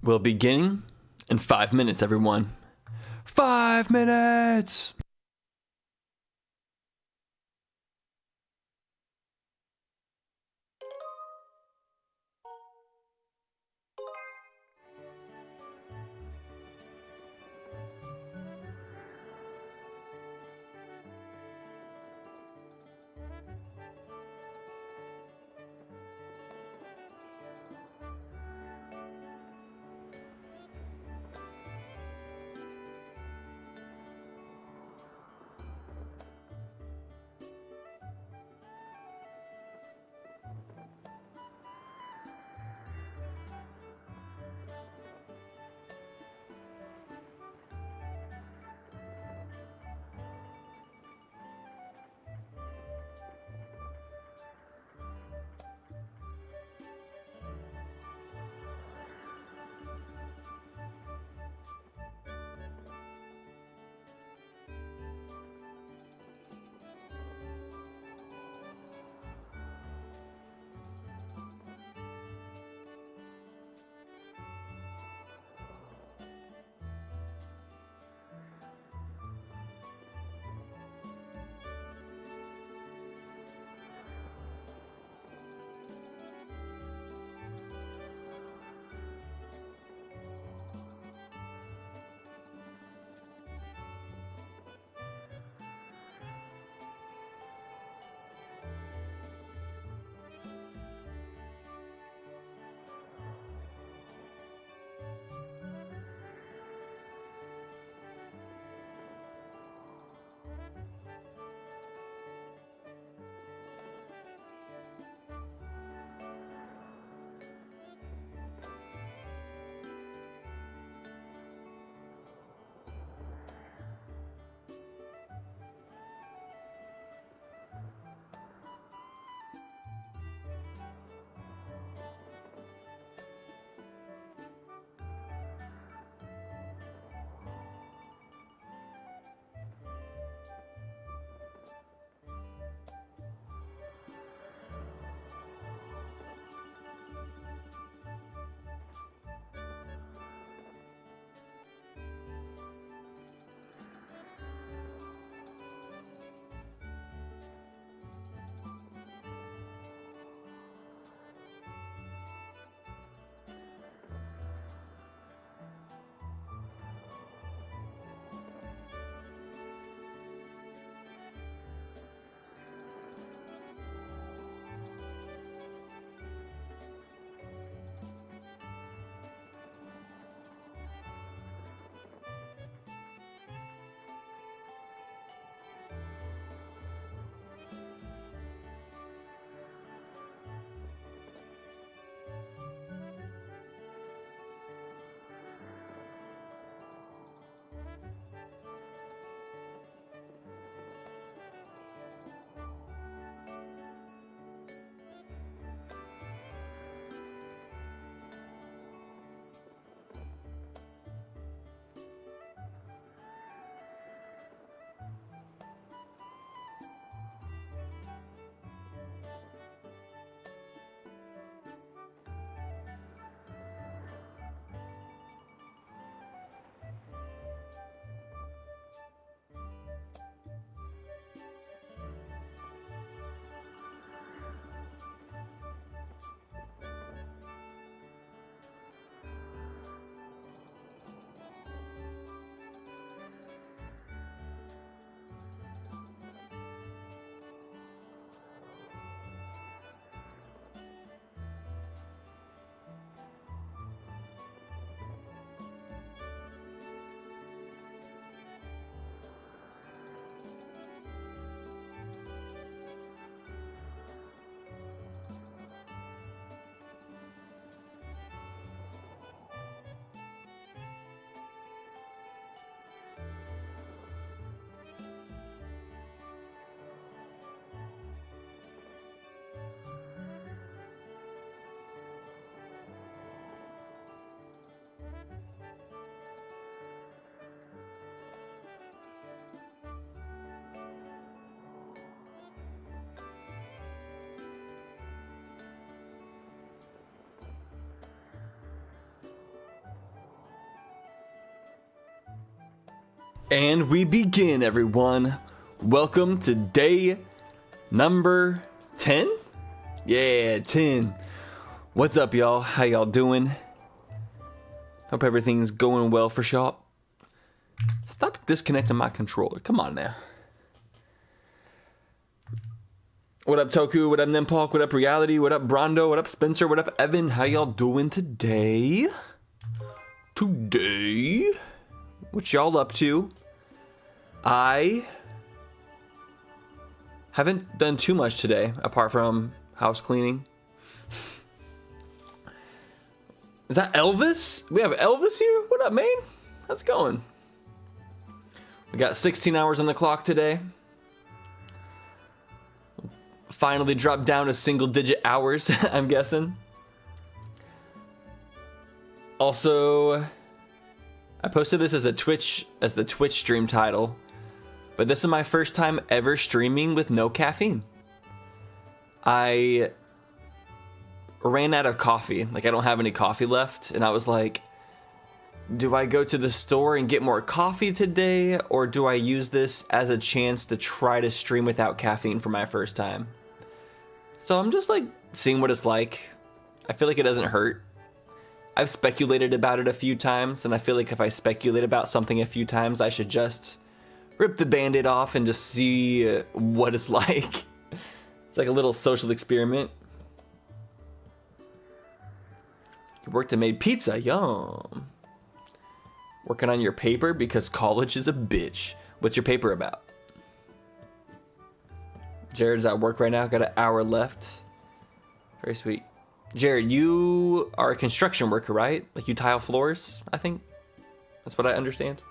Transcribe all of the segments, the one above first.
will be beginning in 5 minutes, everyone. 5 minutes! And we begin, everyone. Welcome to day number 10? Yeah, 10. What's up, y'all? How y'all doing? Hope everything's going well for y'all. Stop disconnecting my controller. Come on now. What up, Toku? What up, Nimpok? What up, Reality? What up, Brondo? What up, Spencer? What up, Evan? How y'all doing today? What y'all up to? I haven't done too much today, apart from house cleaning. Is that Elvis? We have Elvis here? What up, man? How's it going? We got 16 hours on the clock today. Finally dropped down to single-digit hours, I'm guessing. Also, I posted this as the Twitch stream title, but this is my first time ever streaming with no caffeine. I ran out of coffee. Like, I don't have any coffee left, and I was like, do I go to the store and get more coffee today, or do I use this as a chance to try to stream without caffeine for my first time? So I'm just like seeing what it's like. I feel like it doesn't hurt. I've speculated about it a few times, and I feel like if I speculate about something a few times, I should just rip the band-aid off and just see what it's like. It's like a little social experiment. You worked and made pizza, yum. Working on your paper because college is a bitch. What's your paper about? Jared's at work right now, got an hour left. Very sweet. Jared, you are a construction worker, right? Like, you tile floors, I think. That's what I understand.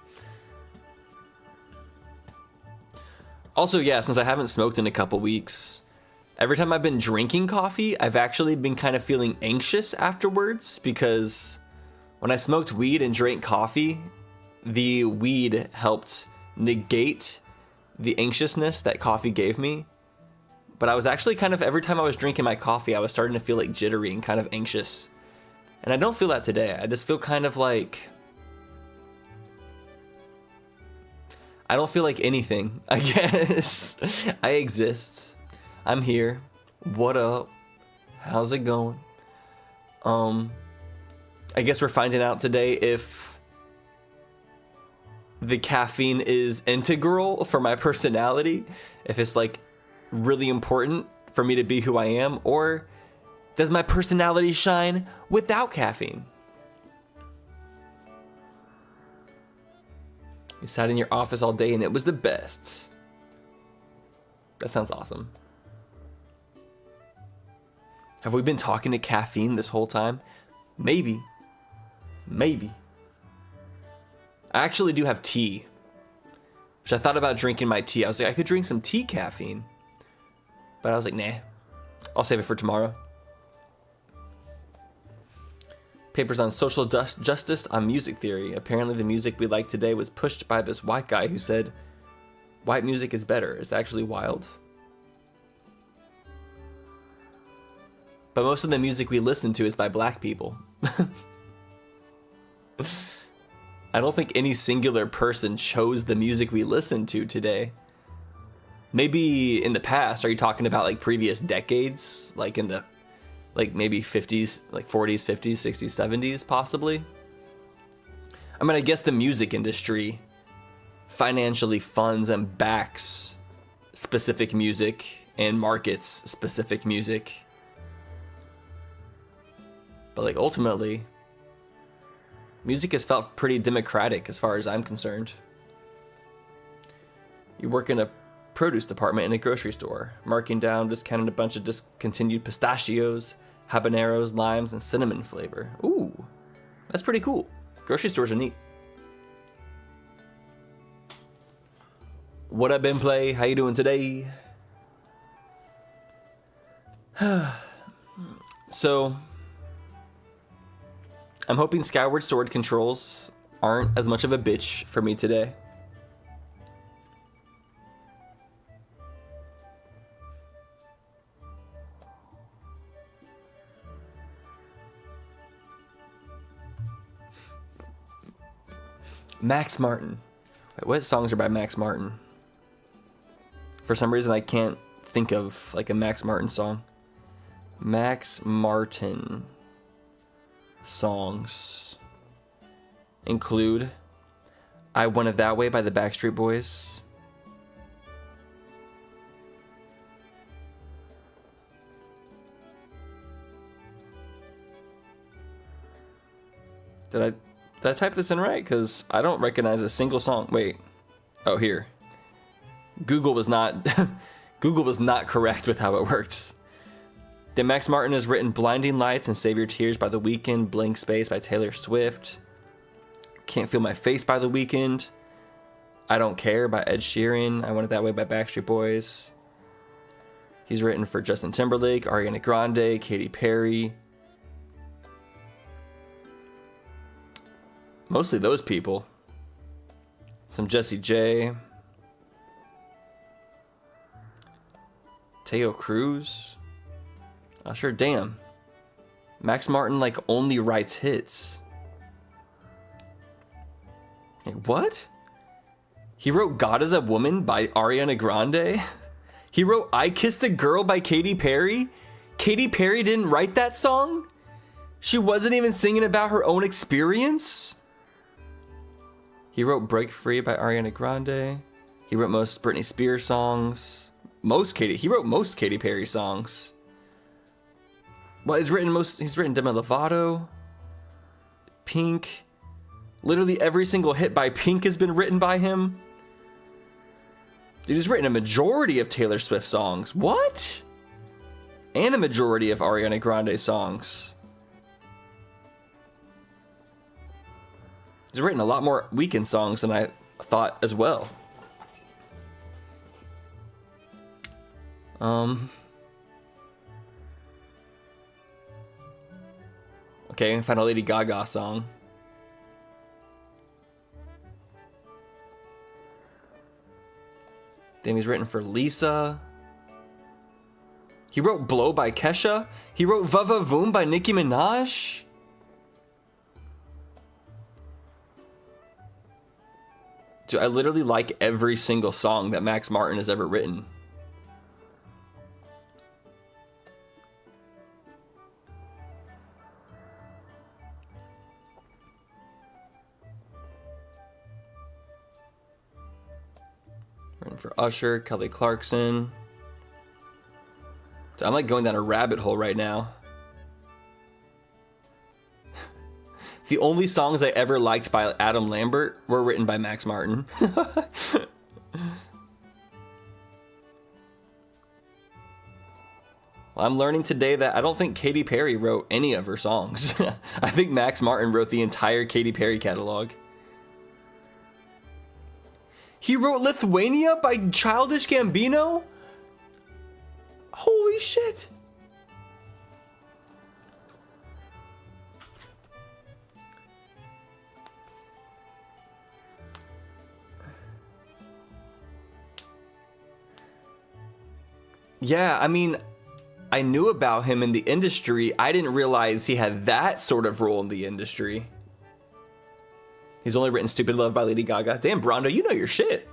Also, yeah, since I haven't smoked in a couple weeks, every time I've been drinking coffee, I've actually been kind of feeling anxious afterwards, because when I smoked weed and drank coffee, the weed helped negate the anxiousness that coffee gave me. But I was actually kind of, every time I was drinking my coffee, I was starting to feel like jittery and kind of anxious. And I don't feel that today. I just feel kind of like, I don't feel like anything, I guess. I exist. I'm here. What up? How's it going? I guess we're finding out today if the caffeine is integral for my personality, if it's like really important for me to be who I am, or does my personality shine without caffeine? You sat in your office all day and it was the best. That sounds awesome. Have we been talking to caffeine this whole time? Maybe. Maybe. I actually do have tea, which I thought about drinking my tea. I was like, I could drink some tea caffeine. But I was like, nah, I'll save it for tomorrow. Papers on social justice on music theory. Apparently the music we like today was pushed by this white guy who said white music is better. It's actually wild. But most of the music we listen to is by black people. I don't think any singular person chose the music we listen to today. Maybe in the past. Are you talking about like previous decades? Like in the, like maybe 50s, like 40s, 50s, 60s, 70s, possibly? I mean, I guess the music industry financially funds and backs specific music and markets specific music. But like ultimately, music has felt pretty democratic as far as I'm concerned. You work in a produce department in a grocery store, marking down, discounting a bunch of discontinued pistachios, habaneros, limes, and cinnamon flavor. Ooh, that's pretty cool. Grocery stores are neat. What up, Ben Play? How you doing today? So, I'm hoping Skyward Sword controls aren't as much of a bitch for me today. Max Martin. Wait, what songs are by Max Martin? For some reason, I can't think of like a Max Martin song. Max Martin songs include I Want It That Way by the Backstreet Boys. Did I type this in right? Because I don't recognize a single song. Wait. Oh, here. Google was not Google was not correct with how it works. Then Max Martin has written Blinding Lights and Save Your Tears by The Weeknd, Blank Space by Taylor Swift, Can't Feel My Face by The Weeknd, I Don't Care by Ed Sheeran, I Want It That Way by Backstreet Boys. He's written for Justin Timberlake, Ariana Grande, Katy Perry. Mostly those people. Some Jessie J. Teo Cruz. Oh, sure, damn. Max Martin, like, only writes hits. Hey, what? He wrote God Is a Woman by Ariana Grande? He wrote I Kissed a Girl by Katy Perry? Katy Perry didn't write that song? She wasn't even singing about her own experience? He wrote Break Free by Ariana Grande. He wrote most Britney Spears songs. He wrote most Katy Perry songs. Well, he's written Demi Lovato, Pink. Literally every single hit by Pink has been written by him. Dude, he's written a majority of Taylor Swift songs. What? And a majority of Ariana Grande songs. He's written a lot more Weeknd songs than I thought as well. Okay, find a Lady Gaga song. Damn, he's written for Lisa. He wrote Blow by Kesha. He wrote Va Va Voom by Nicki Minaj. Dude, I literally like every single song that Max Martin has ever written. Written for Usher, Kelly Clarkson. Dude, I'm like going down a rabbit hole right now. The only songs I ever liked by Adam Lambert were written by Max Martin. Well, I'm learning today that I don't think Katy Perry wrote any of her songs. I think Max Martin wrote the entire Katy Perry catalog. He wrote Lithuania by Childish Gambino? Holy shit. Yeah, I mean, I knew about him in the industry. I didn't realize he had that sort of role in the industry. He's only written Stupid Love by Lady Gaga. Damn, Brondo, you know your shit.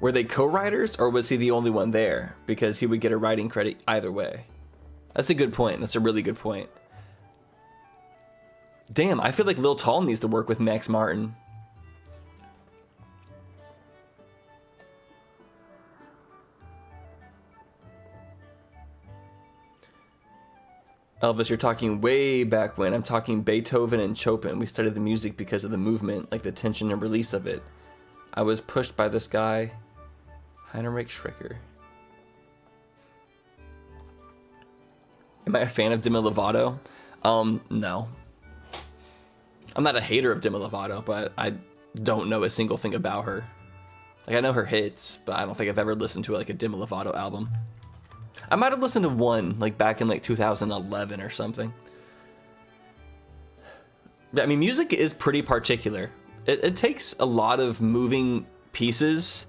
Were they co-writers, or was he the only one there? Because he would get a writing credit either way. That's a good point. That's a really good point. Damn, I feel like Lil Tall needs to work with Max Martin. Elvis, you're talking way back when. I'm talking Beethoven and Chopin. We studied the music because of the movement, like the tension and release of it. I was pushed by this guy, Heinrich Schrecker. Am I a fan of Demi Lovato? No. I'm not a hater of Demi Lovato, but I don't know a single thing about her. Like, I know her hits, but I don't think I've ever listened to like a Demi Lovato album. I might have listened to one like back in like 2011 or something. I mean, music is pretty particular. It takes a lot of moving pieces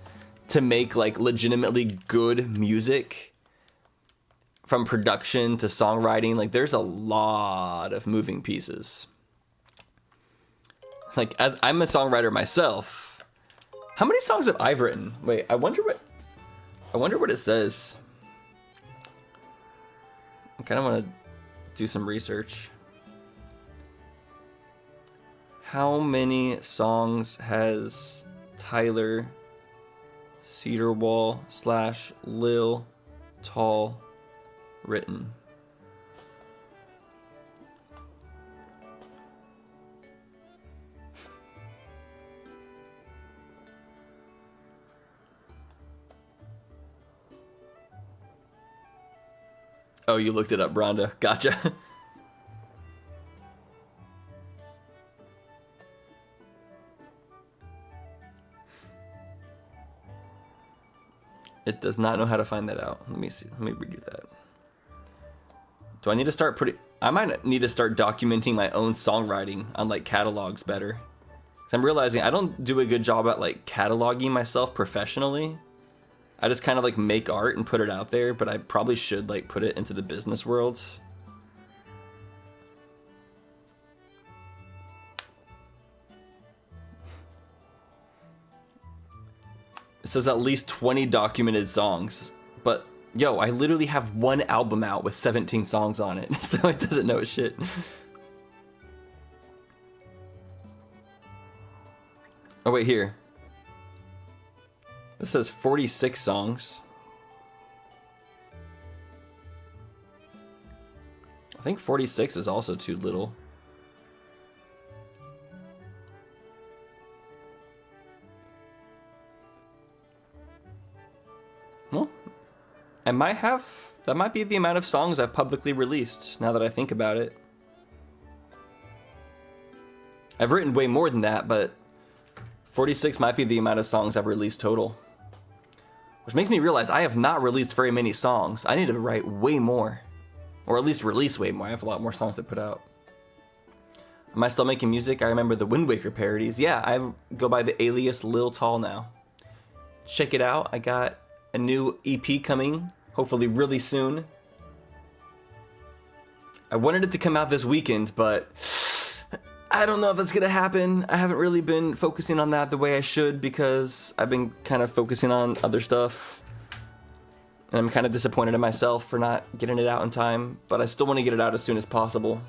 to make like legitimately good music. From production to songwriting, like there's a lot of moving pieces. Like, as I'm a songwriter myself, how many songs have I written? Wait, I wonder what it says. I kind of want to do some research. How many songs has Tyler Cedarwall / Lil Tall written? Oh, you looked it up, Rhonda. Gotcha. It does not know how to find that out. Let me see. Let me redo that. Do I need to start putting... I might need to start documenting my own songwriting on like catalogs better. Because I'm realizing I don't do a good job at like cataloging myself professionally. I just kind of like make art and put it out there, but I probably should like put it into the business world. It says at least 20 documented songs, but yo, I literally have one album out with 17 songs on it, so it doesn't know shit. Oh wait, here. This says 46 songs. I think 46 is also too little. Well, I might have... That might be the amount of songs I've publicly released, now that I think about it. I've written way more than that, but 46 might be the amount of songs I've released total. Which makes me realize I have not released very many songs. I need to write way more. Or at least release way more. I have a lot more songs to put out. Am I still making music? I remember the Wind Waker parodies. Yeah, I go by the alias Lil Tall now. Check it out. I got a new EP coming, hopefully really soon. I wanted it to come out this weekend, but I don't know if that's gonna happen. I haven't really been focusing on that the way I should because I've been kind of focusing on other stuff. And I'm kind of disappointed in myself for not getting it out in time, but I still want to get it out as soon as possible.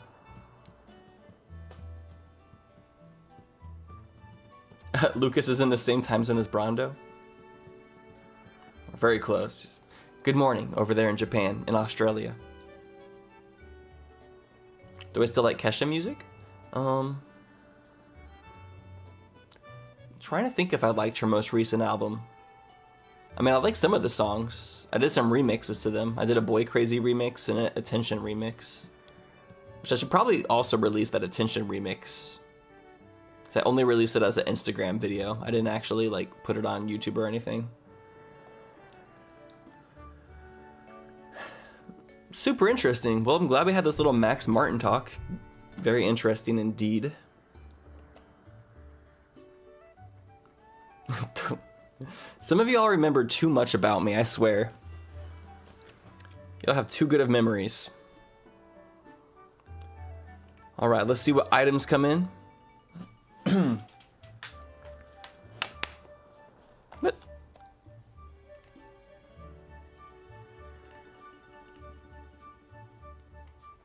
Lucas is in the same time zone as Brando. Very close. Good morning over there in Japan, in Australia. Do I still like Kesha music? Trying to think if I liked her most recent album. I mean, I like some of the songs. I did some remixes to them. I did a Boy Crazy remix and an Attention remix. Which I should probably also release that Attention remix. Because I only released it as an Instagram video. I didn't actually like put it on YouTube or anything. Super interesting. Well, I'm glad we had this little Max Martin talk. Very interesting indeed. Some of y'all remember too much about me, I swear. Y'all have too good of memories. Alright, let's see what items come in. What?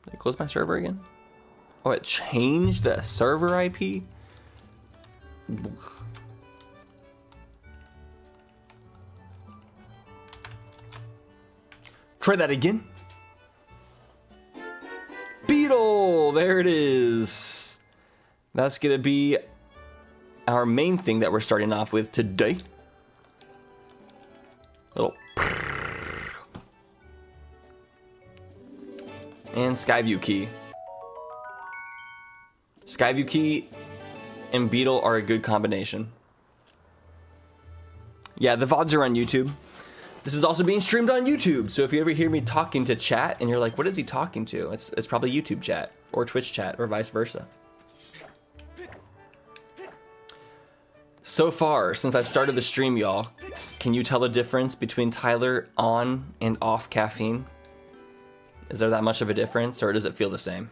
Did I close my server again? Oh, it changed the server IP? Try that again. Beetle! There it is. That's gonna be our main thing that we're starting off with today. Little. And Skyview key. Skyview key and Beetle are a good combination. Yeah, the VODs are on YouTube. This is also being streamed on YouTube, so if you ever hear me talking to chat and you're like, what is he talking to? It's probably YouTube chat, or Twitch chat, or vice versa. So far, since I've started the stream, y'all, can you tell the difference between Tyler on and off caffeine? Is there that much of a difference, or does it feel the same?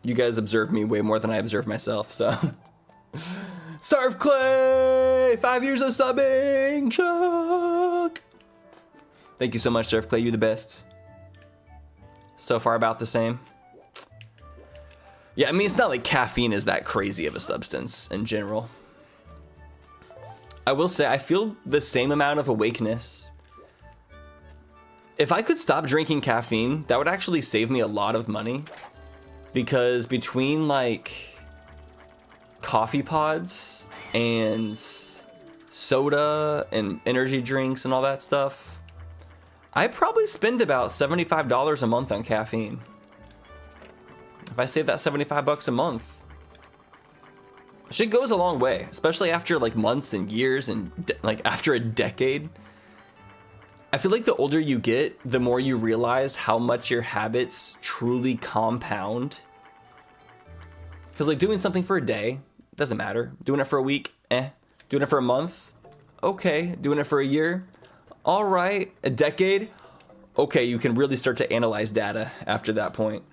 You guys observe me way more than I observe myself, so. Surf Clay! 5 years of subbing! Chuck! Thank you so much, Surf Clay. You're the best. So far about the same. Yeah, I mean, it's not like caffeine is that crazy of a substance in general. I will say, I feel the same amount of awakeness. If I could stop drinking caffeine, that would actually save me a lot of money. Because between, like, coffee pods and soda and energy drinks and all that stuff, I probably spend about $75 a month on caffeine. If I save that 75 bucks a month, shit goes a long way, especially after like months and years and like after a decade. I feel like the older you get, the more you realize how much your habits truly compound. Because like doing something for a day doesn't matter. Doing it for a week, Doing it for a month, okay. Doing it for a year, all right. A decade, okay. You can really start to analyze data after that point.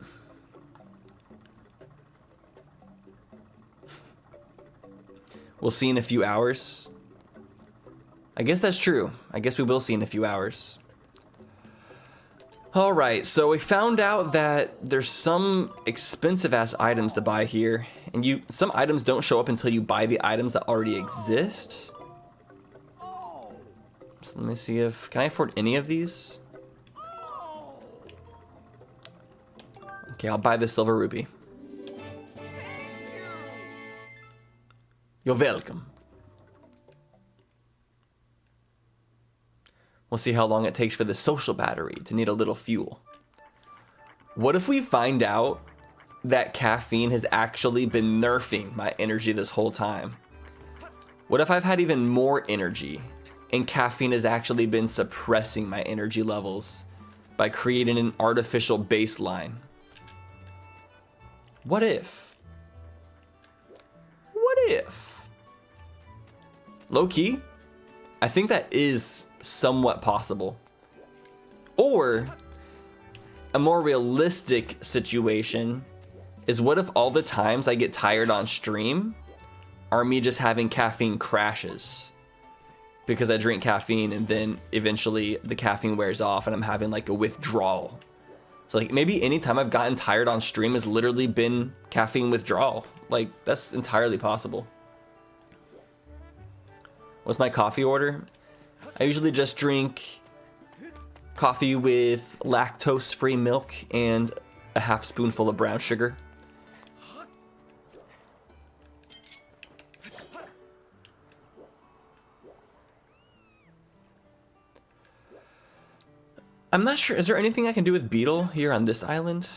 We'll see in a few hours. I guess that's true. I guess we will see in a few hours. All right, so we found out that there's some expensive ass items to buy here, and some items don't show up until you buy the items that already exist. So let me see can I afford any of these? Okay, I'll buy the silver ruby. You're welcome. We'll see how long it takes for the social battery to need a little fuel. What if we find out that caffeine has actually been nerfing my energy this whole time? What if I've had even more energy and caffeine has actually been suppressing my energy levels by creating an artificial baseline? What if? What if? Low key, I think that is somewhat possible. Or a more realistic situation is, what if all the times I get tired on stream are me just having caffeine crashes because I drink caffeine and then eventually the caffeine wears off and I'm having like a withdrawal. So like maybe anytime I've gotten tired on stream has literally been caffeine withdrawal. Like that's entirely possible. What's my coffee order? I usually just drink coffee with lactose-free milk and a half spoonful of brown sugar. I'm not sure, is there anything I can do with Beetle here on this island?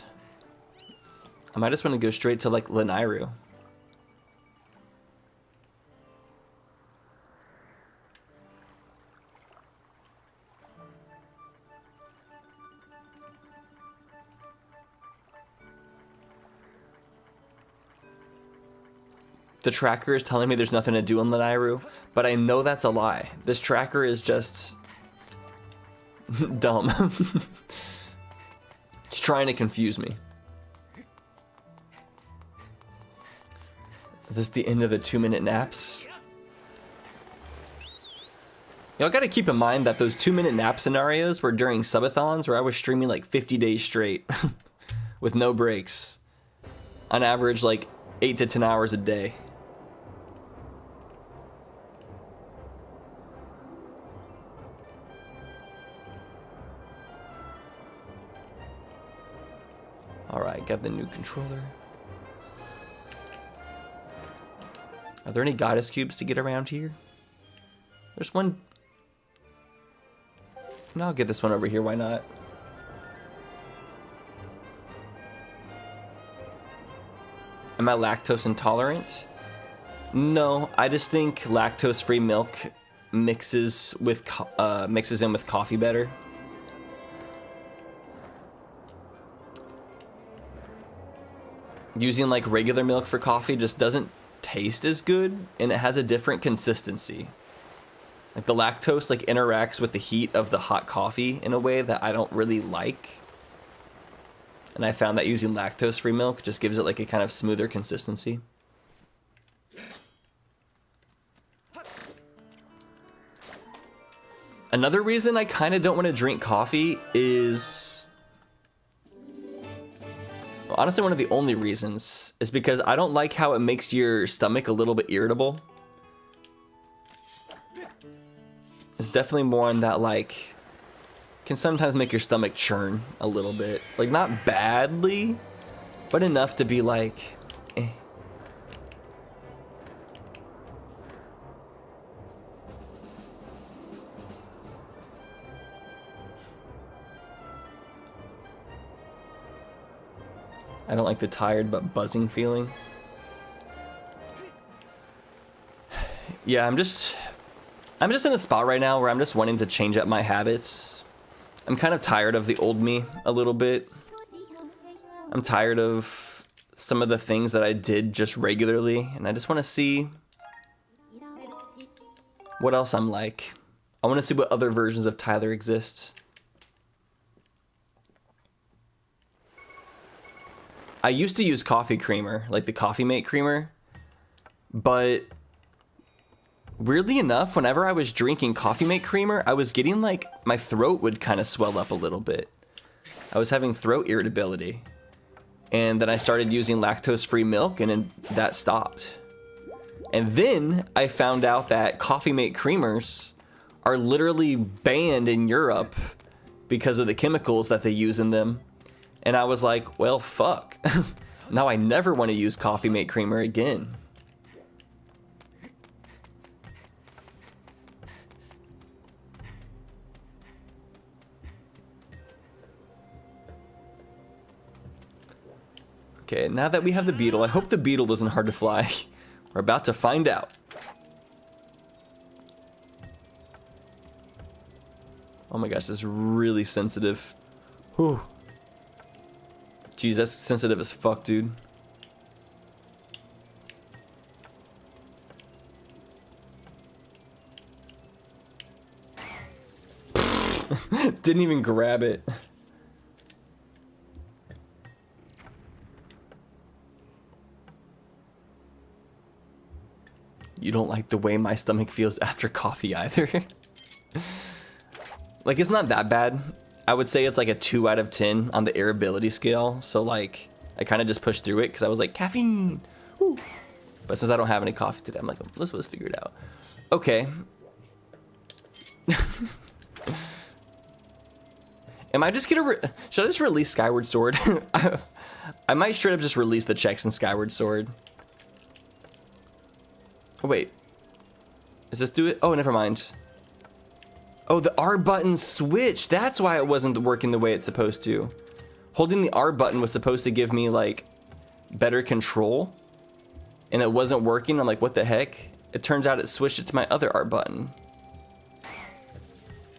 I might just want to go straight to like Lanairu. The tracker is telling me there's nothing to do in Lanairu, but I know that's a lie. This tracker is just dumb. It's trying to confuse me. Is this the end of the 2-minute naps? Y'all gotta keep in mind that those 2-minute nap scenarios were during subathons where I was streaming like 50 days straight with no breaks. On average, like 8 to 10 hours a day. Alright, got the new controller. Are there any goddess cubes to get around here? There's one. No, I'll get this one over here, why not? Am I lactose intolerant? No, I just think lactose-free milk mixes in with coffee better. Using like regular milk for coffee just doesn't taste as good, and it has a different consistency. Like the lactose like interacts with the heat of the hot coffee in a way that I don't really like. and I found that using lactose-free milk just gives it like a kind of smoother consistency. Another reason I kind of don't want to drink coffee is, well, honestly, one of the only reasons is because I don't like how it makes your stomach a little bit irritable. It's definitely more on that, like, can sometimes make your stomach churn a little bit. Like, not badly, but enough to be like, eh. I don't like the tired but buzzing feeling. Yeah, I'm just in a spot right now where I'm just wanting to change up my habits. I'm kind of tired of the old me a little bit. I'm tired of some of the things that I did just regularly, and I just want to see what else I'm like. I want to see what other versions of Tyler exist. I used to use coffee creamer, like the Coffee Mate creamer, but weirdly enough, whenever I was drinking Coffee Mate creamer, I was getting like, my throat would kind of swell up a little bit. I was having throat irritability. And then I started using lactose-free milk, and then that stopped. And then I found out that Coffee Mate creamers are literally banned in Europe because of the chemicals that they use in them. And I was like, well, fuck. Now I never want to use Coffee Mate creamer again. Okay, now that we have the beetle, I hope the beetle isn't hard to fly. We're about to find out. Oh my gosh, this is really sensitive. Whew. Jeez, that's sensitive as fuck, dude. Didn't even grab it. You don't like the way my stomach feels after coffee either. Like, it's not that bad. I would say it's like a 2 out of 10 on the irritability scale. So like, I kind of just pushed through it because I was like, caffeine. Woo. But since I don't have any coffee today, I'm like, let's figure it out. Okay. Am I just gonna should I just release Skyward Sword? I might straight up just release the checks in Skyward Sword. Oh wait, does this do it? Oh, never mind. Oh, the R button switched. That's why it wasn't working the way it's supposed to. Holding the R button was supposed to give me like better control, and it wasn't working. I'm like, what the heck? It turns out it switched it to my other R button.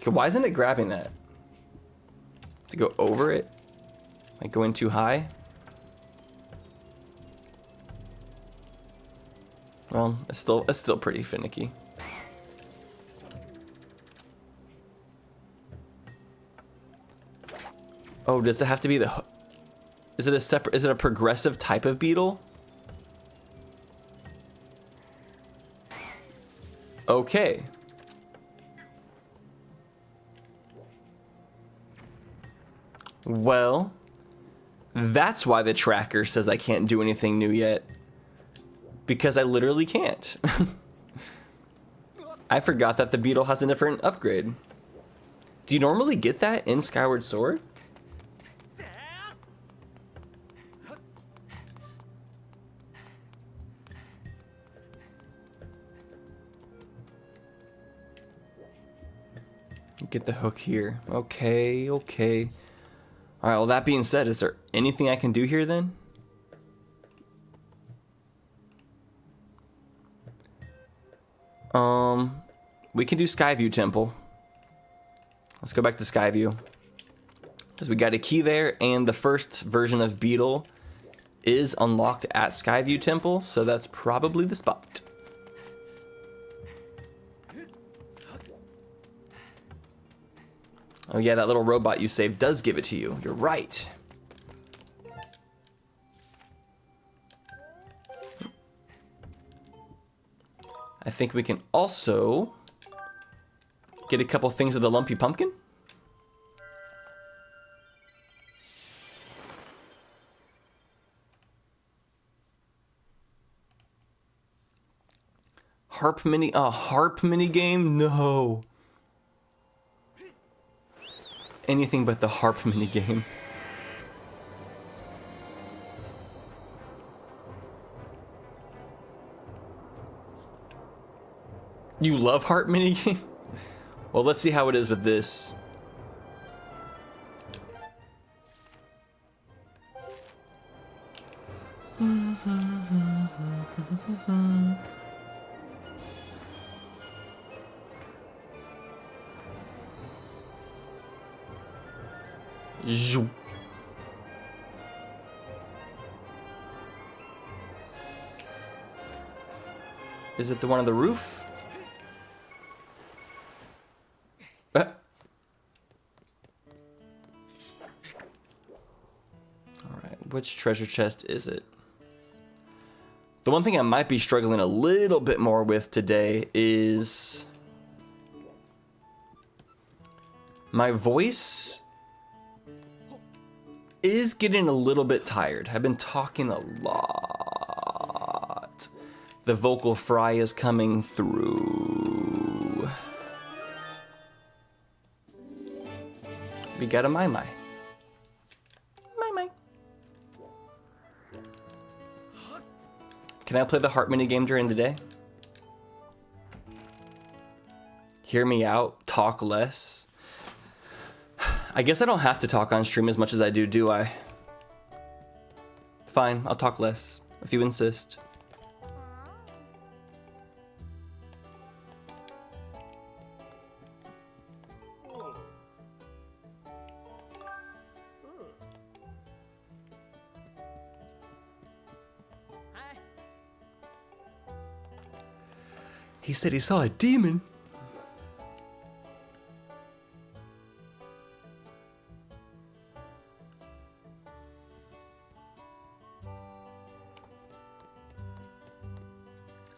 Okay, why isn't it grabbing that? To go over it? Like going too high? Well, it's still pretty finicky. Oh, does it have to be the... Is it a progressive type of beetle? Okay. Well, that's why the tracker says I can't do anything new yet. Because I literally can't. I forgot that the beetle has a different upgrade. Do you normally get that in Skyward Sword? Get the hook here. Okay, okay. All right, well, that being said, is there anything I can do here then? We can do Skyview Temple. Let's go back to Skyview. Because we got a key there, and the first version of Beetle is unlocked at Skyview Temple, so that's probably the spot. Oh yeah, that little robot you saved does give it to you. You're right. I think we can also get a couple things of the lumpy pumpkin. Harp mini, a harp mini game? No. Anything but the harp mini game. You love harp mini game? Well, let's see how it is with this. Zoop. Is it the one on the roof? Alright, which treasure chest is it? The one thing I might be struggling a little bit more with today is my voice is getting a little bit tired. I've been talking a lot. The vocal fry is coming through. We got a my. Can I play the heart mini game during the day? Hear me out, talk less. I guess I don't have to talk on stream as much as I do I? Fine, I'll talk less, if you insist. He said he saw a demon.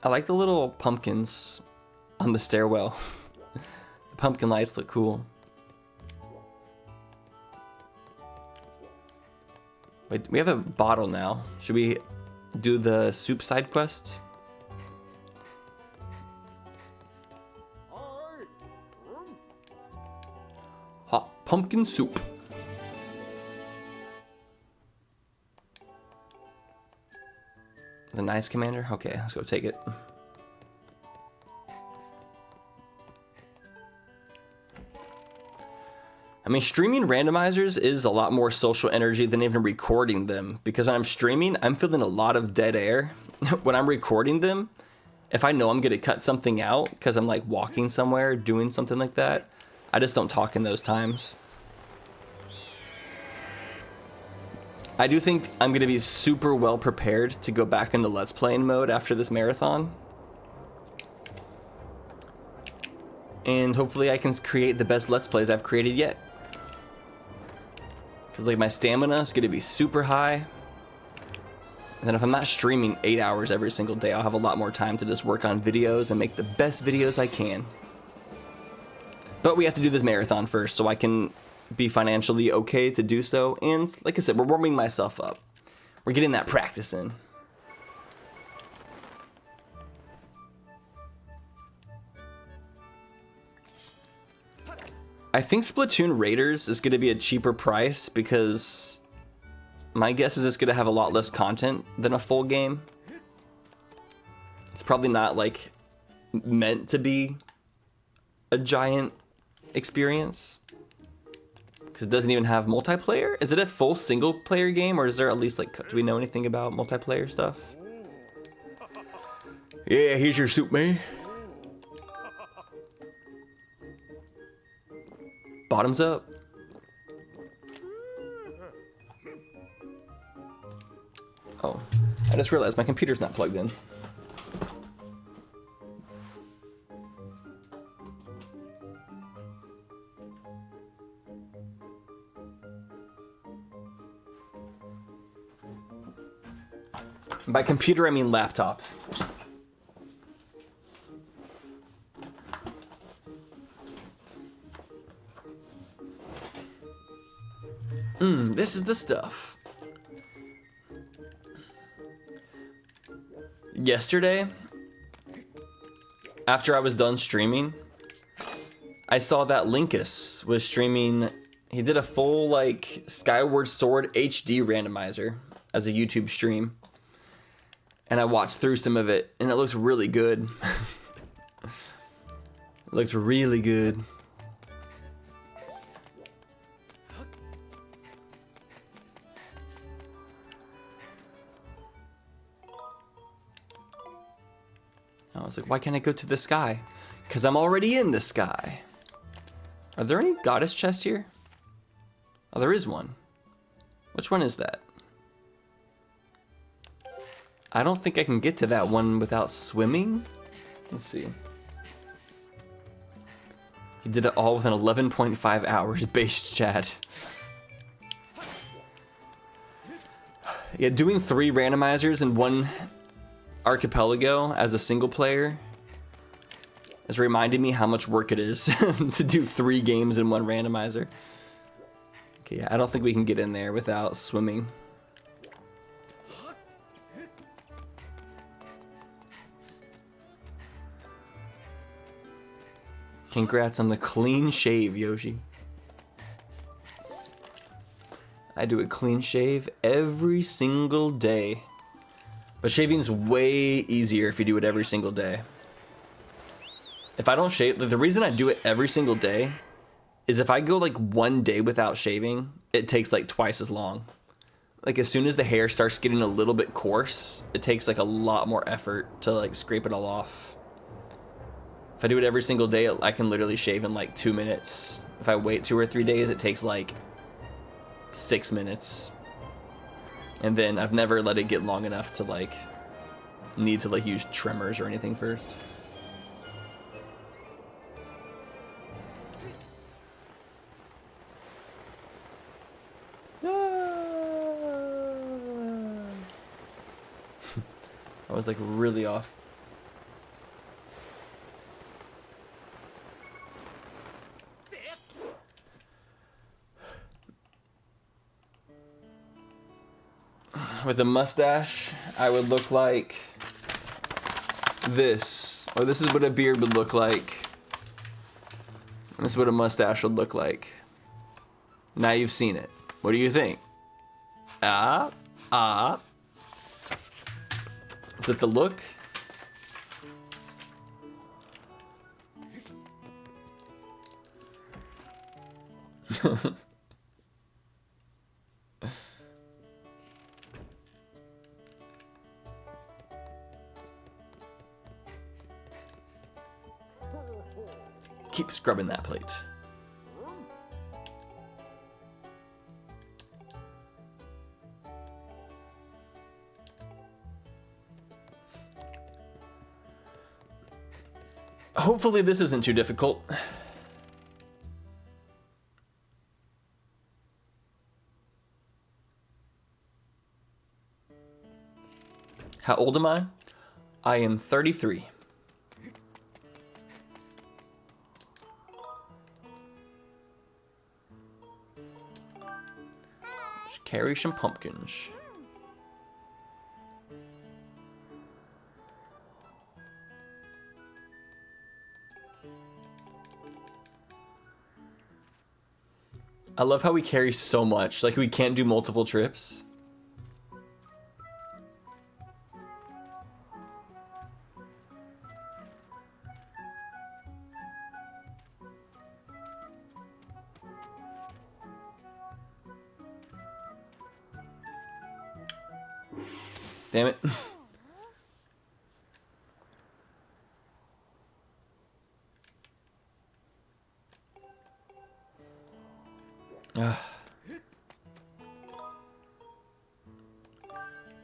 I like the little pumpkins on the stairwell. The pumpkin lights look cool. Wait, we have a bottle now. Should we do the soup side quest? Hot pumpkin soup. The nice commander? Okay, let's go take it. I mean, streaming randomizers is a lot more social energy than even recording them, because when I'm streaming, I'm feeling a lot of dead air. When I'm recording them, if I know I'm gonna cut something out because I'm like walking somewhere, doing something like that, I just don't talk in those times. I do think I'm gonna be super well prepared to go back into Let's Playing mode after this marathon. And hopefully I can create the best Let's Plays I've created yet. Cause like my stamina is gonna be super high. And then if I'm not streaming 8 hours every single day, I'll have a lot more time to just work on videos and make the best videos I can. But we have to do this marathon first so I can be financially okay to do so. And like I said, we're warming myself up. We're getting that practice in. I think Splatoon Raiders is going to be a cheaper price because my guess is it's going to have a lot less content than a full game. It's probably not like meant to be a giant experience because it doesn't even have multiplayer. Is it a full single player game, or is there at least like, do we know anything about multiplayer stuff? Yeah, here's your soup, man. Bottoms up. Oh, I just realized my computer's not plugged in. By computer, I mean laptop. This is the stuff. Yesterday, after I was done streaming, I saw that Linkus was streaming. He did a full like Skyward Sword HD randomizer as a YouTube stream. And I watched through some of it, and it looks really good. It looks really good. I was like, why can't I go to the sky? Because I'm already in the sky. Are there any goddess chests here? Oh, there is one. Which one is that? I don't think I can get to that one without swimming. Let's see. He did it all within 11.5 hours, based chat. Yeah, doing 3 randomizers in one archipelago as a single player has reminded me how much work it is to do 3 games in one randomizer. Okay, yeah, I don't think we can get in there without swimming. Congrats on the clean shave, Yoshi. I do a clean shave every single day. But shaving's way easier if you do it every single day. If I don't shave, the reason I do it every single day is if I go like 1 day without shaving, it takes like twice as long. Like as soon as the hair starts getting a little bit coarse, it takes like a lot more effort to like scrape it all off. If I do it every single day, I can literally shave in like 2 minutes. If I wait 2 or 3 days, it takes like 6 minutes. And then I've never let it get long enough to like need to like use trimmers or anything first. I was like really off. With a mustache, I would look like this. Or this is what a beard would look like. And this is what a mustache would look like. Now you've seen it. What do you think? Is it the look? Keep scrubbing that plate. Hopefully this isn't too difficult. How old am I? I am 33. Just carry some pumpkins. I love how we carry so much. Like we can't do multiple trips. Damn it.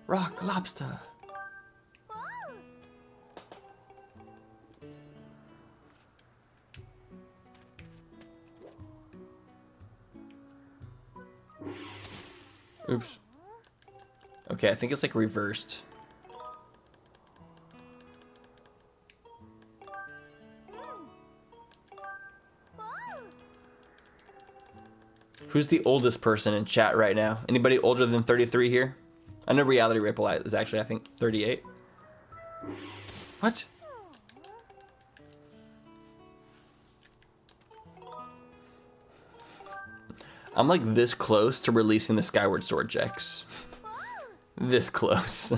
Rock lobster. Oops. Okay, I think it's like reversed. Who's the oldest person in chat right now? Anybody older than 33 here? I know Reality Ripple is actually, I think, 38. What? I'm like this close to releasing the Skyward Sword checks. This close.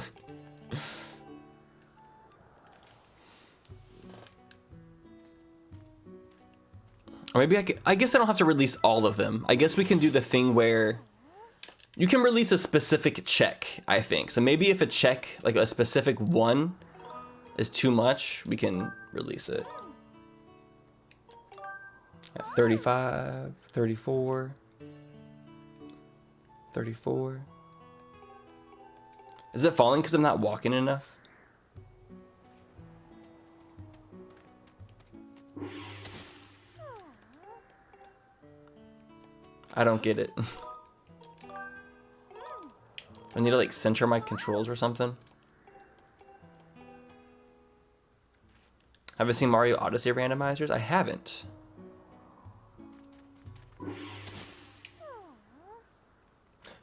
Or maybe I guess I don't have to release all of them. I guess we can do the thing where you can release a specific check, I think. So maybe if a check, like a specific one, is too much, we can release it. 35, 34, 34. Is it falling because I'm not walking enough? I don't get it. I need to like center my controls or something. Have I seen Mario Odyssey randomizers? I haven't.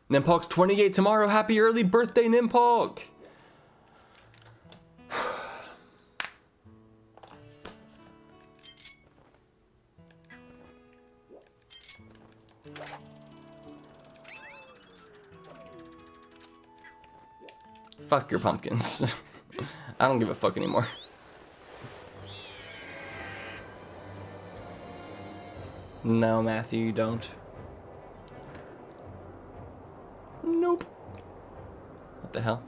Nimpok's 28 tomorrow. Happy early birthday, Nimpok! Fuck your pumpkins. I don't give a fuck anymore. No, Matthew, you don't. Nope. What the hell?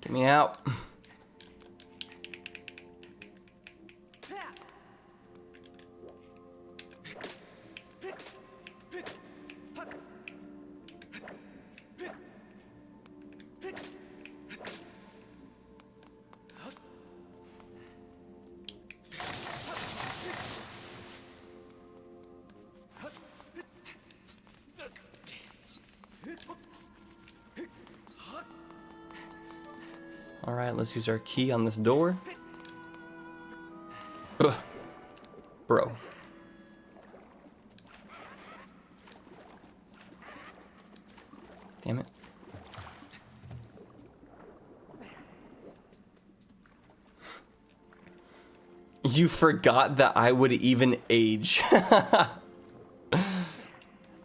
Get me out. All right, let's use our key on this door. Ugh. Bro. Damn it. You forgot that I would even age.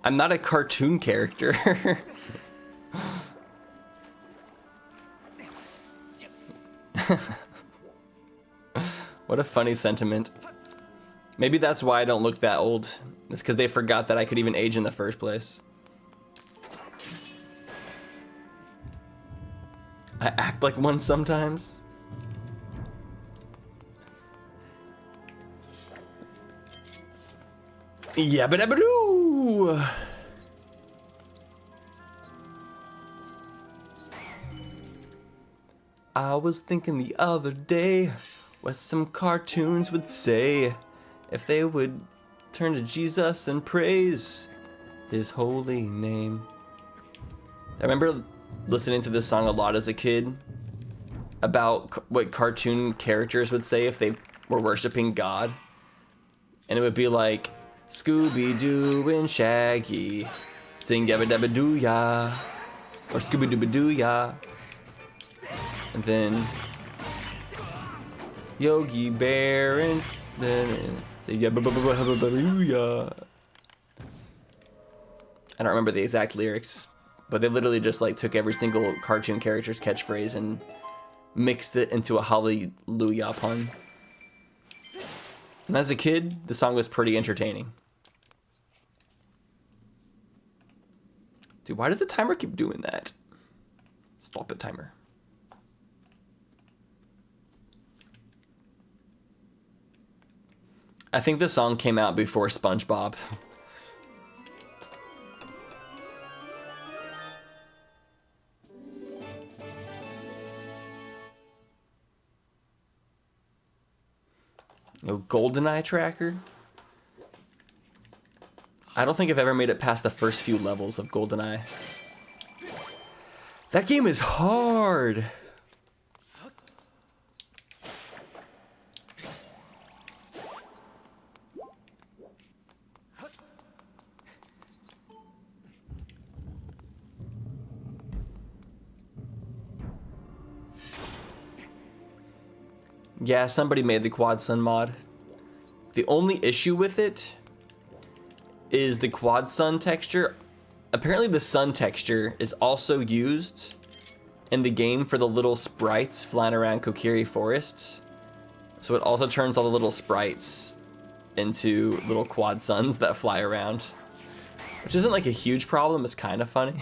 I'm not a cartoon character. What a funny sentiment. Maybe that's why I don't look that old. It's because they forgot that I could even age in the first place. I act like one sometimes. Yabba-dabba-doo! I was thinking the other day what some cartoons would say if they would turn to Jesus and praise his holy name. I remember listening to this song a lot as a kid about what cartoon characters would say if they were worshiping God. And it would be like, Scooby-Doo and Shaggy sing yabba dabba doo ya, or Scooby-Dooba doo ya. And then Yogi Bear and then yabba dabba dabba doo ya. I don't remember the exact lyrics, but they literally just like took every single cartoon character's catchphrase and mixed it into a hallelujah pun. And as a kid, the song was pretty entertaining. Dude, why does the timer keep doing that? Stop it, timer. I think the song came out before SpongeBob. No GoldenEye tracker? I don't think I've ever made it past the first few levels of GoldenEye. That game is hard! Yeah, somebody made the Quad Sun mod. The only issue with it is the Quad Sun texture. Apparently the sun texture is also used in the game for the little sprites flying around Kokiri Forest. So it also turns all the little sprites into little quad suns that fly around. Which isn't like a huge problem, it's kind of funny.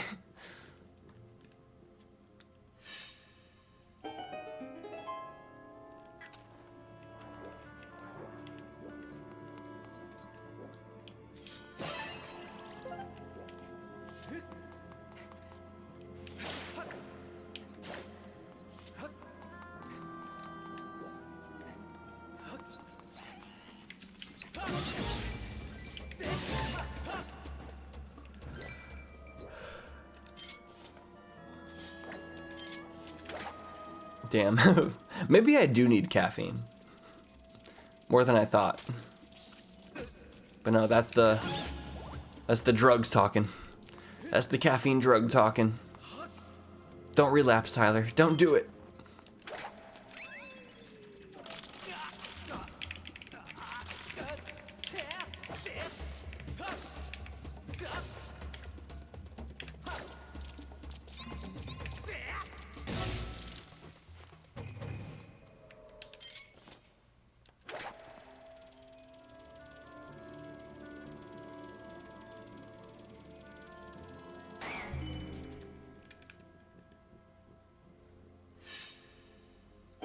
Damn. Maybe I do need caffeine. More than I thought. But no, that's the drugs talking. That's the caffeine drug talking. Don't relapse, Tyler. Don't do it.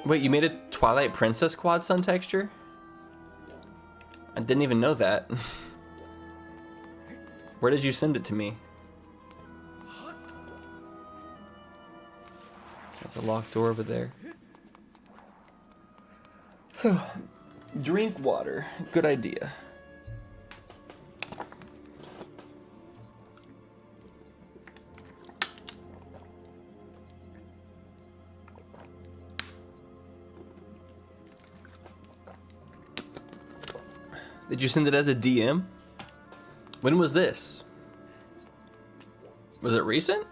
Wait, you made a Twilight Princess Quad Sun texture? I didn't even know that. Where did you send it to me? There's a locked door over there. Drink water. Good idea. Did you send it as a DM? When was this? Was it recent?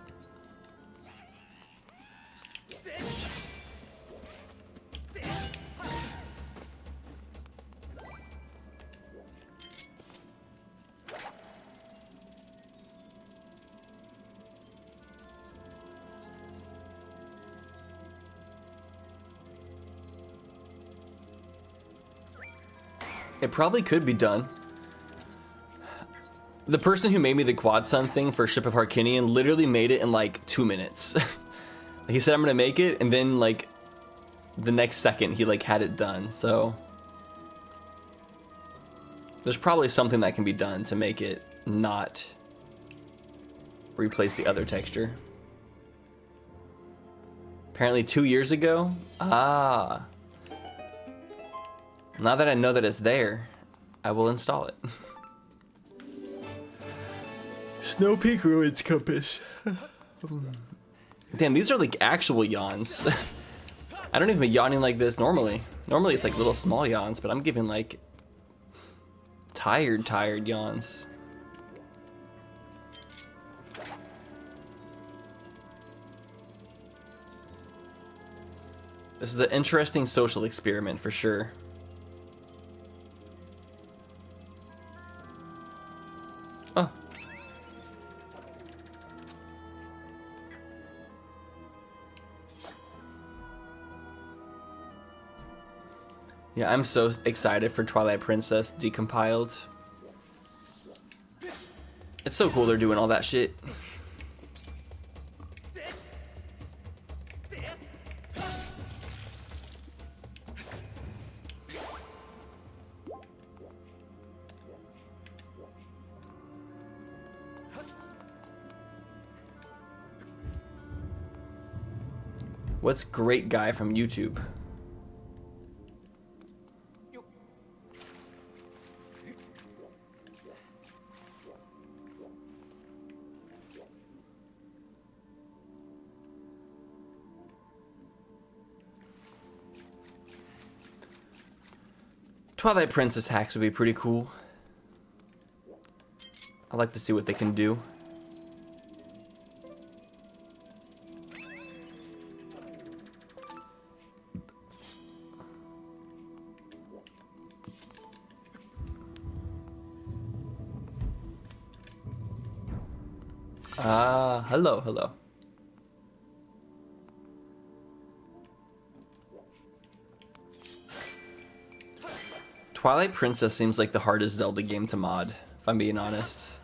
It probably could be done. The person who made me the Quad Sun thing for Ship of Harkinian literally made it in like 2 minutes. He said I'm gonna make it, and then like the next second he like had it done. So there's probably something that can be done to make it not replace the other texture. Apparently 2 years ago? Ah. Now that I know that it's there, I will install it. Snow Peak Ruins Compass. Damn, these are like actual yawns. I don't even be yawning like this normally. Normally it's like little small yawns, but I'm giving like Tired yawns. This is an interesting social experiment for sure. Oh. Yeah, I'm so excited for Twilight Princess Decompiled. It's so cool they're doing all that shit. What's Great Guy from YouTube? Twilight Princess hacks would be pretty cool. I'd like to see what they can do. Hello. Twilight Princess seems like the hardest Zelda game to mod, if I'm being honest.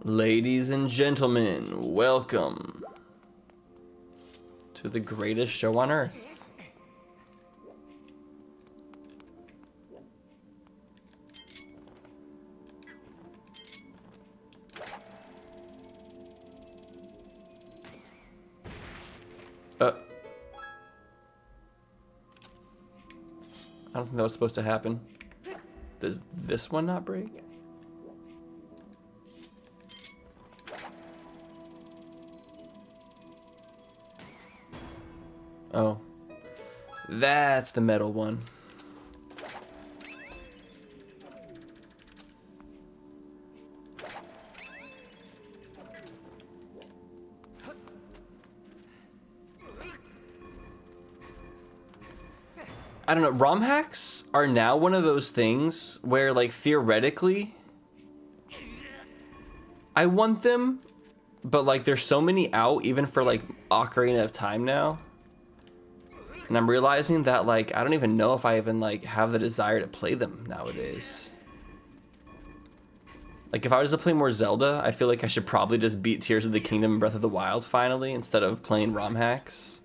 Ladies and gentlemen, welcome to the greatest show on earth. I don't think that was supposed to happen. Does this one not break? Oh. That's the metal one. I don't know, ROM hacks are now one of those things where, like, theoretically, I want them, but, like, there's so many out, even for, like, Ocarina of Time now. And I'm realizing that, like, I don't even know if I even, like, have the desire to play them nowadays. Like, if I was to play more Zelda, I feel like I should probably just beat Tears of the Kingdom and Breath of the Wild finally, instead of playing ROM hacks.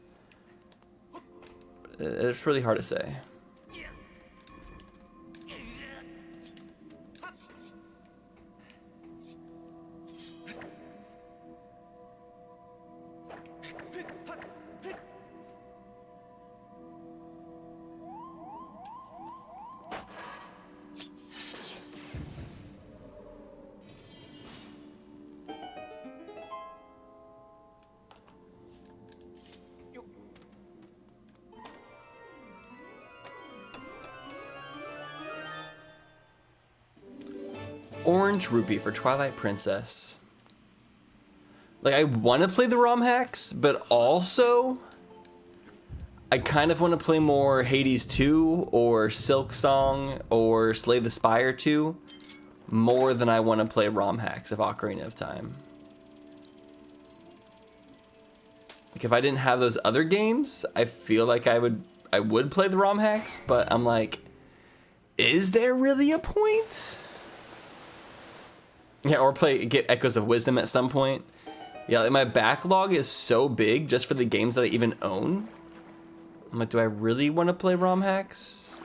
It's really hard to say. Orange Rupee for Twilight Princess. Like, I want to play the ROM hacks, but also I kind of want to play more Hades 2 or Silk Song or Slay the Spire 2 more than I want to play ROM hacks of Ocarina of Time. Like, if I didn't have those other games, I feel like I would play the ROM hacks, but I'm like, is there really a point? Yeah, or get Echoes of Wisdom at some point. Yeah, like, my backlog is so big just for the games that I even own. I'm like, do I really want to play ROM hacks?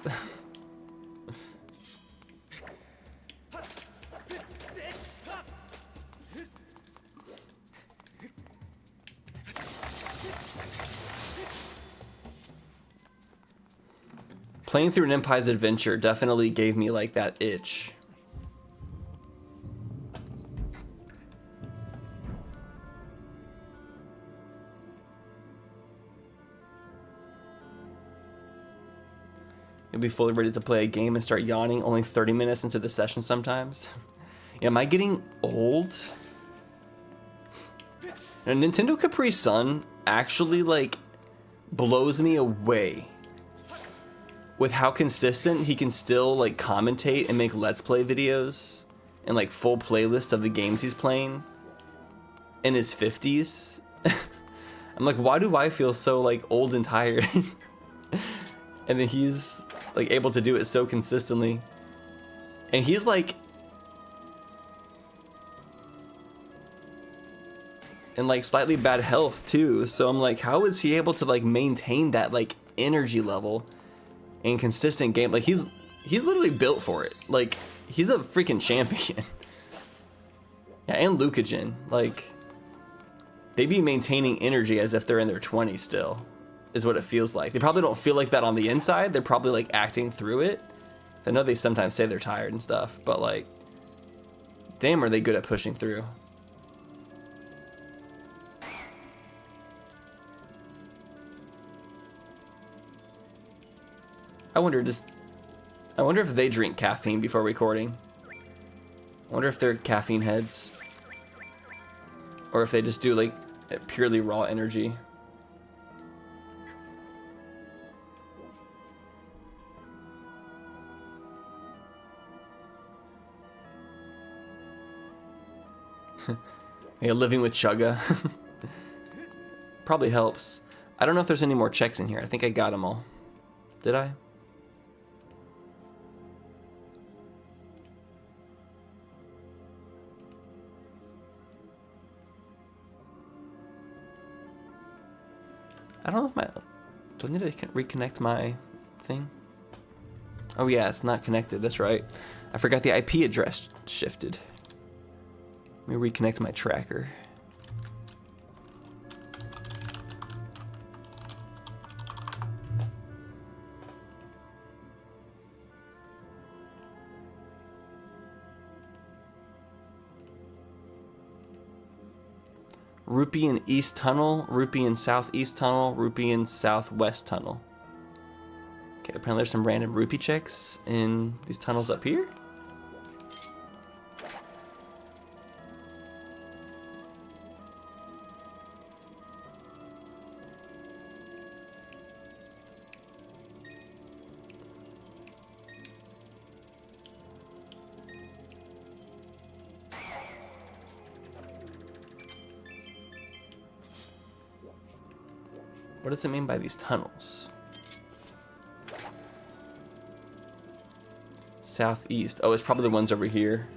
Playing through an Empire's Adventure definitely gave me, like, that itch. You'll be fully ready to play a game and start yawning only 30 minutes into the session sometimes. Yeah, am I getting old? Now, Nintendo Capri Sun actually like blows me away with how consistent he can still like commentate and make Let's Play videos and like full playlists of the games he's playing in his 50s. I'm like, why do I feel so like old and tired? And then he's like able to do it so consistently. And he's like in like slightly bad health too. So I'm like, how is he able to like maintain that like energy level and consistent game? Like he's literally built for it. Like he's a freaking champion. Yeah, and Lucagen, like they be maintaining energy as if they're in their 20s still, is what it feels like. They probably don't feel like that on the inside. They're probably like acting through it. I know they sometimes say they're tired and stuff, but like, damn, are they good at pushing through? I wonder if they drink caffeine before recording. I wonder if they're caffeine heads, or if they just do like purely raw energy. Yeah, living with Chugga probably helps. I don't know if there's any more checks in here. I think I got them all. Did I? I don't know if my... Do I need to reconnect my thing? Oh yeah, it's not connected. That's right. I forgot the IP address shifted. Let me reconnect my tracker. Rupian East Tunnel, Rupian Southeast Tunnel, Rupian Southwest Tunnel. Okay, apparently there's some random rupee checks in these tunnels up here. What does it mean by these tunnels? Southeast. Oh, it's probably the ones over here.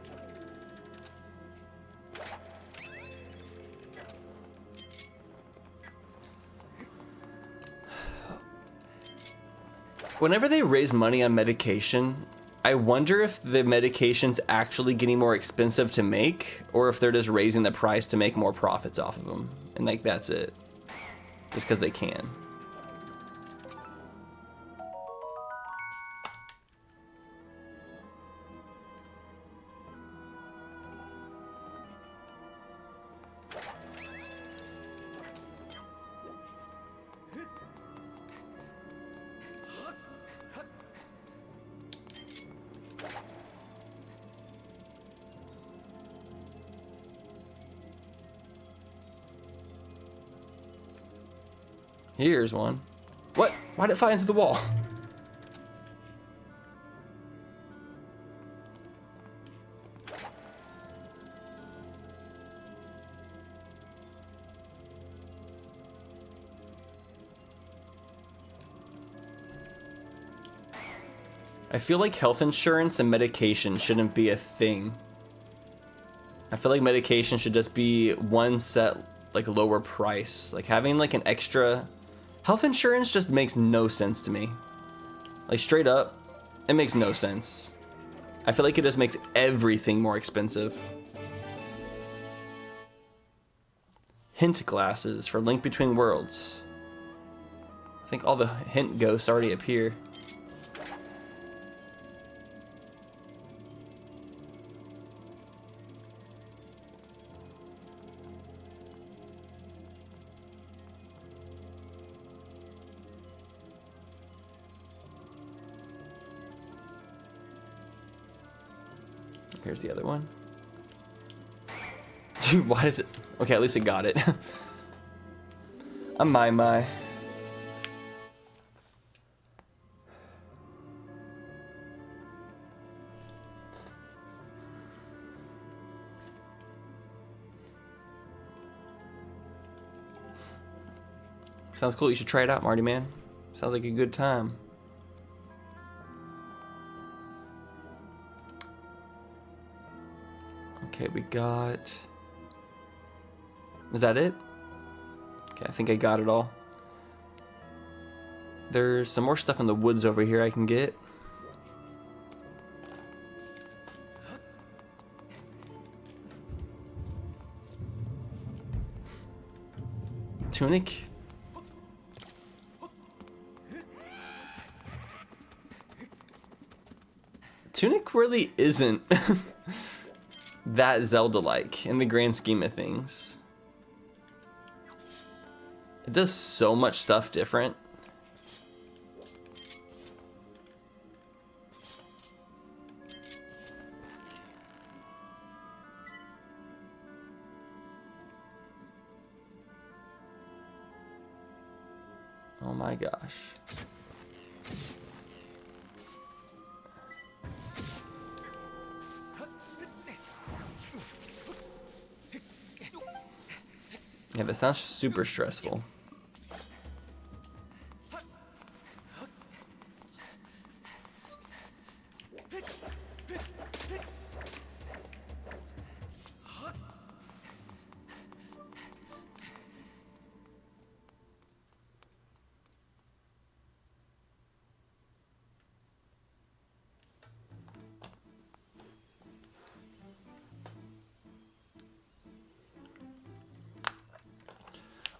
Whenever they raise money on medication, I wonder if the medication's actually getting more expensive to make, or if they're just raising the price to make more profits off of them. And like, that's it. Just because they can. Here's one. What? Why did it fly into the wall? I feel like health insurance and medication shouldn't be a thing. I feel like medication should just be one set, like, lower price. Like, having like an extra... Health insurance just makes no sense to me. Like, straight up, it makes no sense. I feel like it just makes everything more expensive. Hint glasses for Link Between Worlds. I think all the hint ghosts already appear. Here's the other one. Dude, why does it... Okay, at least it got it. A my. Sounds cool. You should try it out, Marty, man. Sounds like a good time. Okay, we got... Is that it? Okay, I think I got it all. There's some more stuff in the woods over here I can get. Tunic? Tunic really isn't that Zelda-like in the grand scheme of things. It does so much stuff different. Oh my gosh. Yeah, that sounds super stressful.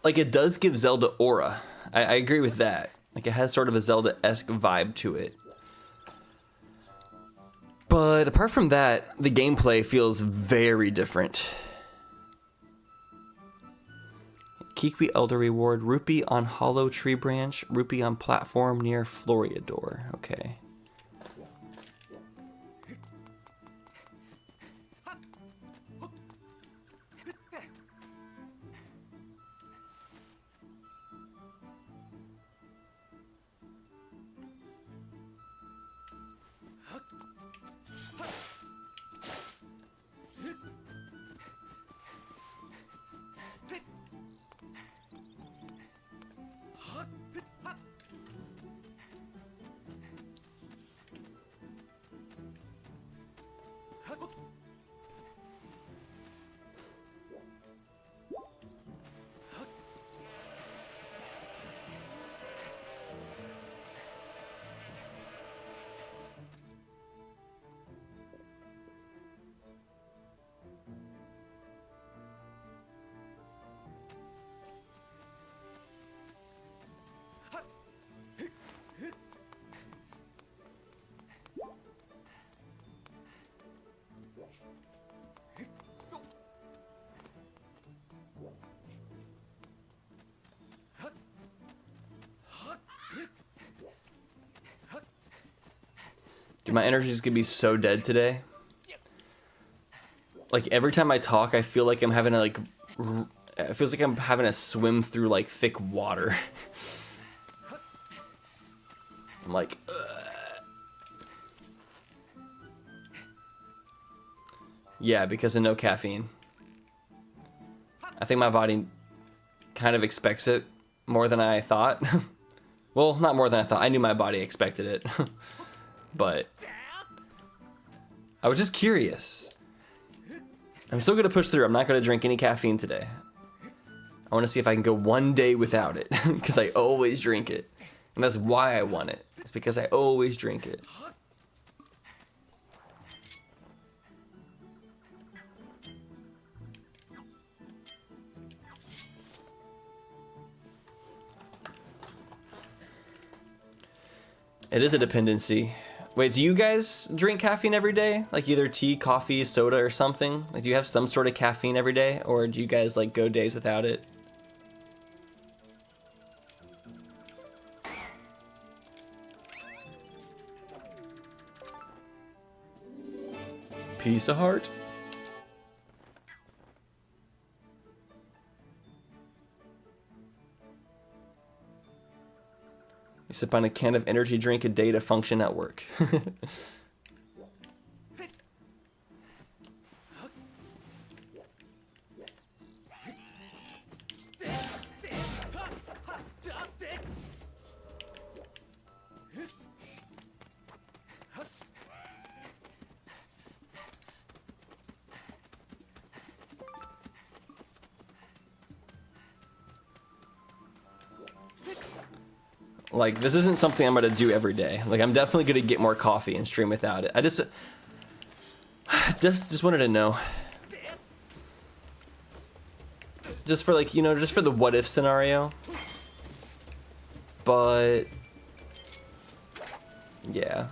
Like, it does give Zelda aura. I agree with that. Like, it has sort of a Zelda-esque vibe to it. But apart from that, the gameplay feels very different. Kikwi Elder Reward, Rupee on Hollow Tree Branch, Rupee on platform near Floriador. Okay. Dude, my energy is gonna be so dead today. Like, every time I talk, I feel like I'm having to, like, it feels like I'm having to swim through, like, thick water. I'm like, ugh. Yeah, because of no caffeine. I think my body kind of expects it more than I thought. Well, not more than I thought. I knew my body expected it. But I was just curious. I'm still gonna push through. I'm not gonna drink any caffeine today. I want to see if I can go one day without it, because I always drink it, and that's why I want it. It's because I always drink it. It is a dependency. Wait, do you guys drink caffeine every day? Like either tea, coffee, soda, or something? Like, do you have some sort of caffeine every day? Or do you guys, like, go days without it? piece of heart. You sip on a can of energy drink a day to function at work. Like, this isn't something I'm gonna do every day. Like, I'm definitely gonna get more coffee and stream without it. I just wanted to know. Just for, like, you know, just for the what if scenario. But yeah.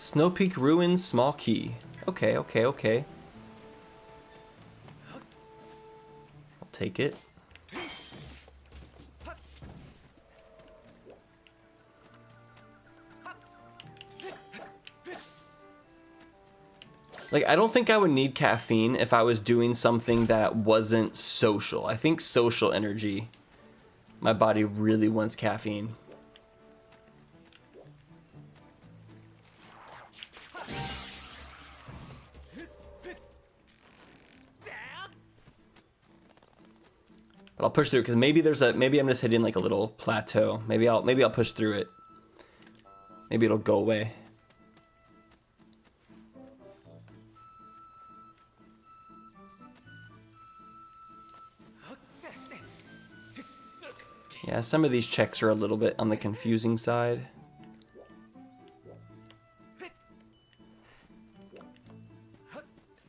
Snow Peak Ruins, small key. Okay, okay, okay. I'll take it. Like, I don't think I would need caffeine if I was doing something that wasn't social. I think social energy, my body really wants caffeine. But I'll push through because maybe maybe I'm just hitting like a little plateau. Maybe I'll push through it. Maybe it'll go away. Yeah, some of these checks are a little bit on the confusing side.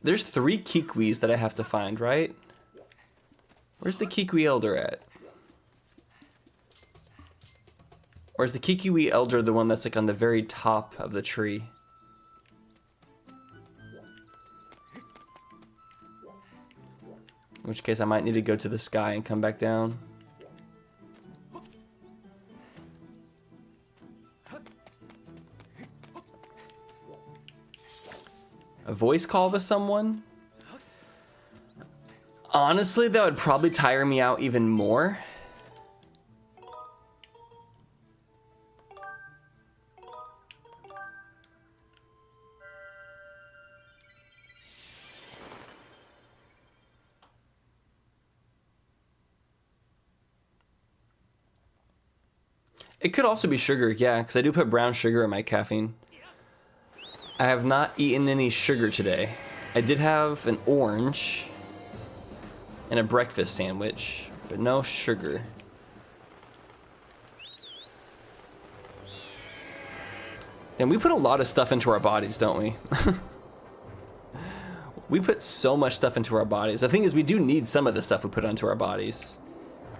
There's 3 Kikwis that I have to find, right? Where's the Kikwi Elder at? Or is the Kikwi Elder the one that's like on the very top of the tree? In which case I might need to go to the sky and come back down. A voice call with someone? Honestly, that would probably tire me out even more. It could also be sugar, yeah, because I do put brown sugar in my caffeine. I have not eaten any sugar today. I did have an orange and a breakfast sandwich, but no sugar. And we put a lot of stuff into our bodies, don't we? We put so much stuff into our bodies. The thing is, we do need some of the stuff we put onto our bodies.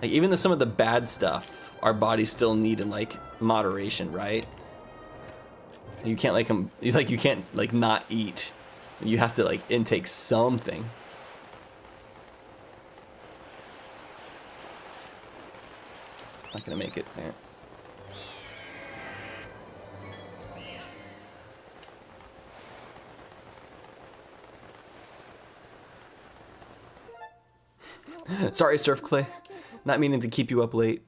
Like, even though some of the bad stuff, our bodies still need in, like, moderation, right? You can't, like, you can't, like, not eat. You have to, like, intake something. Not gonna make it there. Sorry, Surf Clay. Not meaning to keep you up late.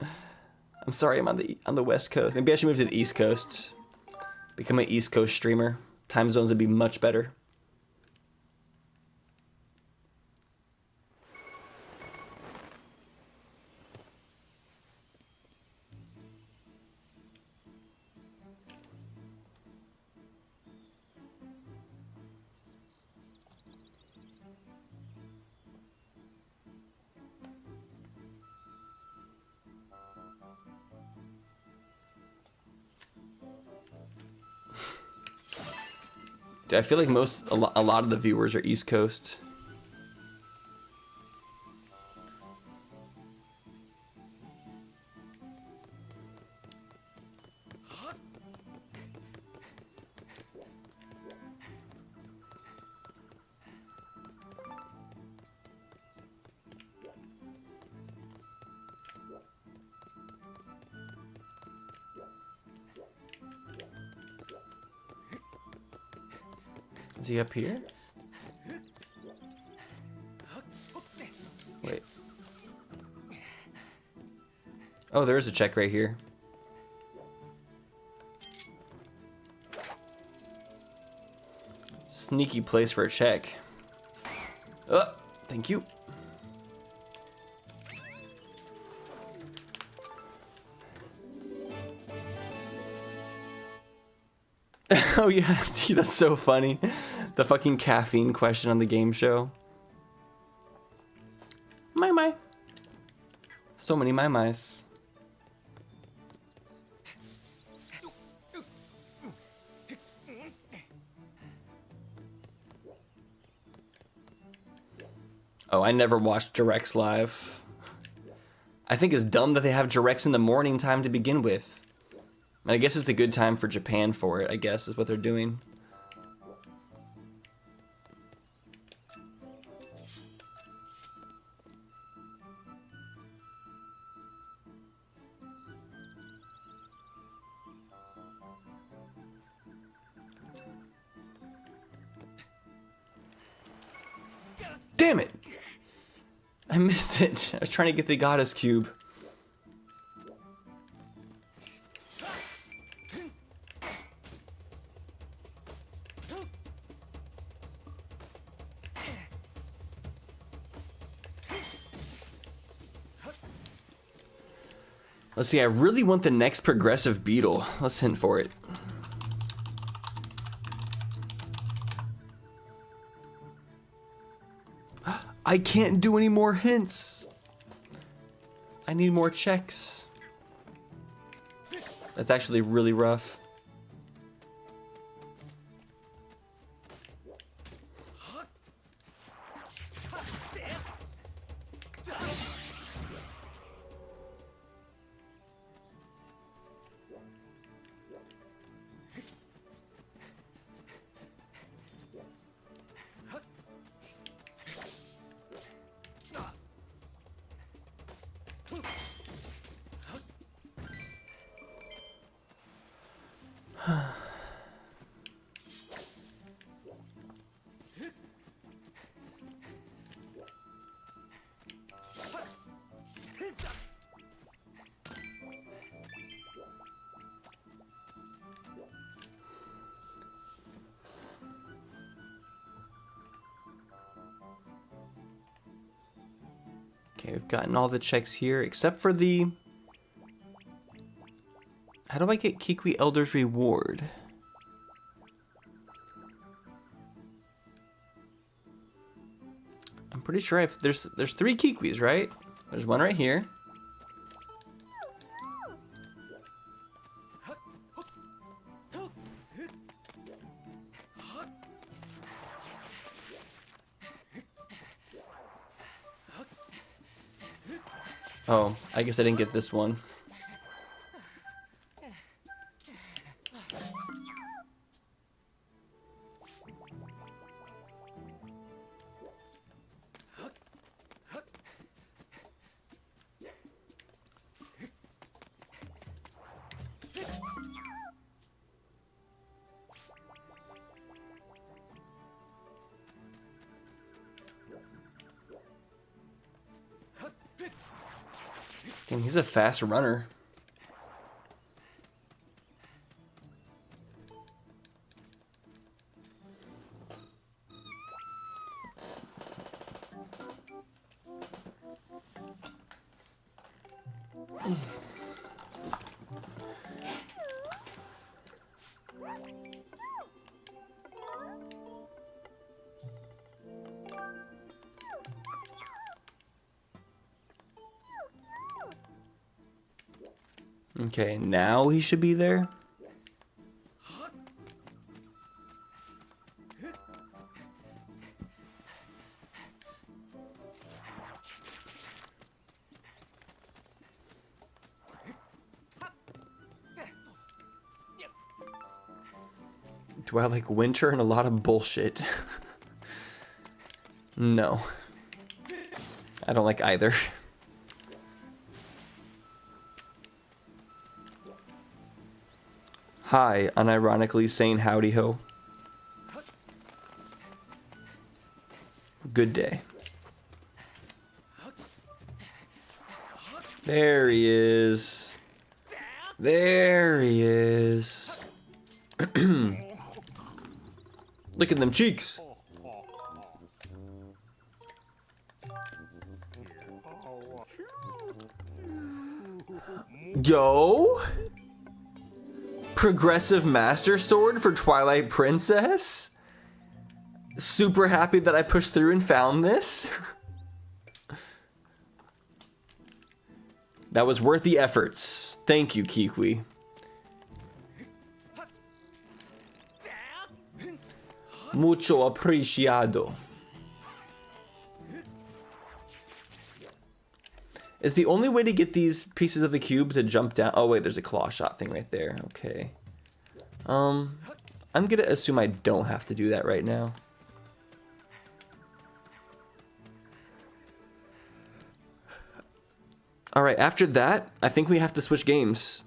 I'm sorry, I'm on the West Coast. Maybe I should move to the East Coast. Become an East Coast streamer. Time zones would be much better. I feel like a lot of the viewers are East Coast. Is he up here? Wait. Oh, there is a check right here. Sneaky place for a check. Oh, thank you. Oh yeah, dude, that's so funny. The fucking caffeine question on the game show. My. So many my-mys. Oh, I never watched directs live. I think it's dumb that they have directs in the morning time to begin with. And I guess it's a good time for Japan for it, I guess, is what they're doing. Damn it! I missed it. I was trying to get the goddess cube. Let's see, I really want the next progressive beetle. Let's hint for it. I can't do any more hints. I need more checks. That's actually really rough. Okay, we've gotten all the checks here, except for the... How do I get Kikwi Elder's reward? I'm pretty sure there's 3 Kikwis, right? There's one right here. Oh, I guess I didn't get this one. Damn, he's a fast runner. Okay, now he should be there. Do I like winter and a lot of bullshit? No. I don't like either. Hi, unironically saying howdy ho. Good day. There he is. There he is. Look at them cheeks. Yo. Progressive Master Sword for Twilight Princess. Super happy that I pushed through and found this. That was worth the efforts. Thank you, Kiwi. Mucho apreciado. Is the only way to get these pieces of the cube to jump down? Oh wait, there's a claw shot thing right there. Okay. I'm gonna assume I don't have to do that right now. All right, after that, I think we have to switch games.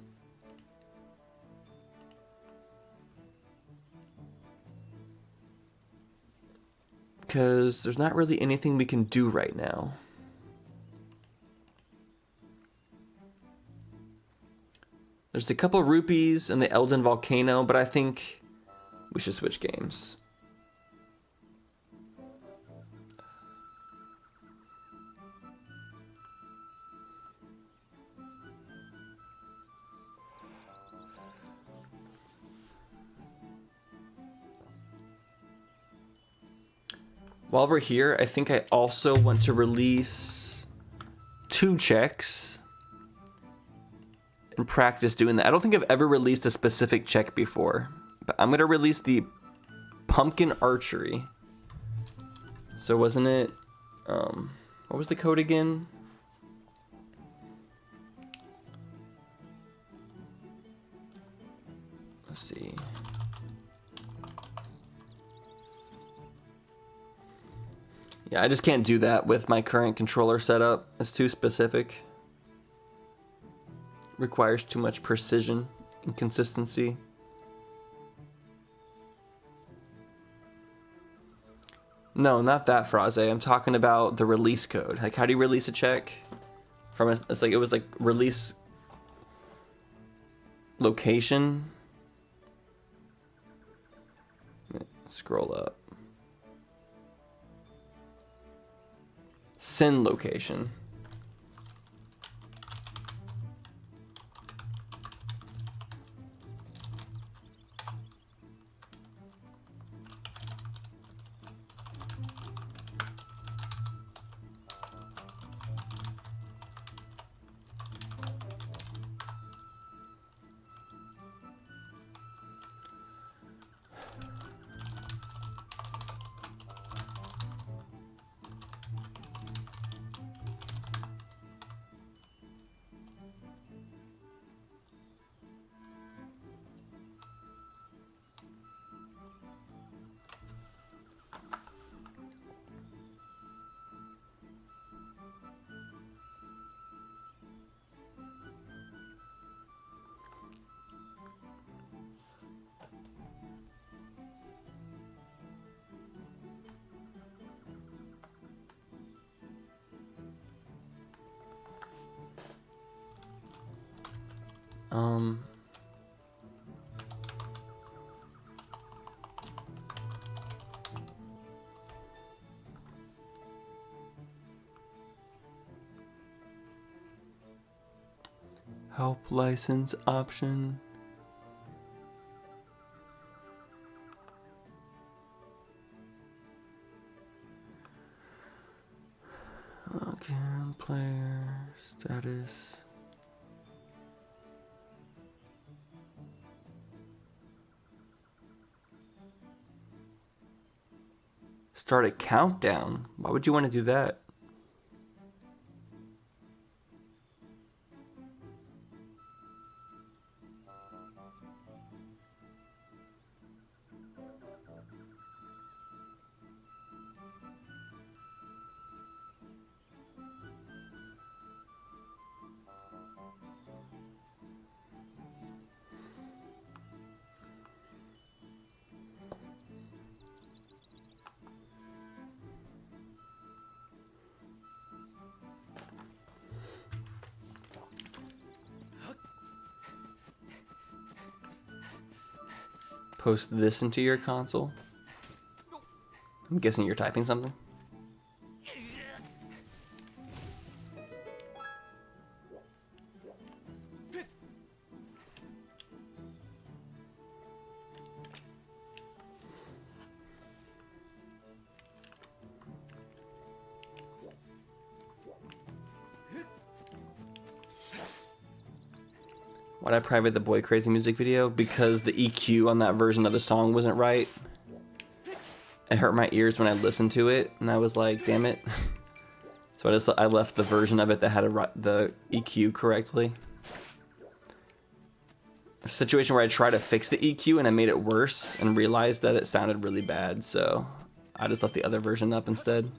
Because there's not really anything we can do right now. There's a couple rupees and the Elden Volcano, but I think we should switch games. While we're here, I think I also want to release 2 checks and practice doing that. I don't think I've ever released a specific check before, but I'm gonna release the pumpkin archery. So wasn't it, what was the code again? Let's see. Yeah, I just can't do that with my current controller setup. It's too specific. Requires too much precision and consistency. No, not that, Fraze. I'm talking about the release code. Like, how do you release a check? From it's like, it was like release location. Scroll up. Send location. Help license option. Login, player, status. Start a countdown. Why would you want to do that? post this into your console. I'm guessing you're typing something. Why'd I private the Boy Crazy music video? Because the EQ on that version of the song wasn't right. It hurt my ears when I listened to it, and I was like, damn it. So I left the version of it that had the EQ correctly. A situation where I tried to fix the EQ and I made it worse and realized that it sounded really bad, so I just left the other version up instead.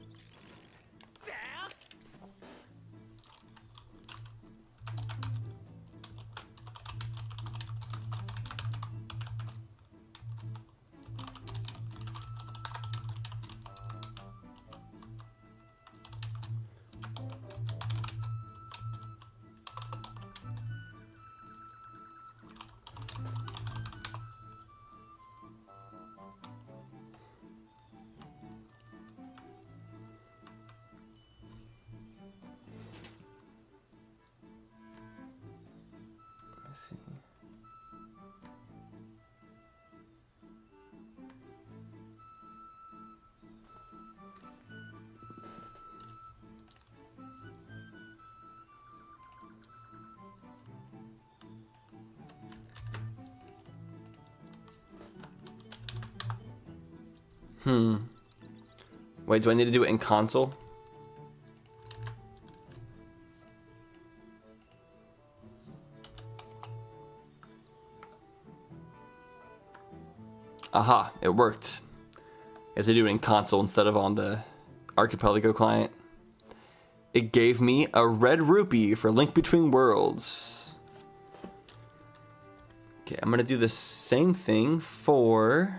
Wait, do I need to do it in console? Aha, it worked. I have to do it in console instead of on the Archipelago client. It gave me a red rupee for Link Between Worlds. Okay, I'm gonna do the same thing for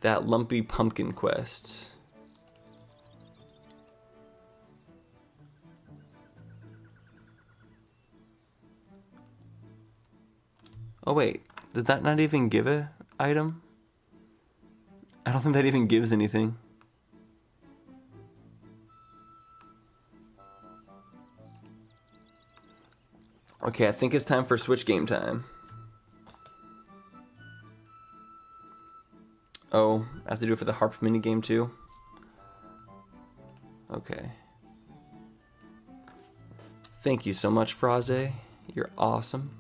that Lumpy Pumpkin quest. Oh wait, does that not even give a item? I don't think that even gives anything. Okay, I think it's time for Switch game time. Oh, I have to do it for the harp minigame too? Okay. Thank you so much, Fraze. You're awesome.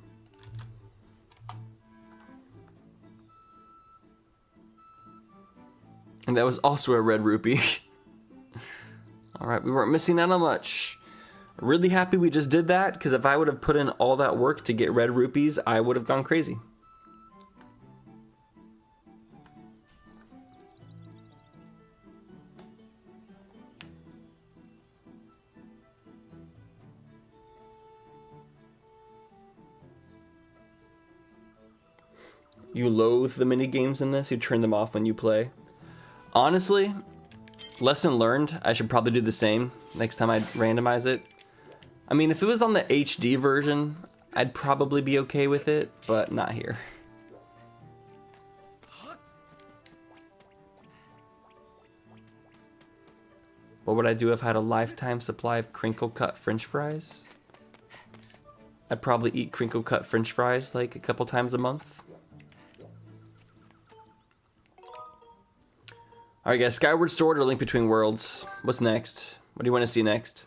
And that was also a red rupee. Alright, we weren't missing out on much. Really happy we just did that, because if I would have put in all that work to get red rupees, I would have gone crazy. You loathe the mini games in this? You turn them off when you play? Honestly, lesson learned. I should probably do the same next time I randomize it. I mean, if it was on the HD version, I'd probably be okay with it, but not here. What would I do if I had a lifetime supply of crinkle cut French fries? I'd probably eat crinkle cut French fries like a couple times a month. Alright guys, Skyward Sword or Link Between Worlds? What's next? What do you want to see next?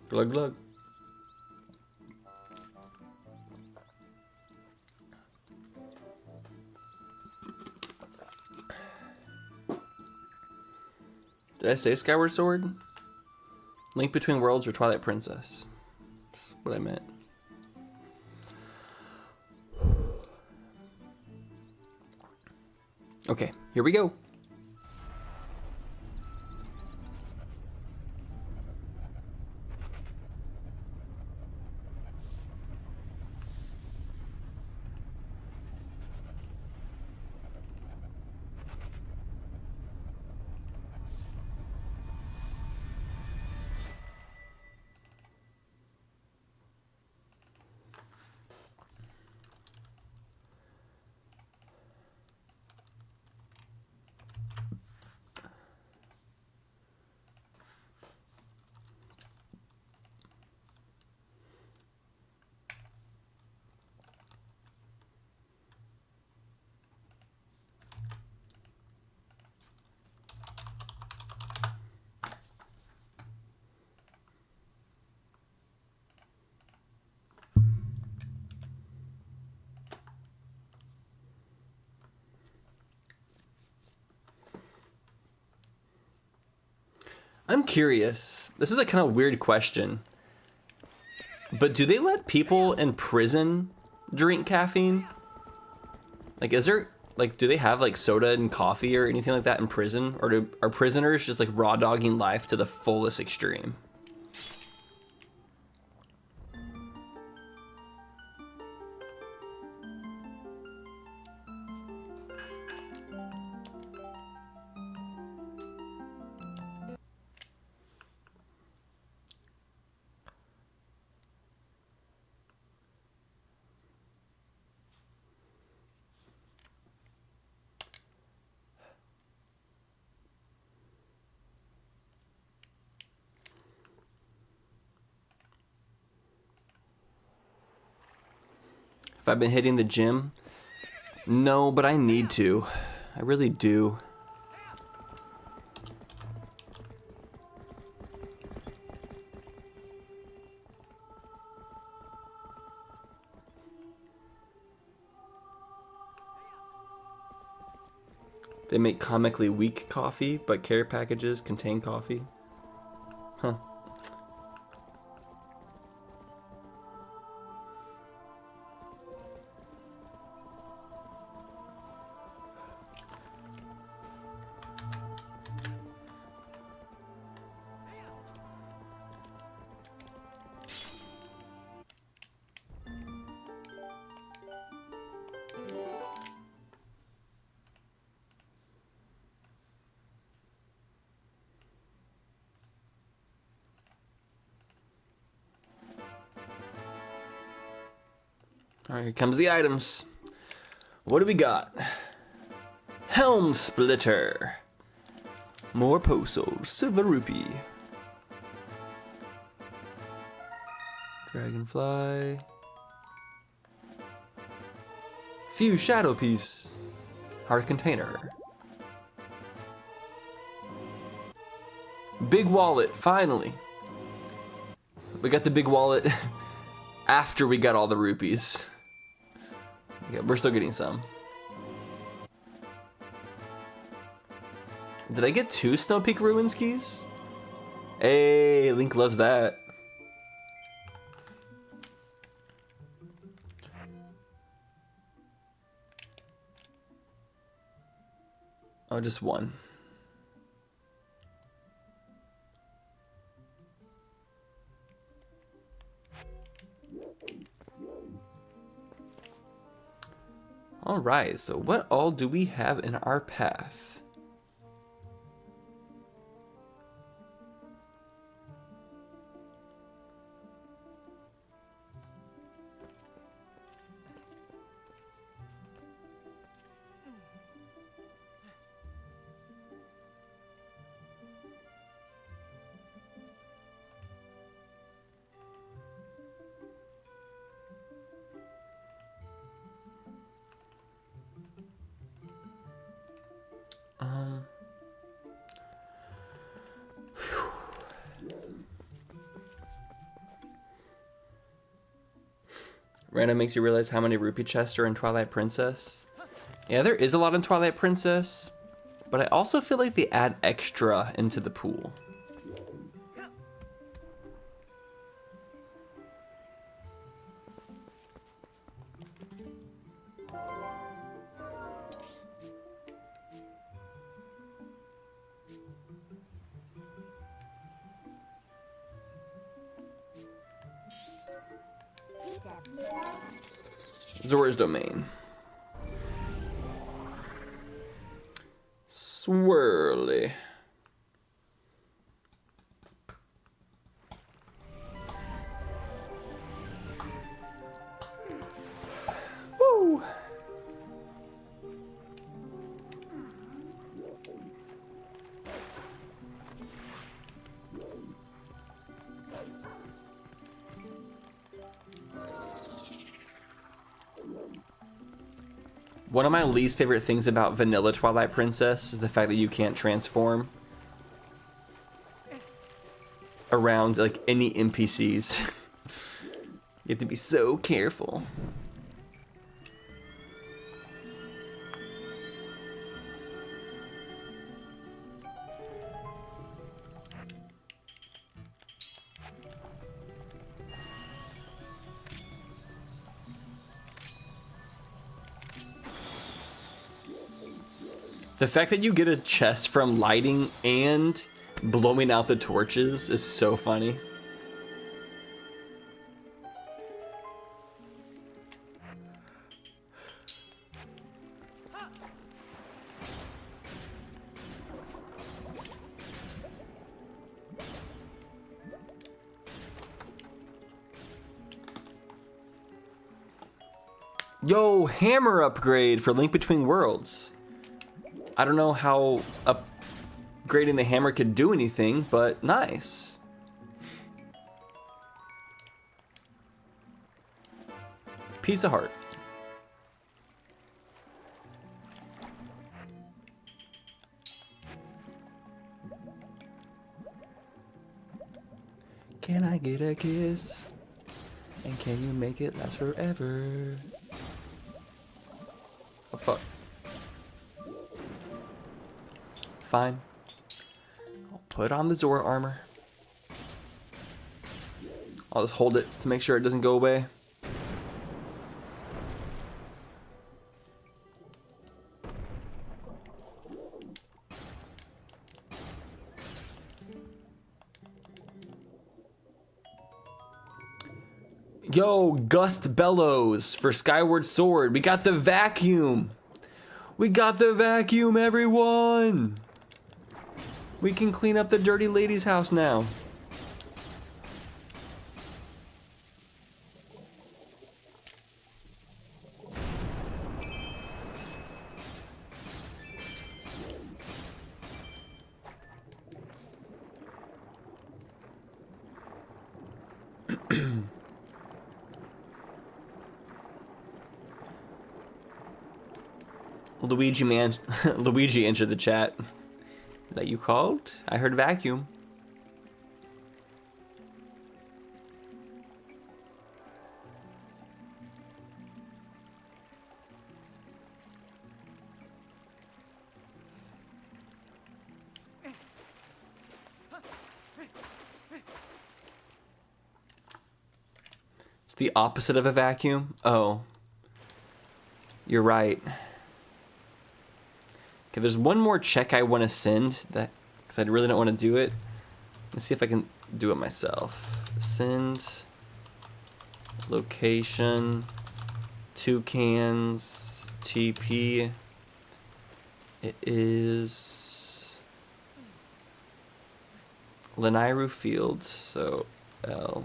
Glug glug. Did I say Skyward Sword? Link Between Worlds or Twilight Princess? That's what I meant. Okay, here we go. I'm curious. This is a kind of weird question. But do they let people in prison drink caffeine? Like, is there, like, do they have, like, soda and coffee or anything like that in prison? Or are prisoners just, like, raw dogging life to the fullest extreme? Have I been hitting the gym? No, but I need to. I really do. They make comically weak coffee, but care packages contain coffee. Huh. All right, here comes the items. What do we got? Helm Splitter. More Posol. Silver Rupee. Dragonfly. Fuse Shadow Piece. Hard Container. Big Wallet, finally. We got the big wallet after we got all the rupees. Yeah, we're still getting some. Did I get 2 Snow Peak Ruins keys? Hey, Link loves that. Oh, just 1. All right, so what all do we have in our path? Random makes you realize how many rupee chests are in Twilight Princess. Yeah, there is a lot in Twilight Princess, but I also feel like they add extra into the pool. Zora's Domain. Swirly. Woo! One of my least favorite things about vanilla Twilight Princess is the fact that you can't transform around like any NPCs. You have to be so careful. The fact that you get a chest from lighting and blowing out the torches is so funny. Yo, hammer upgrade for Link Between Worlds. I don't know how upgrading the hammer could do anything, but nice. Piece of heart. Can I get a kiss? And can you make it last forever? Oh, fuck. Fine. I'll put on the Zora armor. I'll just hold it to make sure it doesn't go away. Yo, Gust Bellows for Skyward Sword. We got the vacuum. We got the vacuum, everyone. We can clean up the dirty lady's house now. Luigi entered the chat. That you called? I heard vacuum. It's the opposite of a vacuum? Oh. You're right. Okay, there's one more check I want to send that because I really don't want to do it. Let's see if I can do it myself. Send location toucans TP. It is Lanairu Field, so L.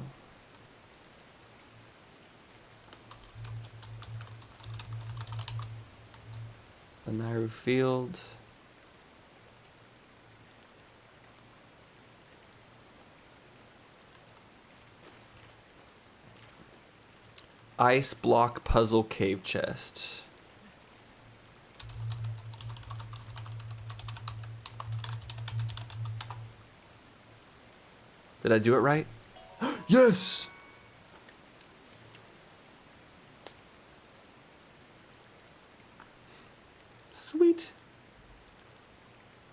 Lanairu Field. Ice block puzzle cave chest. Did I do it right? Yes! Sweet.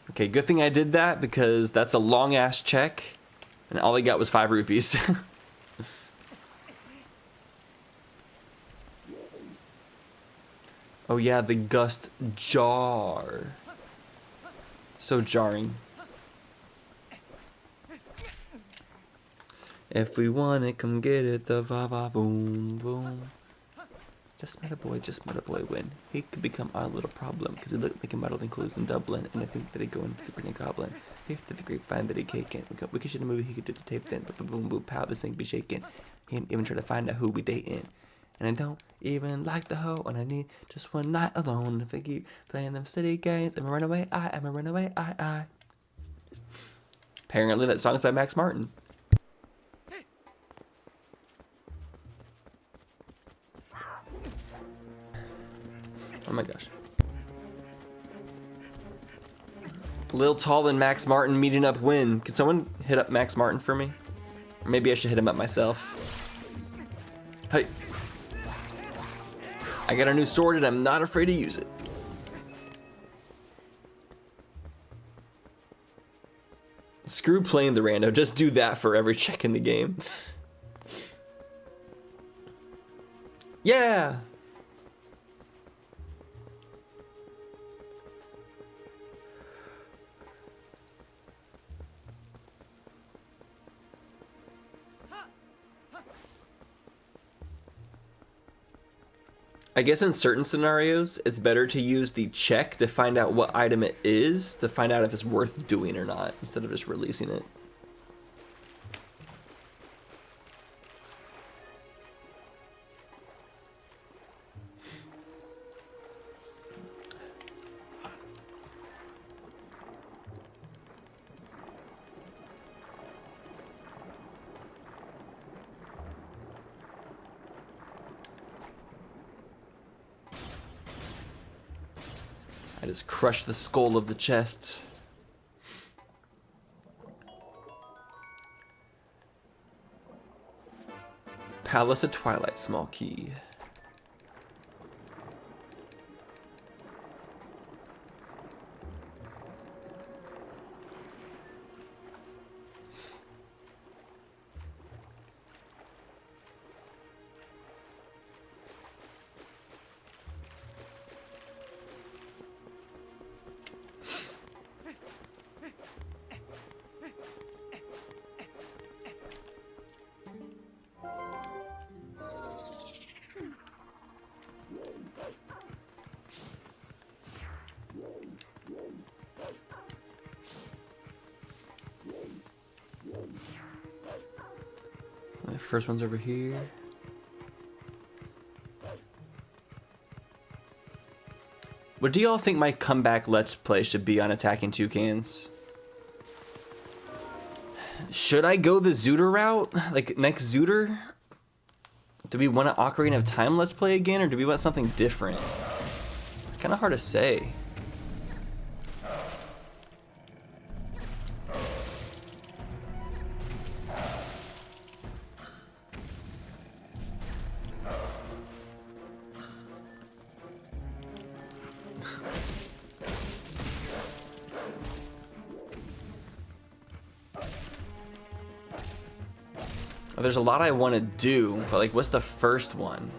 Okay, good thing I did that because that's a long ass check and all I got was 5 rupees. Oh yeah, the gust jar. So jarring. If we want it, come get it, the va-va boom boom. Just met a boy when he could become our little problem because he looked like a model in clothes in Dublin, and I think that he'd go in for the Britney Goblin. Here to the grapevine that he caking. We could shoot a movie, he could do the tape then, but boom boom pow, this thing be shaking. He ain't even try to find out who we dating. And I don't even like the hoe, and I need just one night alone. If I keep playing them city games, I'm a runaway, I'm a runaway, I. Apparently that song's by Max Martin. Oh my gosh. Lil Tall and Max Martin meeting up when? Can someone hit up Max Martin for me? Or maybe I should hit him up myself. Hey. I got a new sword and I'm not afraid to use it. Screw playing the rando, just do that for every check in the game. Yeah! I guess in certain scenarios, it's better to use the check to find out what item it is, to find out if it's worth doing or not, instead of just releasing it. I just crushed the skull of the chest. Palace of Twilight, small key. The first one's over here. What do y'all think my comeback Let's Play should be on Attacking Toucans? Should I go the Zooter route? Like next Zooter? Do we want an Ocarina of Time Let's Play again, or do we want something different? It's kind of hard to say. There's a lot I want to do, but like, what's the first one?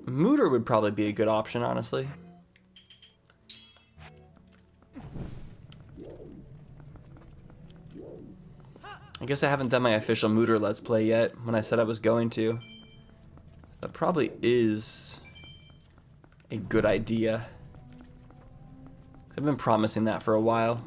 Mooter would probably be a good option, honestly. I guess I haven't done my official Mooter Let's Play yet when I said I was going to. That probably is a good idea. I've been promising that for a while.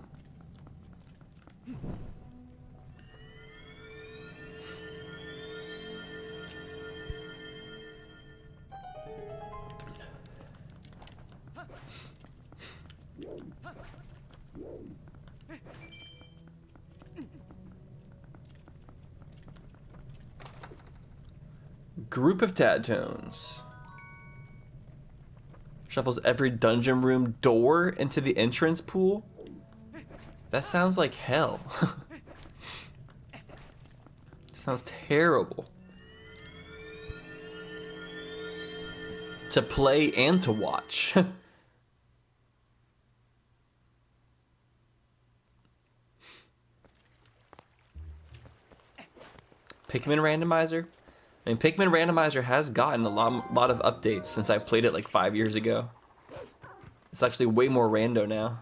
Group of Tadtones. Shuffles every dungeon room door into the entrance pool. That sounds like hell. Sounds terrible. To play and to watch. Pikmin Randomizer? I mean, Pikmin Randomizer has gotten a lot of updates since I played it like 5 years ago. It's actually way more rando now.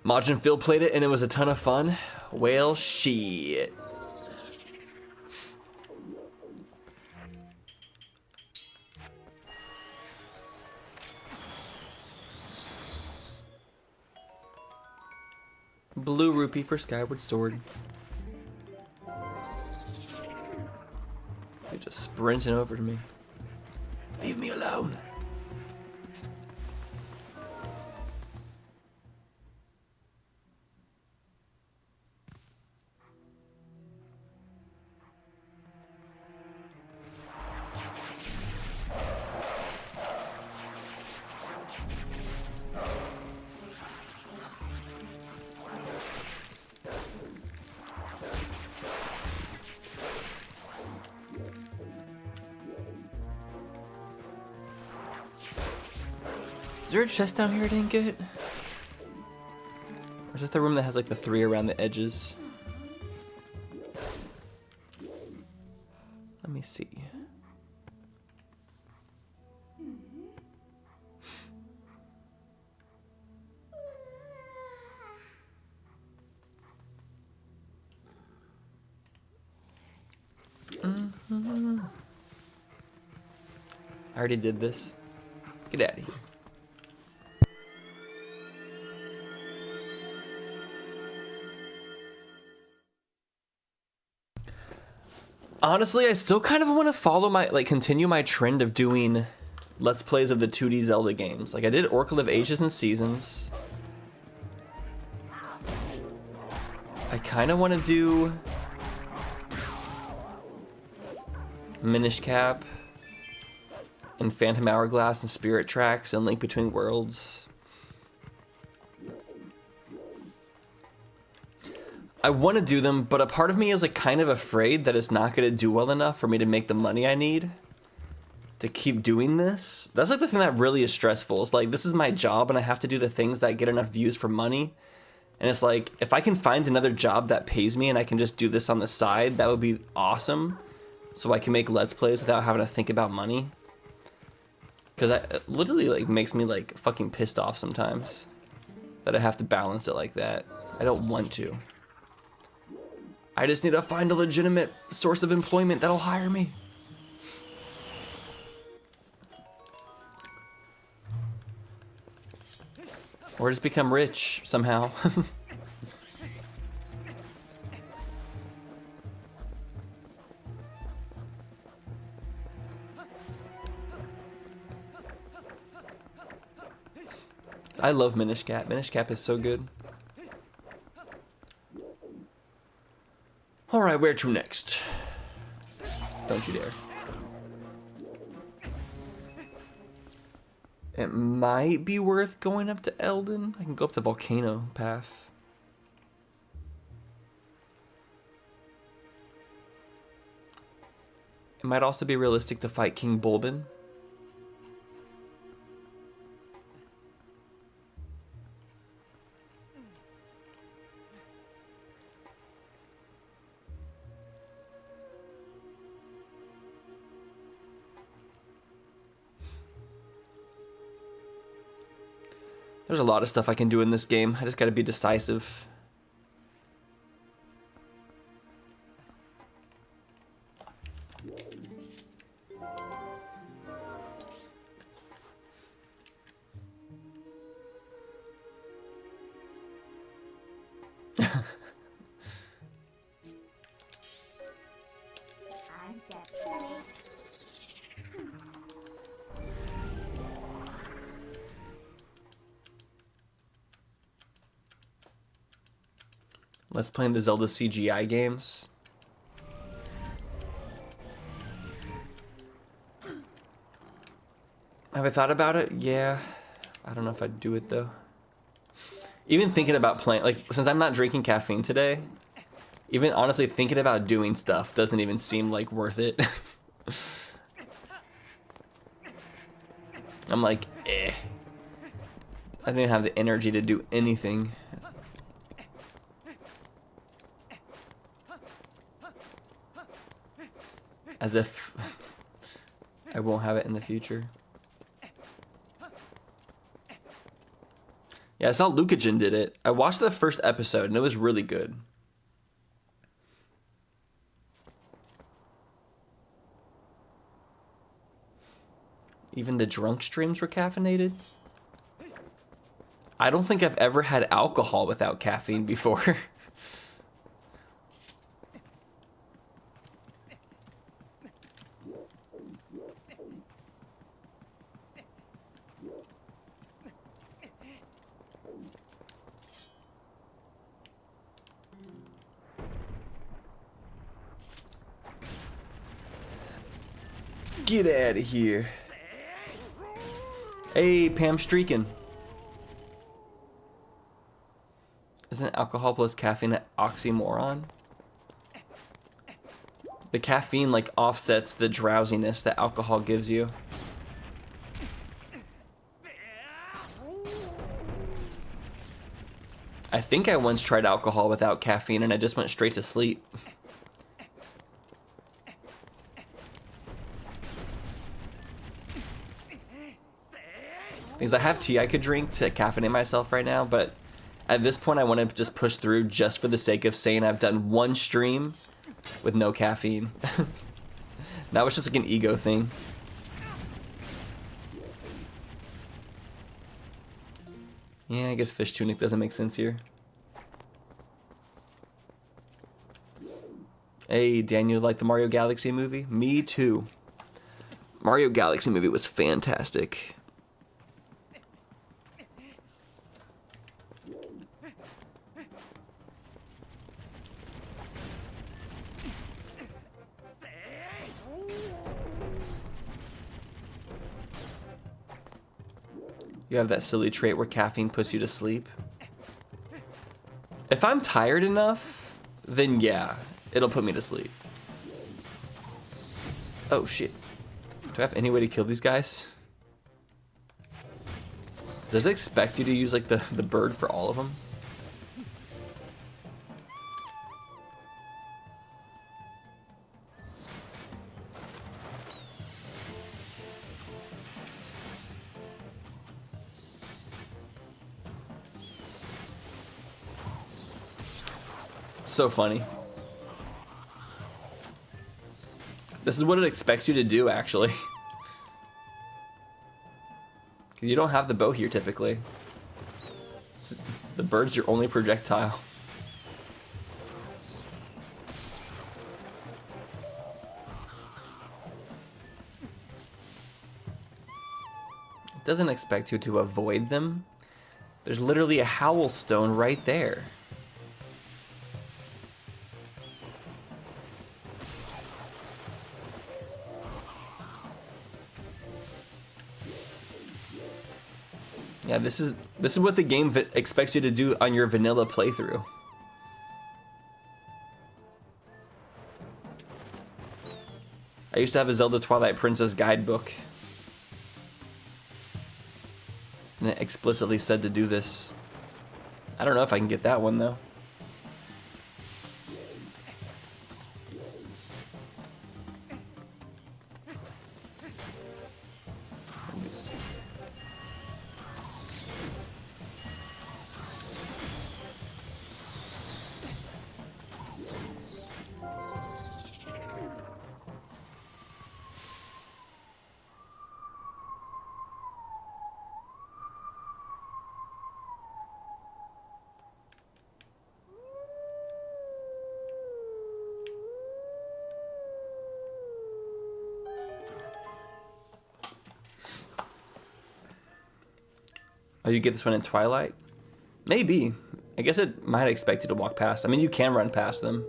Majin Phil played it and it was a ton of fun. Well, shit. Blue rupee for Skyward Sword. You're just sprinting over to me. Leave me alone. Is there a chest down here I didn't get? Or is this the room that has like the 3 around the edges? Let me see. I already did this. Get out of here. Honestly, I still kind of want to follow my, continue my trend of doing Let's Plays of the 2D Zelda games. Like, I did Oracle of Ages and Seasons. I kind of want to do Minish Cap and Phantom Hourglass and Spirit Tracks and Link Between Worlds. I want to do them, but a part of me is like kind of afraid that it's not going to do well enough for me to make the money I need to keep doing this. That's like the thing that really is stressful. It's like, this is my job and I have to do the things that get enough views for money. And it's like, if I can find another job that pays me and I can just do this on the side, that would be awesome. So I can make Let's Plays without having to think about money. Because it literally like makes me like fucking pissed off sometimes that I have to balance it like that. I don't want to. I just need to find a legitimate source of employment that'll hire me. Or just become rich somehow. I love Minish Cap. Minish Cap is so good. Alright, where to next? Don't you dare. It might be worth going up to Eldon. I can go up the volcano path. It might also be realistic to fight King Bulbin. There's a lot of stuff I can do in this game. I just gotta be decisive. Let's play the Zelda CGI games. Have I thought about it? Yeah. I don't know if I'd do it though. Even thinking about playing, like, since I'm not drinking caffeine today, even honestly thinking about doing stuff doesn't even seem like worth it. I'm like, eh. I don't even have the energy to do anything. As if I won't have it in the future. Yeah, I saw Lucagen did it. I watched the first episode and it was really good. Even the drunk streams were caffeinated. I don't think I've ever had alcohol without caffeine before. Get out of here. Hey, Pam Streakin'. Isn't alcohol plus caffeine an oxymoron? The caffeine like offsets the drowsiness that alcohol gives you. I think I once tried alcohol without caffeine and I just went straight to sleep. Because I have tea I could drink to caffeinate myself right now, but at this point I want to just push through just for the sake of saying I've done one stream with no caffeine. That was just like an ego thing. Yeah, I guess fish tunic doesn't make sense here. Hey, Daniel, like the Mario Galaxy movie? Me too. Mario Galaxy movie was fantastic. You have that silly trait where caffeine puts you to sleep. If I'm tired enough, then yeah, it'll put me to sleep. Oh shit. Do I have any way to kill these guys? Does it expect you to use like the bird for all of them? So funny. This is what it expects you to do, actually. You don't have the bow here, typically. The bird's your only projectile. It doesn't expect you to avoid them. There's literally a howl stone right there. Yeah, this is what the game expects you to do on your vanilla playthrough. I used to have a Zelda Twilight Princess guidebook, and it explicitly said to do this. I don't know if I can get that one though. Oh, you get this one in Twilight? Maybe. I guess it might expect you to walk past. I mean, you can run past them.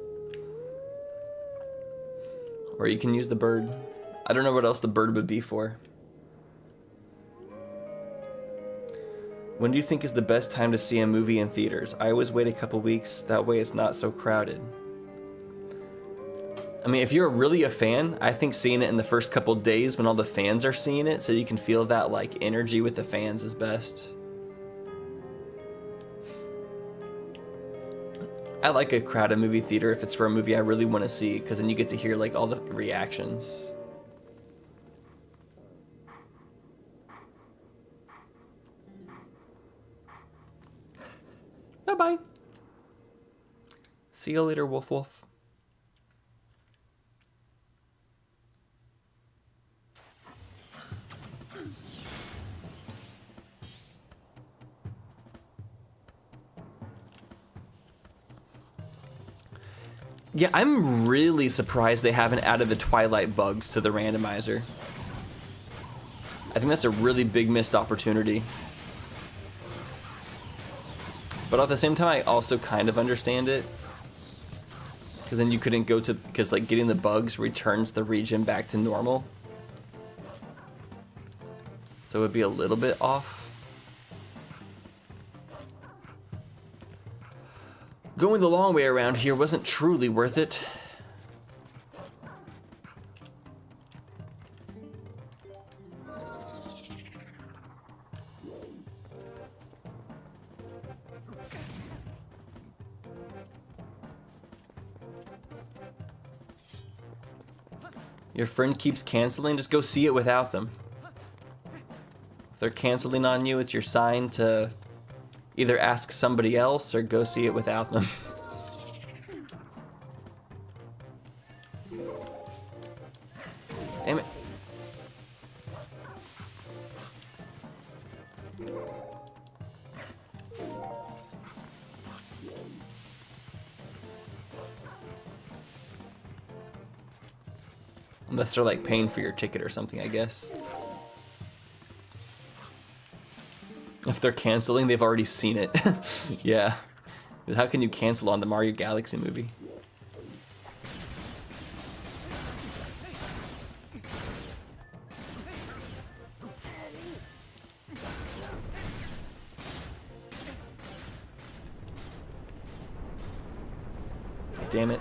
Or you can use the bird. I don't know what else the bird would be for. When do you think is the best time to see a movie in theaters? I always wait a couple weeks. That way it's not so crowded. I mean, if you're really a fan, I think seeing it in the first couple days when all the fans are seeing it so you can feel that like energy with the fans is best. I like a crowded movie theater if it's for a movie I really want to see, because then you get to hear like all the reactions. Bye-bye. See you later, Wolf Wolf. Yeah, I'm really surprised they haven't added the Twilight bugs to the randomizer. I think that's a really big missed opportunity. But at the same time, I also kind of understand it. Because then you couldn't go to... Because like getting the bugs returns the region back to normal. So it would be a little bit off. Going the long way around here wasn't truly worth it. Your friend keeps canceling, just go see it without them. If they're canceling on you, it's your sign to either ask somebody else or go see it without them. Damn it. Unless they're like paying for your ticket or something, I guess. If they're canceling, they've already seen it. Yeah. How can you cancel on the Mario Galaxy movie? Damn it.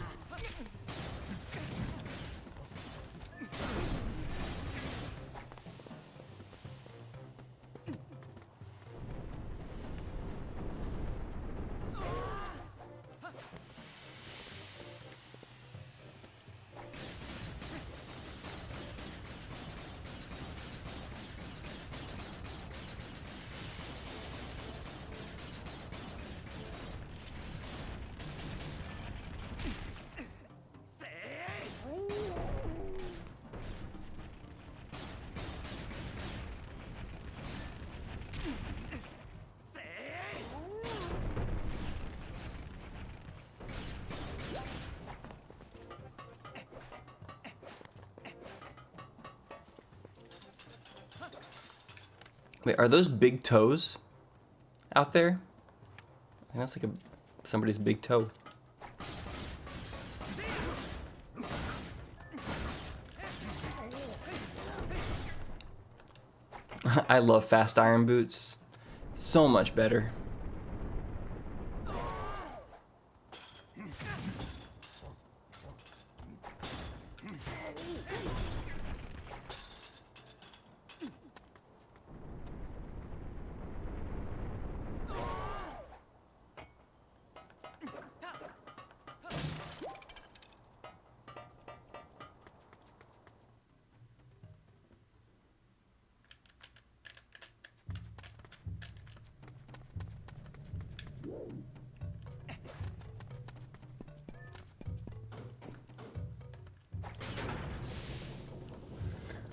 Wait, are those big toes out there? I think that's like somebody's big toe. I love fast iron boots. So much better.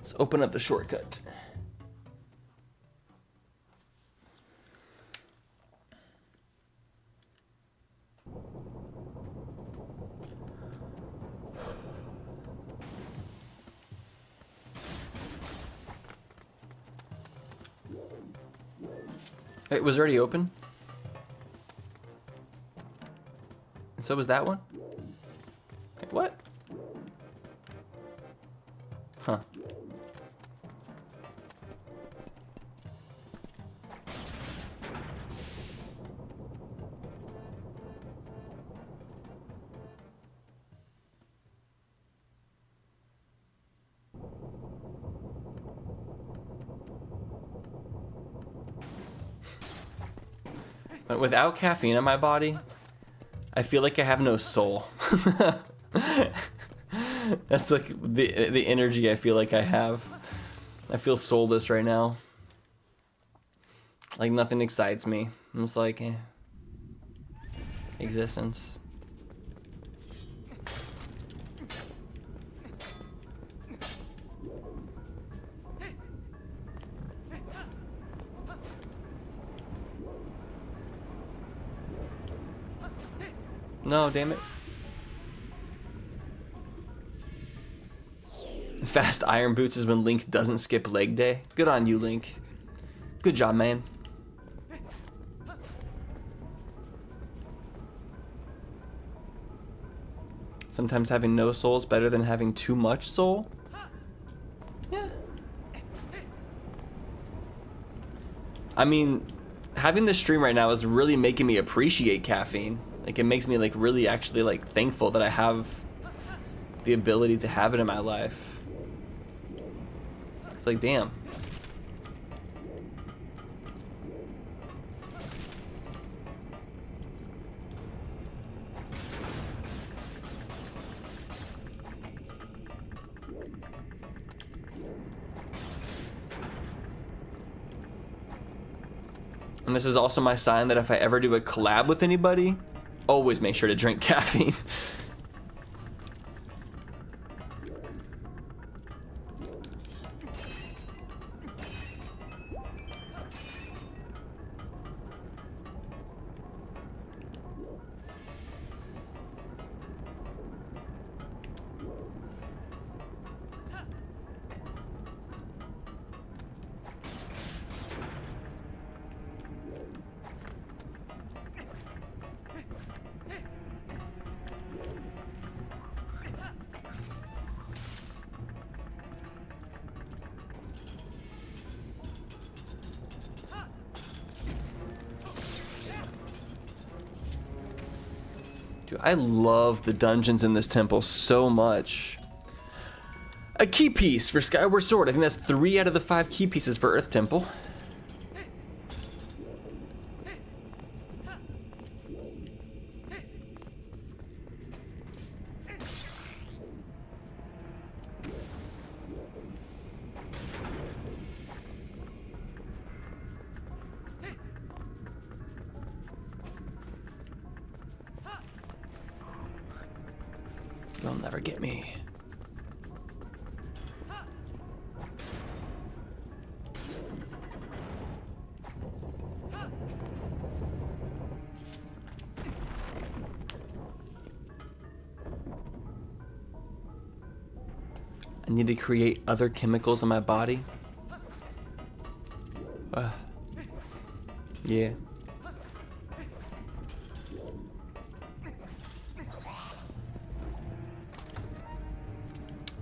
Let's open up the shortcut. It was already open? And so was that one? Wait, what? Huh. But without caffeine in my body, I feel like I have no soul. That's like the energy I feel like I have. I feel soulless right now. Like nothing excites me. I'm just like, existence. No, damn it. Fast iron boots is when Link doesn't skip leg day. Good on you, Link. Good job, man. Sometimes having no soul is better than having too much soul. Yeah. I mean, having this stream right now is really making me appreciate caffeine. Like, it makes me, like, really actually, like, thankful that I have the ability to have it in my life. It's like, damn. And this is also my sign that if I ever do a collab with anybody, always make sure to drink caffeine. Dude, I love the dungeons in this temple so much. A key piece for Skyward Sword. I think that's 3 out of the 5 key pieces for Earth Temple. You'll never get me. I need to create other chemicals in my body. Yeah.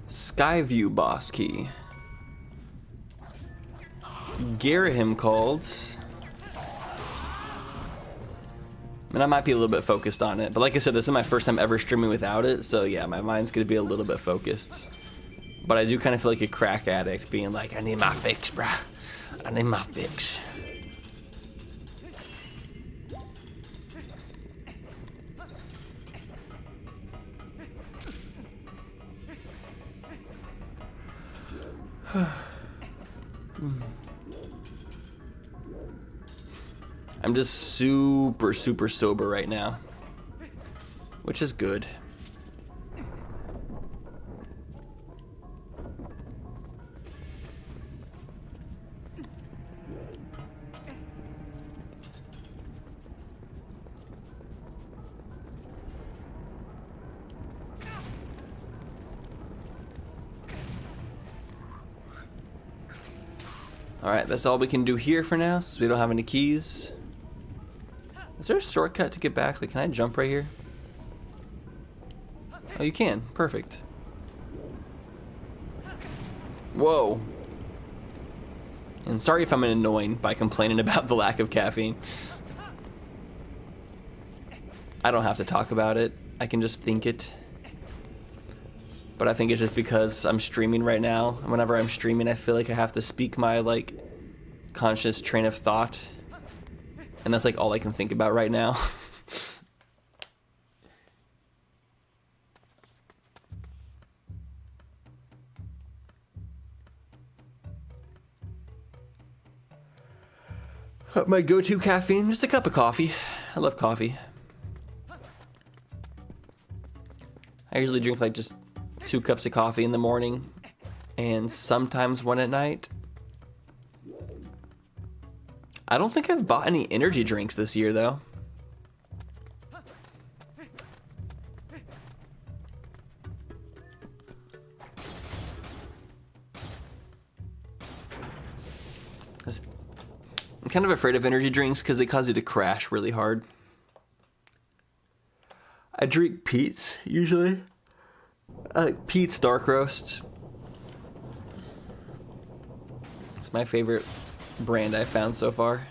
Skyview boss key. Garahim called. I mean, I might be a little bit focused on it, but like I said, this is my first time ever streaming without it, so yeah, my mind's gonna be a little bit focused. But I do kind of feel like a crack addict being like, I need my fix, bruh. I need my fix. I'm just super sober right now, which is good. Alright, that's all we can do here for now, since we don't have any keys. Is there a shortcut to get back? Like, can I jump right here? Oh, you can. Perfect. Whoa. And sorry if I'm annoying by complaining about the lack of caffeine. I don't have to talk about it. I can just think it. But I think it's just because I'm streaming right now. Whenever I'm streaming, I feel like I have to speak my, like, conscious train of thought. And that's, like, all I can think about right now. My go-to caffeine, just a cup of coffee. I love coffee. I usually drink, like, just 2 cups of coffee in the morning and sometimes 1 at night. I don't think I've bought any energy drinks this year though. I'm kind of afraid of energy drinks because they cause you to crash really hard. I drink Pete's usually. I like Pete's Dark Roast. It's my favorite brand I've found so far.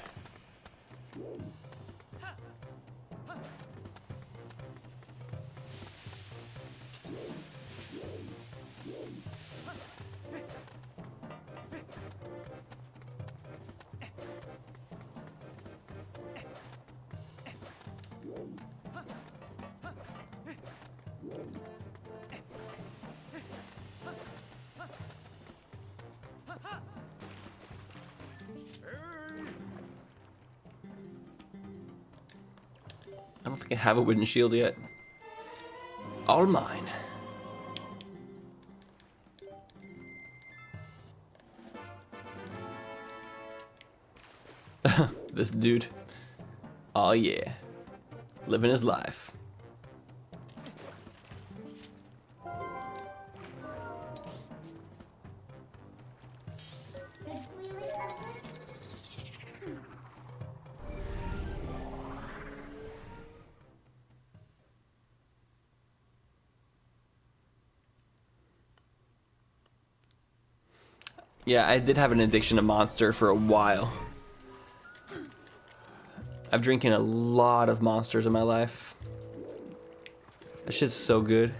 I don't think I have a wooden shield yet. All mine. This dude. Oh yeah. Living his life. Yeah, I did have an addiction to Monster for a while. I've drinking a lot of Monsters in my life. That shit's so good.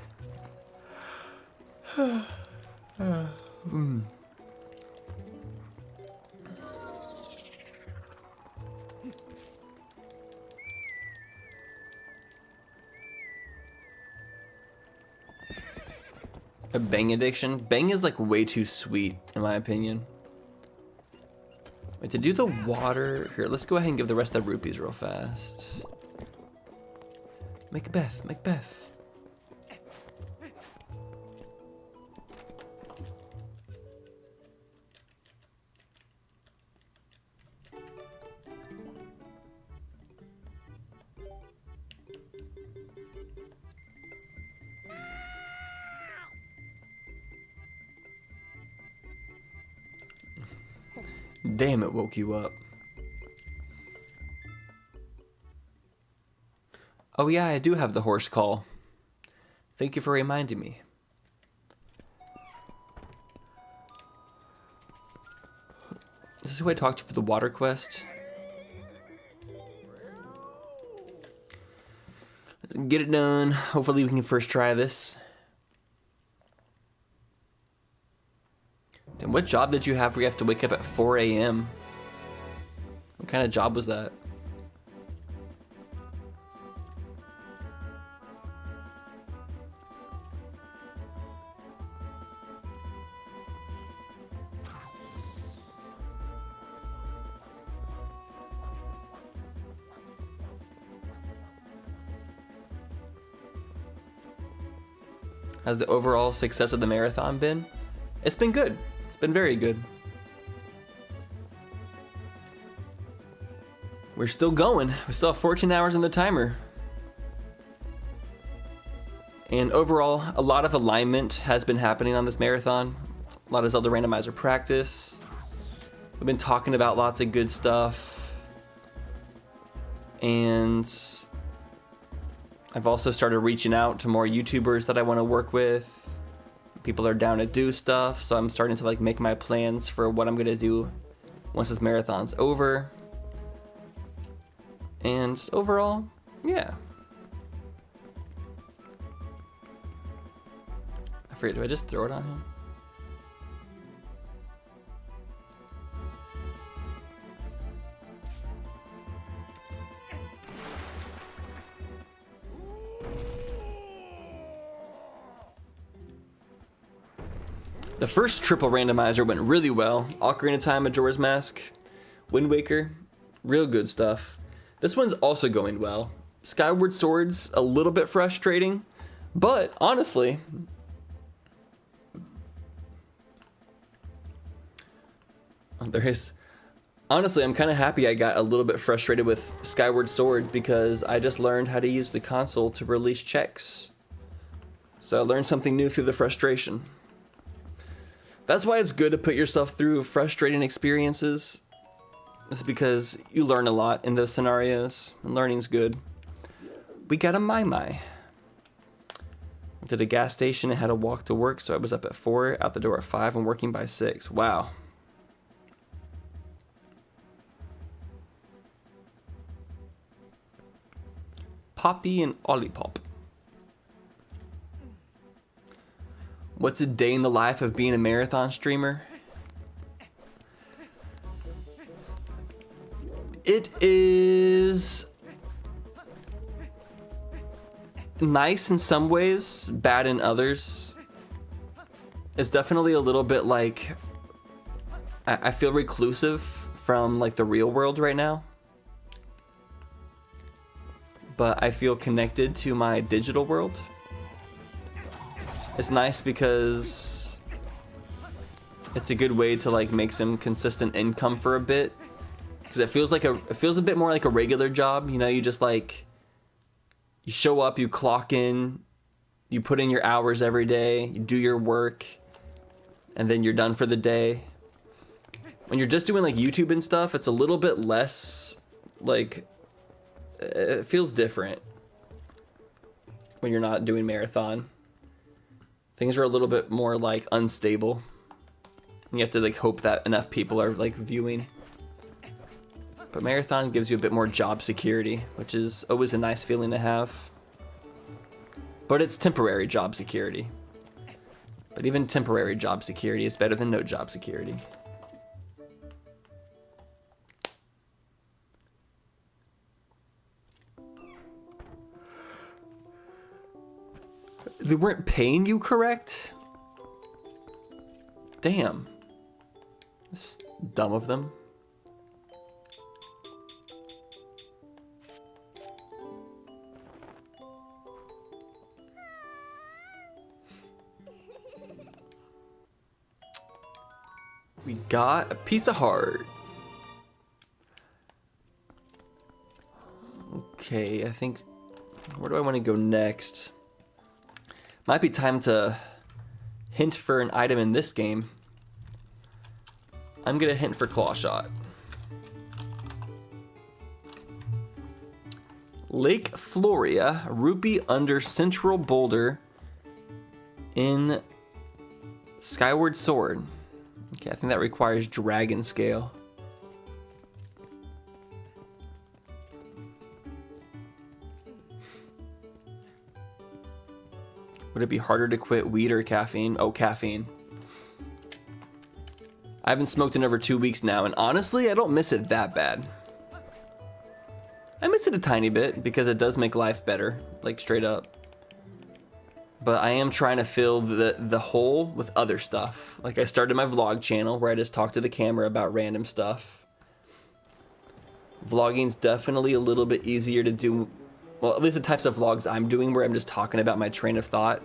A Bang addiction? Bang is like way too sweet, in my opinion. Wait, to do the water... Here, let's go ahead and give the rest of the rupees real fast. Macbeth, Macbeth. Damn, it woke you up. Oh yeah, I do have the horse call. Thank you for reminding me. This is who I talked to for the water quest. Get it done. Hopefully we can first try this. And what job did you have where you have to wake up at 4 a.m.? What kind of job was that? How's the overall success of the marathon been? It's been good. Been very good. We're still going. We still have 14 hours on the timer. And overall, a lot of alignment has been happening on this marathon. A lot of Zelda Randomizer practice. We've been talking about lots of good stuff. And I've also started reaching out to more YouTubers that I want to work with. People are down to do stuff, so I'm starting to like make my plans for what I'm gonna do once this marathon's over. And overall, yeah. I forget, do I just throw it on him? The first triple randomizer went really well. Ocarina of Time, Majora's Mask, Wind Waker, real good stuff. This one's also going well. Skyward Sword's a little bit frustrating, but honestly, I'm kind of happy I got a little bit frustrated with Skyward Sword because I just learned how to use the console to release checks. So I learned something new through the frustration. That's why it's good to put yourself through frustrating experiences. It's because you learn a lot in those scenarios, and learning's good. We got a Mai. Went to the gas station and had to walk to work, so I was up at 4, out the door at 5, and working by 6. Wow. Poppy and Olipop. What's a day in the life of being a marathon streamer? It is nice in some ways, bad in others. It's definitely a little bit like I feel reclusive from like the real world right now. but I feel connected to my digital world. It's nice because it's a good way to like make some consistent income for a bit, because it feels a bit more like a regular job. You know, you just like, you show up, you clock in, you put in your hours every day, you do your work, and then you're done for the day. When you're just doing like YouTube and stuff, it's a little bit less, like, it feels different when you're not doing marathon. Things are a little bit more like unstable. You have to like hope that enough people are like viewing. But marathon gives you a bit more job security, which is always a nice feeling to have. But it's temporary job security. But even temporary job security is better than no job security. They weren't paying you correct? Damn. That's dumb of them. We got a piece of heart. Okay, I think... Where do I want to go next? Might be time to hint for an item in this game. I'm gonna hint for Claw Shot. Lake Floria, rupee under Central Boulder in Skyward Sword. Okay, I think that requires Dragon Scale. Would it be harder to quit weed or caffeine? Oh, caffeine. I haven't smoked in over 2 weeks now, and honestly, I don't miss it that bad. I miss it a tiny bit because it does make life better, like straight up. But I am trying to fill the hole with other stuff. Like I started my vlog channel where I just talk to the camera about random stuff. Vlogging's definitely a little bit easier to do. Well, at least the types of vlogs I'm doing where I'm just talking about my train of thought.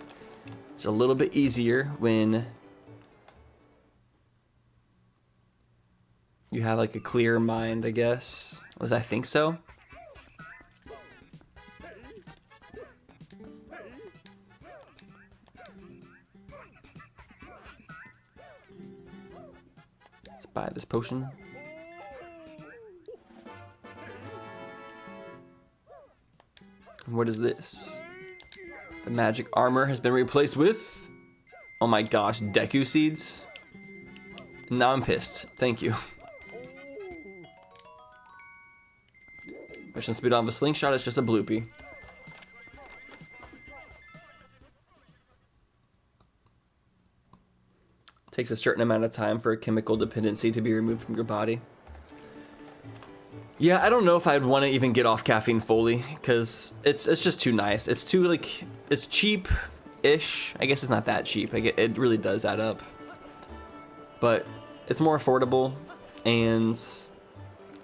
It's a little bit easier when you have like a clear mind, I guess. At least I think so. Let's buy this potion. What is this? The magic armor has been replaced with... Oh my gosh, Deku seeds? Now I'm pissed. Thank you. Mission speed on the slingshot is just a bloopy. Takes a certain amount of time for a chemical dependency to be removed from your body. Yeah, I don't know if I'd want to even get off caffeine fully, because it's just too nice. It's too, like, it's cheap-ish. I guess it's not that cheap. It really does add up. But it's more affordable, and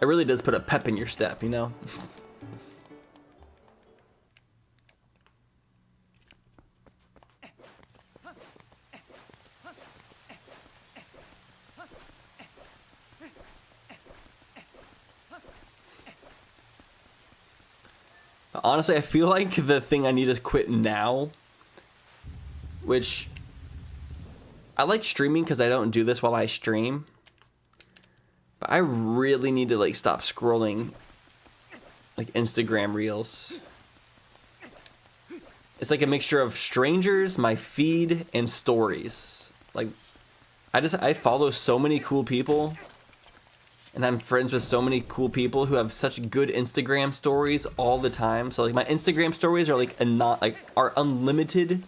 it really does put a pep in your step, you know? Honestly, I feel like the thing I need to quit now, which I like streaming because I don't do this while I stream, but I really need to like stop scrolling like Instagram reels. It's like a mixture of strangers, my feed, and stories. Like I follow so many cool people. And I'm friends with so many cool people who have such good Instagram stories all the time. So like my Instagram stories are like are unlimited.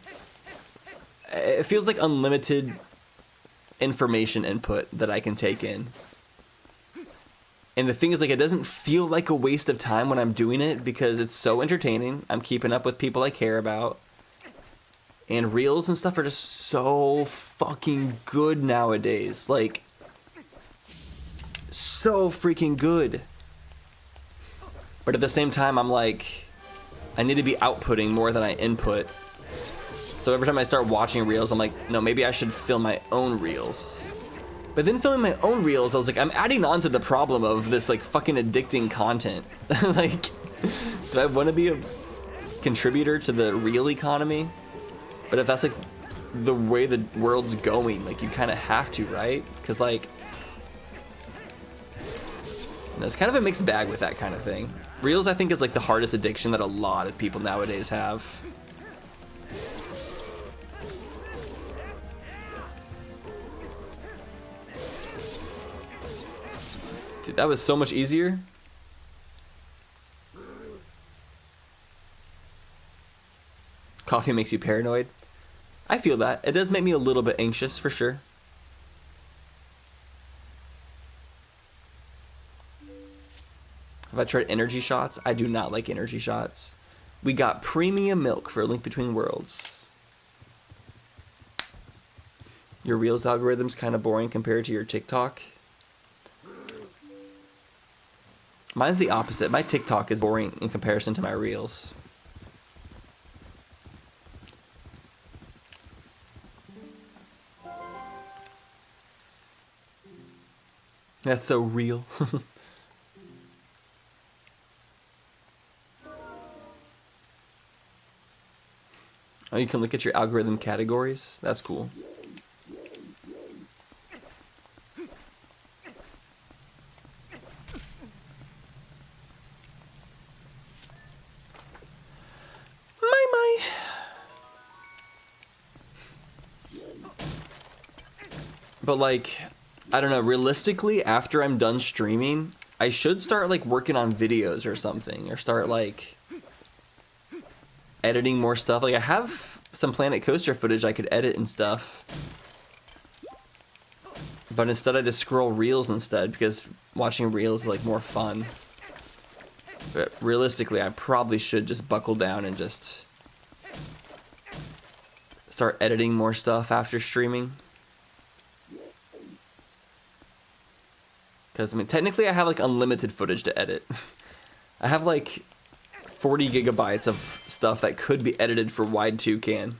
It feels like unlimited information input that I can take in. And the thing is, like, it doesn't feel like a waste of time when I'm doing it because it's so entertaining. I'm keeping up with people I care about. And reels and stuff are just so fucking good nowadays. Like, so freaking good. But at the same time, I'm like, I need to be outputting more than I input. So every time I start watching reels, I'm like, no, maybe I should film my own reels. But then filming my own reels, I was like, I'm adding on to the problem of this like fucking addicting content. Like, do I want to be a contributor to the reel economy? But if that's like the way the world's going, like you kind of have to, right? Because like, it's kind of a mixed bag with that kind of thing. Reels, I think, is like the hardest addiction that a lot of people nowadays have. Dude, that was so much easier. Coffee makes you paranoid. I feel that. It does make me a little bit anxious, for sure. Have I tried energy shots? I do not like energy shots. We got premium milk for A Link Between Worlds. Your Reels algorithm's kind of boring compared to your TikTok. Mine's the opposite. My TikTok is boring in comparison to my Reels. That's so real. Oh, you can look at your algorithm categories? That's cool. My. But like, I don't know, realistically, after I'm done streaming, I should start like working on videos or something, or start like editing more stuff. Like I have some Planet Coaster footage I could edit and stuff, but instead I just scroll reels instead, because watching reels is like more fun. But realistically, I probably should just buckle down and just start editing more stuff after streaming. Because, I mean, technically I have, like, unlimited footage to edit. I have, like, 40 gigabytes of stuff that could be edited for wide toucan.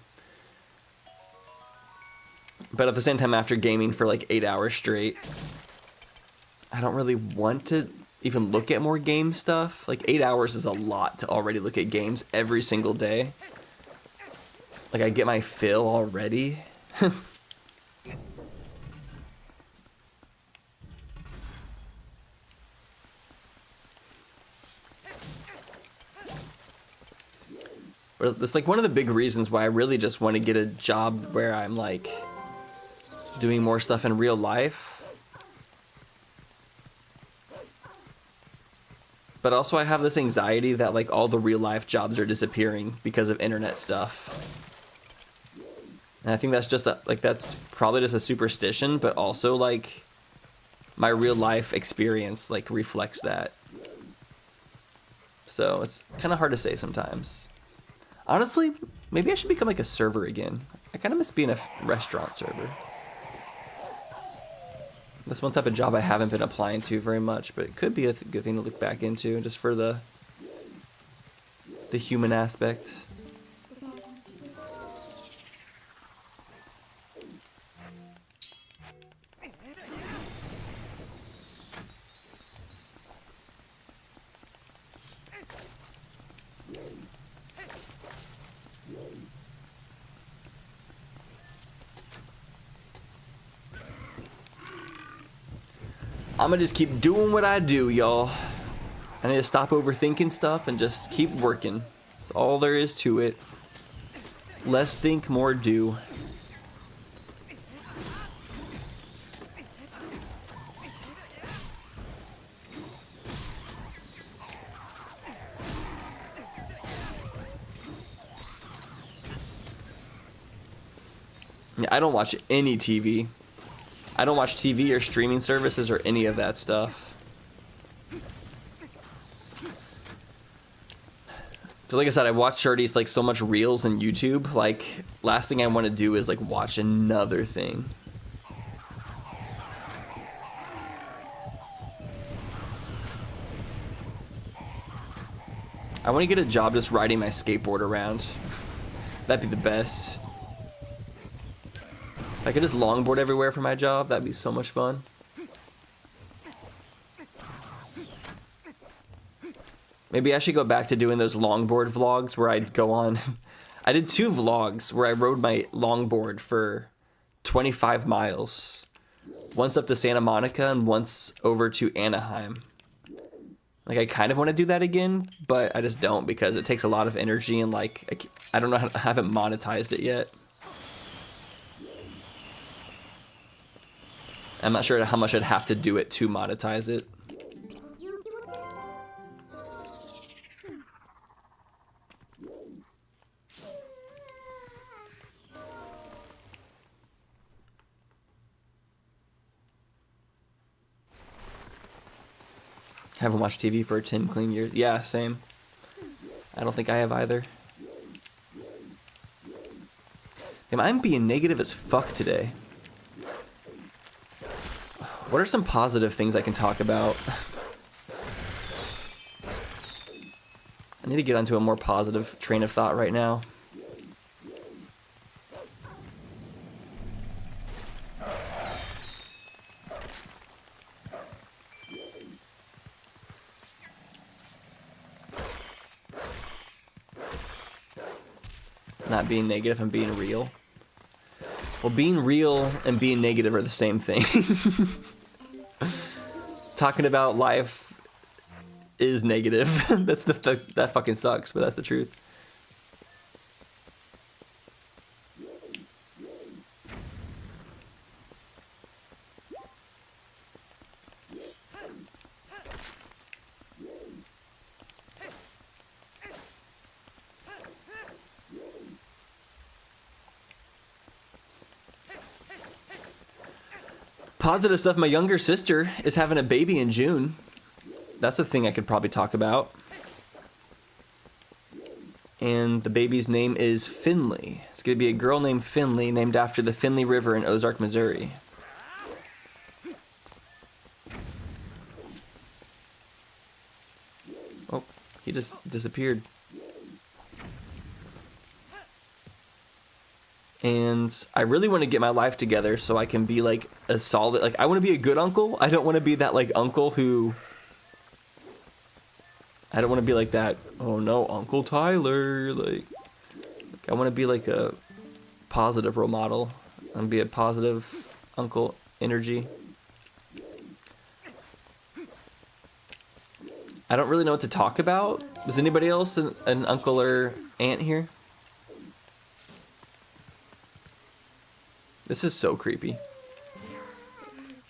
But at the same time, after gaming for, like, 8 hours straight, I don't really want to even look at more game stuff. Like, 8 hours is a lot to already look at games every single day. Like, I get my fill already. But it's like one of the big reasons why I really just want to get a job where I'm like doing more stuff in real life. But also I have this anxiety that like all the real life jobs are disappearing because of internet stuff. And I think that's just that's probably just a superstition, but also like my real life experience like reflects that. So it's kind of hard to say sometimes. Honestly, maybe I should become like a server again. I kind of miss being a restaurant server. That's one type of job I haven't been applying to very much, but it could be a good thing to look back into just for the human aspect. I'm gonna just keep doing what I do, y'all. I need to stop overthinking stuff and just keep working. That's all there is to it. Less think, more do. Yeah, I don't watch any TV. I don't watch TV or streaming services or any of that stuff. But like I said, I watched Shirty's like so much reels and YouTube. Like, last thing I want to do is like watch another thing. I want to get a job just riding my skateboard around. That'd be the best. If I could just longboard everywhere for my job, that'd be so much fun. Maybe I should go back to doing those longboard vlogs where I'd go on. I did 2 vlogs where I rode my longboard for 25 miles. Once up to Santa Monica and once over to Anaheim. Like, I kind of want to do that again, but I just don't because it takes a lot of energy and, like, I don't know how, I haven't monetized it yet. I'm not sure how much I'd have to do it to monetize it. Haven't watched TV for 10 clean years. Yeah, same. I don't think I have either. Damn, I'm being negative as fuck today. What are some positive things I can talk about? I need to get onto a more positive train of thought right now. Not being negative and being real. Well, being real and being negative are the same thing. Talking about life is negative. That's that fucking sucks, but that's the truth. Positive stuff. My younger sister is having a baby in June. That's a thing I could probably talk about. And the baby's name is Finley. It's going to be a girl named Finley, named after the Finley River in Ozark, Missouri. Oh, he just disappeared. And I really want to get my life together so I can be like a solid, like I want to be a good uncle. I don't want to be that like uncle who, I don't want to be like that, oh no, Uncle Tyler, like I want to be like a positive role model and be a positive uncle energy. I don't really know what to talk about. Is anybody else an uncle or aunt here? This is so creepy.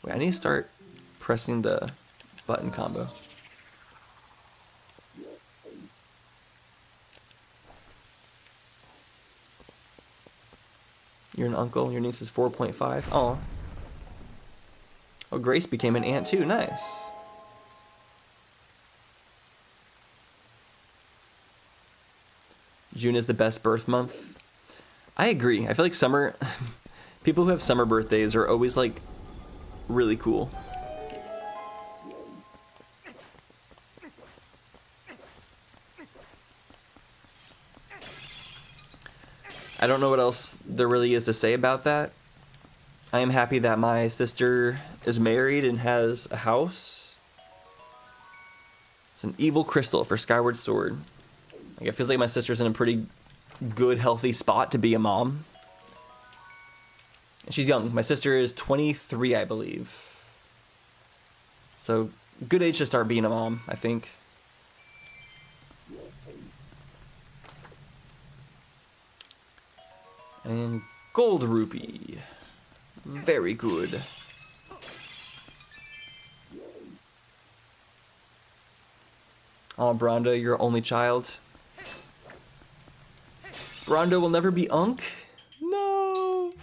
Wait, I need to start pressing the button combo. You're an uncle. Your niece is 4.5. Oh. Oh, Grace became an aunt too. Nice. June is the best birth month. I agree. I feel like summer... People who have summer birthdays are always, like, really cool. I don't know what else there really is to say about that. I am happy that my sister is married and has a house. It's an evil crystal for Skyward Sword. Like, it feels like my sister's in a pretty good, healthy spot to be a mom. She's young. My sister is 23, I believe. So, good age to start being a mom, I think. And gold rupee. Very good. Oh, Bronda, your only child. Bronda will never be Unk? No.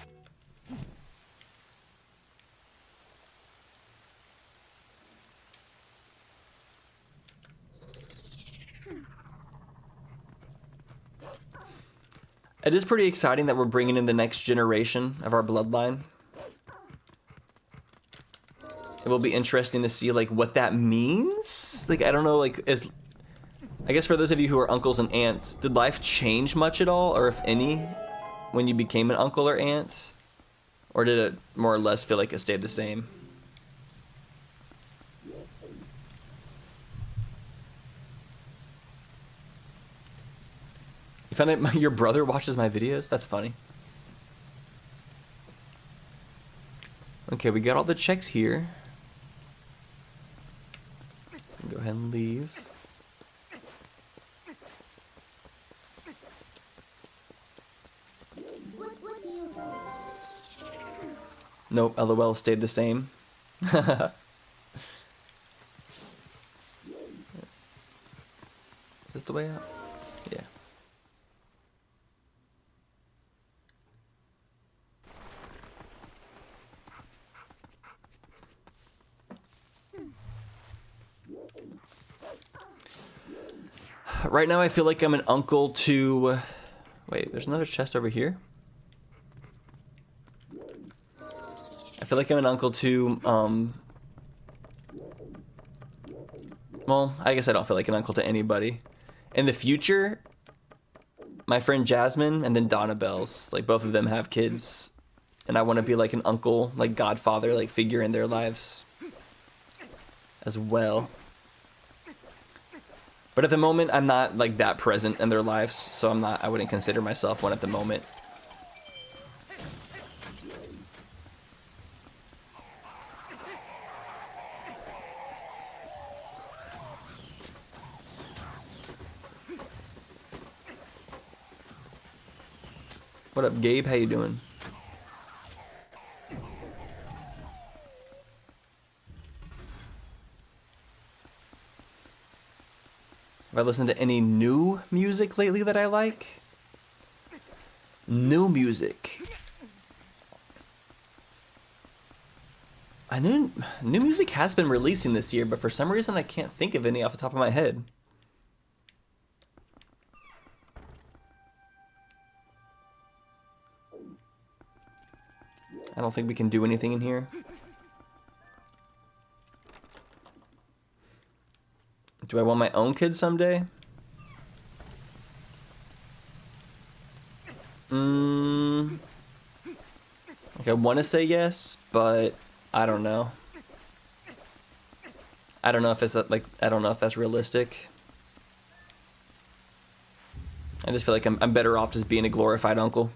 It is pretty exciting that we're bringing in the next generation of our bloodline. It will be interesting to see, like, what that means. Like, I don't know, like, I guess for those of you who are uncles and aunts, did life change much at all, or if any, when you became an uncle or aunt? Or did it more or less feel like it stayed the same? You found that your brother watches my videos? That's funny. Okay, we got all the checks here. Go ahead and leave. Nope, LOL stayed the same. Is this the way out? Yeah. Right now I feel like I'm an uncle to... Wait, there's another chest over here? I feel like I'm an uncle to, well, I guess I don't feel like an uncle to anybody. In the future, my friend Jasmine and then Donna Bells, like both of them have kids. And I want to be like an uncle, like godfather, like figure in their lives as well. But at the moment, I'm not like that present in their lives, so I wouldn't consider myself one at the moment. What up, Gabe? How you doing? Have I listened to any new music lately that I like? New music. New music has been releasing this year, but for some reason I can't think of any off the top of my head. I don't think we can do anything in here. Do I want my own kids someday? Like I want to say yes, but I don't know. I don't know if it's like, I don't know if that's realistic. I just feel like I'm better off just being a glorified uncle.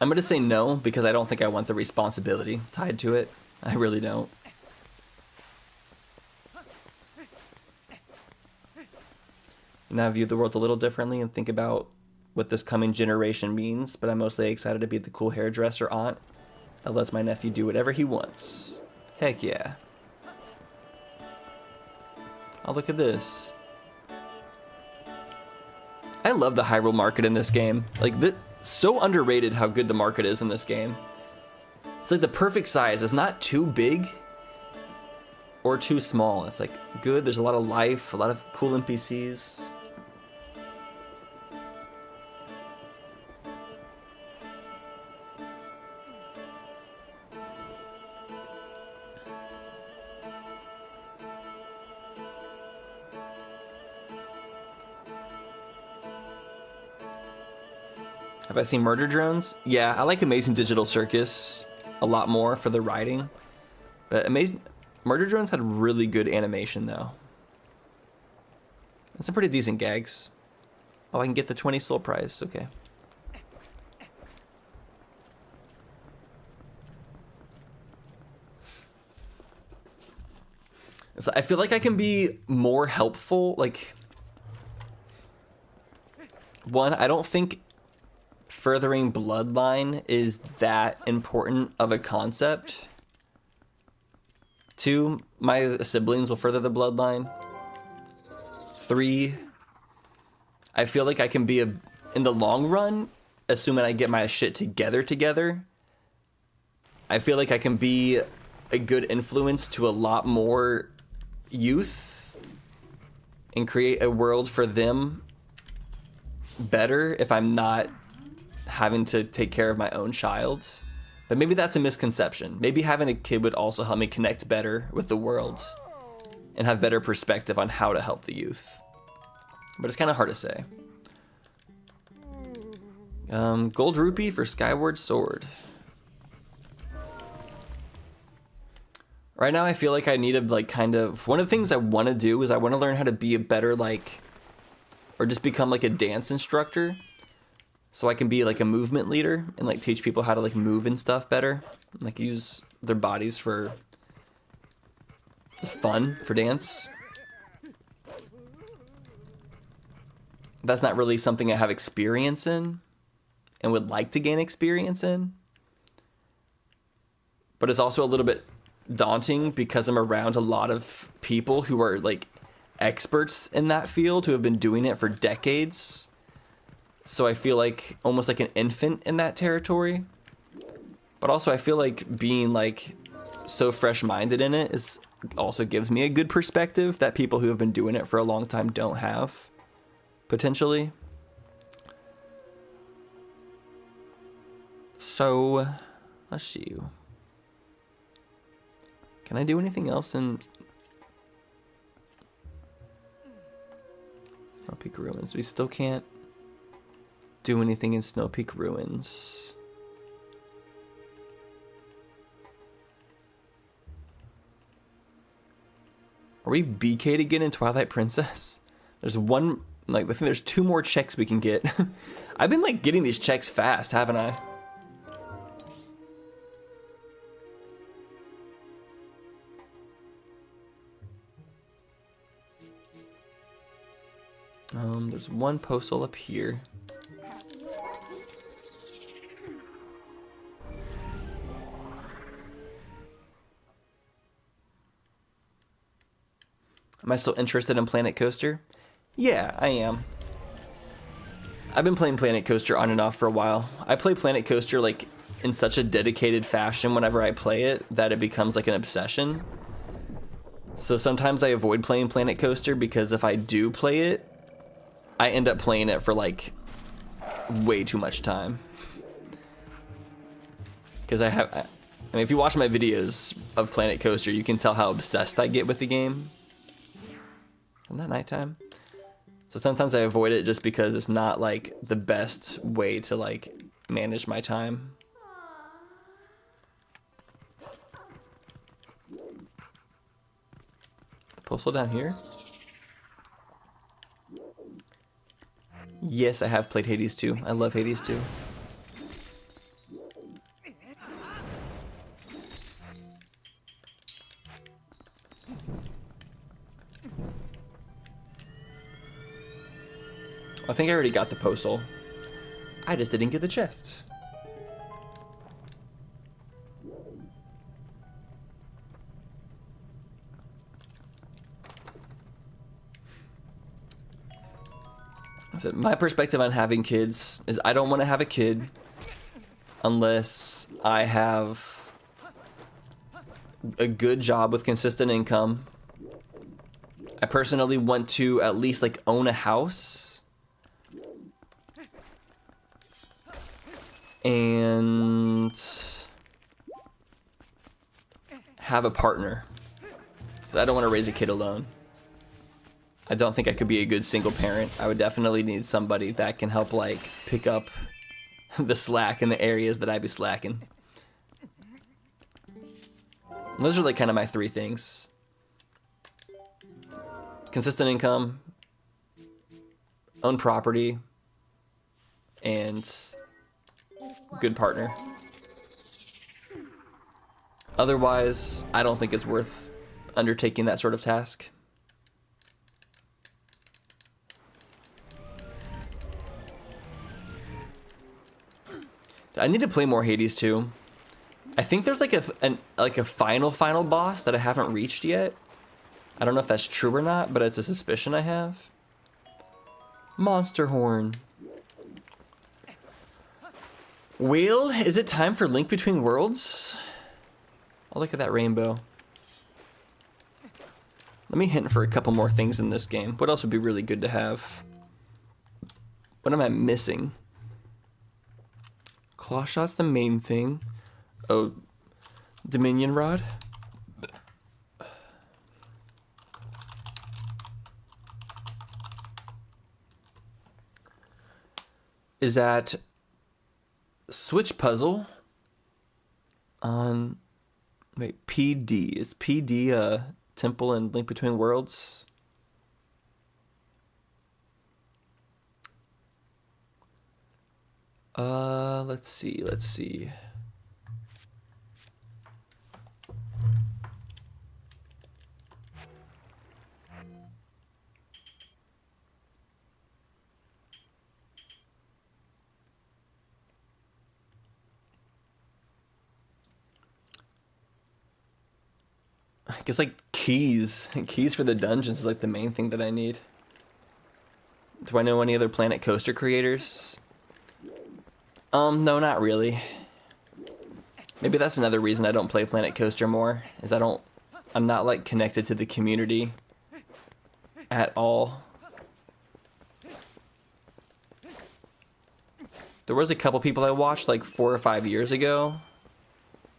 I'm gonna say no because I don't think I want the responsibility tied to it. I really don't. Now I view the world a little differently and think about what this coming generation means, but I'm mostly excited to be the cool hairdresser aunt that lets my nephew do whatever he wants. Heck yeah. Oh, look at this. I love the Hyrule market in this game. Like, this, so underrated how good the market is in this game. It's like the perfect size. It's not too big or too small. It's like good. There's a lot of life, a lot of cool NPCs. Have I seen Murder Drones? Yeah, I like Amazing Digital Circus a lot more for the writing. But Murder Drones had really good animation though. And some pretty decent gags. Oh, I can get the 20 soul prize, okay. So I feel like I can be more helpful, like... One, I don't think furthering bloodline is that important of a concept. Two, my siblings will further the bloodline. Three, I feel like I can be in the long run, assuming I get my shit together, I feel like I can be a good influence to a lot more youth and create a world for them better if I'm not having to take care of my own child. But maybe that's a misconception. Maybe having a kid would also help me connect better with the world and have better perspective on how to help the youth. But it's kind of hard to say. Gold rupee for Skyward Sword. Right now I feel like I need to like kind of, one of the things I want to do is I want to learn how to be a better like, or just become like a dance instructor. So I can be like a movement leader and like teach people how to like move and stuff better. And, like use their bodies for just fun, for dance. That's not really something I have experience in and would like to gain experience in. But it's also a little bit daunting because I'm around a lot of people who are like experts in that field who have been doing it for decades. So I feel like almost like an infant in that territory. But also I feel like being like so fresh-minded in it is also gives me a good perspective that people who have been doing it for a long time don't have, potentially. So let's see. Can I do anything else in Snow Peak Ruins? We still can't do anything in Snow Peak Ruins. Are we BK'd again in Twilight Princess? There's one, like, I think there's 2 more checks we can get. I've been, like, getting these checks fast, haven't I? There's one postal up here. Am I still interested in Planet Coaster? Yeah, I am. I've been playing Planet Coaster on and off for a while. I play Planet Coaster like in such a dedicated fashion whenever I play it that it becomes like an obsession. So sometimes I avoid playing Planet Coaster because if I do play it, I end up playing it for like way too much time. Because I mean, if you watch my videos of Planet Coaster, you can tell how obsessed I get with the game. Isn't that nighttime? So sometimes I avoid it just because it's not like the best way to like manage my time. Postal down here? Yes, I have played Hades 2. I love Hades 2. I think I already got the postal. I just didn't get the chest. So my perspective on having kids is I don't want to have a kid unless I have a good job with consistent income. I personally want to at least like own a house. And have a partner. I don't want to raise a kid alone. I don't think I could be a good single parent. I would definitely need somebody that can help like pick up the slack in the areas that I be slacking. And those are like kind of my 3 things. Consistent income, own property, and good partner. Otherwise, I don't think it's worth undertaking that sort of task. I need to play more Hades 2. I think there's like a final boss that I haven't reached yet. I don't know if that's true or not, but it's a suspicion I have. Monster Horn. Well, is it time for Link Between Worlds? Oh, look at that rainbow. Let me hint for a couple more things in this game. What else would be really good to have? What am I missing? Claw shot's the main thing. Oh, Dominion Rod. Is that Switch puzzle on, wait, PD. Is PD a temple and Link Between Worlds? Let's see. I guess like keys. Keys for the dungeons is like the main thing that I need. Do I know any other Planet Coaster creators? No, not really. Maybe that's another reason I don't play Planet Coaster more, is I'm not like connected to the community at all. There was a couple people I watched like 4 or 5 years ago,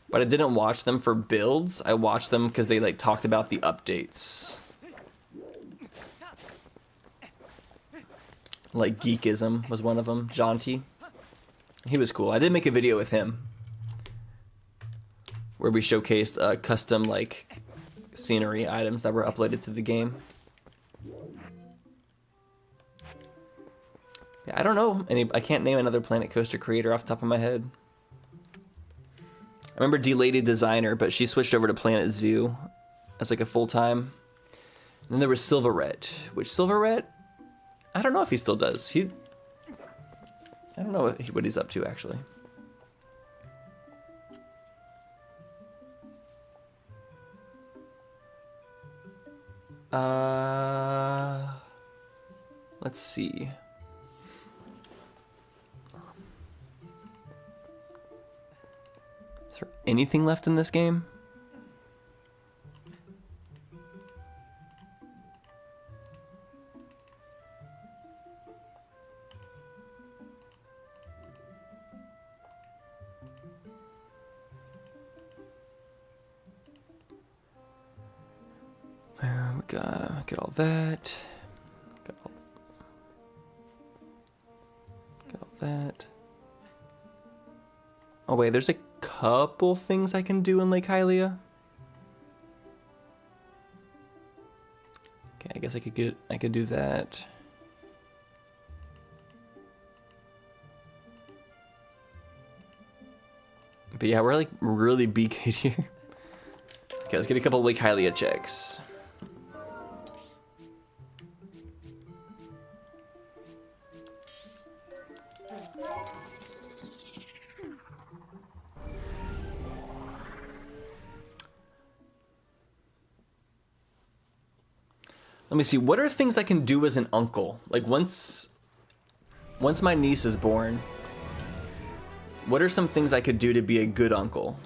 but I didn't watch them for builds. I watched them because they like talked about the updates. Like Geekism was one of them, Jaunty. He was cool. I did make a video with him where we showcased custom like scenery items that were uploaded to the game. Yeah, I don't know I can't name another Planet Coaster creator off the top of my head. I remember D-Lady Designer, but she switched over to Planet Zoo as like a full-time. And then there was Silverette, which Silverette, I don't know if he still does. I don't know what he's up to, actually. Let's see. Is there anything left in this game? There we go. Get all that. Get all that. Oh wait, there's a couple things I can do in Lake Hylia. Okay, I guess I could do that. But yeah, we're like really big here. Okay, let's get a couple Lake Hylia checks. Let me see, what are things I can do as an uncle? Like once my niece is born, what are some things I could do to be a good uncle?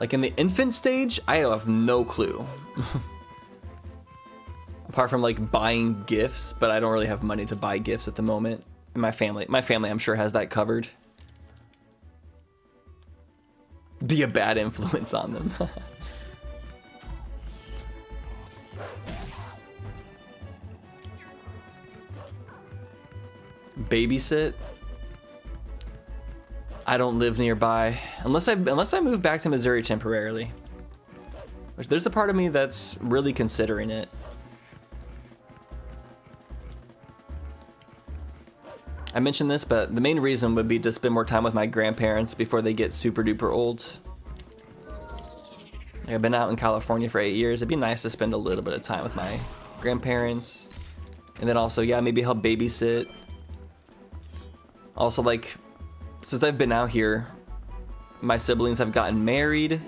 Like in the infant stage, I have no clue. Apart from like buying gifts, but I don't really have money to buy gifts at the moment. And my family I'm sure has that covered. Be a bad influence on them. Babysit. I don't live nearby unless I move back to Missouri temporarily. Which there's a part of me that's really considering it. I mentioned this, but the main reason would be to spend more time with my grandparents before they get super duper old. Like I've been out in California for 8 years. It'd be nice to spend a little bit of time with my grandparents. And then also, yeah, maybe help babysit. Also, like, since I've been out here, my siblings have gotten married.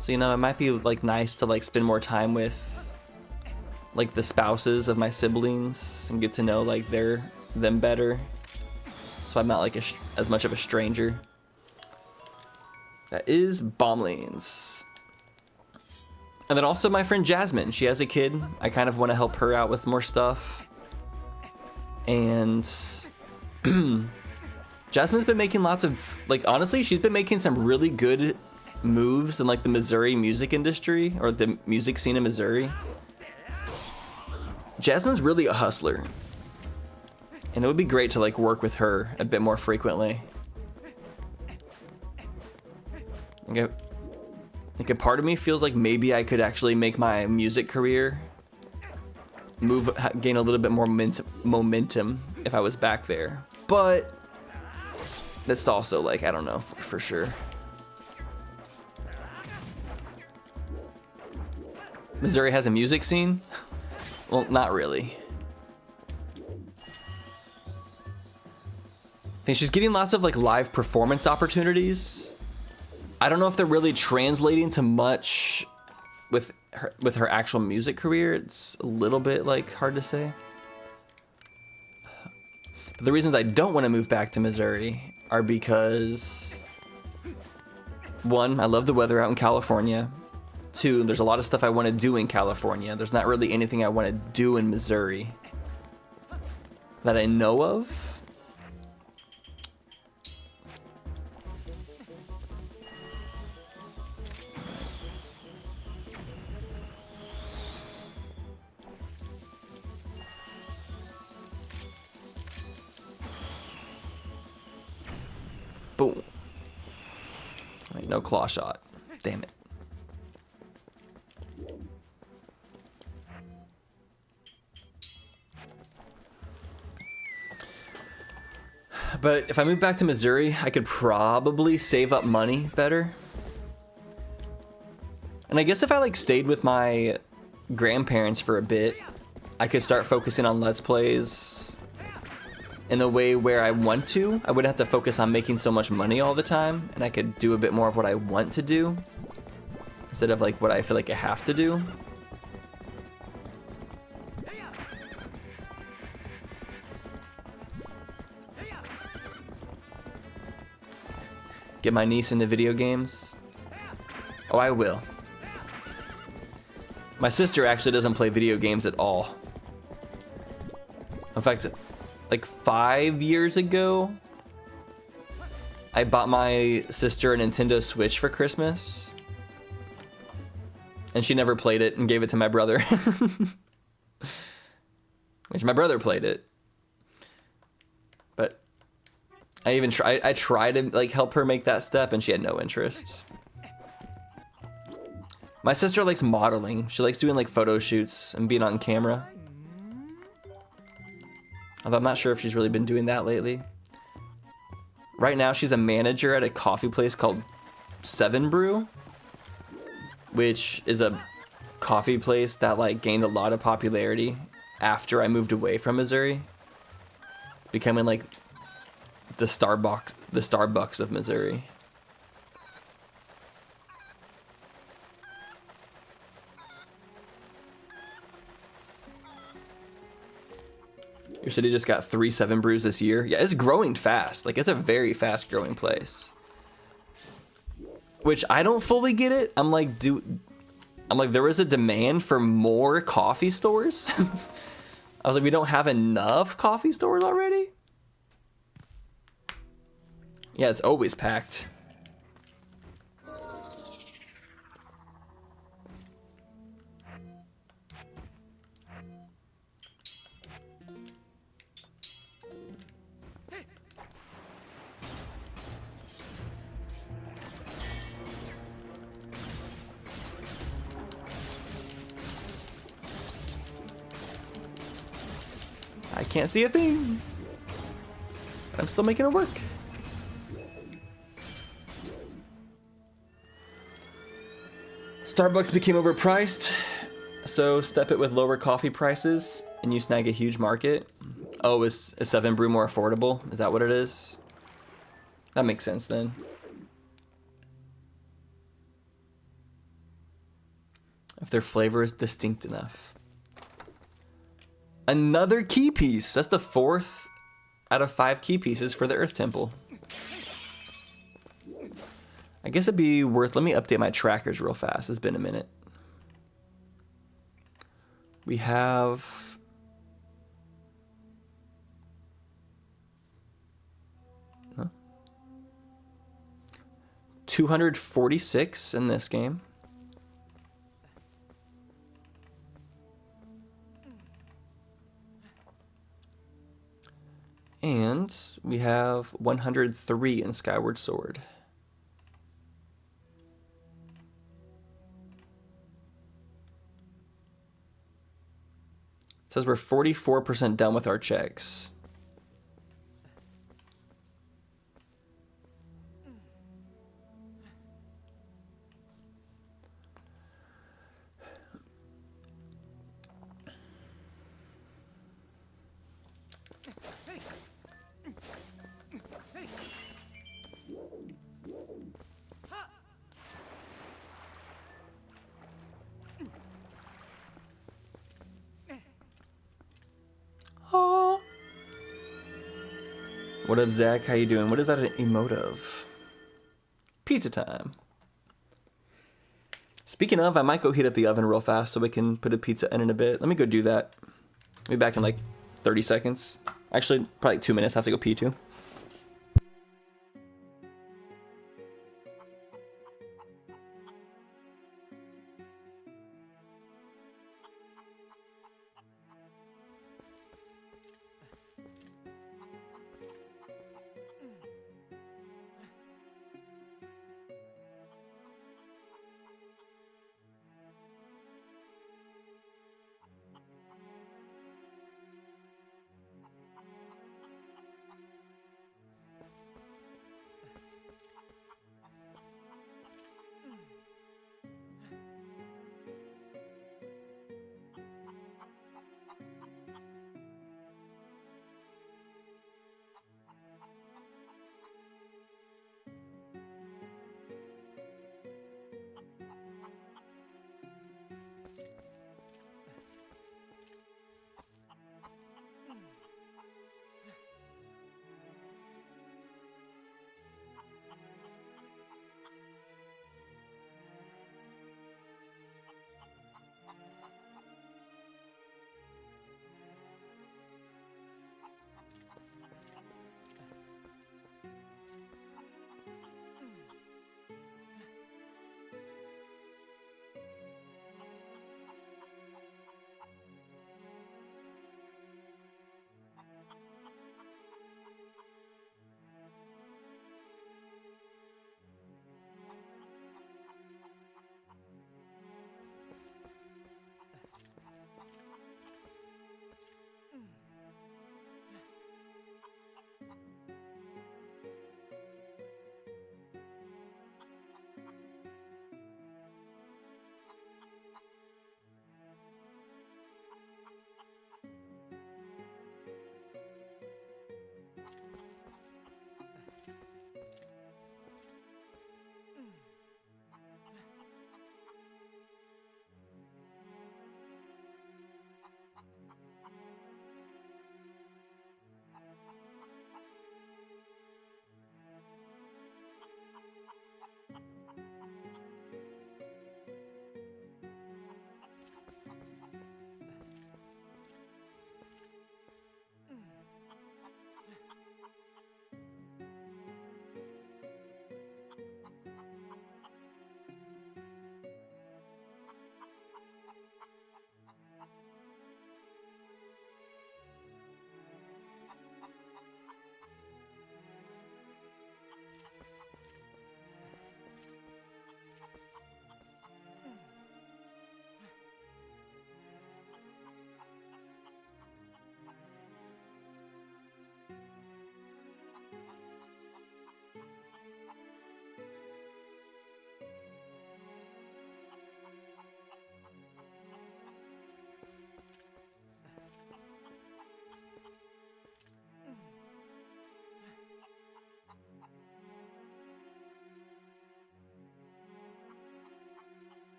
So, you know, it might be like nice to like spend more time with like the spouses of my siblings and get to know like them better, so I'm not like as much of a stranger. That is bomb lanes. And then also my friend Jasmine, she has a kid. I kind of want to help her out with more stuff. And Jasmine's been making lots of, like, honestly, she's been making some really good moves in like the Missouri music industry, or the music scene in Missouri. Jasmine's really a hustler. And it would be great to like work with her a bit more frequently. Okay. Like a part of me feels like maybe I could actually make my music career gain a little bit more momentum if I was back there. But that's also like, I don't know for sure. Missouri has a music scene? Well, not really. I think she's getting lots of like live performance opportunities. I don't know if they're really translating to much with her actual music career. It's a little bit like hard to say. But the reasons I don't want to move back to Missouri are because, one, I love the weather out in California. Two, there's a lot of stuff I want to do in California. There's not really anything I want to do in Missouri that I know of. Boom. Wait, no claw shot. Damn it. But if I move back to Missouri, I could probably save up money better. And I guess if I like stayed with my grandparents for a bit, I could start focusing on Let's Plays in the way where I want to. I wouldn't have to focus on making so much money all the time, and I could do a bit more of what I want to do instead of like what I feel like I have to do. Get my niece into video games? Oh, I will. My sister actually doesn't play video games at all. In fact, like 5 years ago, I bought my sister a Nintendo Switch for Christmas. And she never played it and gave it to my brother. Which my brother played it. But I tried to like help her make that step and she had no interest. My sister likes modeling. She likes doing like photo shoots and being on camera. Although I'm not sure if she's really been doing that lately. Right now she's a manager at a coffee place called Seven Brew, which is a coffee place that like gained a lot of popularity after I moved away from Missouri. It's becoming like the Starbucks of Missouri. Your city just got 3 Seven Brews this year. Yeah, it's growing fast. Like, it's a very fast growing place. Which I don't fully get it. I'm like, there is a demand for more coffee stores? I was like, we don't have enough coffee stores already? Yeah, it's always packed. I can't see a thing. But I'm still making it work. Starbucks became overpriced, so step it with lower coffee prices and you snag a huge market. Oh, is Seven Brew more affordable? Is that what it is? That makes sense then. If their flavor is distinct enough. Another key piece. That's the 4th out of 5 key pieces for the Earth Temple. I guess it'd be worth... Let me update my trackers real fast. It's been a minute. We have 246 in this game. And we have 103 in Skyward Sword. It says we're 44% done with our checks. Aww. What up, Zach? How you doing? What is that an emote of? Pizza time. Speaking of, I might go heat up the oven real fast so we can put a pizza in a bit. Let me go do that. I'll be back in like 30 seconds. Actually, probably 2 minutes. I have to go pee too.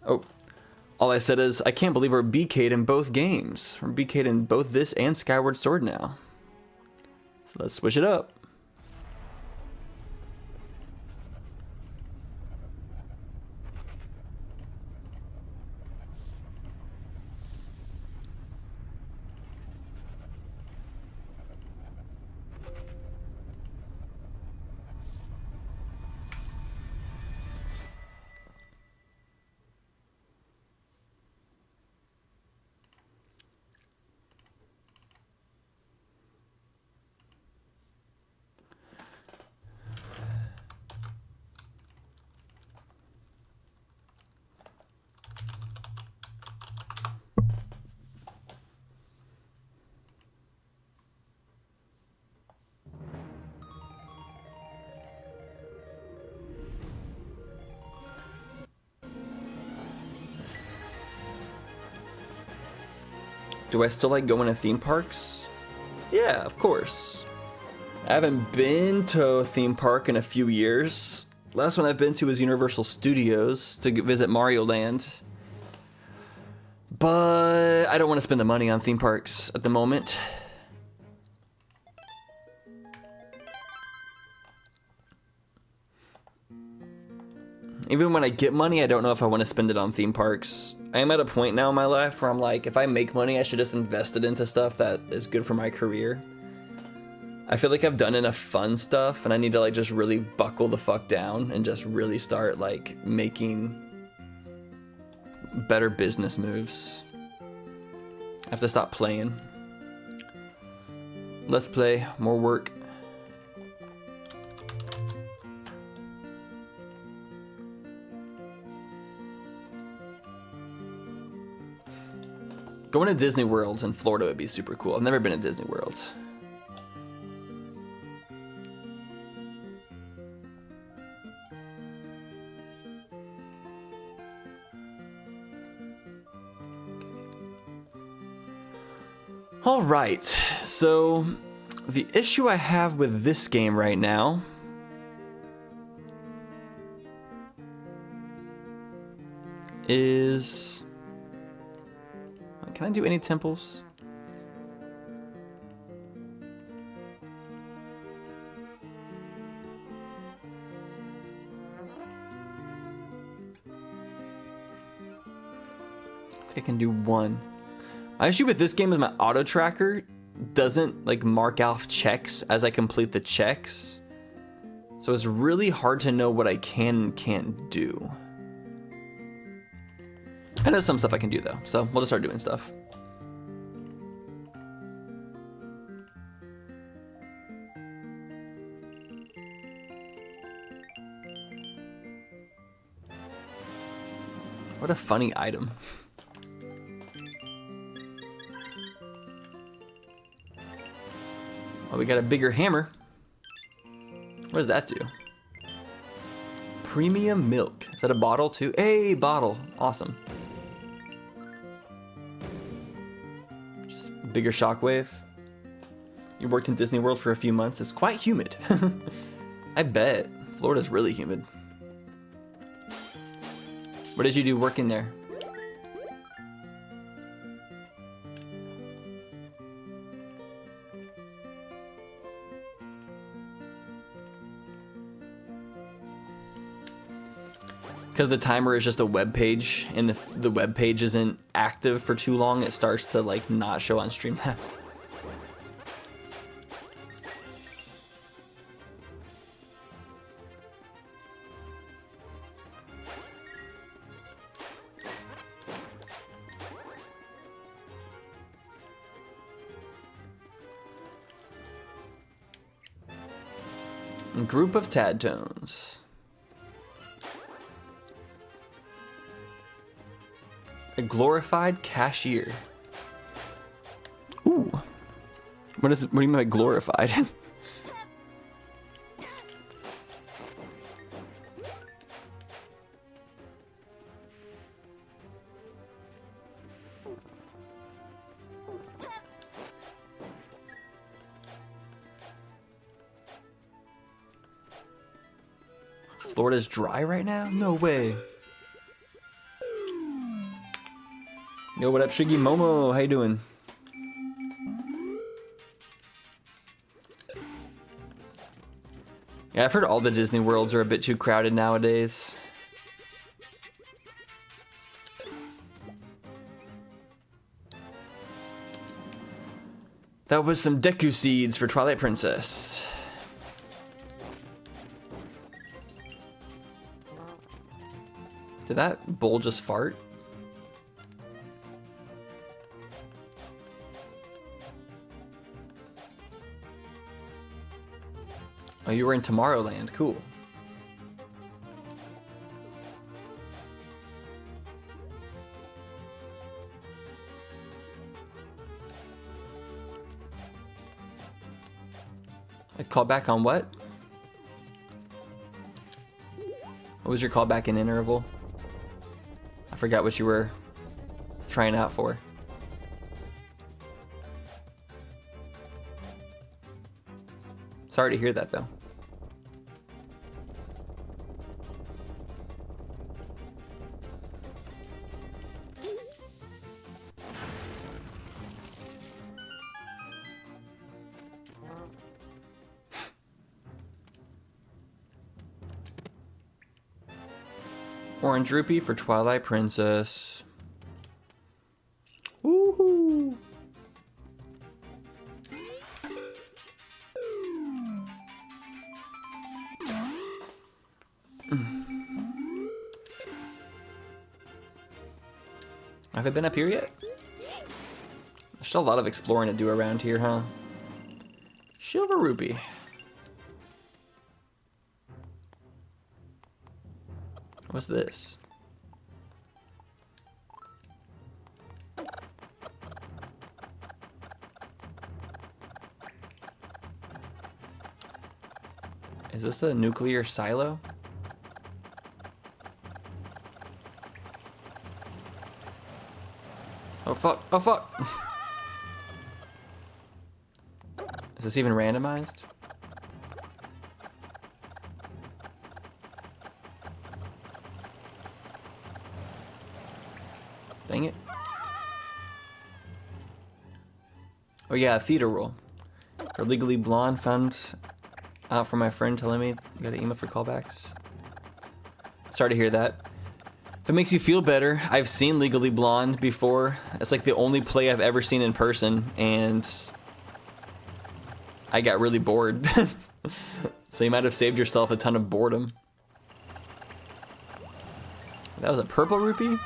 Oh, all I said is, I can't believe we're BK'd in both games. We're BK'd in both this and Skyward Sword now. So let's switch it up. Do I still like going to theme parks? Yeah, of course. I haven't been to a theme park in a few years. Last one I've been to was Universal Studios to visit Mario Land. But I don't want to spend the money on theme parks at the moment. Even when I get money, I don't know if I want to spend it on theme parks. I am at a point now in my life where I'm like, if I make money, I should just invest it into stuff that is good for my career. I feel like I've done enough fun stuff, and I need to like just really buckle the fuck down and just really start like making better business moves. I have to stop playing. Less play, more work. Going to Disney World in Florida would be super cool. I've never been to Disney World. All right, so the issue I have with this game right now is, can I do any temples? I can do one. My issue with this game is my auto tracker doesn't like mark off checks as I complete the checks. So it's really hard to know what I can and can't do. I know some stuff I can do though, so we'll just start doing stuff. What a funny item. Oh, we got a bigger hammer. What does that do? Premium milk. Is that a bottle too? Hey, bottle. Awesome. Just bigger shockwave. You worked in Disney World for a few months. It's quite humid. I bet. Florida's really humid. What did you do working there? Because the timer is just a web page, and if the web page isn't active for too long, it starts to like not show on Streamlabs. Group of Tad Tones. A glorified cashier. Ooh. What do you mean by glorified? Florida's dry right now? No way. Yo, what up, Shiggy Momo? How you doing? Yeah, I've heard all the Disney worlds are a bit too crowded nowadays. That was some Deku seeds for Twilight Princess. Did that bull just fart? Oh, you were in Tomorrowland. Cool. A callback on what? What was your callback in interval? I forgot what you were trying out for. Sorry to hear that, though. Orange rupee for Twilight Princess. Woohoo! Have I been up here yet? There's still a lot of exploring to do around here, huh? Silver rupee. What's this? Is this a nuclear silo? Oh fuck, oh fuck! Is this even randomized? Dang it. Oh yeah, theater rule. For Legally Blonde, found out from my friend telling me you got an email for callbacks. Sorry to hear that. If it makes you feel better, I've seen Legally Blonde before. It's like the only play I've ever seen in person, and I got really bored. So you might have saved yourself a ton of boredom. That was a purple rupee?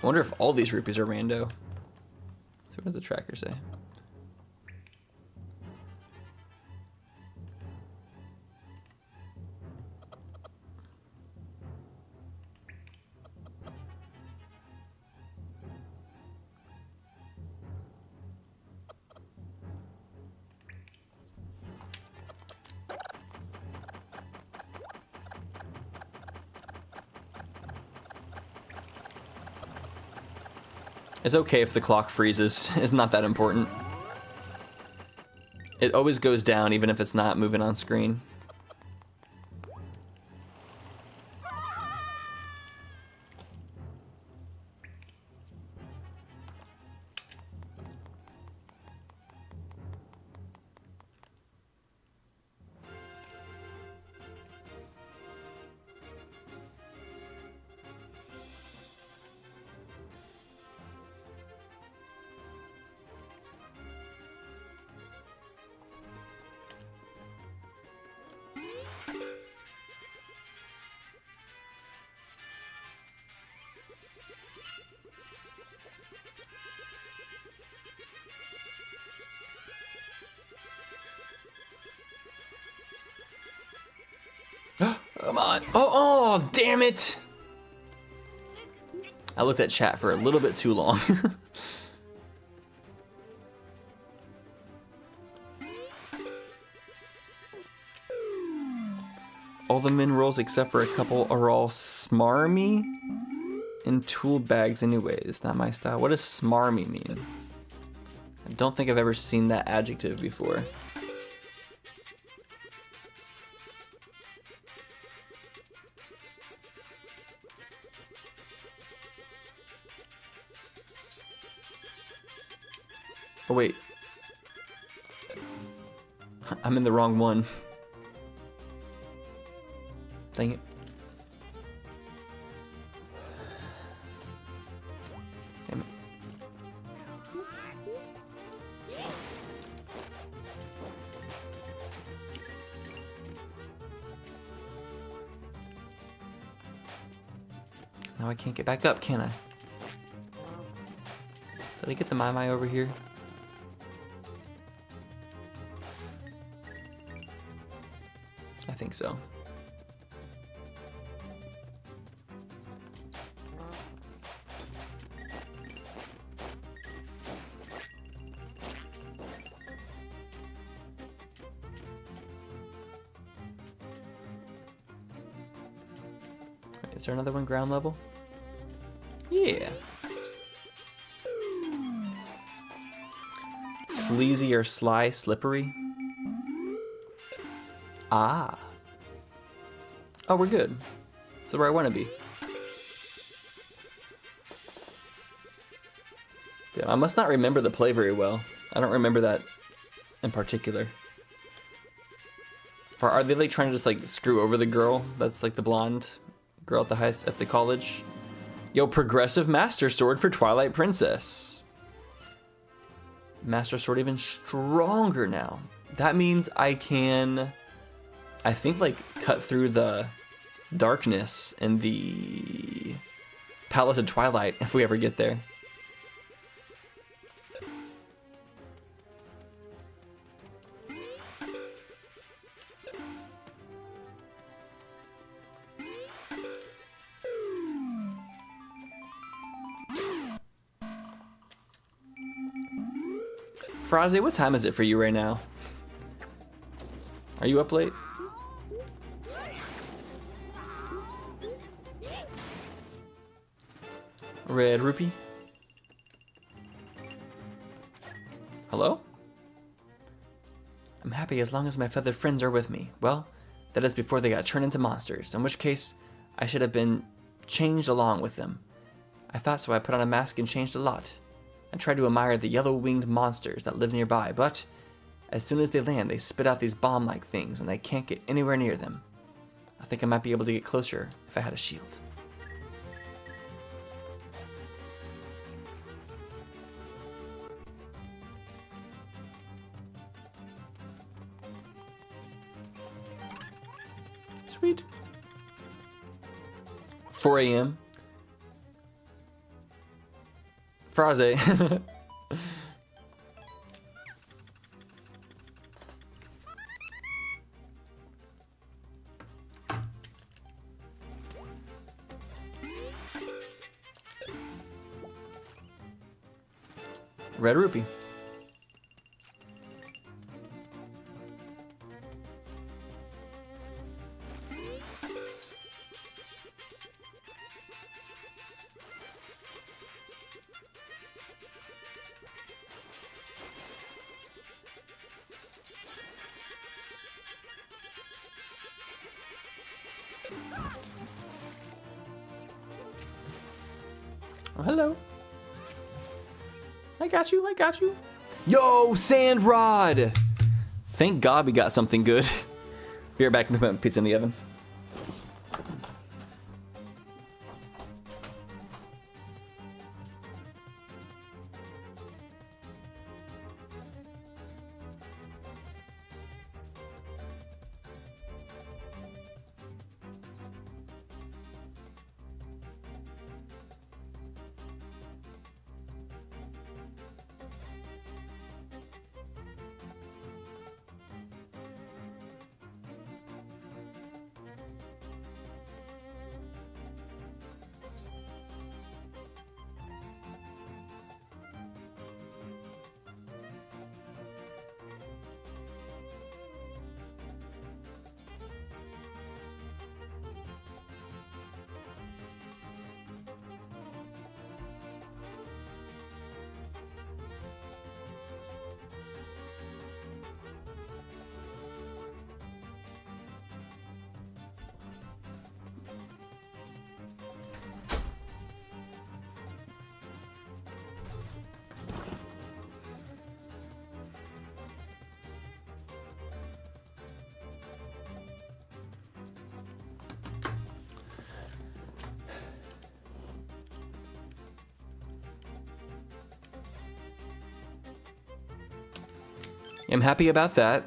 I wonder if all these rupees are rando. So what does the tracker say? It's okay if the clock freezes. It's not that important. It always goes down even if it's not moving on screen. Come on. Oh, damn it. I looked at chat for a little bit too long. All the min rolls except for a couple are all smarmy in tool bags anyways. Not my style. What does smarmy mean? I don't think I've ever seen that adjective before. Oh, wait. I'm in the wrong one. Dang it. Damn it. Now I can't get back up, can I? Did I get the Mai over here? I think so. Wait, is there another one ground level? Yeah. Sleazy or sly, slippery. Ah. Oh, we're good. That's where I want to be. Damn, I must not remember the play very well. I don't remember that in particular. Or are they like trying to just like screw over the girl that's like the blonde girl at the college? Yo, progressive Master Sword for Twilight Princess. Master Sword even stronger now. That means I can, I think, like cut through the darkness in the Palace of Twilight if we ever get there. Fraze, what time is it for you right now? Are you up late? Red Rupee? Hello? I'm happy as long as my feathered friends are with me. Well, that is before they got turned into monsters, in which case I should have been changed along with them. I thought so. I put on a mask and changed a lot. I tried to admire the yellow-winged monsters that live nearby, but as soon as they land, they spit out these bomb-like things, and I can't get anywhere near them. I think I might be able to get closer if I had a shield. Sweet. 4 a.m. Fraze. Red Rupee. Oh, hello. I got you, I got you. Yo, Sand Rod! Thank God we got something good. Be right back, I'm putting pizza in the oven. I'm happy about that.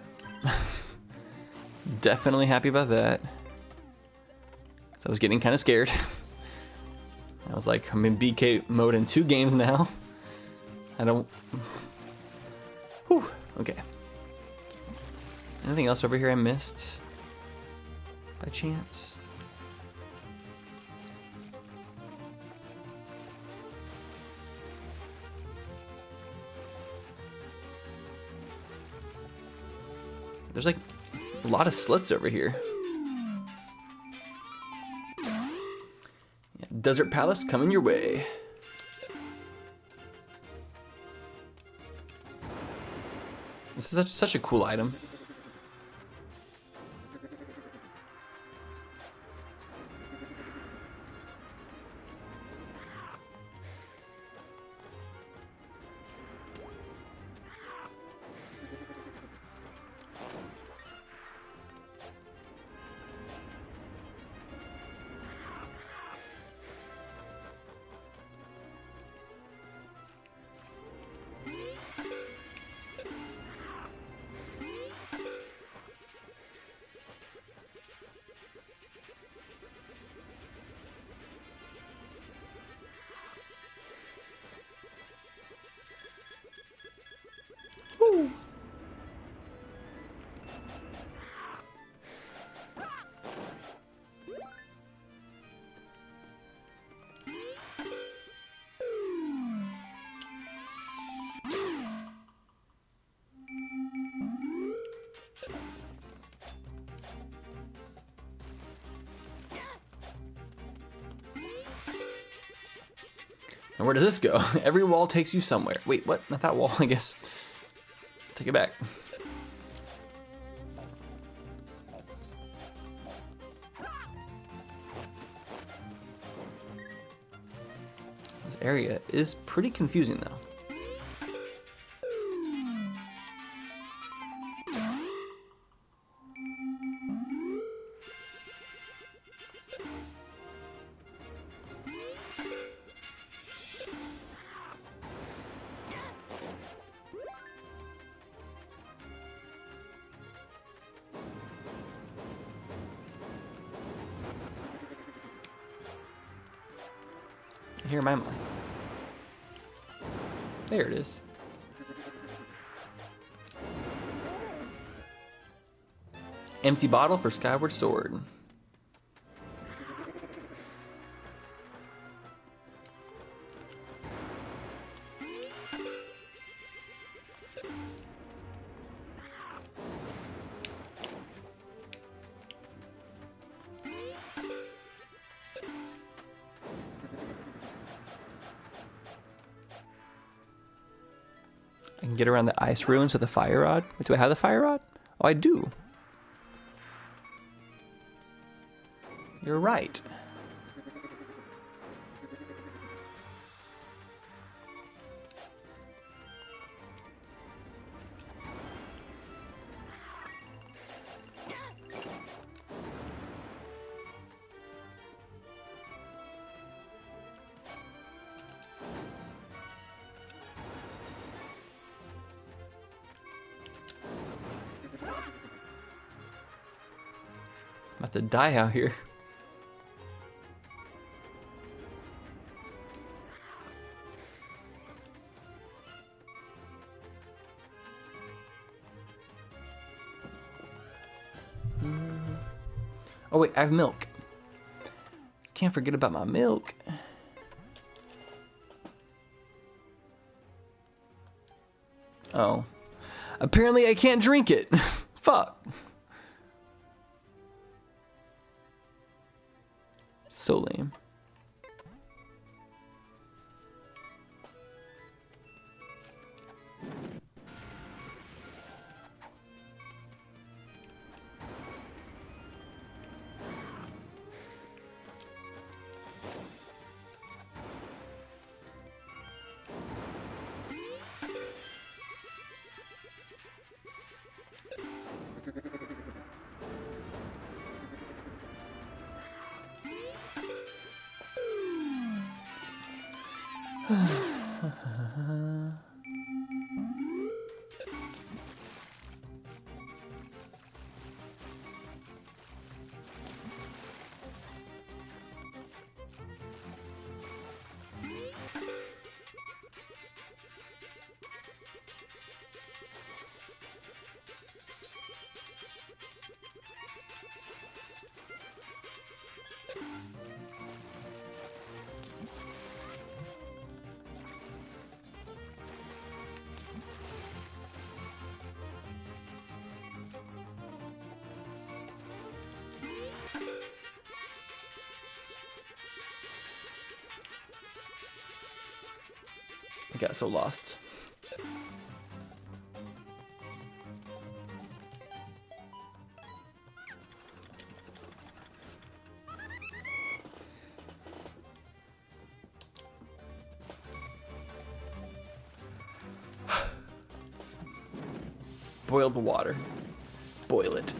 Definitely happy about that. So I was getting kind of scared. I was like, I'm in BK mode in 2 games now. I don't... Whew, okay. Anything else over here I missed? By chance? There's like a lot of slits over here. Yeah, Desert Palace coming your way. This is such a cool item. Woo. And where does this go? Every wall takes you somewhere. Wait, what? Not that wall, I guess. Take it back. This area is pretty confusing though. Here am I. There it is. Empty bottle for Skyward Sword. I can get around the ice ruins with a fire rod. Wait, do I have the fire rod? Oh, I do. You're right. About to die out here. Oh wait, I have milk. Can't forget about my milk. Oh. Apparently I can't drink it. Fuck. So lame. I got so lost. Boil the water. Boil it.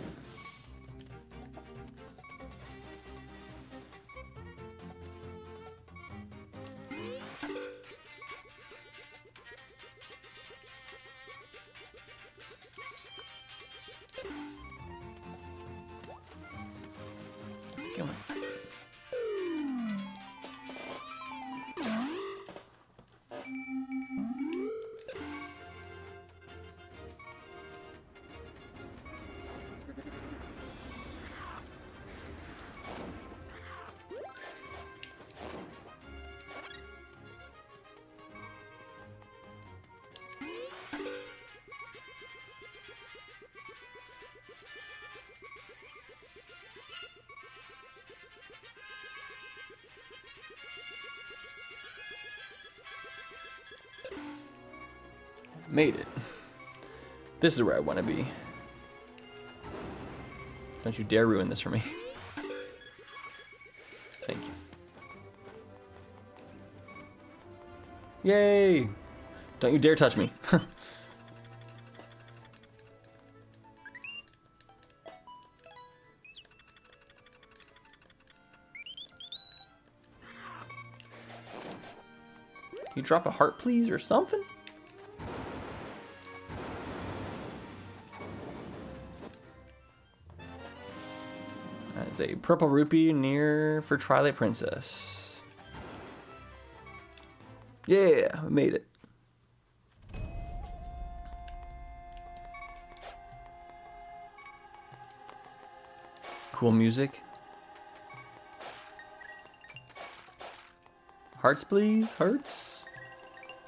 Come on. Made it. This is where I want to be. Don't you dare ruin this for me. Thank you. Yay! Don't you dare touch me. You drop a heart, please, or something? That's a purple rupee near for Twilight Princess. Yeah, we made it. Cool music. Hearts, please. Hearts.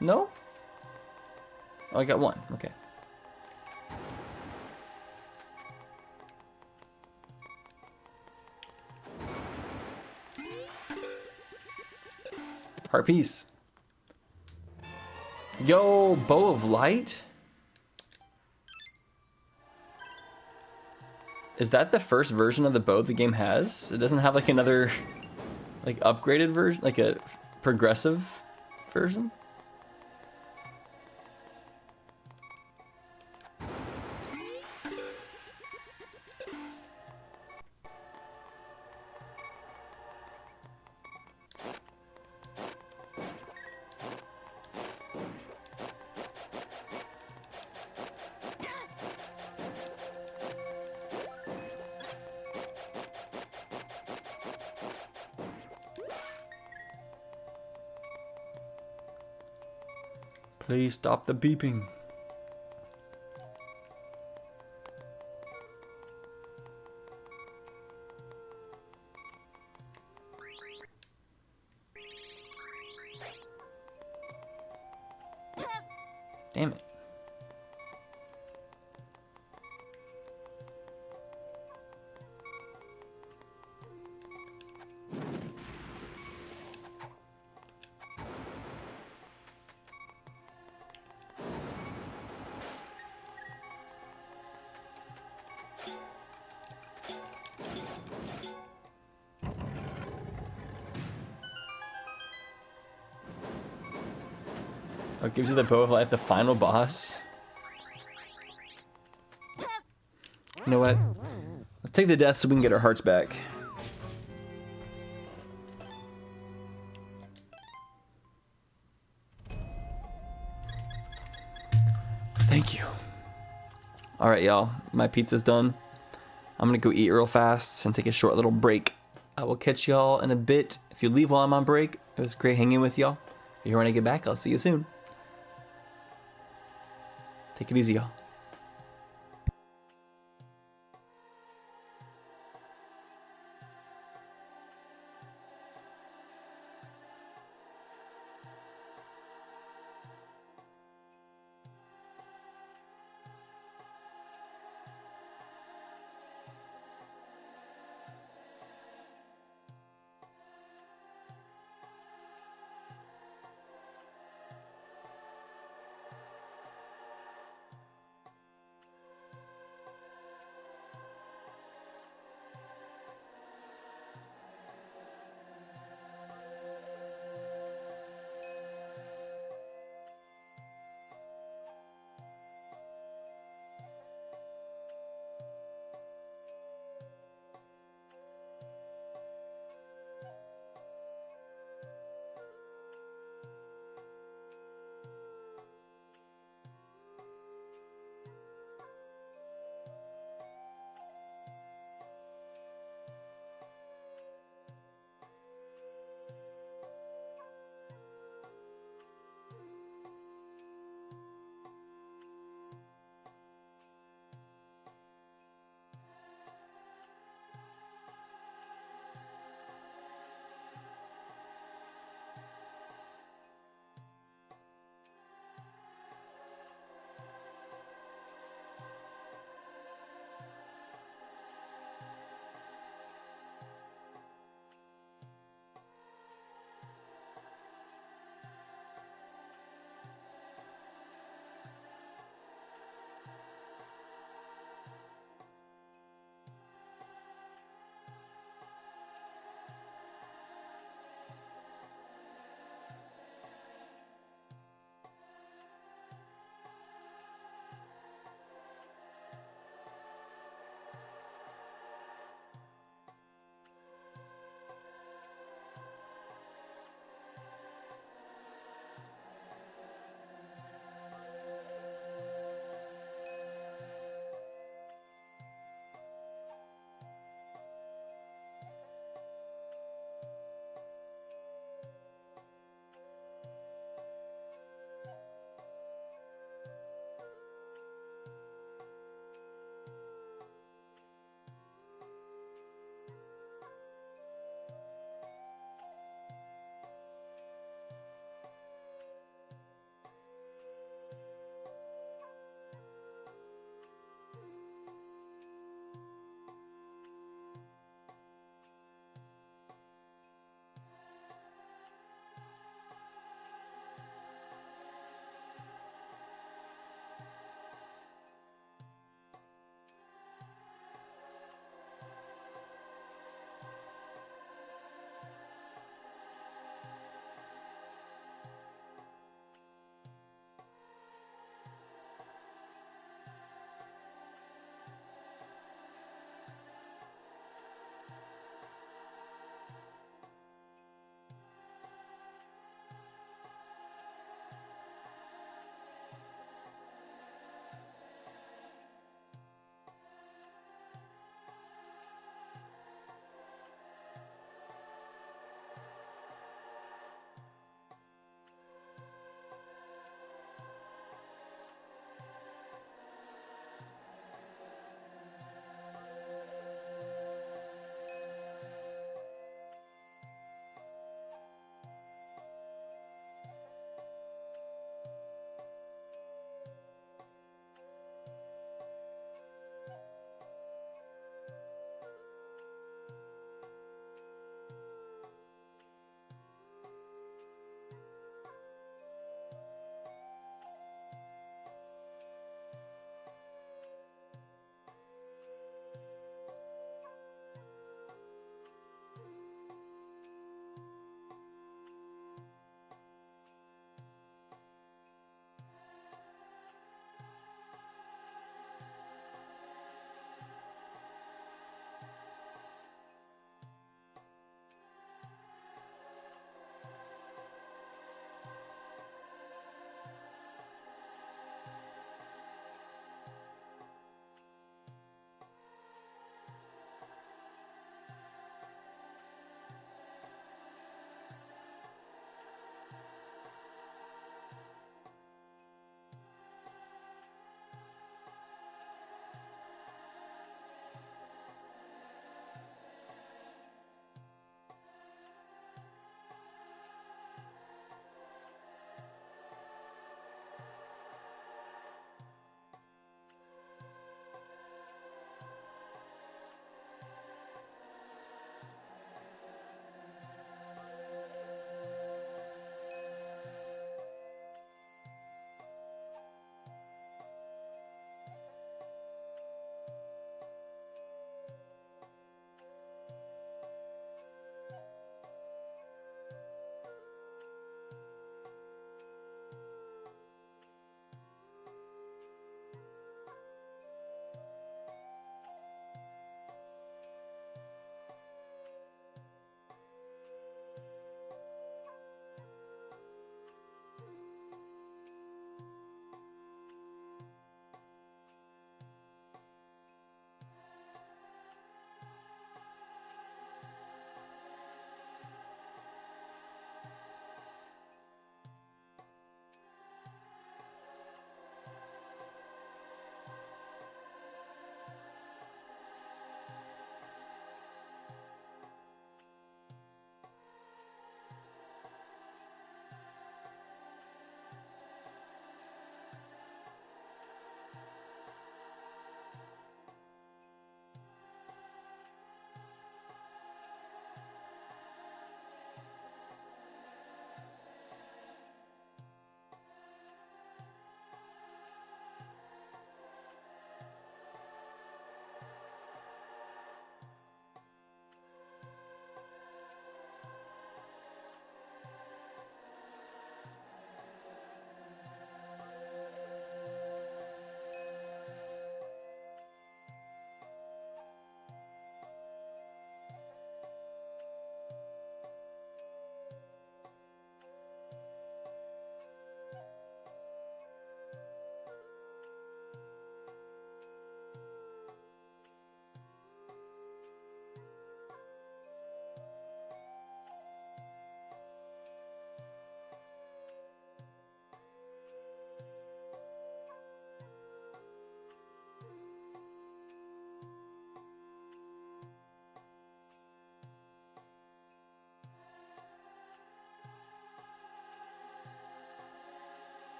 No? Oh, I got one. Okay. Heart piece. Yo, Bow of Light? Is that the first version of the bow the game has? It doesn't have like another like upgraded version, like a progressive version? Please stop the beeping. Damn it. Oh, it gives you the Bow of Life, the final boss. You know what? Let's take the death so we can get our hearts back. Thank you. Alright, y'all. My pizza's done. I'm gonna go eat real fast and take a short little break. I will catch y'all in a bit. If you leave while I'm on break, it was great hanging with y'all. If you want to get back, I'll see you soon. Take it easy, y'all.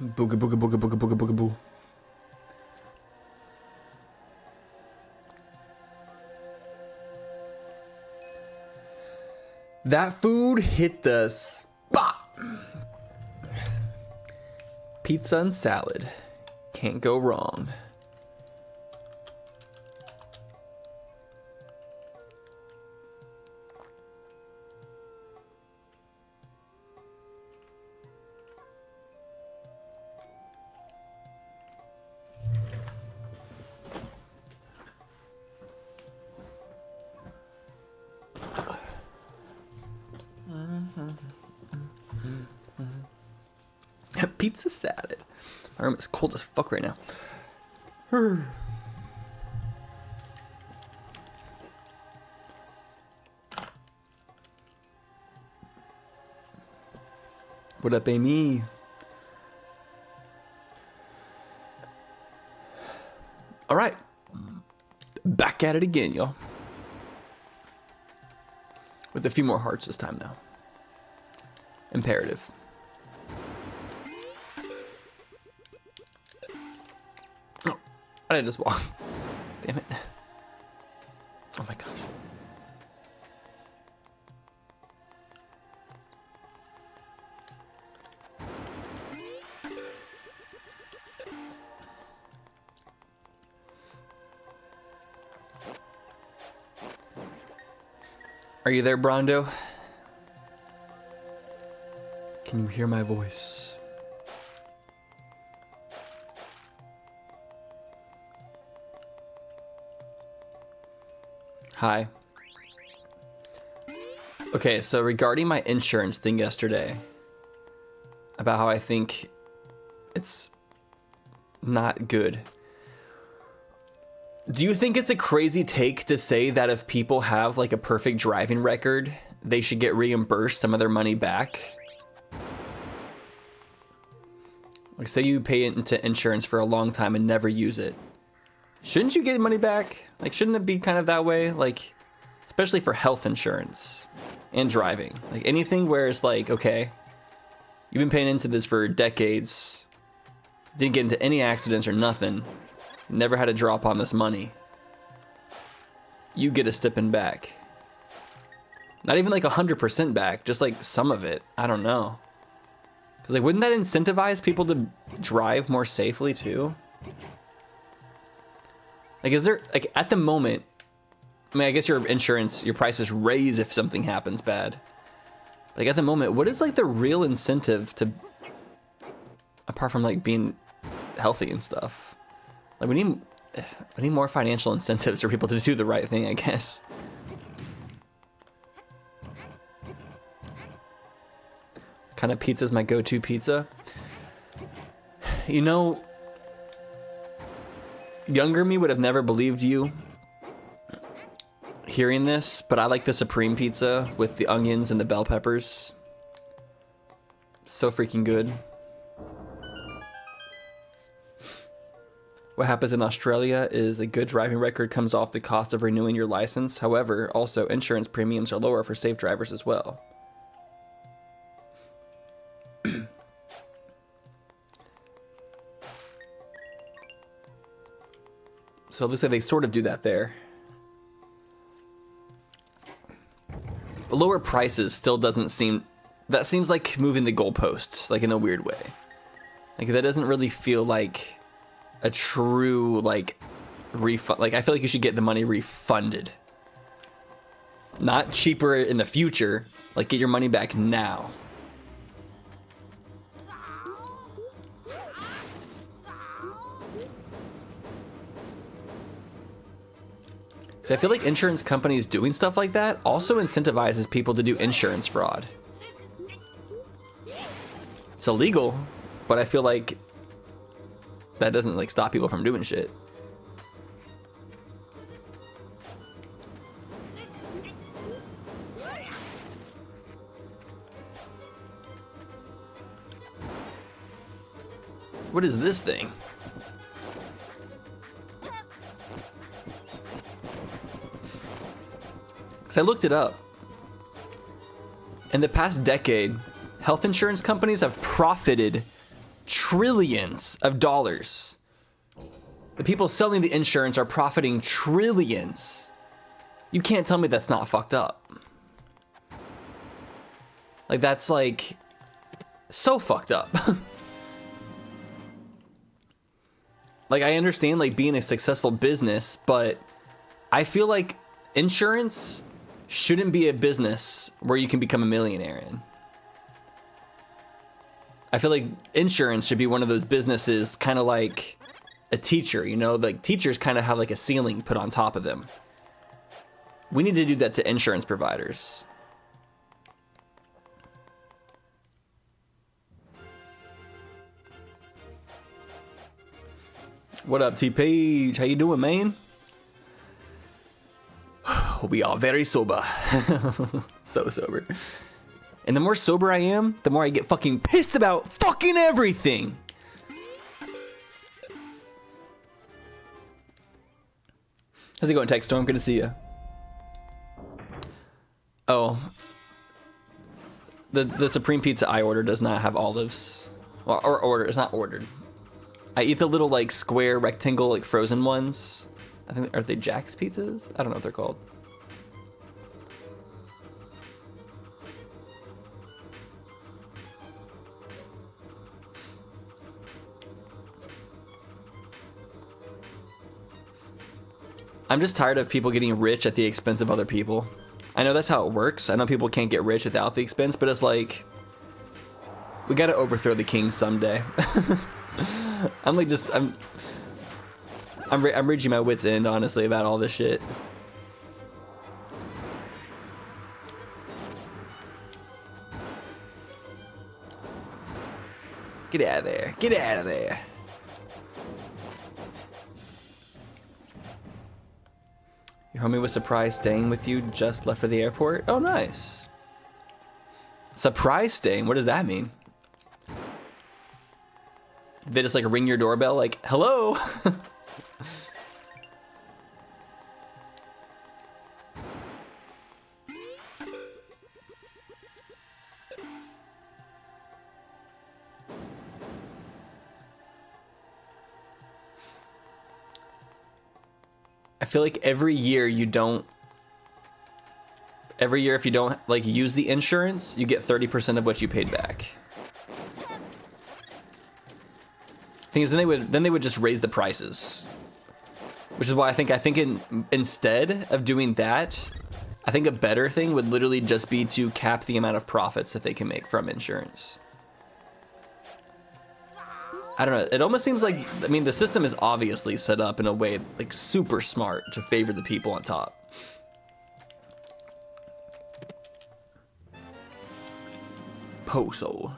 Booga booga booga booga booga booga boo. That food hit the spot. Pizza and salad. Can't go wrong. Pizza salad. My room is cold as fuck right now. What up, Amy? All right, back at it again, y'all. With a few more hearts this time, though. Imperative. Oh, I didn't just walk. Damn it. Oh my gosh. Are you there, Brondo? Can you hear my voice? Hi. Okay, so regarding my insurance thing yesterday, about how I think it's not good. Do you think it's a crazy take to say that if people have like a perfect driving record, they should get reimbursed some of their money back? Like, say you pay into insurance for a long time and never use it. Shouldn't you get money back? Like, shouldn't it be kind of that way? Like, especially for health insurance and driving. Like, anything where it's like, okay, you've been paying into this for decades, didn't get into any accidents or nothing, never had a drop on this money. You get a stipend back. Not even like 100% back, just like some of it. I don't know. Cause like, wouldn't that incentivize people to drive more safely too? Like, is there, like, at the moment, I mean, I guess your insurance, your prices raise if something happens bad. Like, at the moment, what is like the real incentive to, apart from like being healthy and stuff? Like, we need more financial incentives for people to do the right thing, I guess. What kind of pizza is my go-to pizza? You know, younger me would have never believed you hearing this, but I like the Supreme pizza with the onions and the bell peppers. So freaking good. What happens in Australia is a good driving record comes off the cost of renewing your license. However, also insurance premiums are lower for safe drivers as well. So it looks like they sort of do that there. But lower prices still doesn't seem... That seems like moving the goalposts, like in a weird way. Like, that doesn't really feel like a true, like, refund. Like, I feel like you should get the money refunded. Not cheaper in the future. Like, get your money back now. So I feel like insurance companies doing stuff like that also incentivizes people to do insurance fraud. It's illegal, but I feel like that doesn't like stop people from doing shit. What is this thing? Because I looked it up. In the past decade, health insurance companies have profited trillions of dollars. The people selling the insurance are profiting trillions. You can't tell me that's not fucked up. Like, that's like so fucked up. Like, I understand like being a successful business, but I feel like insurance shouldn't be a business where you can become a millionaire in. I feel like insurance should be one of those businesses, kind of like a teacher, you know, like teachers kind of have like a ceiling put on top of them. We need to do that to insurance providers. What up, T-Page? How you doing, man? We are very sober. So sober. And the more sober I am, the more I get fucking pissed about fucking everything. How's it going, Tech Storm? Good to see you. Oh. The Supreme Pizza I ordered does not have olives. Well, or it's not ordered. I eat the little like square rectangle like frozen ones. I think, are they Jack's pizzas? I don't know what they're called. I'm just tired of people getting rich at the expense of other people. I know that's how it works. I know people can't get rich without the expense, but it's like, we gotta overthrow the king someday. I'm like just, I'm reaching my wit's end, honestly, about all this shit. Get out of there. Get out of there. Your homie was surprised staying with you, just left for the airport? Oh, nice. Surprise staying? What does that mean? They just like ring your doorbell like, hello? I feel like every year if you don't like use the insurance, you get 30% of what you paid back. Thing is, then they would just raise the prices, which is why I think instead of doing that, I think a better thing would literally just be to cap the amount of profits that they can make from insurance. I don't know. It almost seems like, I mean, the system is obviously set up in a way like super smart to favor the people on top. Poso.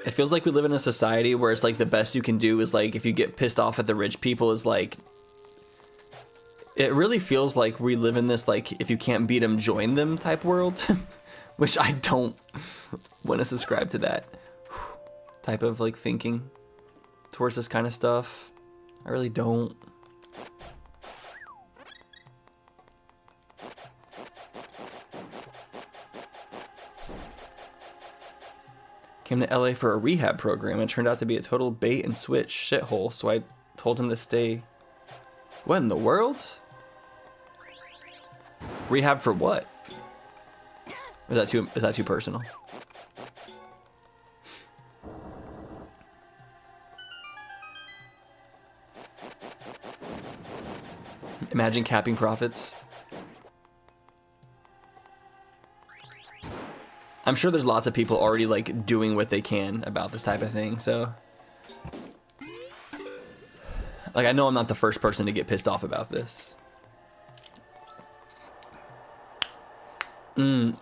It feels like we live in a society where it's like the best you can do is like, if you get pissed off at the rich people, is like, it really feels like we live in this like, if you can't beat them, join them type world. Which I don't want to subscribe to that type of like thinking towards this kind of stuff. I really don't. Came to LA for a rehab program and turned out to be a total bait and switch shithole, so I told him to stay. What in the world? Rehab for what? Is that too personal? Imagine capping profits. I'm sure there's lots of people already like doing what they can about this type of thing, so like I know I'm not the first person to get pissed off about this.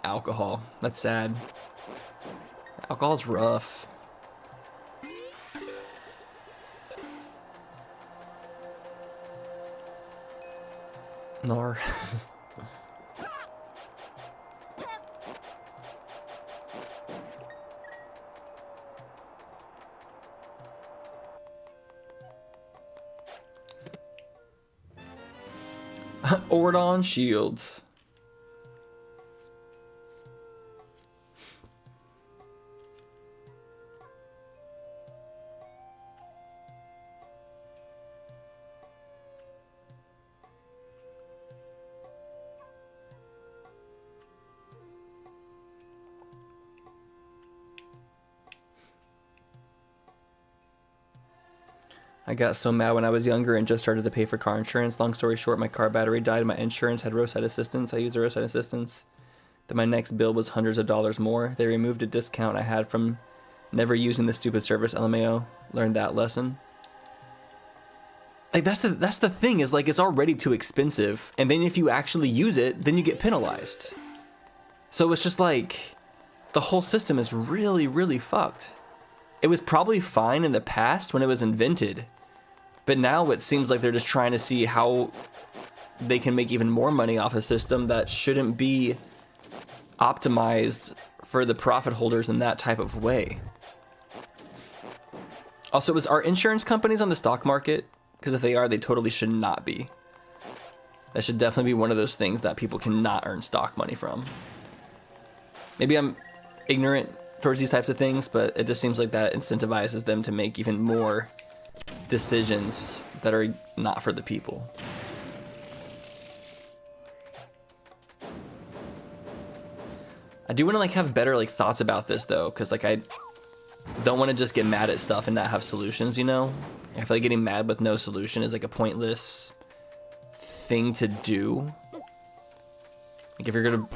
Alcohol. That's sad. Alcohol's rough. Nor. Ordon shields. I got so mad when I was younger and just started to pay for car insurance. Long story short, my car battery died and my insurance had roadside assistance. I used the roadside assistance. Then my next bill was hundreds of dollars more. They removed a discount I had from never using the stupid service. LMAO. Learned that lesson. Like that's the thing is like it's already too expensive, and then if you actually use it, then you get penalized. So it's just like the whole system is really, really fucked. It was probably fine in the past when it was invented, but now it seems like they're just trying to see how they can make even more money off a system that shouldn't be optimized for the profit holders in that type of way. Also, are insurance companies on the stock market? Because if they are, they totally should not be. That should definitely be one of those things that people cannot earn stock money from. Maybe I'm ignorant towards these types of things, but it just seems like that incentivizes them to make even more decisions that are not for the people. I do want to like have better like thoughts about this though, because like I don't want to just get mad at stuff and not have solutions, you know? I feel like getting mad with no solution is like a pointless thing to do. Like if you're gonna,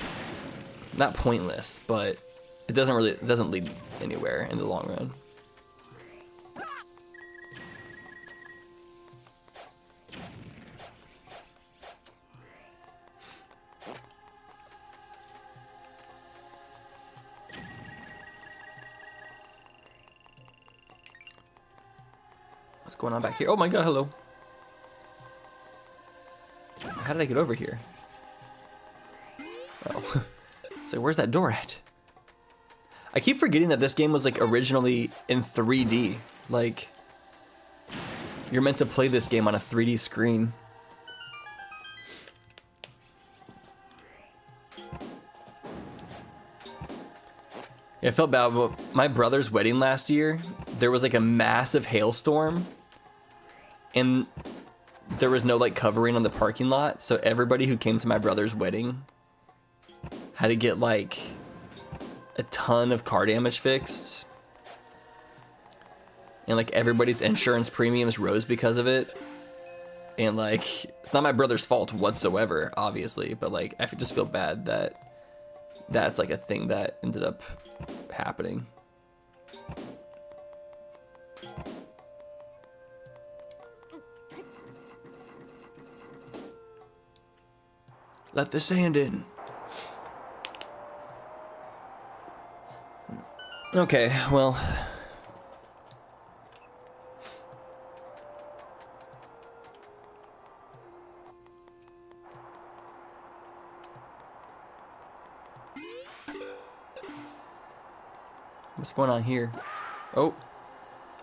not pointless, but it doesn't lead anywhere in the long run. What's going on back here? Oh my god, hello. How did I get over here? Oh. So where's that door at? I keep forgetting that this game was like originally in 3D. Like, you're meant to play this game on a 3D screen. Yeah, I felt bad, but my brother's wedding last year, there was like a massive hailstorm, and there was no like covering on the parking lot, so everybody who came to my brother's wedding had to get like a ton of car damage fixed, and like everybody's insurance premiums rose because of it. And like, it's not my brother's fault whatsoever, obviously, but like I just feel bad that that's like a thing that ended up happening. Let the sand in. Okay, well. What's going on here? Oh,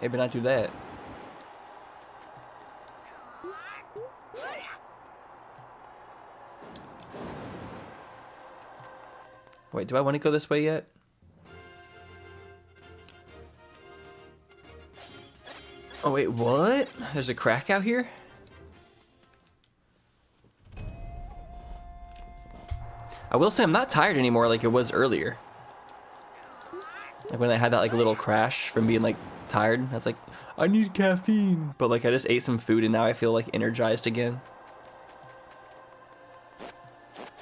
maybe not do that. Wait, do I want to go this way yet? Oh wait, what? There's a crack out here? I will say I'm not tired anymore like it was earlier. Like when I had that like little crash from being like tired, I was like, I need caffeine. But like I just ate some food and now I feel like energized again.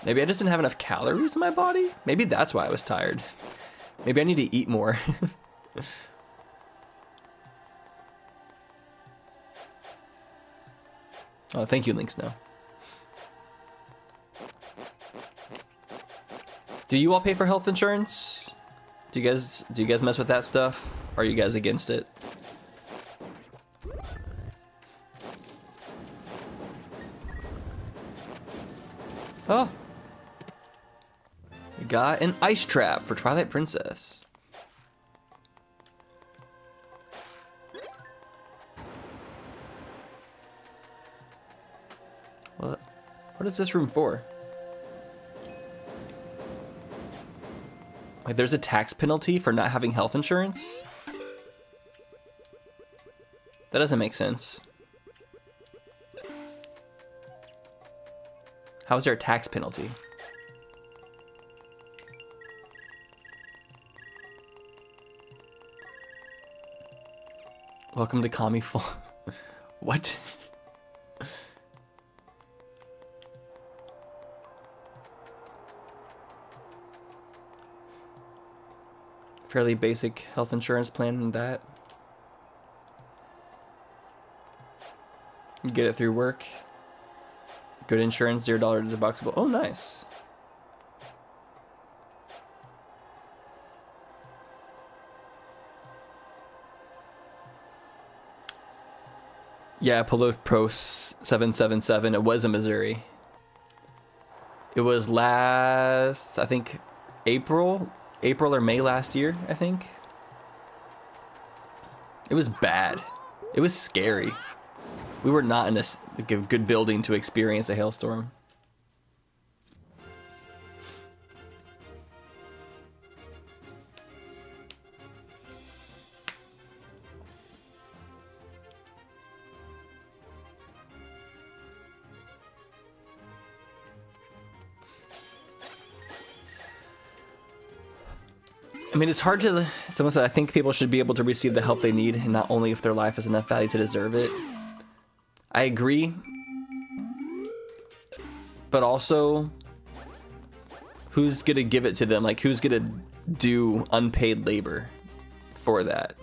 Maybe I just didn't have enough calories in my body? Maybe that's why I was tired. Maybe I need to eat more. Oh, thank you, Link Snow. Do you all pay for health insurance? Do you guys mess with that stuff? Or are you guys against it? Oh. We got an ice trap for Twilight Princess. What is this room for? Like, there's a tax penalty for not having health insurance? That doesn't make sense. How is there a tax penalty? Welcome to Kami Farm. What? Fairly basic health insurance plan in that. You get it through work. Good insurance, $0 deductible. Oh, nice. Yeah, Polo Pro 777. It was in Missouri. It was last, I think, April or May last year, I think. It was bad. It was scary. We were not in a good building to experience a hailstorm. I mean, it's hard to... Someone said, I think people should be able to receive the help they need, and not only if their life has enough value to deserve it. I agree. But also, who's going to give it to them? Like, who's going to do unpaid labor for that?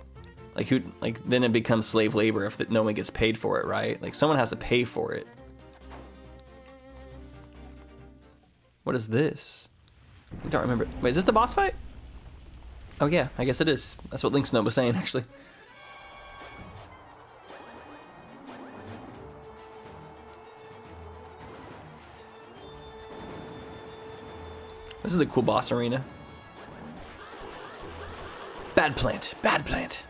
Like, who? Like, then it becomes slave labor if no one gets paid for it, right? Like, someone has to pay for it. What is this? I don't remember. Wait, is this the boss fight? Oh yeah, I guess it is. That's what Link's note was saying, actually. This is a cool boss arena. Bad plant, bad plant.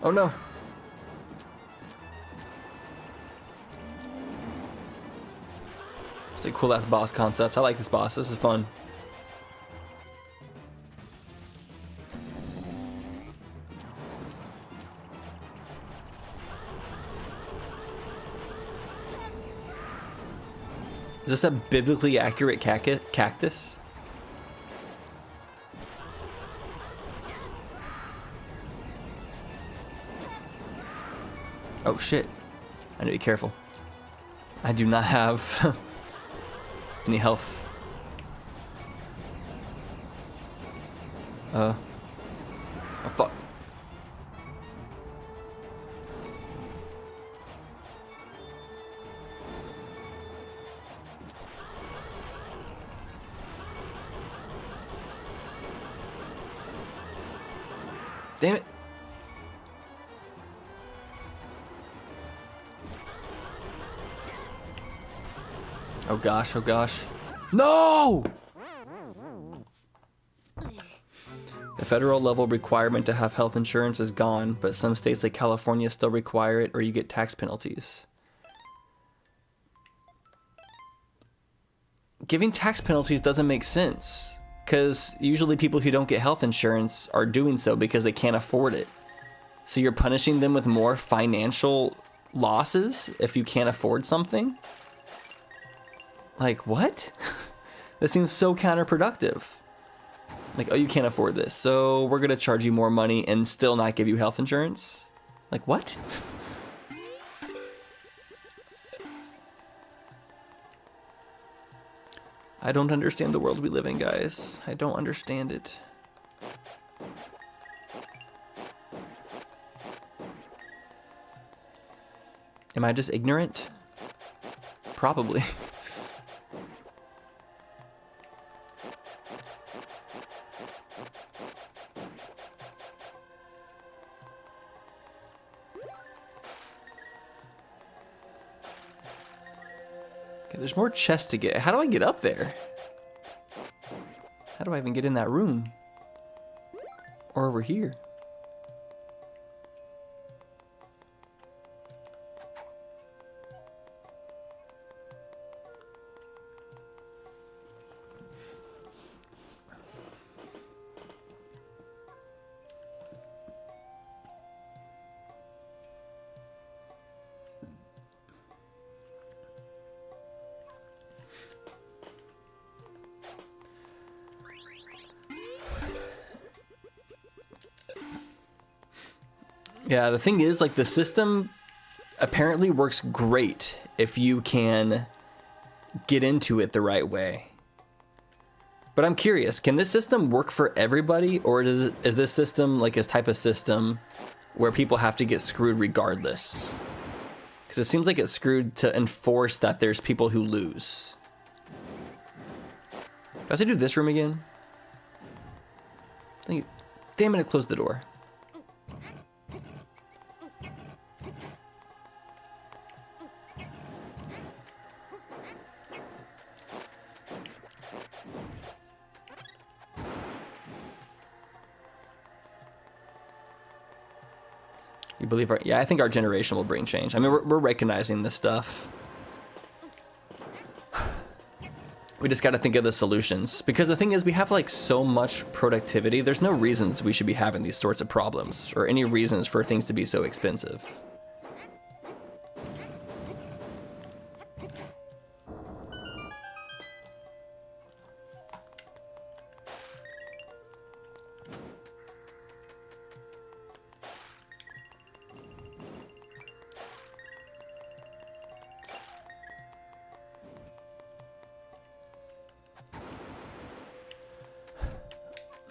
Oh no. It's a cool ass boss concept. I like this boss. This is fun. Is this a biblically accurate cactus? Oh shit. I need to be careful. I do not have any health. Oh fuck. Damn it. Oh gosh, oh gosh. No! The federal level requirement to have health insurance is gone, but some states like California still require it or you get tax penalties. Giving tax penalties doesn't make sense, because usually people who don't get health insurance are doing so because they can't afford it. So you're punishing them with more financial losses if you can't afford something? Like, what? That seems so counterproductive. Like, oh, you can't afford this, so we're gonna charge you more money and still not give you health insurance? Like, what? I don't understand the world we live in, guys. I don't understand it. Am I just ignorant? Probably. There's more chests to get. How do I get up there? How do I even get in that room? Or over here? Yeah, the thing is, like, the system apparently works great if you can get into it the right way. But I'm curious, can this system work for everybody, or is this system like a type of system where people have to get screwed regardless? Because it seems like it's screwed to enforce that there's people who lose. Do I have to do this room again? Damn it, I closed the door. You believe our... Yeah, I think our generation will bring change. I mean, we're recognizing this stuff. We just got to think of the solutions. Because the thing is, we have like so much productivity. There's no reasons we should be having these sorts of problems or any reasons for things to be so expensive.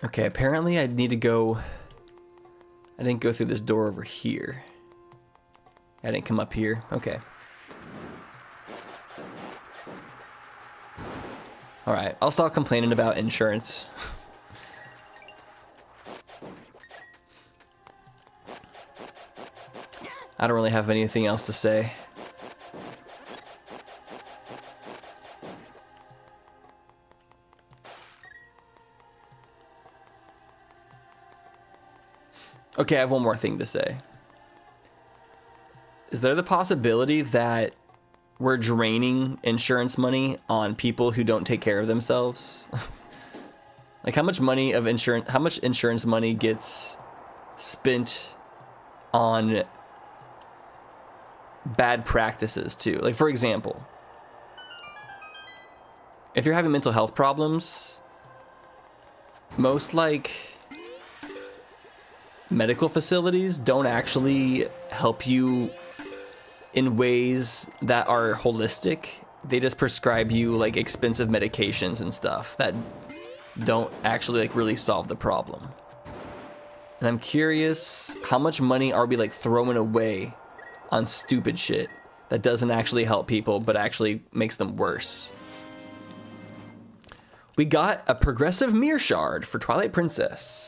Okay, apparently I need to go... I didn't go through this door over here. I didn't come up here. Okay. Alright, I'll stop complaining about insurance. I don't really have anything else to say. Okay, I have one more thing to say. Is there the possibility that we're draining insurance money on people who don't take care of themselves? Like, how much insurance money gets spent on bad practices too? Like, for example, if you're having mental health problems, most like medical facilities don't actually help you in ways that are holistic. They just prescribe you like expensive medications and stuff that don't actually like really solve the problem. And I'm curious, how much money are we like throwing away on stupid shit that doesn't actually help people but actually makes them worse? We got a progressive mirror shard for Twilight Princess.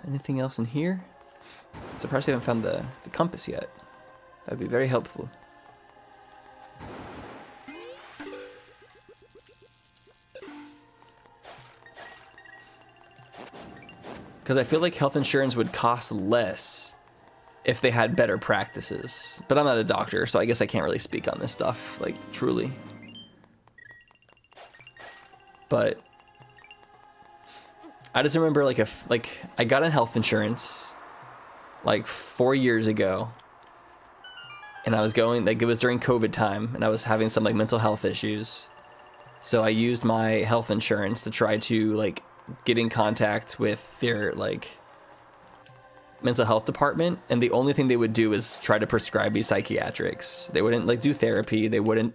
Anything else in here? Surprised I haven't found the compass yet. That'd be very helpful. Because I feel like health insurance would cost less if they had better practices. But I'm not a doctor, so I guess I can't really speak on this stuff, like, truly. But I just remember, like, I got on health insurance like 4 years ago, and I was going, like, it was during COVID time, and I was having some like mental health issues. So I used my health insurance to try to like get in contact with their like mental health department, and the only thing they would do is try to prescribe me psychiatrics. They wouldn't like do therapy. They wouldn't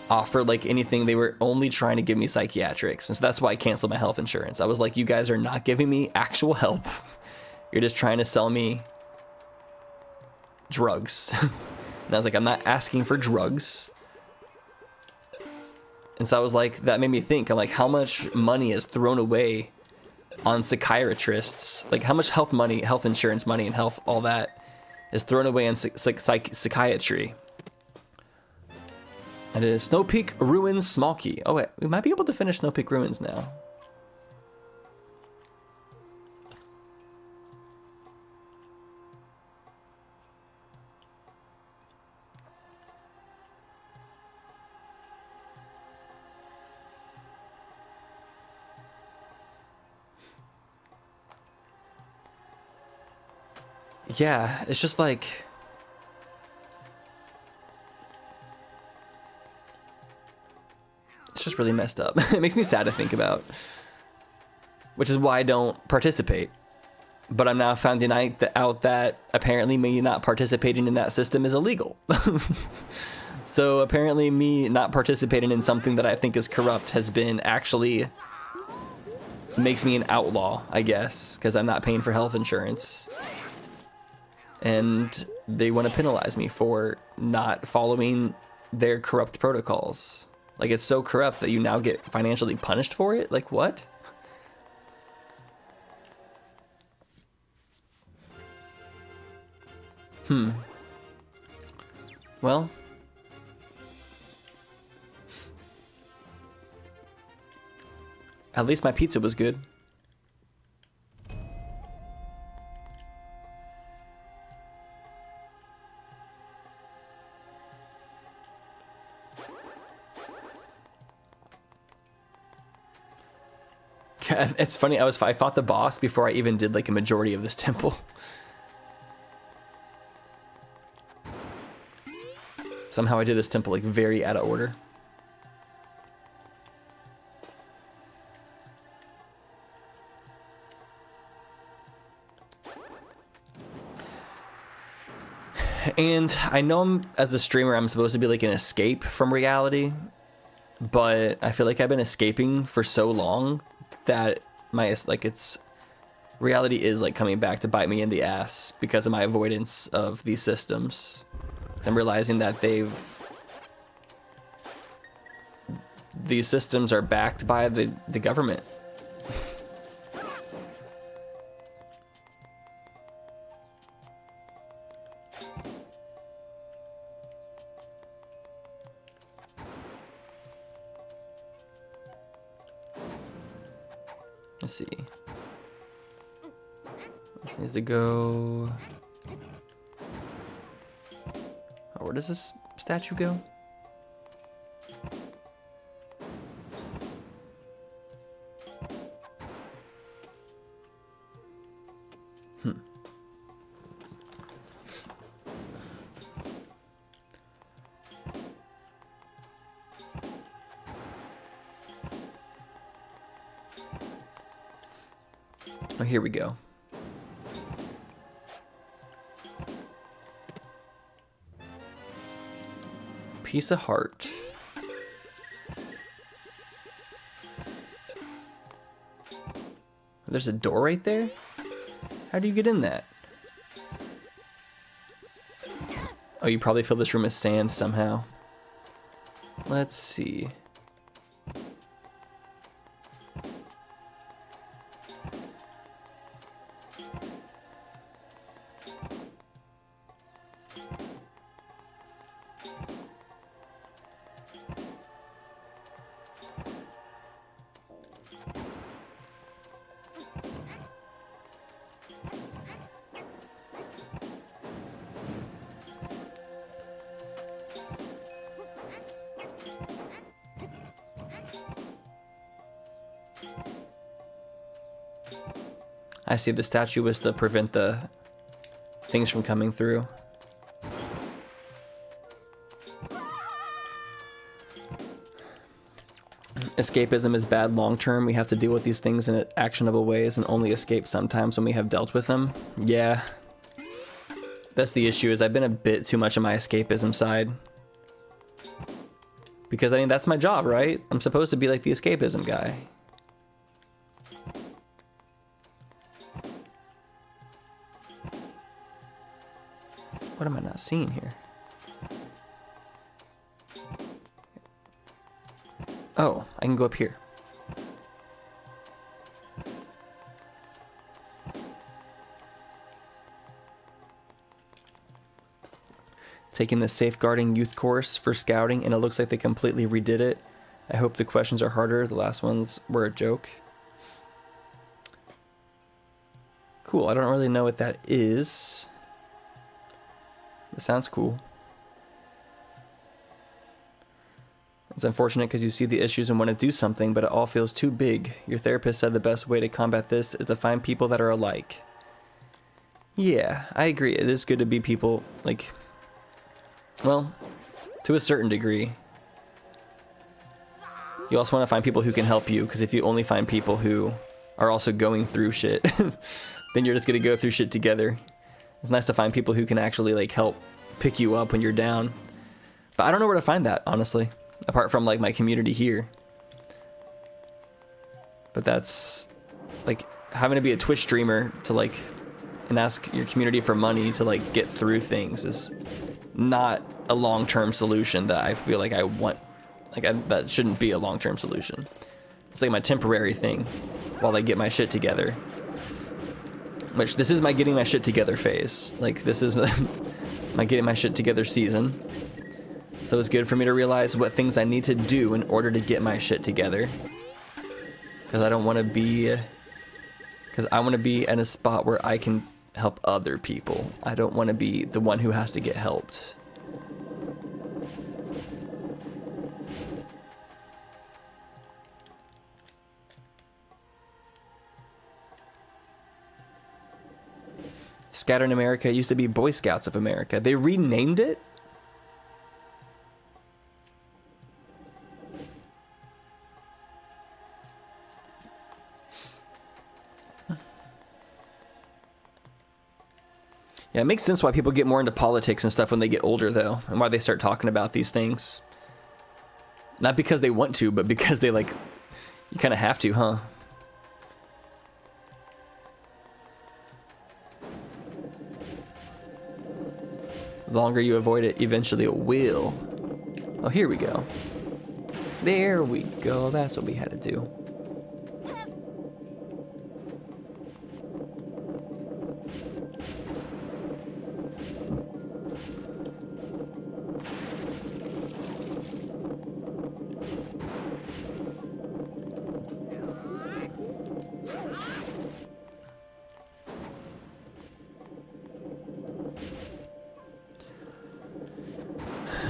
offer like anything. They were only trying to give me psychiatrics, and so that's why I canceled my health insurance. I was like, you guys are not giving me actual help. You're just trying to sell me drugs. And I was like, I'm not asking for drugs. And so I was like, that made me think, I'm like, how much money is thrown away on psychiatrists? Like, how much health insurance money and health, all that is thrown away on psychiatry? And it is Snow Peak Ruins Small Key. Oh wait, we might be able to finish Snow Peak Ruins now. yeah, it's just like, it's just really messed up. It makes me sad to think about, which is why I don't participate. But I'm now finding out that apparently me not participating in that system is illegal. So apparently me not participating in something that I think is corrupt has been actually makes me an outlaw, I guess, because I'm not paying for health insurance. And they want to penalize me for not following their corrupt protocols. Like, it's so corrupt that you now get financially punished for it? Like, what? Well. At least my pizza was good. It's funny, I fought the boss before I even did like a majority of this temple. Somehow I did this temple like very out of order. And I know as a streamer I'm supposed to be like an escape from reality, but I feel like I've been escaping for so long that reality is like coming back to bite me in the ass because of my avoidance of these systems. I'm realizing that these systems are backed by the government. Let's see. This needs to go. Oh, where does this statue go? Oh, here we go. Piece of heart. There's a door right there? How do you get in that? Oh, you probably fill this room with sand somehow. Let's see. I see the statue was to prevent the things from coming through. Escapism is bad long term. We have to deal with these things in actionable ways and only escape sometimes when we have dealt with them. Yeah. That's the issue, is I've been a bit too much on my escapism side. Because, I mean, that's my job, right? I'm supposed to be like the escapism guy. What am I not seeing here? Oh, I can go up here. Taking the safeguarding youth course for scouting, and it looks like they completely redid it. I hope the questions are harder. The last ones were a joke. Cool, I don't really know what that is. It sounds cool. It's unfortunate because you see the issues and want to do something, but it all feels too big. Your therapist said the best way to combat this is to find people that are alike. Yeah, I agree. It is good to be people, like, well, to a certain degree. You also want to find people who can help you, because if you only find people who are also going through shit, then you're just going to go through shit together. It's nice to find people who can actually, like, help pick you up when you're down. But I don't know where to find that, honestly, apart from, like, my community here. But that's, like, having to be a Twitch streamer to, like, and ask your community for money to, like, get through things is not a long-term solution that I feel like I want. Like, that shouldn't be a long-term solution. It's like my temporary thing while I get my shit together. Which, this is my getting my shit together phase. Like, this is my getting my shit together season. So it's good for me to realize what things I need to do in order to get my shit together. Because I don't want to be... Because I want to be in a spot where I can help other people. I don't want to be the one who has to get helped. Scattered America used to be Boy Scouts of America. They renamed it? Yeah, it makes sense why people get more into politics and stuff when they get older, though, and why they start talking about these things. Not because they want to, but because they, like, you kind of have to, huh? The longer you avoid it, eventually it will. Oh, here we go. There we go. That's what we had to do.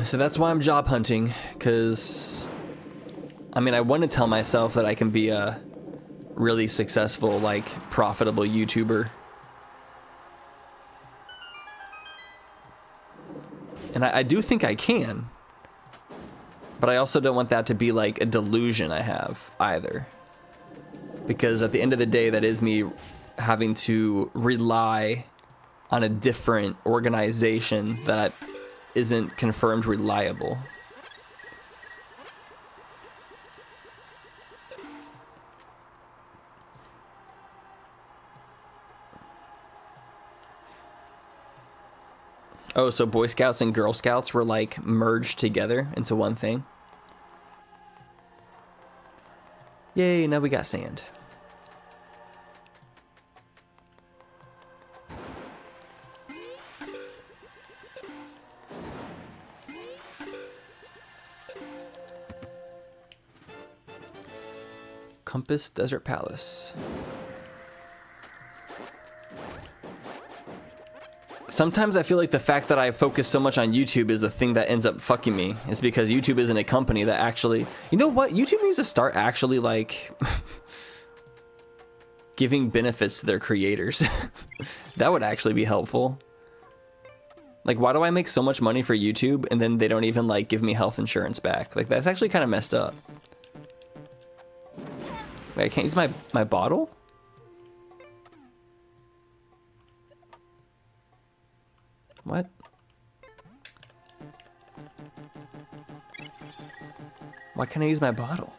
So that's why I'm job hunting, because, I mean, I want to tell myself that I can be a really successful, like, profitable YouTuber. And I do think I can. But I also don't want that to be, like, a delusion I have, either. Because at the end of the day, that is me having to rely on a different organization that isn't confirmed reliable. Oh, so Boy Scouts and Girl Scouts were, like, merged together into one thing? Yay, now we got sand. Compass Desert Palace. Sometimes I feel like the fact that I focus so much on YouTube is the thing that ends up fucking me. It's because YouTube isn't a company that actually... You know what? YouTube needs to start actually, like... giving benefits to their creators. That would actually be helpful. Like, why do I make so much money for YouTube and then they don't even, like, give me health insurance back? Like, that's actually kind of messed up. Wait, I can't use my bottle? What? Why can't I use my bottle?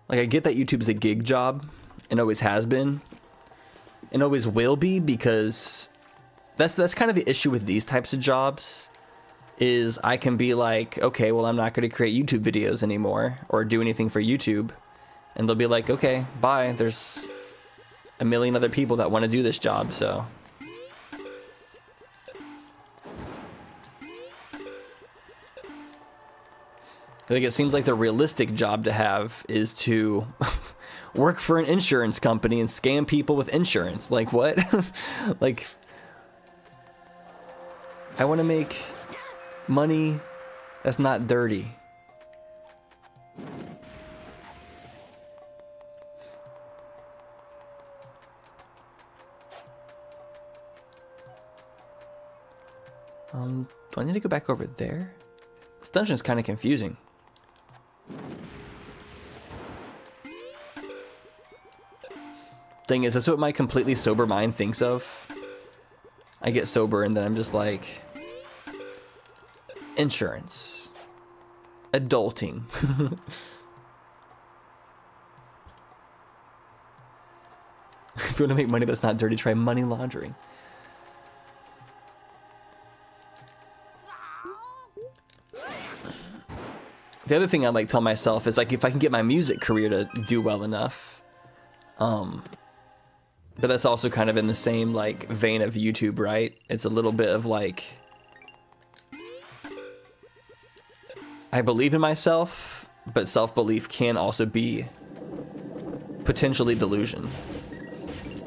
Like, I get that YouTube's a gig job and always has been. And always will be, because that's kind of the issue with these types of jobs, is I can be like, okay, well, I'm not going to create YouTube videos anymore or do anything for YouTube. And they'll be like, okay, bye. There's a million other people that want to do this job, so. I think it seems like the realistic job to have is to work for an insurance company and scam people with insurance. Like, what? Like, I want to make money that's not dirty. Do I need to go back over there? This dungeon's kind of confusing. Thing is, that's what my completely sober mind thinks of. I get sober and then I'm just like, insurance, adulting. If you want to make money that's not dirty, try money laundering. The other thing I like tell myself is like if I can get my music career to do well enough, but that's also kind of in the same like vein of YouTube, right? It's a little bit of like, I believe in myself, but self-belief can also be potentially delusion.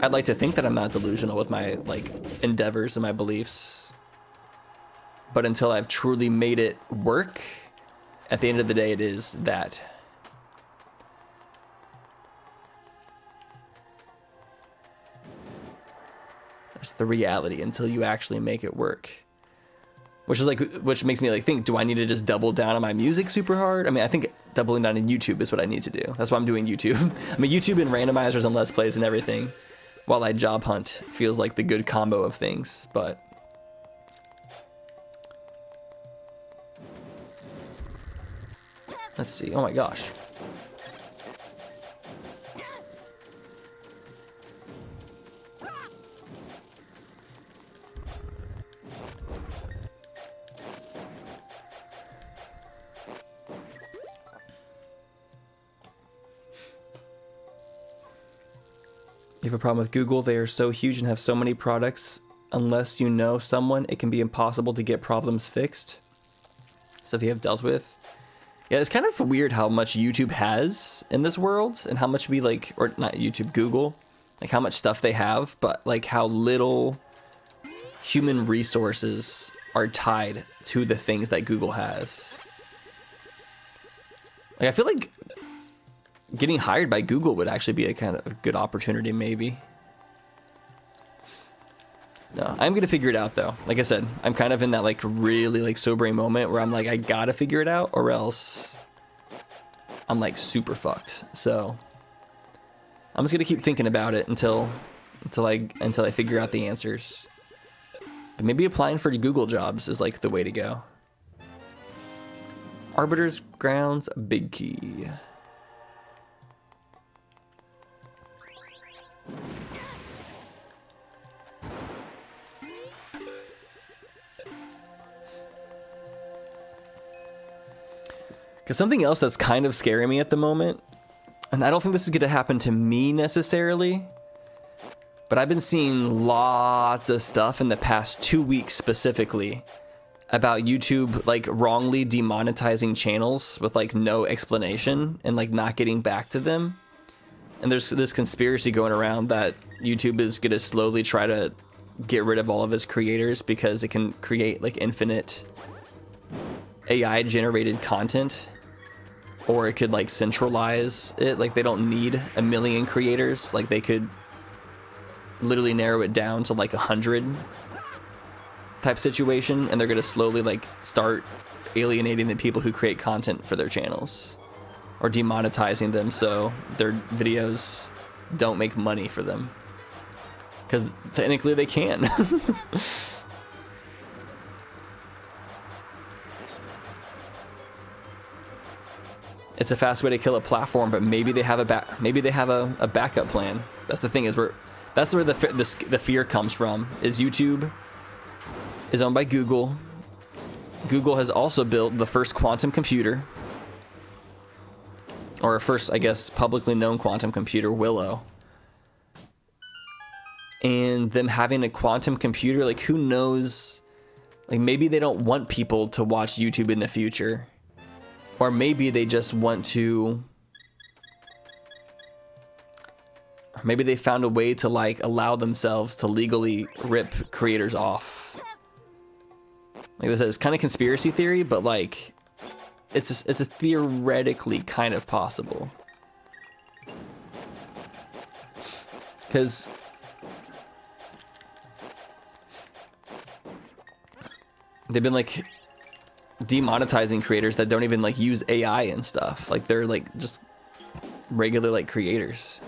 I'd like to think that I'm not delusional with my like endeavors and my beliefs, but until I've truly made it work, at the end of the day, it is that. That's the reality until you actually make it work. Which is like, which makes me like think, do I need to just double down on my music super hard? I mean, I think doubling down on YouTube is what I need to do. That's why I'm doing YouTube. I mean, YouTube and randomizers and Let's Plays and everything, while I job hunt, feels like the good combo of things, but. Let's see. Oh my gosh. You have a problem with Google? They are so huge and have so many products. Unless you know someone, it can be impossible to get problems fixed. So if you have dealt with. Yeah, it's kind of weird how much YouTube has in this world and how much we like, or not YouTube, Google, like how much stuff they have, but like how little human resources are tied to the things that Google has. Like, I feel like getting hired by Google would actually be a kind of a good opportunity, maybe. No, I'm gonna figure it out though. Like I said, I'm kind of in that like really like sobering moment where I'm like, I gotta figure it out or else I'm like super fucked. So I'm just gonna keep thinking about it until I figure out the answers. But maybe applying for Google jobs is like the way to go. Arbiter's Grounds, big key. Because something else that's kind of scaring me at the moment, and I don't think this is going to happen to me necessarily, but I've been seeing lots of stuff in the past 2 weeks specifically about YouTube like wrongly demonetizing channels with like no explanation and like not getting back to them. And there's this conspiracy going around that YouTube is going to slowly try to get rid of all of its creators because it can create like infinite AI generated content, or it could like centralize it. Like they don't need 1 million creators. Like they could literally narrow it down to like 100 type situation, and they're going to slowly like start alienating the people who create content for their channels or demonetizing them so their videos don't make money for them, because technically they can. It's a fast way to kill a platform, but maybe they have a backup plan. That's the thing, is that's where the fear comes from. Is YouTube is owned by Google. Google has also built the first quantum computer, or first, I guess, publicly known quantum computer, Willow. And them having a quantum computer, like who knows? Like maybe they don't want people to watch YouTube in the future. Or maybe they just want to, or maybe they found a way to like allow themselves to legally rip creators off. Like this is kind of conspiracy theory, but like it's a theoretically kind of possible. Because they've been like demonetizing creators that don't even like use AI and stuff. Like they're like just regular like creators.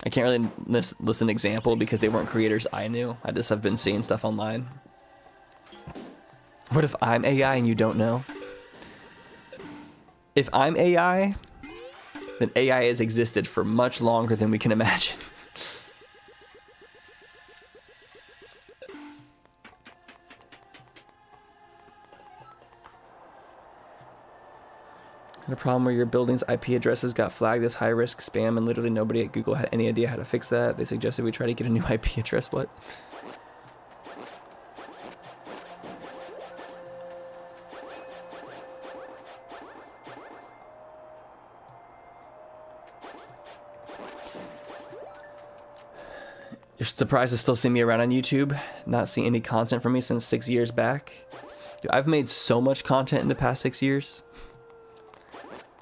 I can't really list an example because they weren't creators I knew. I just have been seeing stuff online. What if I'm AI and you don't know? If I'm AI, then AI has existed for much longer than we can imagine. The problem where your building's IP addresses got flagged as high-risk spam and literally nobody at Google had any idea how to fix that. They suggested we try to get a new IP address. What? You're surprised to still see me around on YouTube? Not seeing any content from me since 6 years back? Dude, I've made so much content in the past 6 years.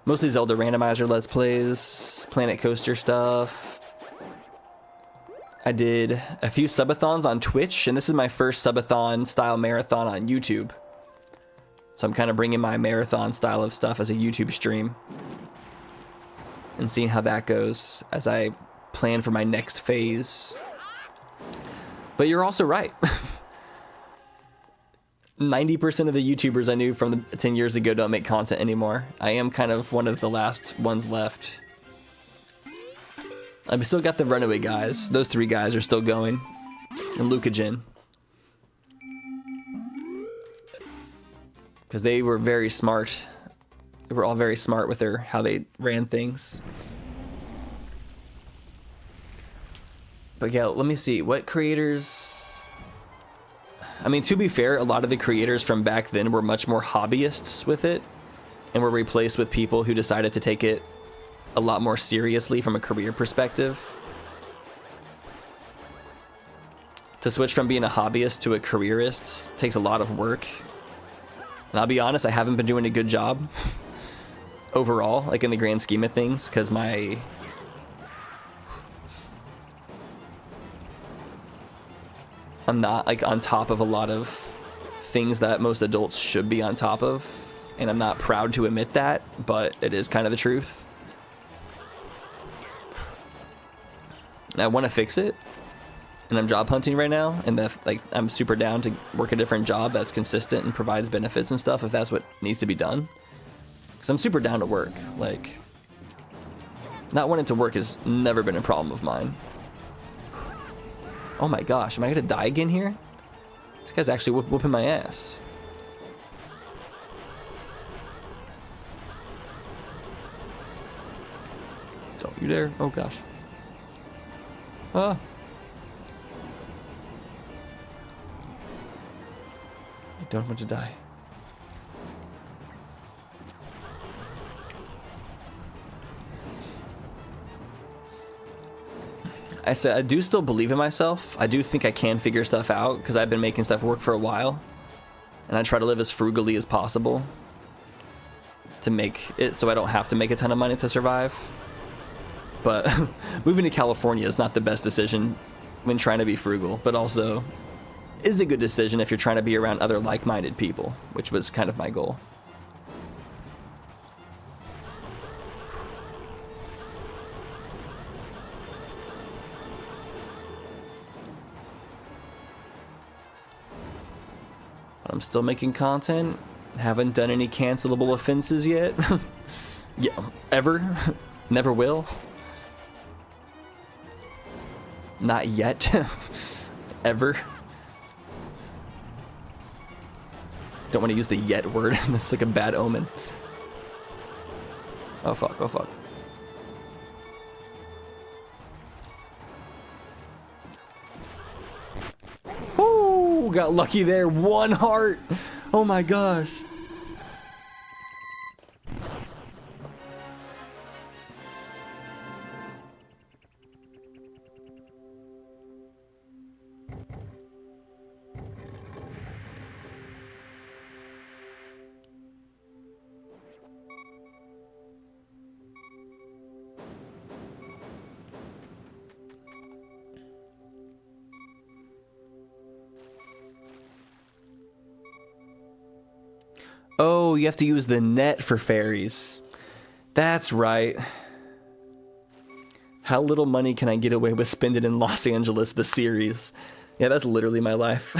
Mostly Zelda Randomizer Let's Plays, Planet Coaster stuff. I did a few subathons on Twitch, and this is my first subathon style marathon on YouTube. So I'm kind of bringing my marathon style of stuff as a YouTube stream. And seeing how that goes as I plan for my next phase. But you're also right. 90% of the YouTubers I knew from 10 years ago don't make content anymore. I am kind of one of the last ones left. I've still got the runaway guys. Those 3 guys are still going. And Lucajin. Because they were very smart. They were all very smart with how they ran things. But yeah, let me see. What creators... I mean, to be fair, a lot of the creators from back then were much more hobbyists with it and were replaced with people who decided to take it a lot more seriously from a career perspective. To switch from being a hobbyist to a careerist takes a lot of work. And I'll be honest, I haven't been doing a good job overall, like in the grand scheme of things, because I'm not like on top of a lot of things that most adults should be on top of, and I'm not proud to admit that, but it is kind of the truth. And I want to fix it, and I'm job hunting right now, and I'm super down to work a different job that's consistent and provides benefits and stuff if that's what needs to be done. Because I'm super down to work. Like, not wanting to work has never been a problem of mine. Oh my gosh, am I gonna die again here? This guy's actually whooping my ass. Don't you dare. Oh gosh. Ah. I don't want to die. I said, I do still believe in myself. I do think I can figure stuff out because I've been making stuff work for a while. And I try to live as frugally as possible to make it so I don't have to make a ton of money to survive. But moving to California is not the best decision when trying to be frugal, but also is a good decision if you're trying to be around other like-minded people, which was kind of my goal. I'm still making content. Haven't done any cancelable offenses yet. Yeah, ever. Never will. Not yet. Ever. Don't want to use the yet word. That's like a bad omen. Oh fuck, oh fuck. Oh, got lucky there. 1 heart. Oh my gosh. Oh, you have to use the net for fairies. That's right. How little money can I get away with spending in Los Angeles, the series? Yeah, that's literally my life.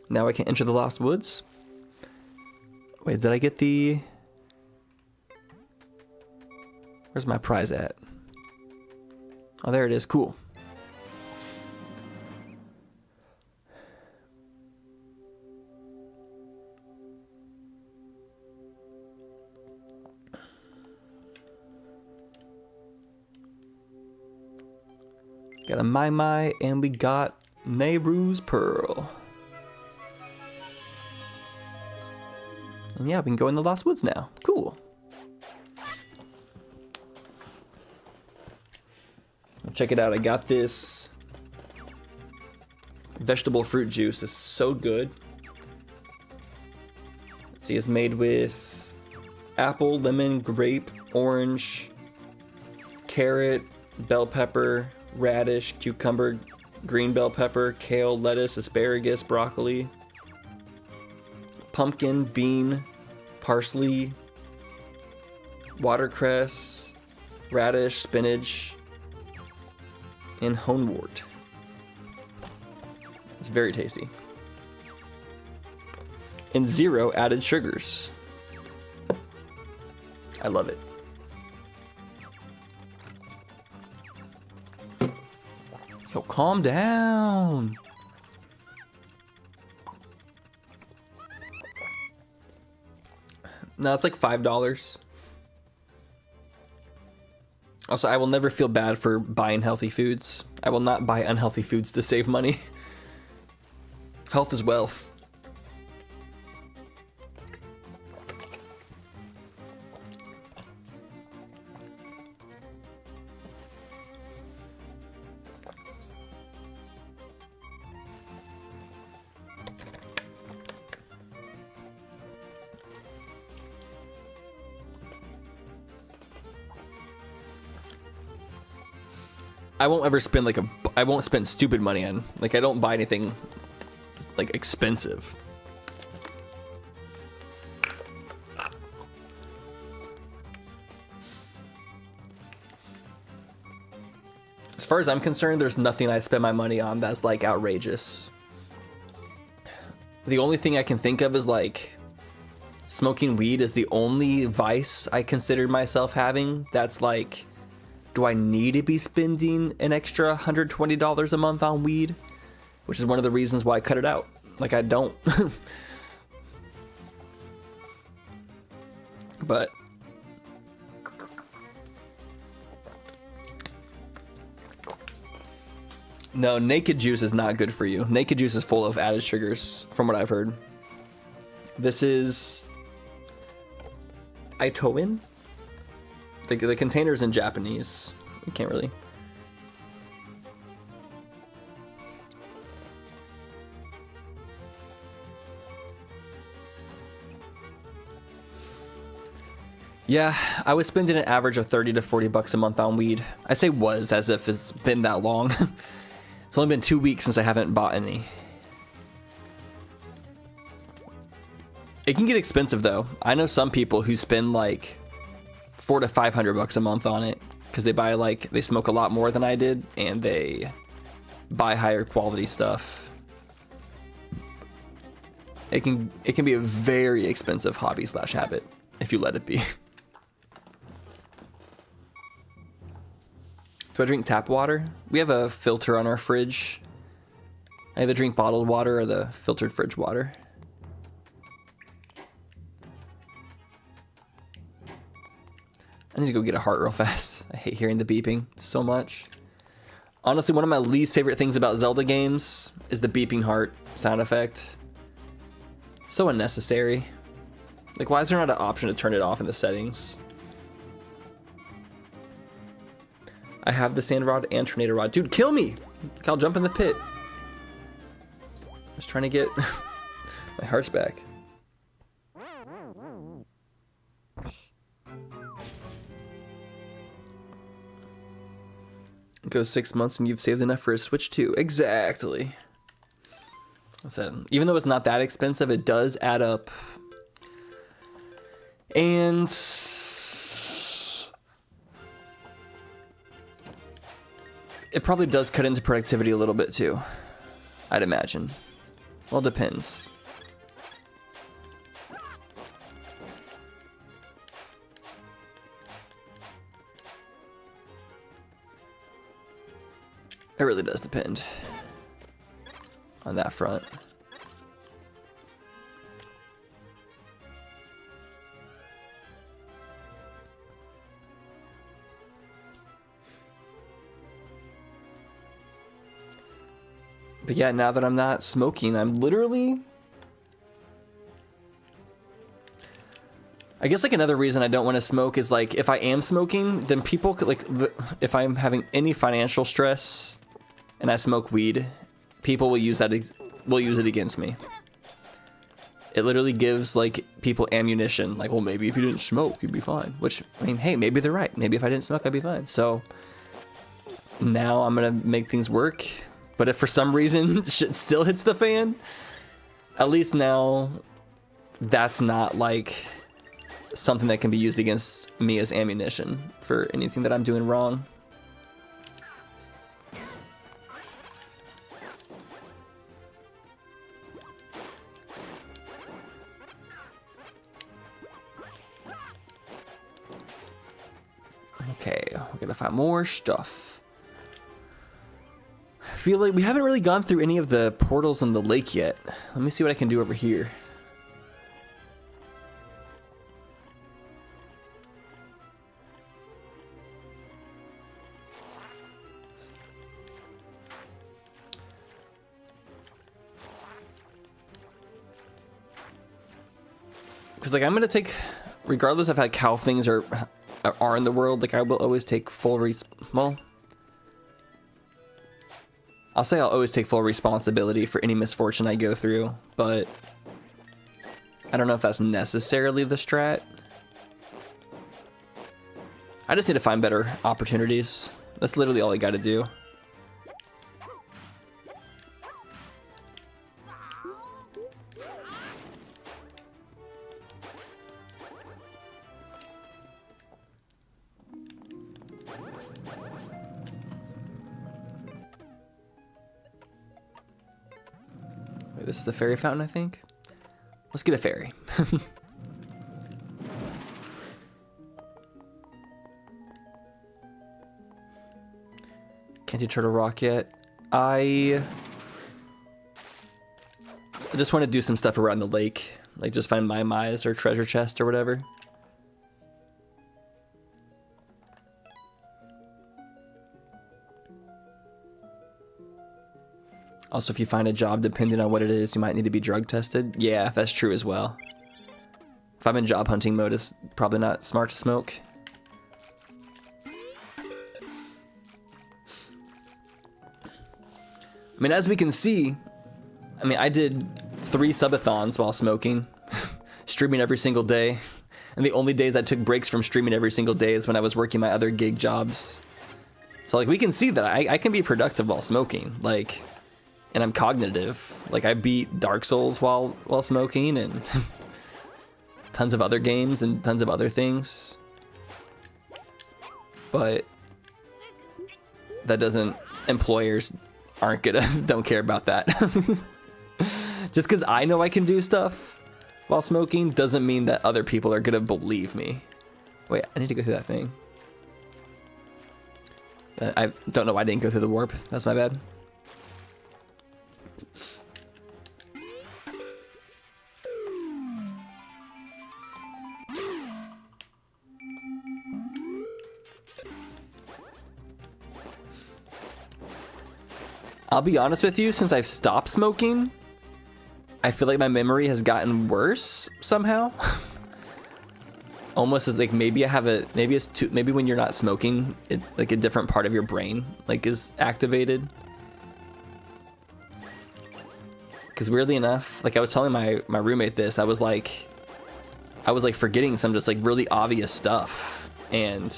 Now I can enter the Lost Woods. Wait, did I get the... Where's my prize at? Oh, there it is. Cool. Got a Mai, and we got Nehru's Pearl. And yeah, we can go in the Lost Woods now. Cool. Check it out. I got this vegetable fruit juice. It's so good. Let's see, it's made with apple, lemon, grape, orange, carrot, bell pepper, radish, cucumber, green bell pepper, kale, lettuce, asparagus, broccoli, pumpkin, bean, parsley, watercress, radish, spinach, and honewort. It's very tasty. And 0 added sugars. I love it. Yo, calm down. No, it's like $5. Also, I will never feel bad for buying healthy foods. I will not buy unhealthy foods to save money. Health is wealth. I won't ever spend I won't spend stupid money on, I don't buy anything expensive. As far as I'm concerned, there's nothing I spend my money on that's outrageous. The only thing I can think of is smoking weed is the only vice I consider myself having that's do I need to be spending an extra $120 a month on weed? Which is one of the reasons why I cut it out. I don't. But no, naked juice is not good for you. Naked juice is full of added sugars, from what I've heard. This is Itoin. The container's in Japanese. We can't really. Yeah, I was spending an average of 30 to 40 bucks a month on weed. I say was as if it's been that long. It's only been 2 weeks since I haven't bought any. It can get expensive though. I know some people who spend $400 to $500 a month on it because they buy they smoke a lot more than I did and they buy higher quality stuff. It can be a very expensive hobby / habit if you let it be. Do I drink tap water? We have a filter on our fridge. I either drink bottled water or the filtered fridge water. I need to go get a heart real fast. I hate hearing the beeping so much. Honestly, one of my least favorite things about Zelda games is the beeping heart sound effect. So unnecessary. Why is there not an option to turn it off in the settings? I have the sand rod and tornado rod. Dude, kill me! I'll jump in the pit. I was trying to get my hearts back. It goes 6 months and you've saved enough for a Switch 2. Exactly. So, even though it's not that expensive, it does add up. And it probably does cut into productivity a little bit too, I'd imagine. Well, depends. It really does depend on that front. But yeah, now that I'm not smoking, I'm literally... I guess like another reason I don't want to smoke is like if I am smoking, then people could like, if I'm having any financial stress and I smoke weed, people will use that, will use it against me. It literally gives like people ammunition. Like, well, maybe if you didn't smoke, you'd be fine. Which, I mean, hey, maybe they're right. Maybe if I didn't smoke, I'd be fine. So now I'm going to make things work. But if for some reason shit still hits the fan, at least now that's not like something that can be used against me as ammunition for anything that I'm doing wrong. Okay, we're gonna find more stuff. I feel like we haven't really gone through any of the portals in the lake yet. Let me see what I can do over here. Because like I'm gonna take, regardless of like how things are in the world, like I will always take full well, I'll say I'll always take full responsibility for any misfortune I go through, but I don't know if that's necessarily the strat. I just need to find better opportunities. That's literally all I gotta do. This is the fairy fountain, I think. Let's get a fairy. Can't do Turtle Rock yet. I just want to do some stuff around the lake. Like just find Miles or treasure chest or whatever. Also, if you find a job, depending on what it is, you might need to be drug tested. Yeah, that's true as well. If I'm in job hunting mode, it's probably not smart to smoke. I mean, as we can see, I mean, I did 3 subathons while smoking, streaming every single day. And the only days I took breaks from streaming every single day is when I was working my other gig jobs. So, like, we can see that I can be productive while smoking. Like... And I'm cognitive. Like I beat Dark Souls while smoking, and tons of other games and tons of other things. But that doesn't, employers aren't gonna, don't care about that. Just because I know I can do stuff while smoking doesn't mean that other people are gonna believe me. Wait, I need to go through that thing. I don't know why I didn't go through the warp. That's my bad. I'll be honest with you, since I've stopped smoking, I feel like my memory has gotten worse somehow. Almost as like maybe I have a, maybe it's too, maybe when you're not smoking, it, like a different part of your brain like is activated. Because weirdly enough, like I was telling my roommate this, I was like forgetting some just like really obvious stuff, and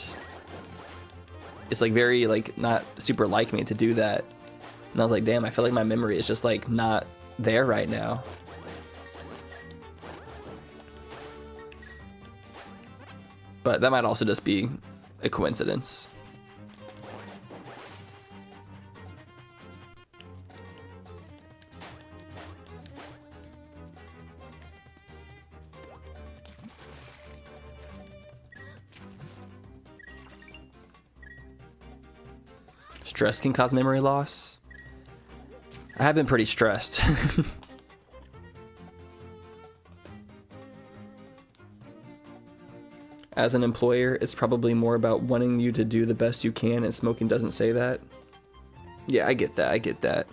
it's like very like not super like me to do that. And I was like, damn, I feel like my memory is just like not there right now. But that might also just be a coincidence. Stress can cause memory loss. I have been pretty stressed. As an employer, it's probably more about wanting you to do the best you can, and smoking doesn't say that. Yeah, I get that. I get that.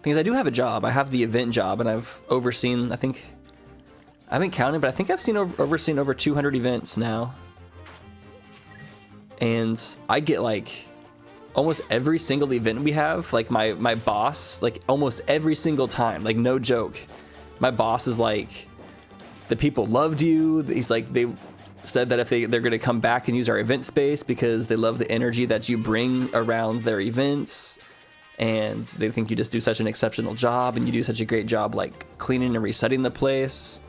Because I do have a job. I have the event job, and I've overseen, I haven't counted, but I think I've overseen over 200 events now. And I get like almost every single event we have, like my boss, like almost every single time, like no joke, my boss is like, the people loved you. He's like, they said that if they're going to come back and use our event space because they love the energy that you bring around their events, and they think you just do such an exceptional job, and you do such a great job like cleaning and resetting the place.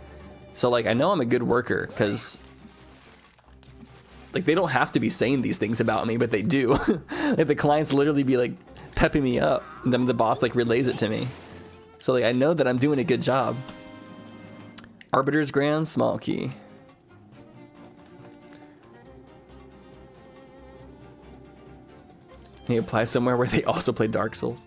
So like I know I'm a good worker, because like they don't have to be saying these things about me, but they do. Like the clients literally be like pepping me up, and then the boss like relays it to me. So like I know that I'm doing a good job. Arbiter's Grand, small key. He applies somewhere where they also play Dark Souls.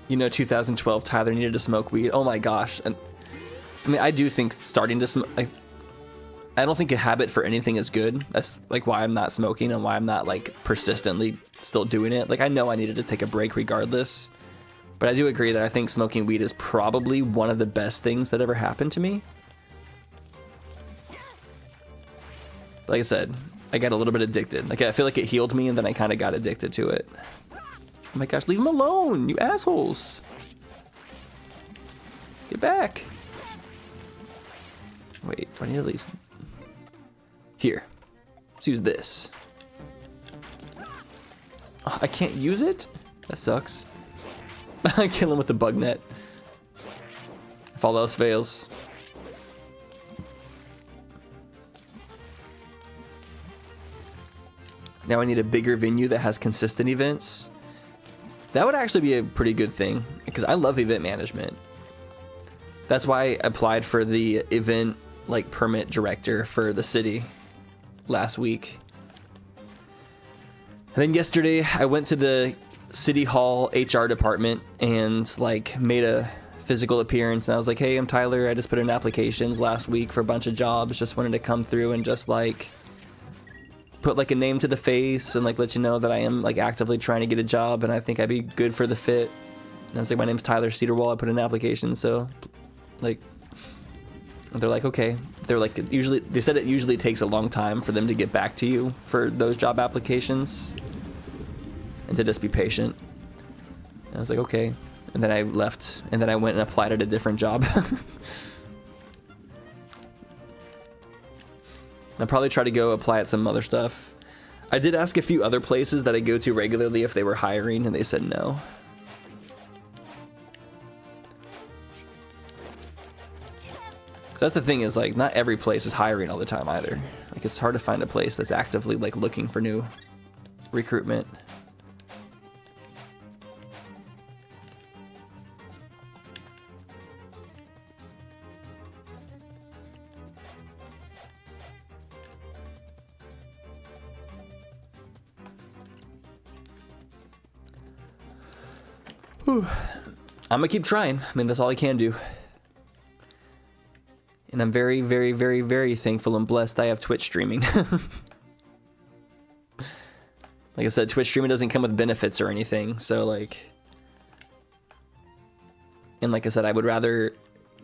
You know, 2012, Tyler needed to smoke weed. Oh my gosh. And I mean, I do think starting to smoke, I don't think a habit for anything is good. That's like why I'm not smoking and why I'm not like persistently still doing it. Like I know I needed to take a break regardless, but I do agree that I think smoking weed is probably one of the best things that ever happened to me. Like I said, I got a little bit addicted. Like I feel like it healed me, and then I kind of got addicted to it. Oh my gosh, leave him alone, you assholes. Get back. Wait, do I need at least... Here. Let's use this. Oh, I can't use it? That sucks. I kill him with the bug net. If all else fails. Now I need a bigger venue that has consistent events. That would actually be a pretty good thing, because I love event management. That's why I applied for the event like permit director for the city last week. And then yesterday I went to the city hall HR department and like made a physical appearance, and I was like, hey, I'm Tyler, I just put in applications last week for a bunch of jobs, just wanted to come through and just like put like a name to the face and like let you know that I am like actively trying to get a job and I think I'd be good for the fit. And I was like, my name's Tyler Cedarwall, I put in an application, so like, they're like, okay. They're like, they said it usually takes a long time for them to get back to you for those job applications, and to just be patient. And I was like, okay. And then I left, and then I went and applied at a different job. I'll probably try to go apply at some other stuff. I did ask a few other places that I go to regularly if they were hiring, and they said no. That's the thing, is like not every place is hiring all the time either. Like it's hard to find a place that's actively like looking for new recruitment. Whew. I'm gonna keep trying. I mean, that's all I can do. And I'm very, very, very, very thankful and blessed I have Twitch streaming. Like I said, Twitch streaming doesn't come with benefits or anything, so like... And like I said, I would rather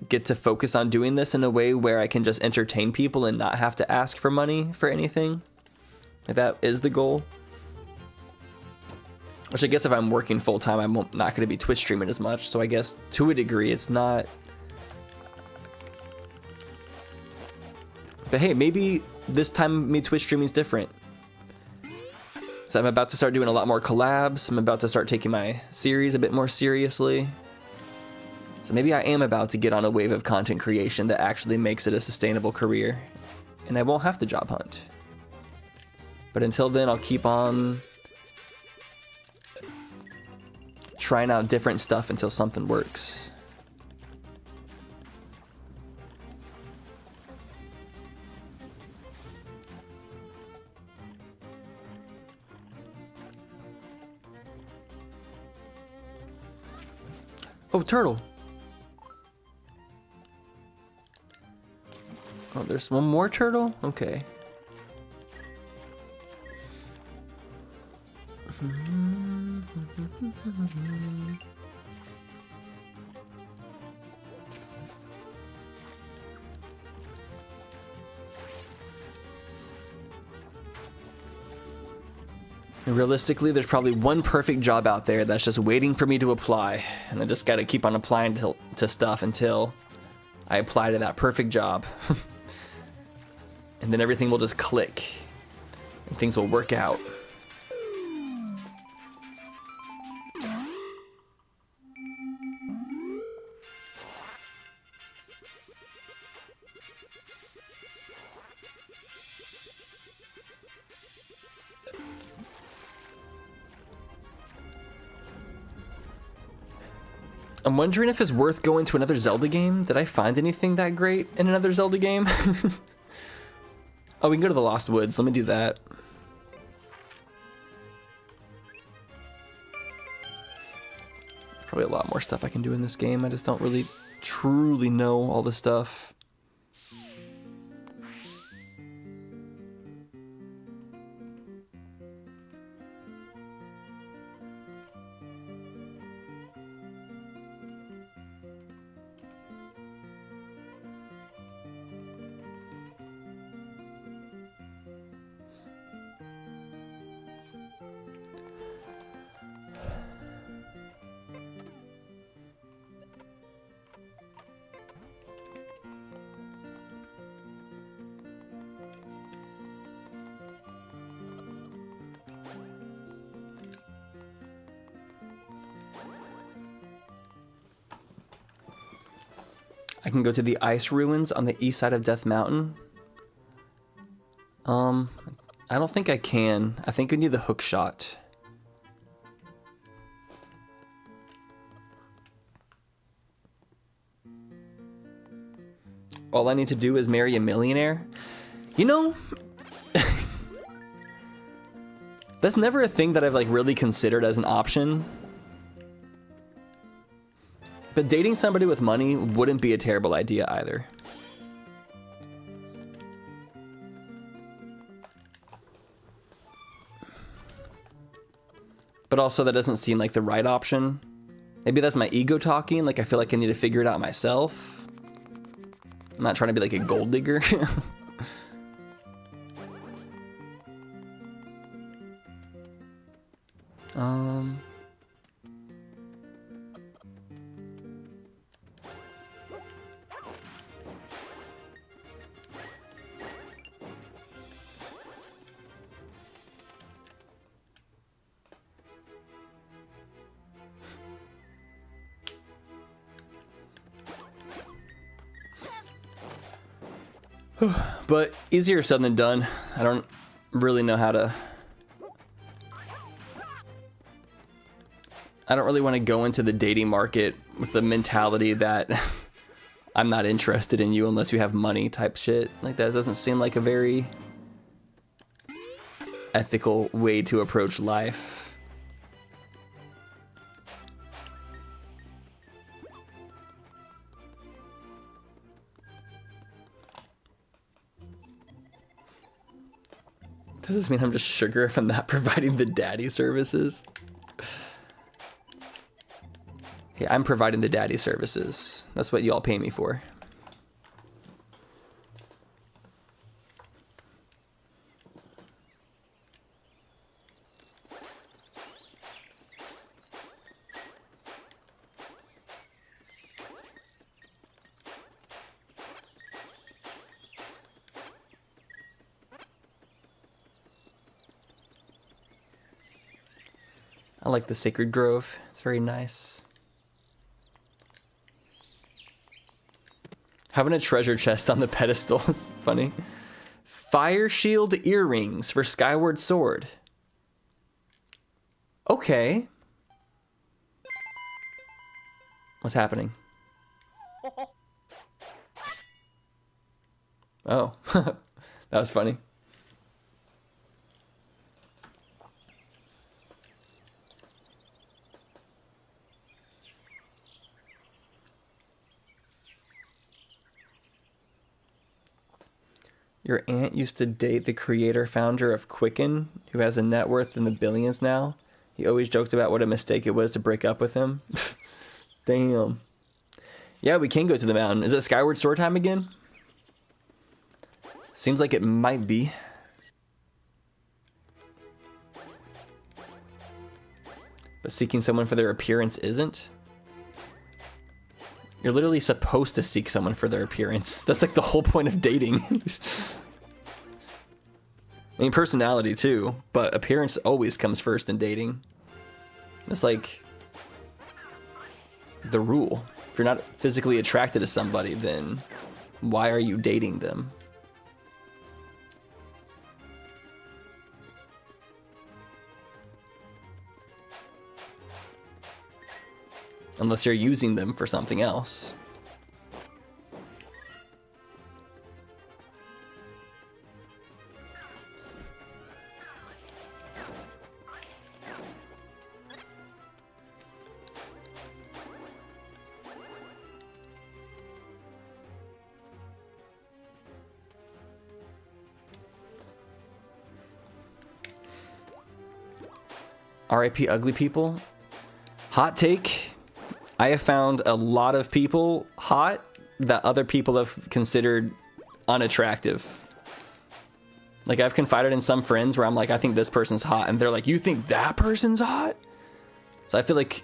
get to focus on doing this in a way where I can just entertain people and not have to ask for money for anything. Like that is the goal. Which I guess if I'm working full time, I'm not going to be Twitch streaming as much. So I guess to a degree, it's not. But hey, maybe this time me Twitch streaming is different. So I'm about to start doing a lot more collabs. I'm about to start taking my series a bit more seriously. So maybe I am about to get on a wave of content creation that actually makes it a sustainable career. And I won't have to job hunt. But until then, I'll keep on trying out different stuff until something works. Oh, turtle. Oh, there's one more turtle? Okay. And realistically, there's probably one perfect job out there that's just waiting for me to apply. And I just gotta keep on applying to stuff until I apply to that perfect job. And then everything will just click. And things will work out. I'm wondering if it's worth going to another Zelda game. Did I find anything that great in another Zelda game? Oh, we can go to the Lost Woods. Let me do that. Probably a lot more stuff I can do in this game. I just don't really truly know all the stuff. I can go to the ice ruins on the east side of Death Mountain. I don't think I can. I think we need the hook shot. All I need to do is marry a millionaire. You know, that's never a thing that I've like really considered as an option. But dating somebody with money wouldn't be a terrible idea either. But also that doesn't seem like the right option. Maybe that's my ego talking, like I feel like I need to figure it out myself. I'm not trying to be like a gold digger. But easier said than done. I don't really know how to... I don't really want to go into the dating market with the mentality that I'm not interested in you unless you have money type shit. Like that doesn't seem like a very ethical way to approach life. Does this mean I'm just sugar if I'm not providing the daddy services? Yeah, I'm providing the daddy services. That's what y'all pay me for. I like the Sacred Grove. It's very nice. Having a treasure chest on the pedestal is funny. Fire Shield earrings for Skyward Sword. Okay. What's happening? Oh, that was funny. Your aunt used to date the creator-founder of Quicken, who has a net worth in the billions now. He always joked about what a mistake it was to break up with him. Damn. Yeah, we can go to the mountain. Is it Skyward Sword time again? Seems like it might be. But seeking someone for their appearance isn't? You're literally supposed to seek someone for their appearance. That's like the whole point of dating. I mean, personality too, but appearance always comes first in dating. It's like the rule. If you're not physically attracted to somebody, then why are you dating them? Unless you're using them for something else. RIP ugly people. Hot take. I have found a lot of people hot that other people have considered unattractive. Like, I've confided in some friends where I'm like, I think this person's hot, and they're like, you think that person's hot? So I feel like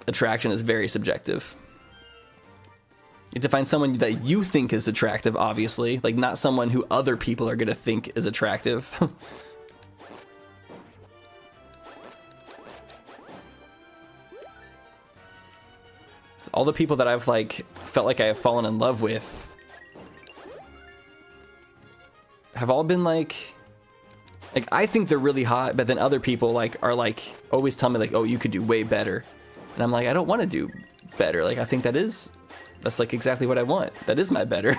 attraction is very subjective. You have to find someone that you think is attractive, obviously. Like, not someone who other people are gonna think is attractive. All the people that I've like felt like I have fallen in love with have all been like I think they're really hot, but then other people like are like always tell me like, oh, you could do way better, and I'm like, I don't want to do better. Like, I think that's like exactly what I want. That is my better.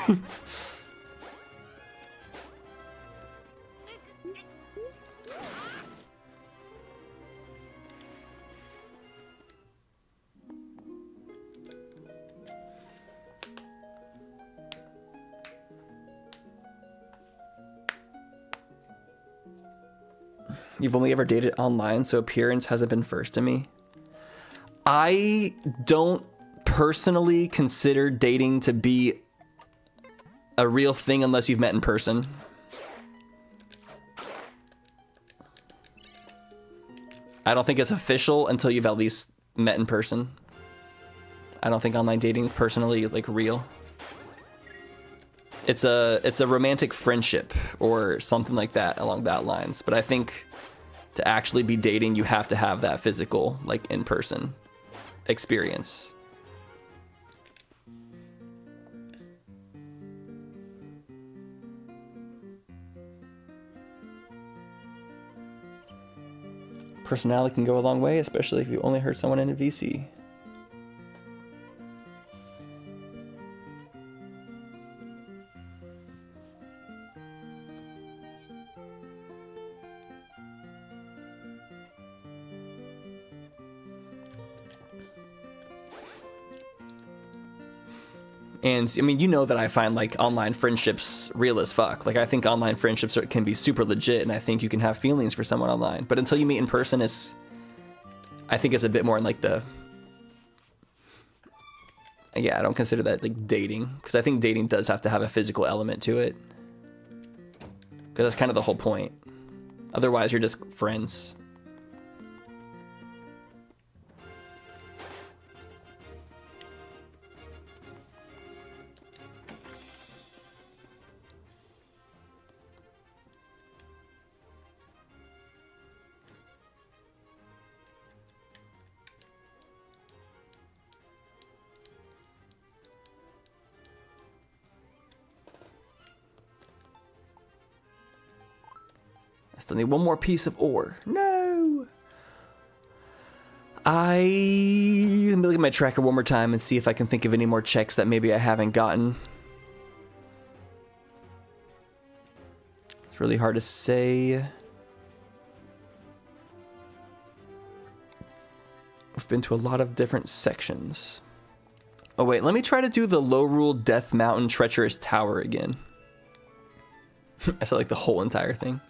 You've only ever dated online, so appearance hasn't been first to me. I don't personally consider dating to be a real thing unless you've met in person. I don't think it's official until you've at least met in person. I don't think online dating is personally like real. It's a romantic friendship or something like that along that lines, but I think to actually be dating, you have to have that physical, like, in-person experience. Personality can go a long way, especially if you only heard someone in a VC. And I mean, you know that I find like online friendships real as fuck. Like, I think online friendships can be super legit, and I think you can have feelings for someone online. But until you meet in person, I think it's a bit more in like yeah, I don't consider that like dating, because I think dating does have to have a physical element to it. Because that's kind of the whole point. Otherwise, you're just friends. Still need one more piece of ore. No! Let me look at my tracker one more time and see if I can think of any more checks that maybe I haven't gotten. It's really hard to say. I've been to a lot of different sections. Oh wait, let me try to do the low rule Death Mountain Treacherous Tower again. I said like the whole entire thing.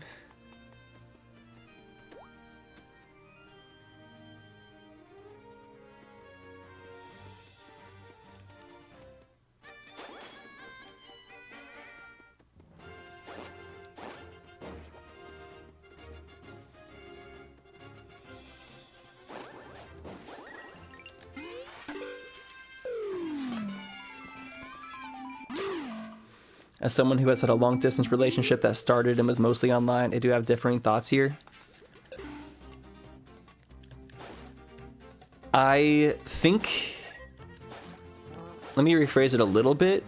As someone who has had a long-distance relationship that started and was mostly online, I do have differing thoughts here. I think... Let me rephrase it a little bit.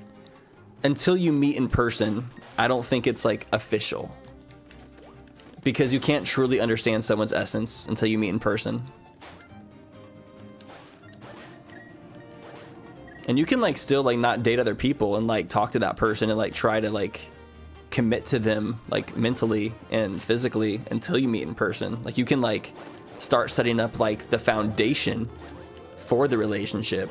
Until you meet in person, I don't think it's, like, official. Because you can't truly understand someone's essence until you meet in person. And you can like still like not date other people and like talk to that person and like try to like commit to them like mentally and physically until you meet in person. Like you can like start setting up like the foundation for the relationship.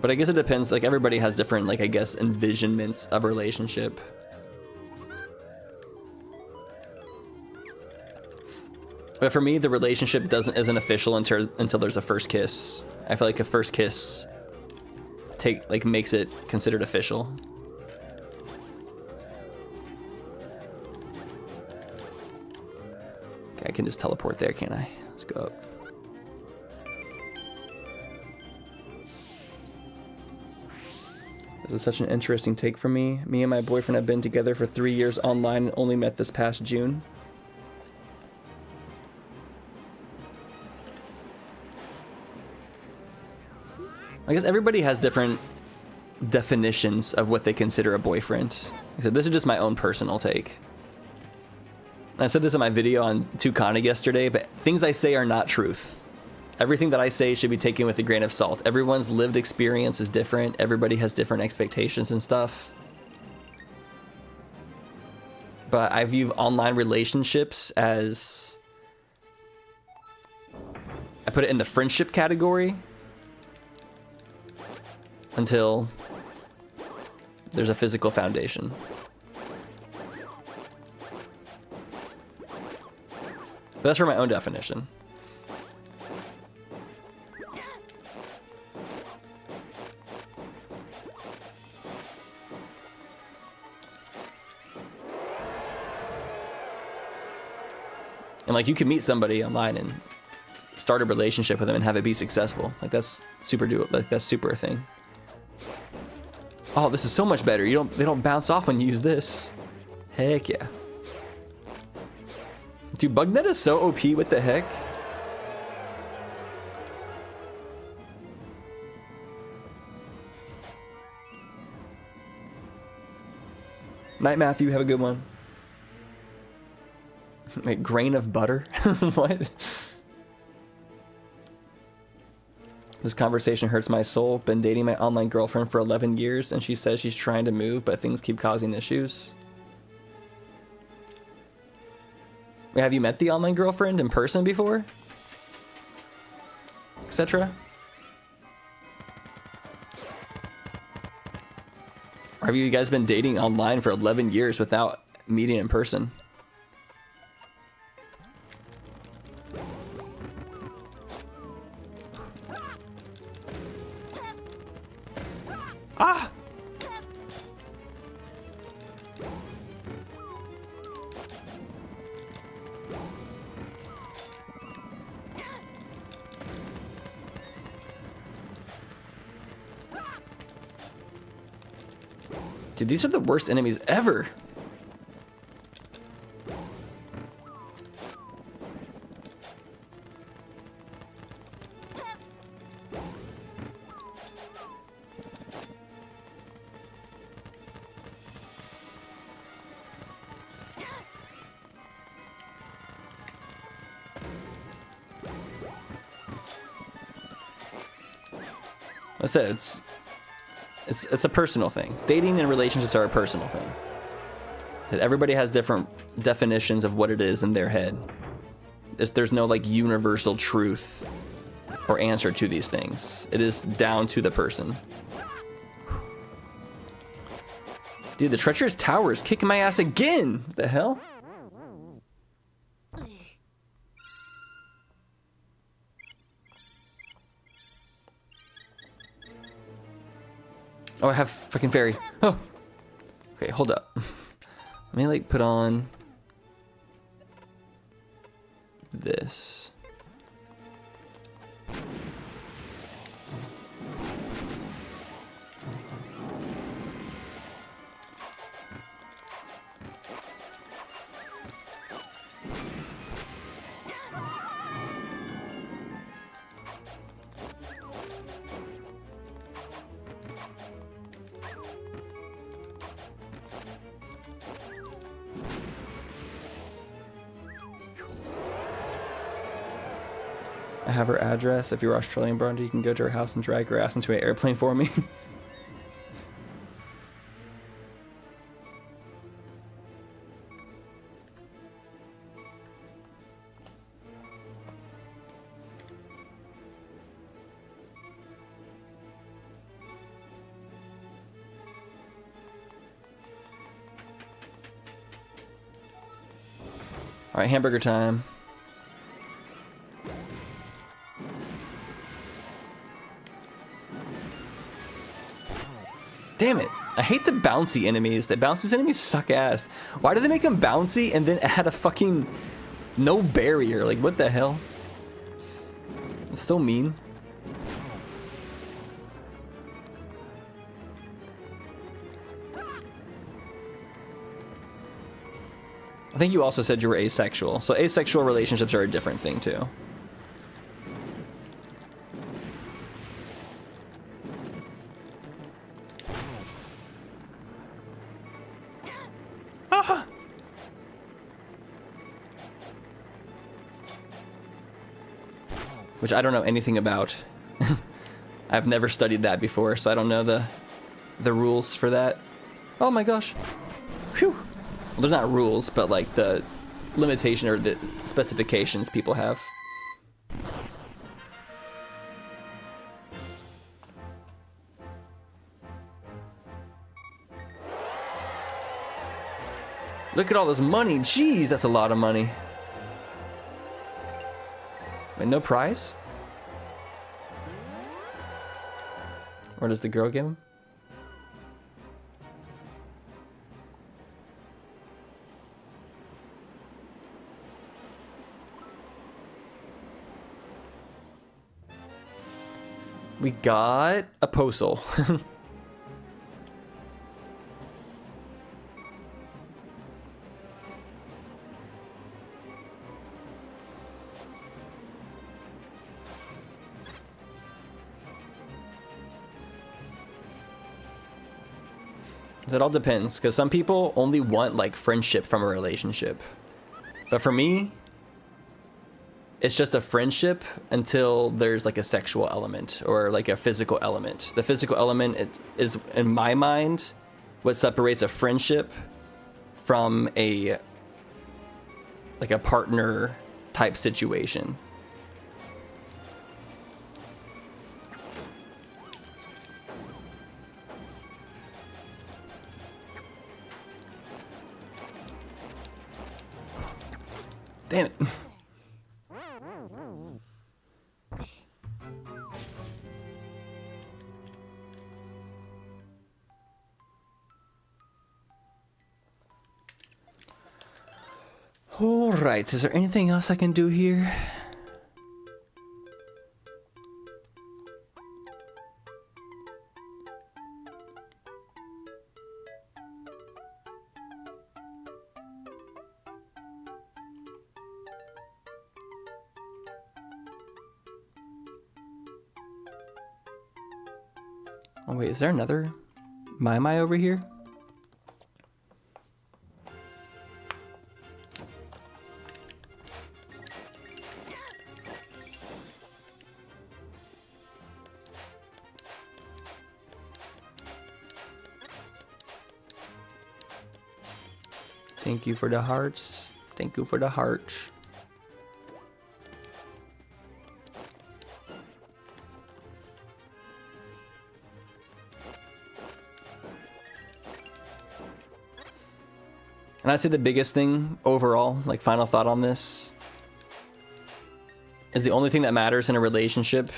But I guess it depends, like everybody has different like I guess envisionments of a relationship. But for me, the relationship isn't official until there's a first kiss. I feel like a first kiss makes it considered official. Okay, I can just teleport there, can't I? Let's go up. This is such an interesting take for me. Me and my boyfriend have been together for 3 years online and only met this past June. I guess everybody has different definitions of what they consider a boyfriend. So this is just my own personal take. And I said this in my video on Tucana yesterday, but things I say are not truth. Everything that I say should be taken with a grain of salt. Everyone's lived experience is different. Everybody has different expectations and stuff. But I view online relationships as... I put it in the friendship category. Until there's a physical foundation. But that's for my own definition. And like you can meet somebody online and start a relationship with them and have it be successful. Like that's super doable. Like that's super a thing. Oh, this is so much better. They don't bounce off when you use this. Heck yeah. Dude, BugNet is so OP, what the heck? Night Matthew, have a good one. A grain of butter? What? This conversation hurts my soul. Been dating my online girlfriend for 11 years, and she says she's trying to move, but things keep causing issues. Have you met the online girlfriend in person before? Etc. Or have you guys been dating online for 11 years without meeting in person? Ah! Dude, these are the worst enemies ever. I said it's a personal thing. Dating and relationships are a personal thing. That everybody has different definitions of what it is in their head. There's no like universal truth or answer to these things. It is down to the person. Dude, the treacherous tower is kicking my ass again. What the hell? Oh, I have fucking fairy. Oh. Okay, hold up. Let me like put on this. I have her address. If you're Australian, Brenda, you can go to her house and drag her ass into an airplane for me. All right, hamburger time. Damn it. I hate the bouncy enemies. The bouncy enemies suck ass. Why do they make them bouncy and then add a fucking no barrier? Like, what the hell? It's so mean. I think you also said you were asexual. So asexual relationships are a different thing too. Which I don't know anything about. I've never studied that before, so I don't know the rules for that. Oh my gosh. Phew. Well, there's not rules, but like the limitation or the specifications people have. Look at all this money. Jeez, that's a lot of money. Wait, no prize? Or does the girl give him? We got a postal. It all depends, because some people only want like friendship from a relationship. But for me, it's just a friendship until there's like a sexual element or like a physical element. The physical element is, in my mind, what separates a friendship from a like a partner type situation. Damn it. All right, is there anything else I can do here? Oh wait, is there another Mai over here? Thank you for the hearts. Thank you for the hearts. And I'd say the biggest thing overall, like final thought on this, is the only thing that matters in a relationship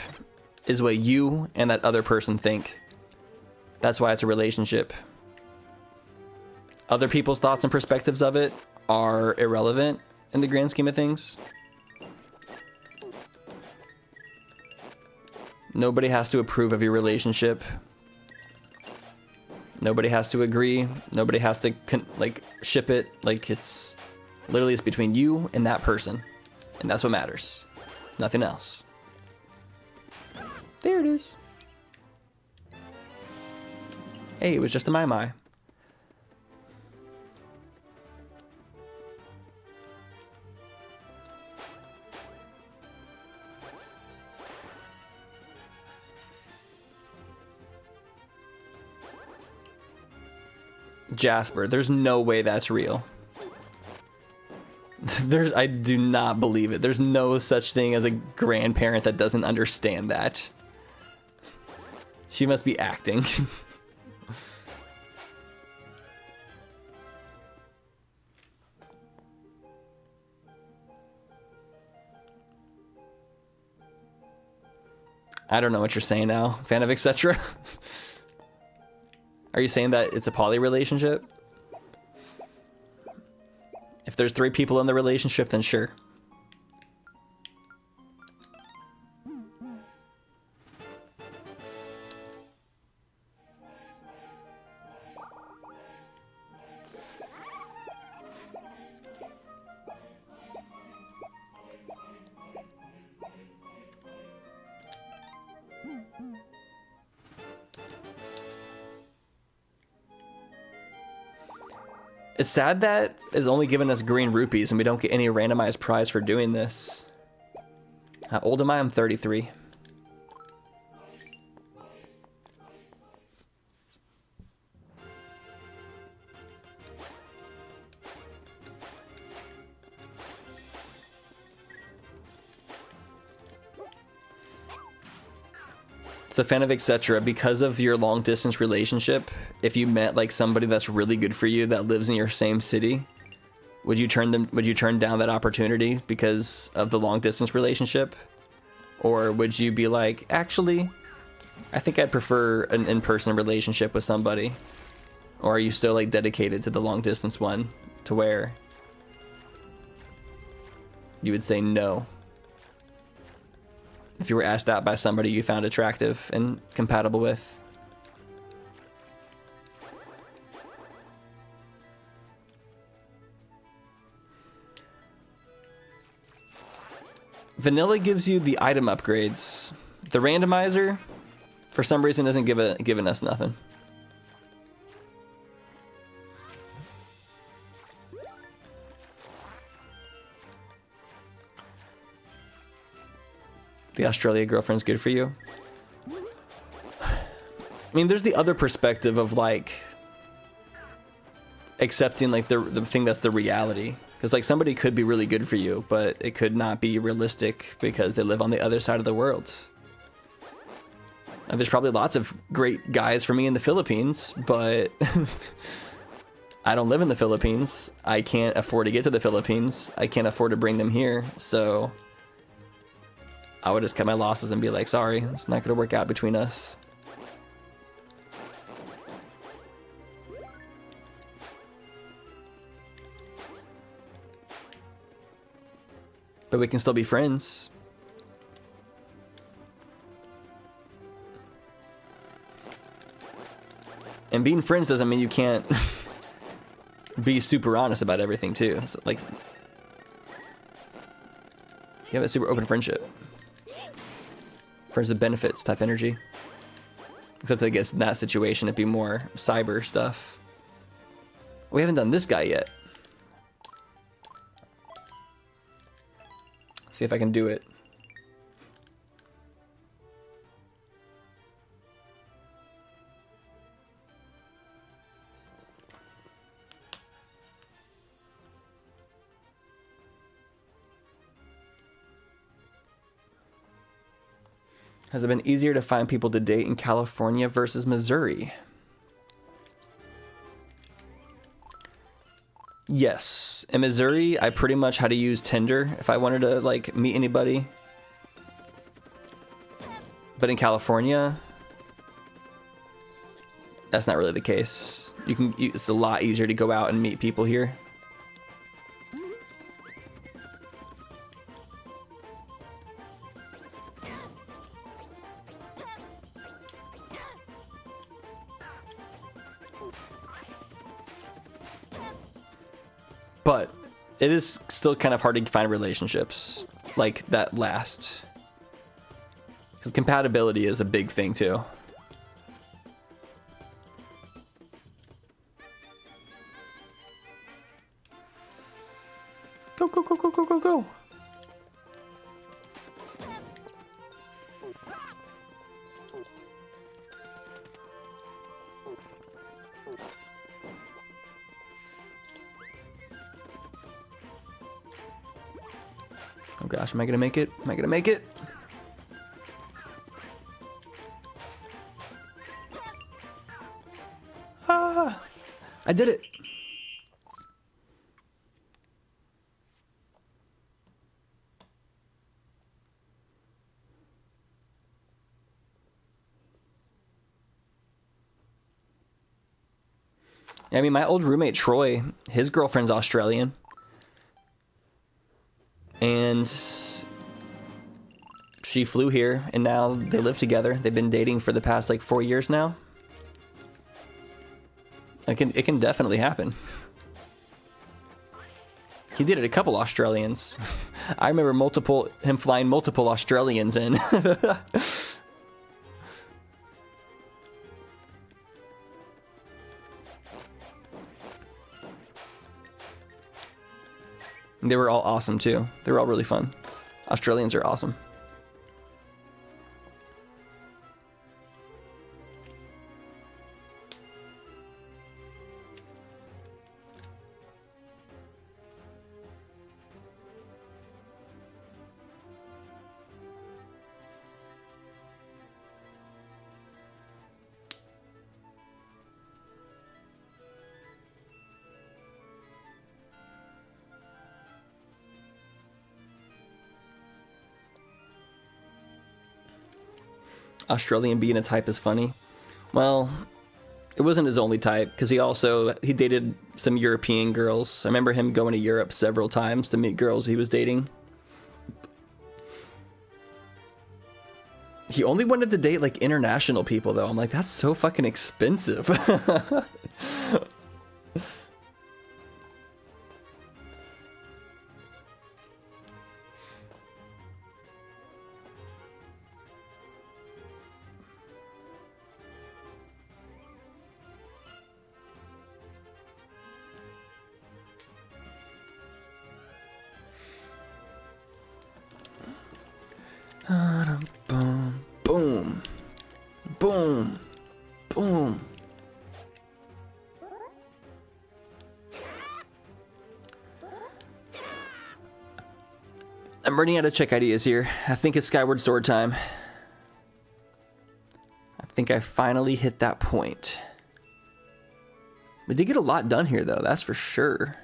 is what you and that other person think. That's why it's a relationship. Other people's thoughts and perspectives of it are irrelevant in the grand scheme of things. Nobody has to approve of your relationship. Nobody has to agree. Nobody has to like ship it. Like it's literally it's between you and that person, and that's what matters. Nothing else. There it is. Hey, it was just a my. Jasper, there's no way that's real. I do not believe it. There's no such thing as a grandparent that doesn't understand that. She must be acting. I don't know what you're saying now, fan of etc. Are you saying that it's a poly relationship? If there's 3 people in the relationship, then sure. It's sad that it's only given us green rupees and we don't get any randomized prize for doing this. How old am I? I'm 33. So fan of etc. Because of your long distance relationship, if you met like somebody that's really good for you that lives in your same city, would you turn down that opportunity because of the long distance relationship? Or would you be like, actually, I think I'd prefer an in-person relationship with somebody? Or are you still like dedicated to the long distance one to where you would say no if you were asked out by somebody you found attractive and compatible with? Vanilla gives you the item upgrades. The randomizer, for some reason, isn't giving us nothing. The Australia girlfriend's good for you. I mean, there's the other perspective of like accepting like the thing that's the reality. Because like somebody could be really good for you, but it could not be realistic because they live on the other side of the world. And there's probably lots of great guys for me in the Philippines, but I don't live in the Philippines. I can't afford to get to the Philippines. I can't afford to bring them here. So I would just cut my losses and be like, sorry, it's not going to work out between us. But we can still be friends. And being friends doesn't mean you can't be super honest about everything too. So, like, you have a super open friendship. Friends with benefits type energy. Except I guess in that situation it'd be more cyber stuff. We haven't done this guy yet. See if I can do it. Has it been easier to find people to date in California versus Missouri? Yes. In Missouri, I pretty much had to use Tinder if I wanted to like meet anybody. But in California, that's not really the case. It's a lot easier to go out and meet people here. But it is still kind of hard to find relationships like that last. Because compatibility is a big thing too. Go, go, go, go, go, go, go. Oh gosh, am I gonna make it? Am I gonna make it? Ah, I did it. I mean, my old roommate Troy, his girlfriend's Australian. And she flew here, and now they live together. They've been dating for the past like 4 years now. It can definitely happen. He dated a couple Australians. I remember him flying multiple Australians in. They were all awesome too. They were all really fun. Australians are awesome. Australian being a type is funny. Well, it wasn't his only type, because he dated some European girls. I remember him going to Europe several times to meet girls he was dating. He only wanted to date like international people though. I'm like, that's so fucking expensive. Boom, boom, boom, boom. I'm running out of check ideas here. I think it's Skyward Sword time. I think I finally hit that point. We did get a lot done here though, that's for sure.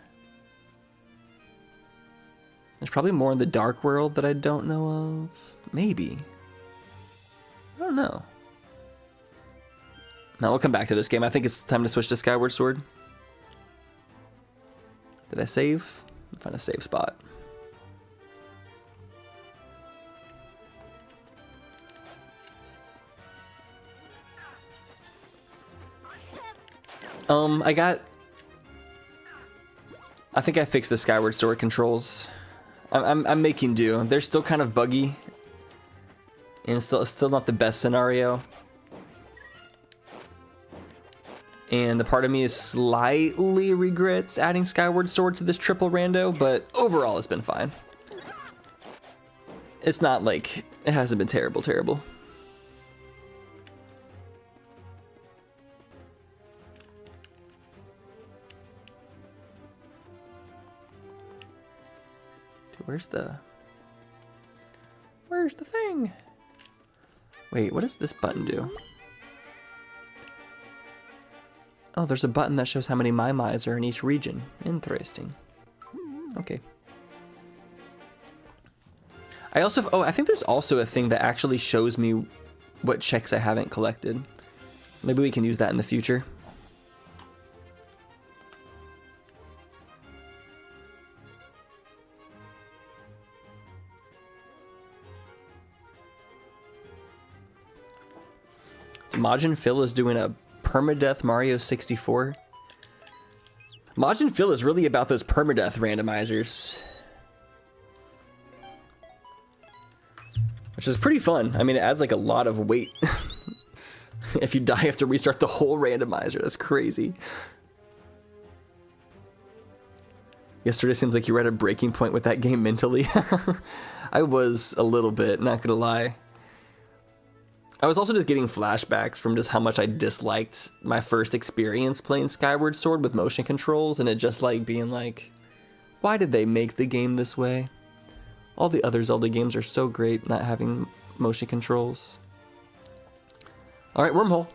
There's probably more in the Dark World that I don't know of. Maybe. I don't know. Now we'll come back to this game. I think it's time to switch to Skyward Sword. Did I save? Find a save spot. I think I fixed the Skyward Sword controls. I'm making do. They're still kind of buggy. And still not the best scenario. And a part of me is slightly regrets adding Skyward Sword to this triple rando, but overall it's been fine. It's not like, it hasn't been terrible. Where's the thing? Wait, what does this button do? Oh, there's a button that shows how many miles are in each region. Interesting. Okay. I think there's also a thing that actually shows me what checks I haven't collected. Maybe we can use that in the future. Majin Phil is doing a permadeath Mario 64. Majin Phil is really about those permadeath randomizers, which is pretty fun. I mean, it adds like a lot of weight. If you die, you have to restart the whole randomizer. That's crazy. Yesterday seems like you were at a breaking point with that game mentally. I was a little bit, not gonna lie. I was also just getting flashbacks from just how much I disliked my first experience playing Skyward Sword with motion controls, and it just like being like, why did they make the game this way? All the other Zelda games are so great not having motion controls. Alright, wormhole.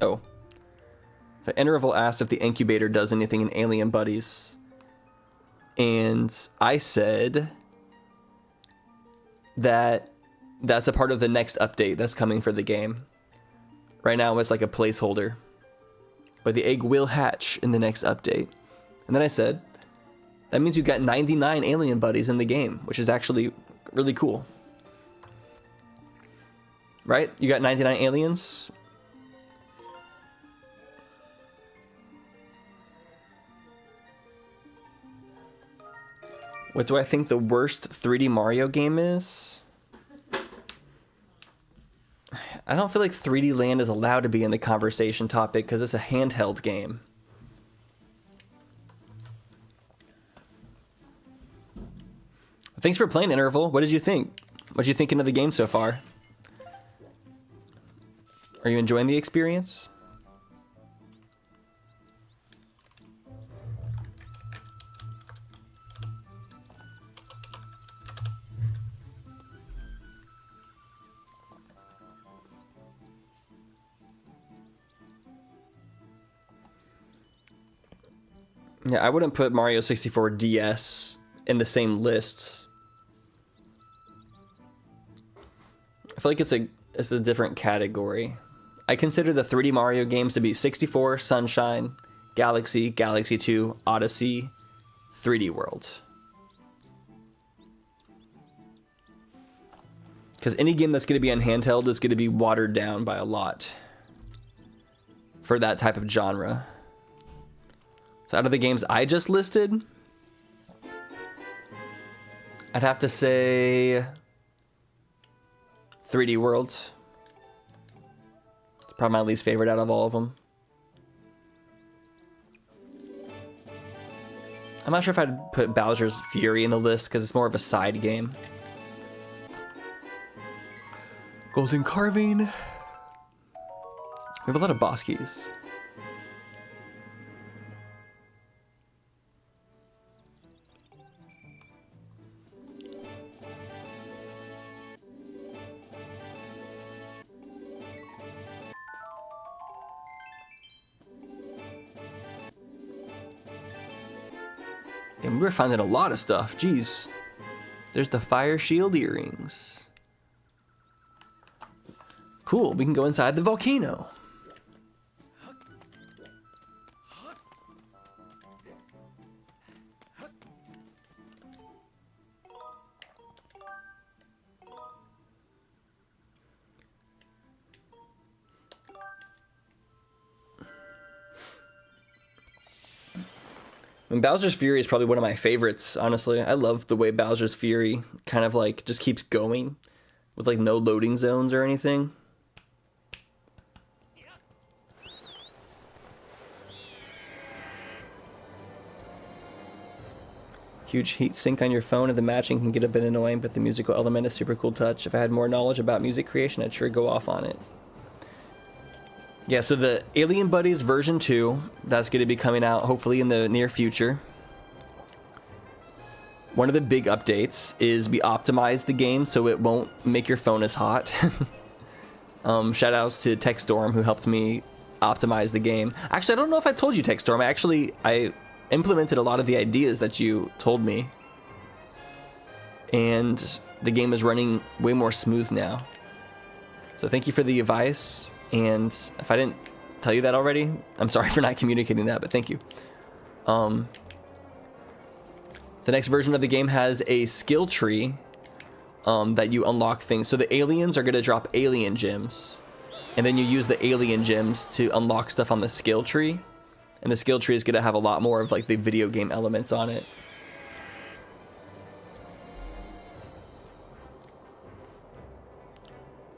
Oh. So Interval asked if the incubator does anything in Alien Buddies. And I said that that's a part of the next update that's coming for the game. Right now it's like a placeholder. But the egg will hatch in the next update. And then I said, that means you've got 99 alien buddies in the game, which is actually really cool. Right? You got 99 aliens. What do I think the worst 3D Mario game is? I don't feel like 3D Land is allowed to be in the conversation topic because it's a handheld game. Thanks for playing, Interval. What did you think? What did you thinking of the game so far? Are you enjoying the experience? Yeah, I wouldn't put Mario 64 DS in the same lists. I feel like it's a different category. I consider the 3D Mario games to be 64, Sunshine, Galaxy, Galaxy 2, Odyssey, 3D World. Because any game that's going to be on handheld is going to be watered down by a lot for that type of genre. So out of the games I just listed, I'd have to say 3D World. It's probably my least favorite out of all of them. I'm not sure if I'd put Bowser's Fury in the list because it's more of a side game. Golden Carving. We have a lot of boss keys. And we're finding a lot of stuff. Jeez. There's the fire shield earrings. Cool, we can go inside the volcano. And Bowser's Fury is probably one of my favorites, honestly. I love the way Bowser's Fury kind of like just keeps going with like no loading zones or anything. Huge heat sink on your phone and the matching can get a bit annoying, but the musical element is super cool touch. If I had more knowledge about music creation, I'd sure go off on it. Yeah, so the Alien Buddies version 2, that's going to be coming out hopefully in the near future. One of the big updates is we optimized the game so it won't make your phone as hot. Shout outs to TechStorm who helped me optimize the game. Actually, I don't know if I told you, TechStorm. I implemented a lot of the ideas that you told me. And the game is running way more smooth now. So thank you for the advice. And if I didn't tell you that already, I'm sorry for not communicating that, but thank you. The next version of the game has a skill tree that you unlock things. So the aliens are going to drop alien gems. And then you use the alien gems to unlock stuff on the skill tree. And the skill tree is going to have a lot more of like the video game elements on it.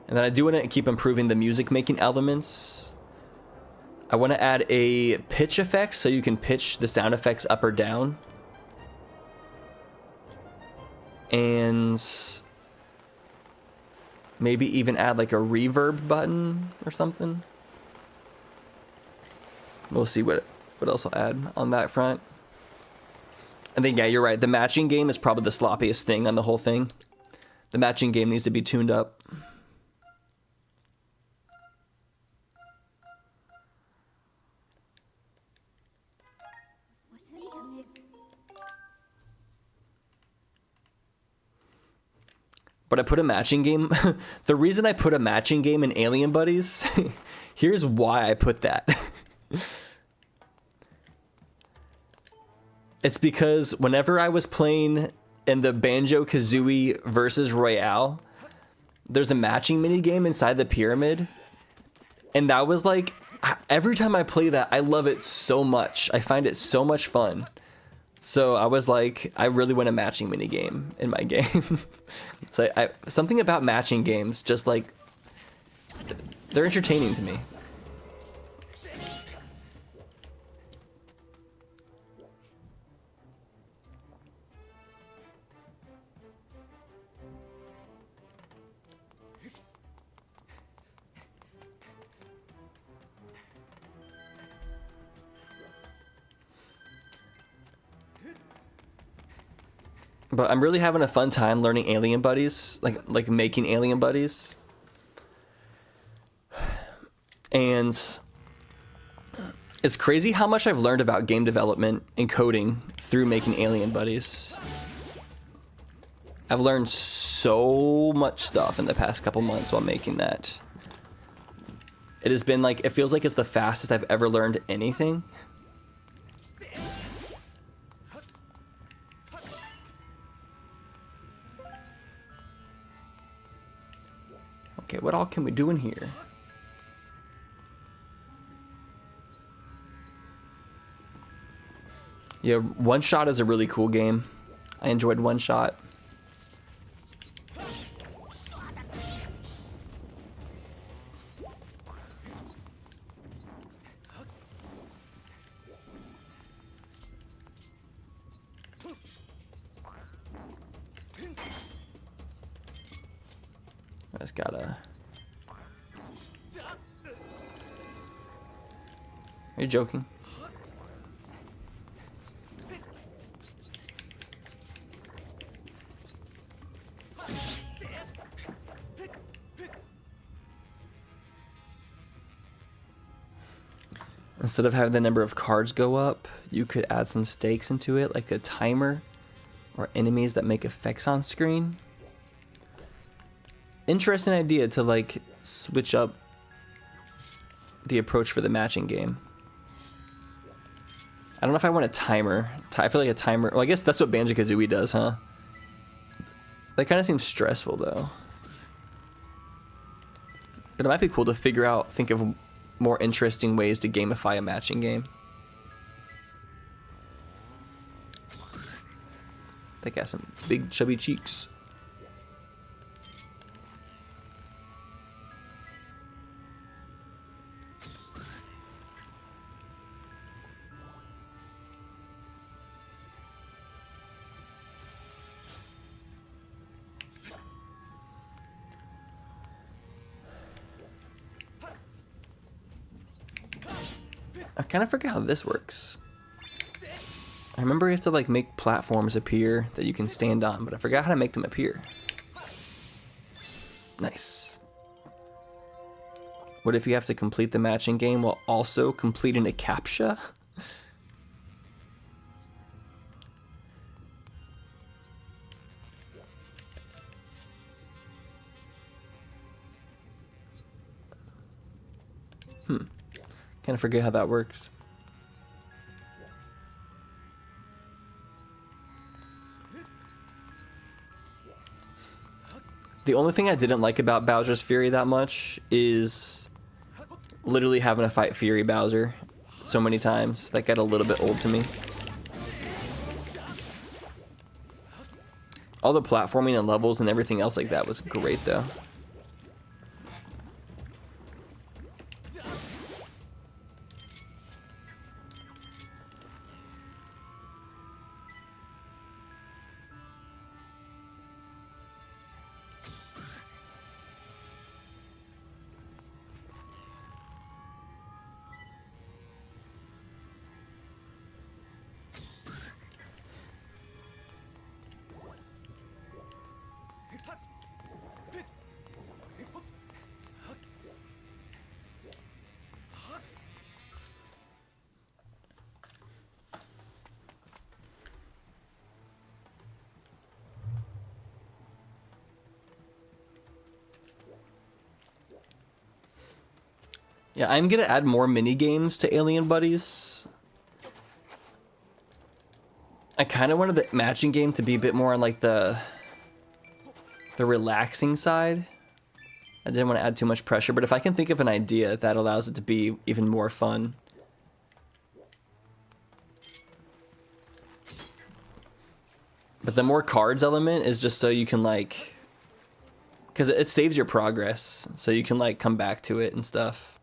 And then I do want to keep improving the music making elements. I want to add a pitch effect so you can pitch the sound effects up or down. And maybe even add like a reverb button or something. We'll see what else I'll add on that front. And then, yeah, you're right. The matching game is probably the sloppiest thing on the whole thing. The matching game needs to be tuned up. But I put a matching game. The reason I put a matching game in Alien Buddies, here's why I put that. It's because whenever I was playing in the Banjo-Kazooie versus Royale, there's a matching mini game inside the pyramid. And that was like, every time I play that, I love it so much. I find it so much fun. So I was like, I really want a matching mini game in my game. So something about matching games, just like, they're entertaining to me. But I'm really having a fun time learning Alien Buddies, like making Alien Buddies. And it's crazy how much I've learned about game development and coding through making Alien Buddies. I've learned so much stuff in the past couple months while making that. It has been like, it feels like it's the fastest I've ever learned anything. Okay, what all can we do in here? Yeah, One Shot is a really cool game. I enjoyed One Shot. I just gotta... Are you joking? Instead of having the number of cards go up, you could add some stakes into it, like a timer or enemies that make effects on screen. Interesting idea to like switch up the approach for the matching game. I don't know if I want a timer. I feel like a timer, well, I guess that's what Banjo-Kazooie does, huh? That kind of seems stressful though. But it might be cool to figure out, think of more interesting ways to gamify a matching game. That got some big chubby cheeks. I kind of forget how this works. I remember you have to like make platforms appear that you can stand on, but I forgot how to make them appear. Nice. What if you have to complete the matching game while also completing a CAPTCHA? Kind of forget how that works. The only thing I didn't like about Bowser's Fury that much is literally having to fight Fury Bowser so many times. That got a little bit old to me. All the platforming and levels and everything else like that was great though. Yeah, I'm gonna add more mini games to Alien Buddies. I kind of wanted the matching game to be a bit more on like the relaxing side. I didn't want to add too much pressure, but if I can think of an idea that allows it to be even more fun. But the more cards element is just so you can like, because it saves your progress, so you can like come back to it and stuff.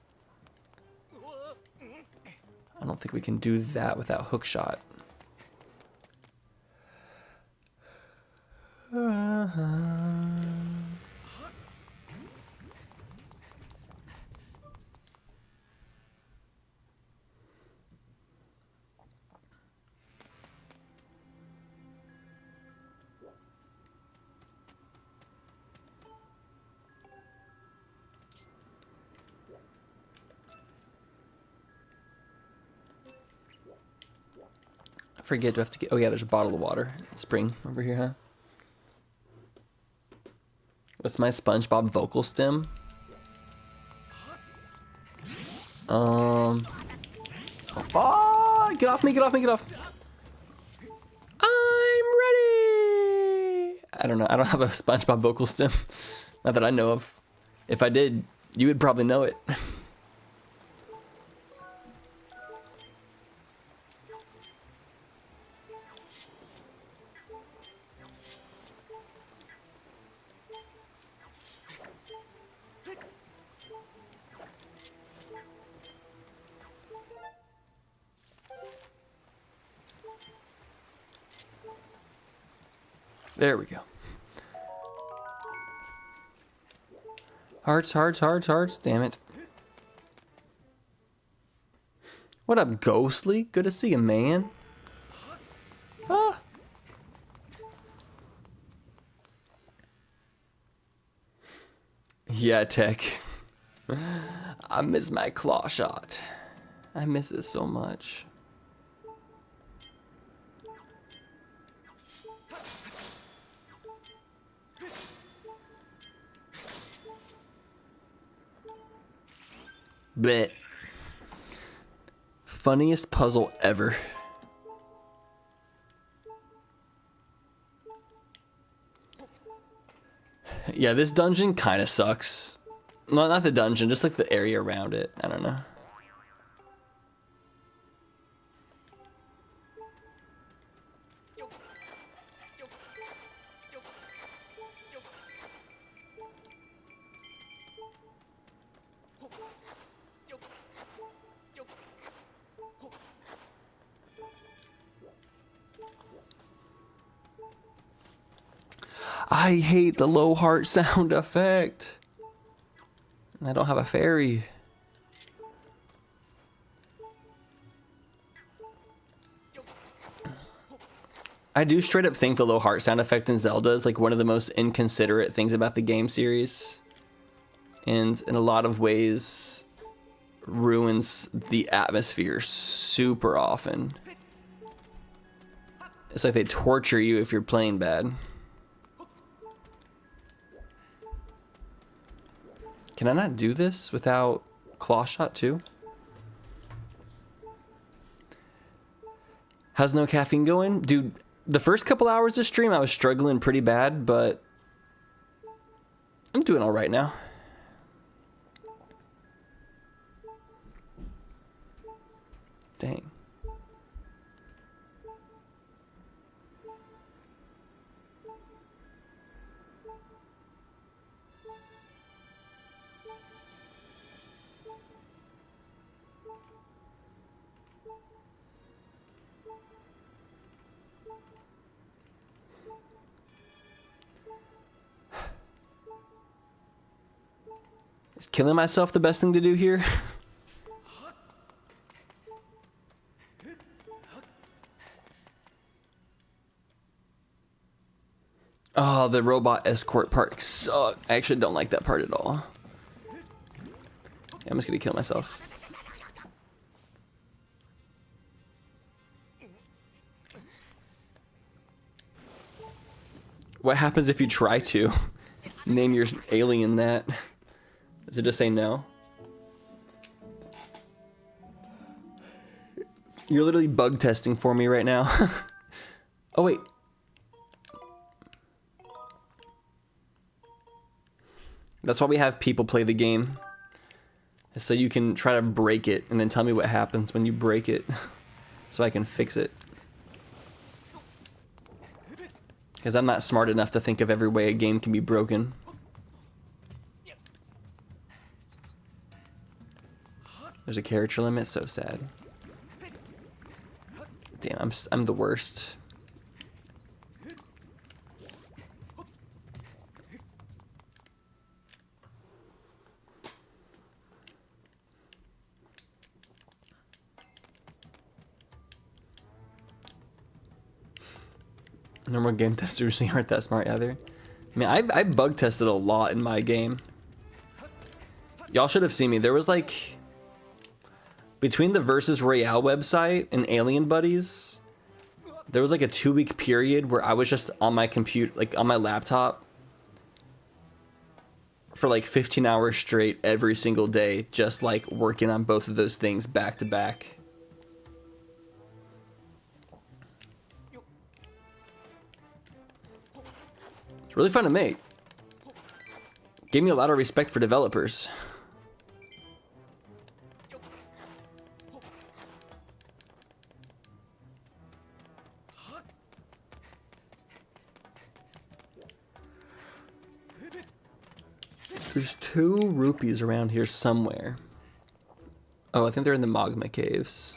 I don't think we can do that without hookshot. I forget, do I have to get, oh yeah, there's a bottle of water. Spring over here, huh? What's my SpongeBob vocal stem? Oh, fuck! Get off me, get off me, get off! I'm ready! I don't know, I don't have a SpongeBob vocal stem. Not that I know of. If I did, you would probably know it. There we go. Hearts, hearts, hearts, hearts. Damn it. What up, Ghostly? Good to see you, man. Ah. Yeah, Tech. I miss my claw shot. I miss it so much. Blech. Funniest puzzle ever. Yeah, this dungeon kind of sucks. No, not the dungeon, just like the area around it. I don't know. I hate the low heart sound effect. I don't have a fairy. I do straight up think the low heart sound effect in Zelda is like one of the most inconsiderate things about the game series. And in a lot of ways ruins the atmosphere super often. It's like they torture you if you're playing bad. Can I not do this without claw shot too? How's no caffeine going? Dude, the first couple hours of stream I was struggling pretty bad, but I'm doing all right now. Dang. Is killing myself the best thing to do here? Oh, the robot escort part sucks. I actually don't like that part at all. Yeah, I'm just gonna kill myself. What happens if you try to name your alien that? Does it just say no? You're literally bug testing for me right now. Oh, wait. That's why we have people play the game. So you can try to break it and then tell me what happens when you break it. So I can fix it. Because I'm not smart enough to think of every way a game can be broken. There's a character limit, so sad. Damn, I'm the worst. Normal game testers aren't that smart either. I mean, I bug tested a lot in my game. Y'all should have seen me. There was like, between the Versus Royale website and Alien Buddies, there was like a 2-week period where I was just on my computer, like on my laptop, for like 15 hours straight every single day, just like working on both of those things back to back. It's really fun to make. Gave me a lot of respect for developers. There's 2 rupees around here somewhere. Oh, I think they're in the magma caves.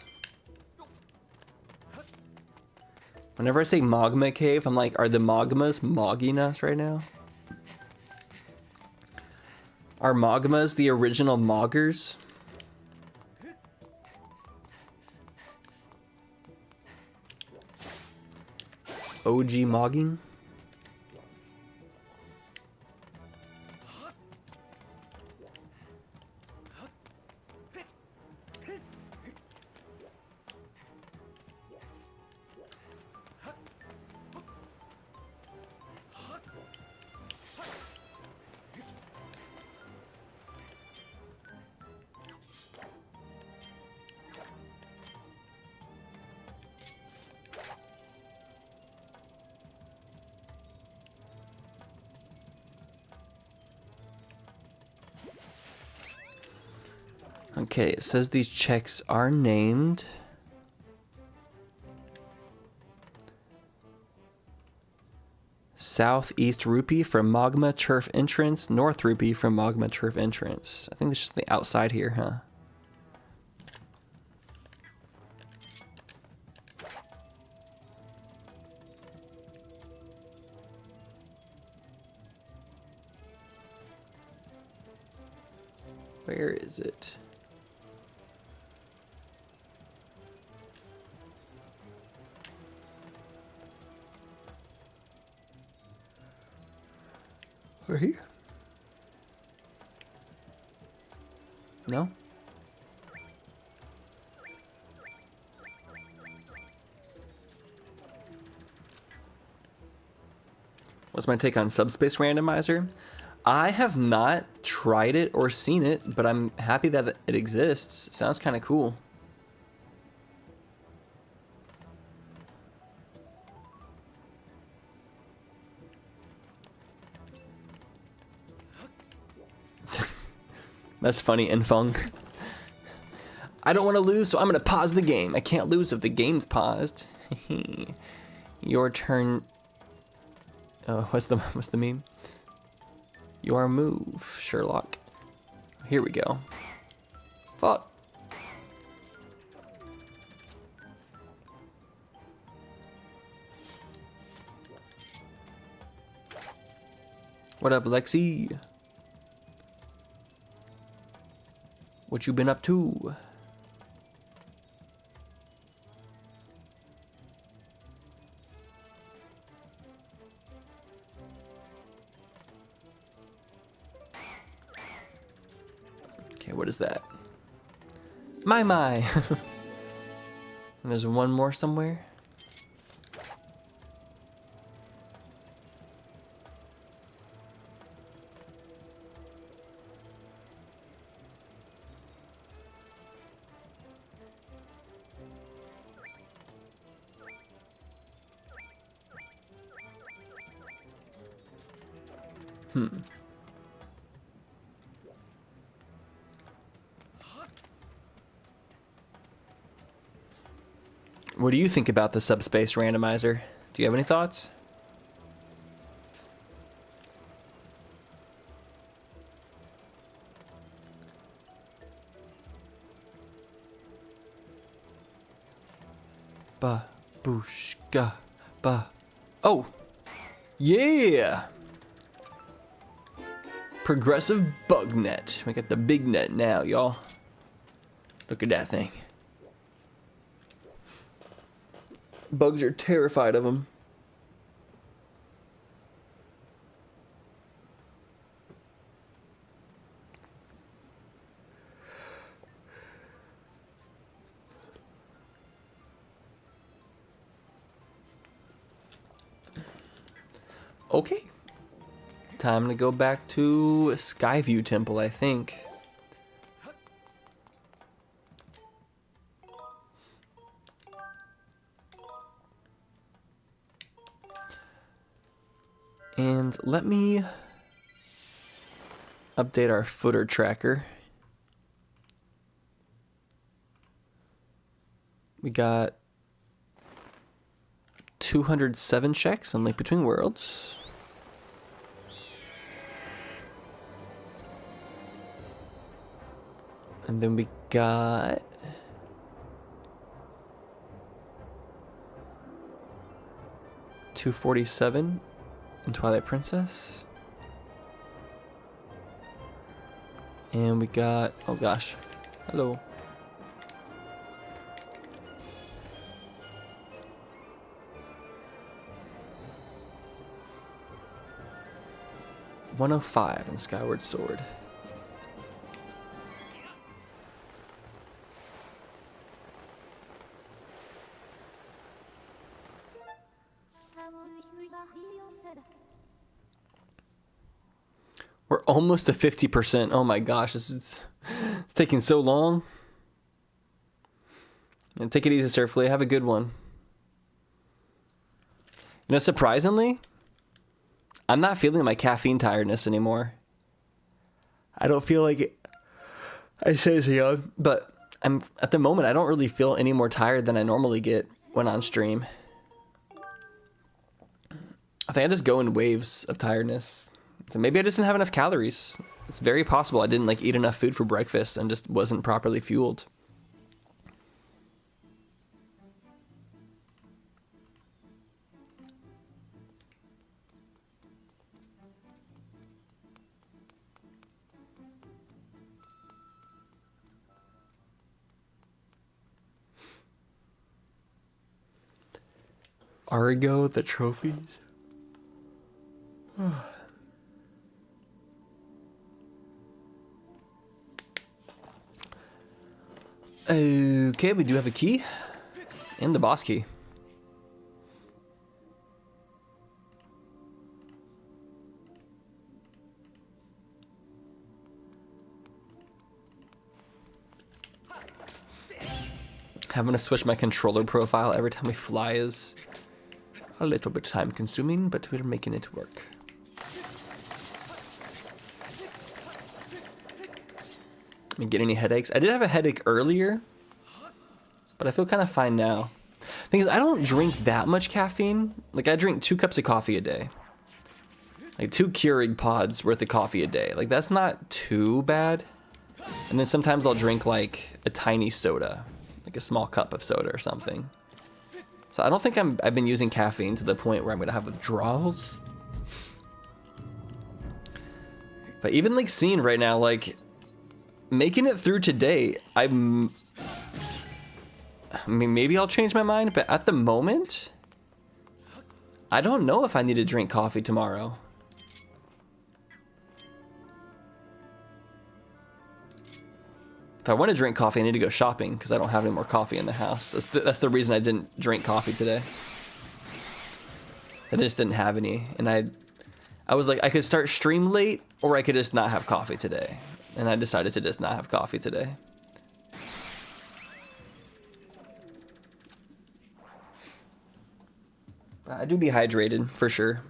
Whenever I say magma cave, I'm like, are the magmas mogging us right now? Are magmas the original moggers? OG mogging. Okay, it says these checks are named. Southeast rupee from Magma Turf entrance, North rupee from Magma Turf entrance. I think it's just the outside here, huh? Where is it? Right here? No? What's my take on Subspace Randomizer? I have not tried it or seen it, but I'm happy that it exists. Sounds kind of cool. That's funny, Infung. I don't want to lose, so I'm going to pause the game. I can't lose if the game's paused. Your turn. Oh, what's the meme? Your move, Sherlock. Here we go. Fuck. What up, Lexi? What you been up to? Okay, what is that? My. And there's one more somewhere. What do you think about the Subspace Randomizer? Do you have any thoughts? Ba-booshka, ba. Oh! Yeah! Progressive bug net. We got the big net now, y'all. Look at that thing. Bugs are terrified of them. Okay. Time to go back to Skyview Temple, I think. And let me update our footer tracker. We got 207 checks on Link Between Worlds. And then we got 247 in Twilight Princess. And we got, oh gosh, hello. 105 in Skyward Sword. We're almost to 50%. Oh my gosh, it's taking so long. And take it easy, Surfly. Have a good one. You know, surprisingly, I'm not feeling my caffeine tiredness anymore. I don't feel like it. I say this young, but I'm at the moment I don't really feel any more tired than I normally get when on stream. I think I just go in waves of tiredness. So maybe I just didn't have enough calories. It's very possible I didn't like eat enough food for breakfast and just wasn't properly fueled. Argo, the trophies. Okay, we do have a key and the boss key. Having to switch my controller profile every time we fly is a little bit time consuming, but we're making it work. I mean, get any headaches? I did have a headache earlier, but I feel kind of fine now. Thing is, I don't drink that much caffeine. Like, I drink 2 cups of coffee a day. Like, 2 Keurig pods worth of coffee a day. Like, that's not too bad. And then sometimes I'll drink, like, a tiny soda. Like a small cup of soda or something. So I don't think I've been using caffeine to the point where I'm gonna have withdrawals. But even like seeing right now, like making it through today, I mean, maybe I'll change my mind, but at the moment, I don't know if I need to drink coffee tomorrow. If I want to drink coffee, I need to go shopping because I don't have any more coffee in the house. That's the reason I didn't drink coffee today. I just didn't have any, and I was like, I could start stream late, or I could just not have coffee today, and I decided to just not have coffee today. But I do be hydrated for sure.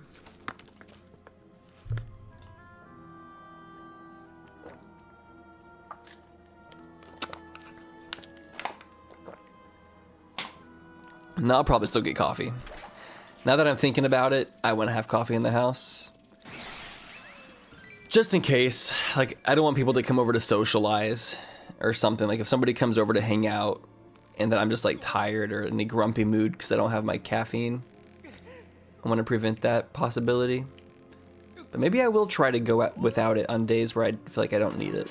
No, I'll probably still get coffee. Now that I'm thinking about it, I want to have coffee in the house. Just in case. Like, I don't want people to come over to socialize or something. Like, if somebody comes over to hang out and then I'm just, like, tired or in a grumpy mood because I don't have my caffeine, I want to prevent that possibility. But maybe I will try to go out without it on days where I feel like I don't need it.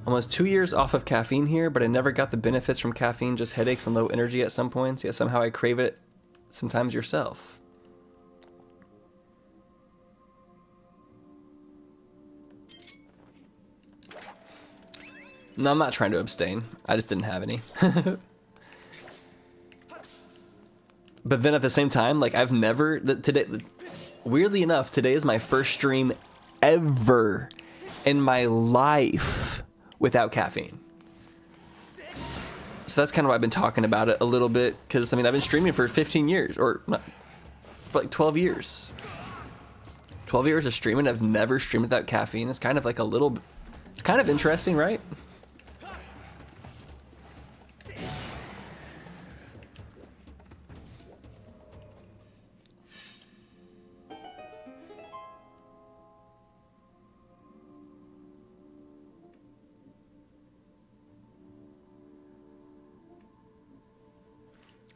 Almost 2 years off of caffeine here, but I never got the benefits from caffeine, just headaches and low energy at some points. Yet somehow I crave it sometimes yourself. No, I'm not trying to abstain. I just didn't have any. But then at the same time, like I've never, today, weirdly enough, today is my first stream ever in my life without caffeine. So that's kind of why I've been talking about it a little bit, because I mean I've been streaming for 15 years, or not, for like 12 years. 12 years of streaming, I've never streamed without caffeine. It's kind of like a little, it's kind of interesting, right?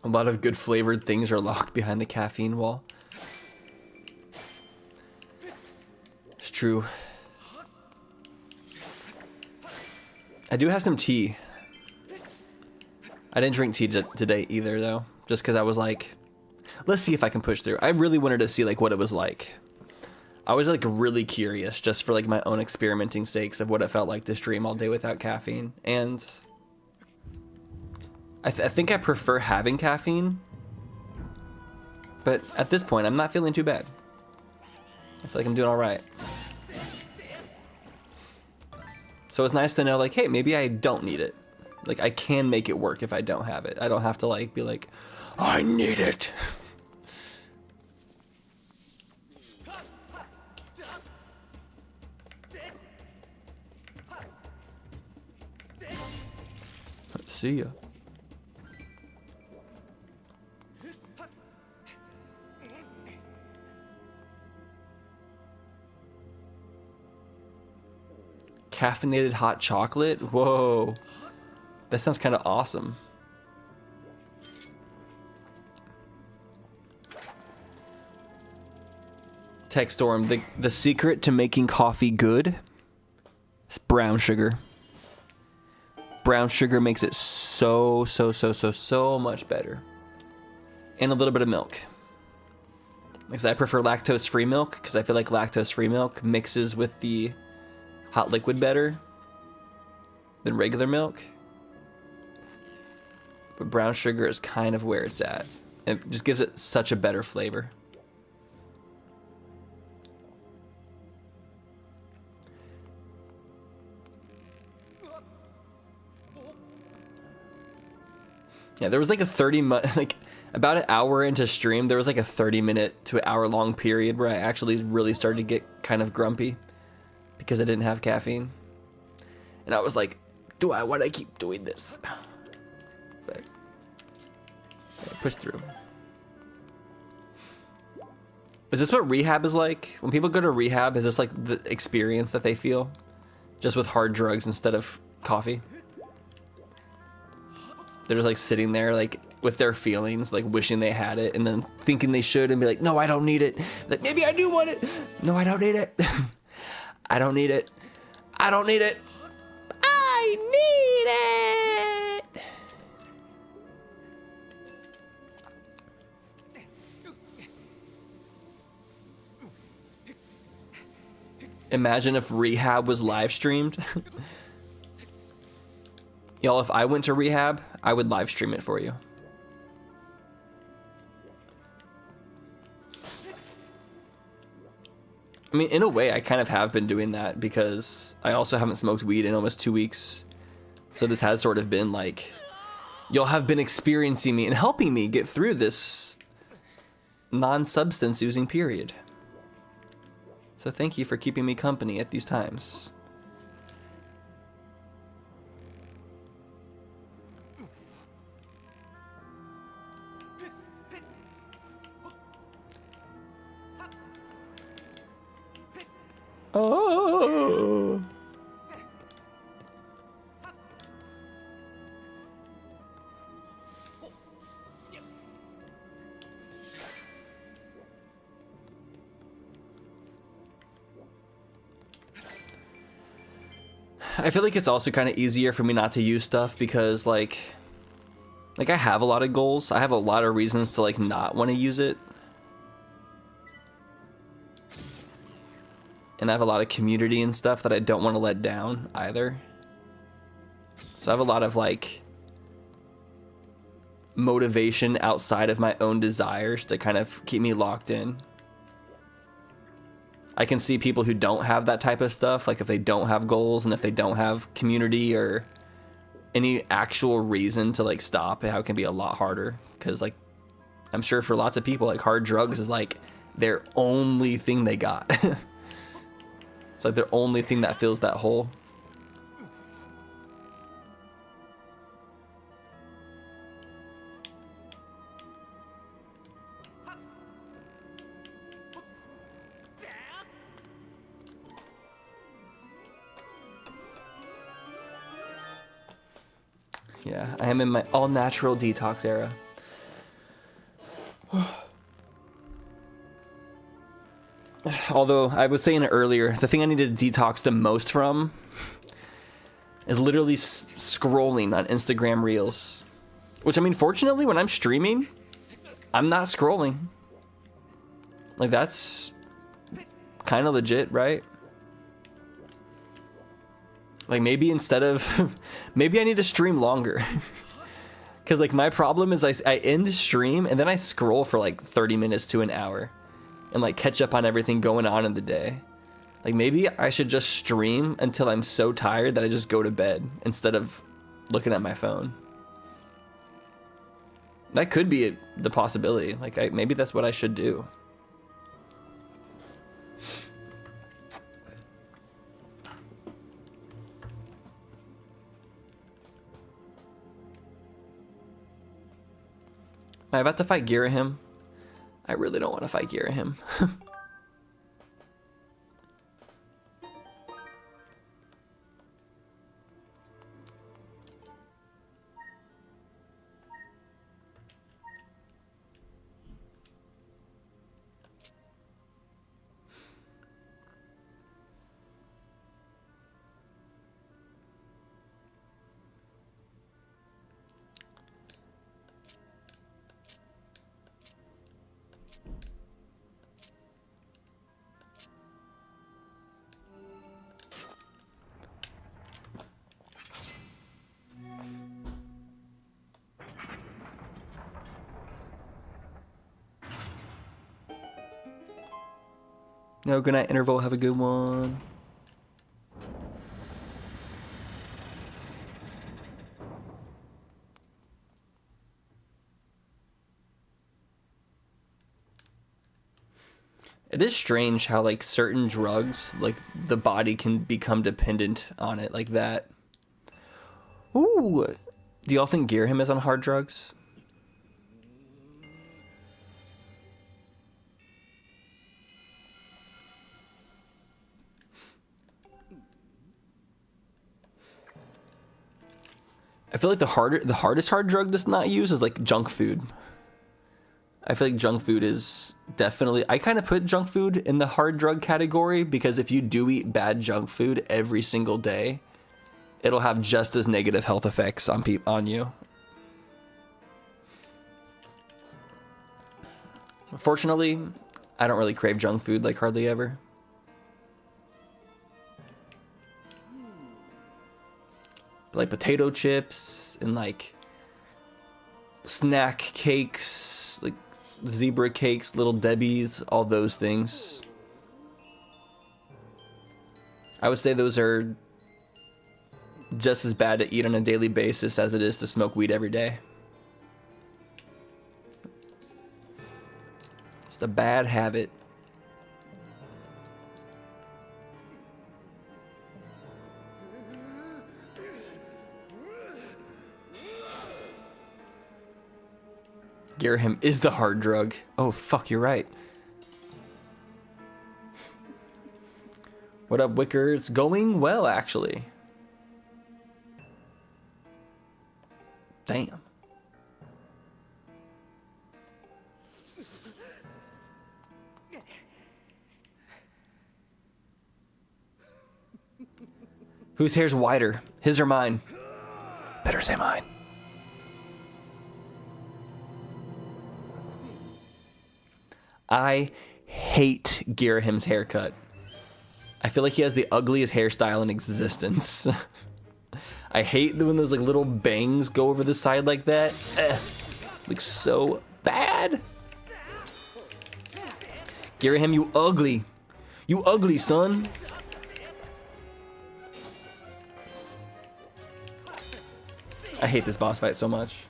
A lot of good flavored things are locked behind the caffeine wall. It's true. I do have some tea. I didn't drink tea today either, though. Just because I was like, let's see if I can push through. I really wanted to see like what it was like. I was like really curious just for like my own experimenting sakes of what it felt like to stream all day without caffeine. And I think I prefer having caffeine, but at this point I'm not feeling too bad. I feel like I'm doing all right. So it's nice to know like, hey, maybe I don't need it. Like I can make it work if I don't have it. I don't have to like be like, I need it. See ya. Caffeinated hot chocolate? Whoa. That sounds kind of awesome. Tech Storm, the secret to making coffee good is brown sugar. Brown sugar makes it so much better. And a little bit of milk. Because I prefer lactose-free milk, because I feel like lactose-free milk mixes with the hot liquid better than regular milk. But brown sugar is kind of where it's at. It just gives it such a better flavor. Yeah, there was like a like about an hour into stream, there was like a 30-minute to an hour-long period where I actually really started to get kind of grumpy because I didn't have caffeine. And I was like, why do I keep doing this? But I pushed through. Is this what rehab is like? When people go to rehab, is this like the experience that they feel? Just with hard drugs instead of coffee? They're just like sitting there like with their feelings, like wishing they had it and then thinking they should and be like, no, I don't need it. Like, maybe I do want it. No, I don't need it. I don't need it. I don't need it. I need it. Imagine if rehab was live streamed. Y'all, if I went to rehab, I would live stream it for you. I mean, in a way, I kind of have been doing that because I also haven't smoked weed in almost 2 weeks. So this has sort of been like, y'all have been experiencing me and helping me get through this non-substance using period. So thank you for keeping me company at these times. Oh. I feel like it's also kind of easier for me not to use stuff because like I have a lot of goals. I have a lot of reasons to like not want to use it. And I have a lot of community and stuff that I don't want to let down either. So I have a lot of like motivation outside of my own desires to kind of keep me locked in. I can see people who don't have that type of stuff, like if they don't have goals and if they don't have community or any actual reason to like stop, how it can be a lot harder. Because like I'm sure for lots of people, like hard drugs is like their only thing they got. It's like their only thing that fills that hole. Yeah, I am in my all-natural detox era. Although, I was saying it earlier, the thing I need to detox the most from is literally scrolling on Instagram Reels. Which, I mean, fortunately, when I'm streaming, I'm not scrolling. Like, that's kind of legit, right? Like, maybe instead of... maybe I need to stream longer. Because, like, my problem is I end stream and then I scroll for, like, 30 minutes to an hour. And, like, catch up on everything going on in the day. Like, maybe I should just stream until I'm so tired that I just go to bed instead of looking at my phone. That could be the possibility. Like, maybe that's what I should do. Am I about to fight Girahim? I really don't want to fight Girahim. No, good night, Interval. Have a good one. It is strange how, like, certain drugs, like, the body can become dependent on it like that. Ooh. Do y'all think Girahim is on hard drugs? I feel like the hardest hard drug to not use is like junk food. I feel like junk food is definitely... I kind of put junk food in the hard drug category because if you do eat bad junk food every single day, it'll have just as negative health effects on you. Fortunately, I don't really crave junk food like hardly ever. Like potato chips and like snack cakes, like zebra cakes, Little Debbie's, all those things. I would say those are just as bad to eat on a daily basis as it is to smoke weed every day. It's a bad habit. Girahim is the hard drug. Oh, fuck, you're right. What up, Wicker? It's going well, actually. Damn. Whose hair's wider? His or mine? Better say mine. I hate Girahim's haircut. I feel like he has the ugliest hairstyle in existence. I hate when those like little bangs go over the side like that. Looks so bad. Girahim, you ugly. You ugly, son. I hate this boss fight so much.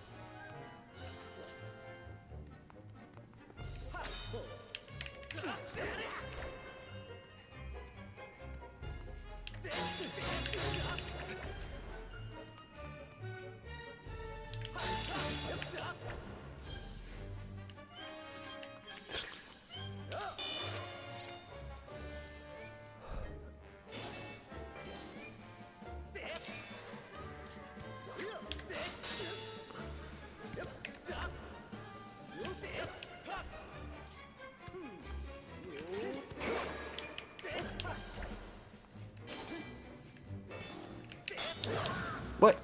What?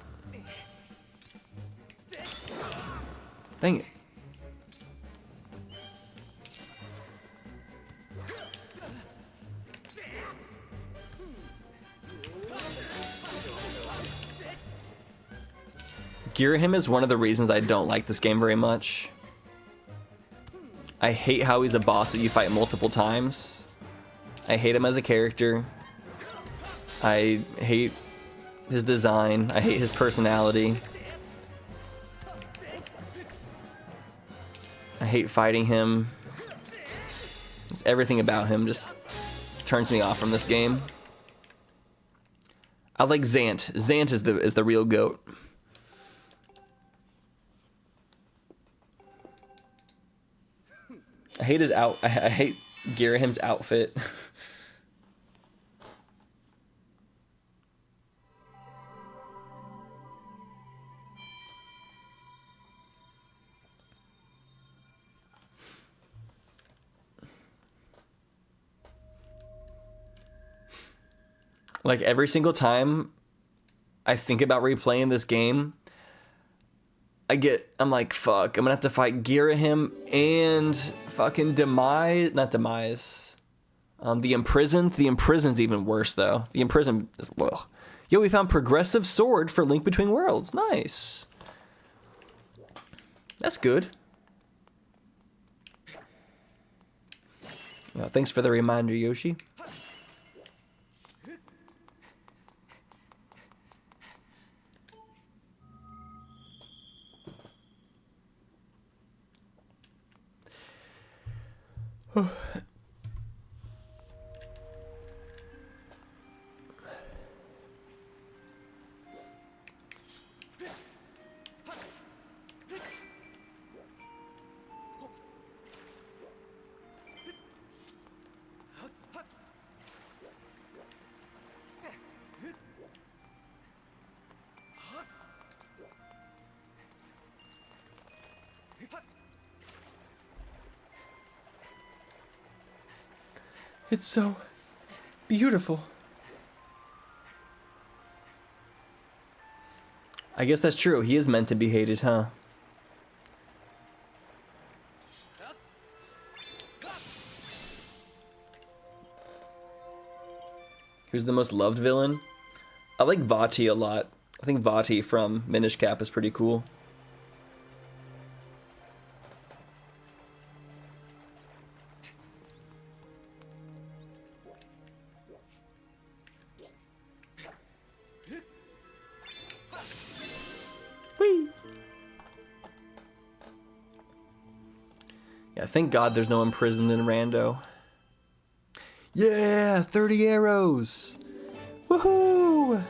Dang it. Girahim is one of the reasons I don't like this game very much. I hate how he's a boss that you fight multiple times. I hate him as a character. I hate his design. I hate his personality. I hate fighting him. Just everything about him just turns me off from this game. I like Zant. Zant is the real goat. I hate his I hate Girahim's outfit. Like every single time I think about replaying this game, I'm like, fuck, I'm gonna have to fight Girahim and fucking not Demise. The Imprisoned. The Imprisoned's even worse though. The Imprisoned is, well. Yo, we found progressive sword for Link Between Worlds. Nice. That's good. Well, thanks for the reminder, Yoshi. It's so beautiful. I guess that's true. He is meant to be hated, huh? Who's the most loved villain? I like Vati a lot. I think Vati from Minish Cap is pretty cool. Yeah, thank God there's no imprisoned in Rando. Yeah, 30 arrows. Woohoo!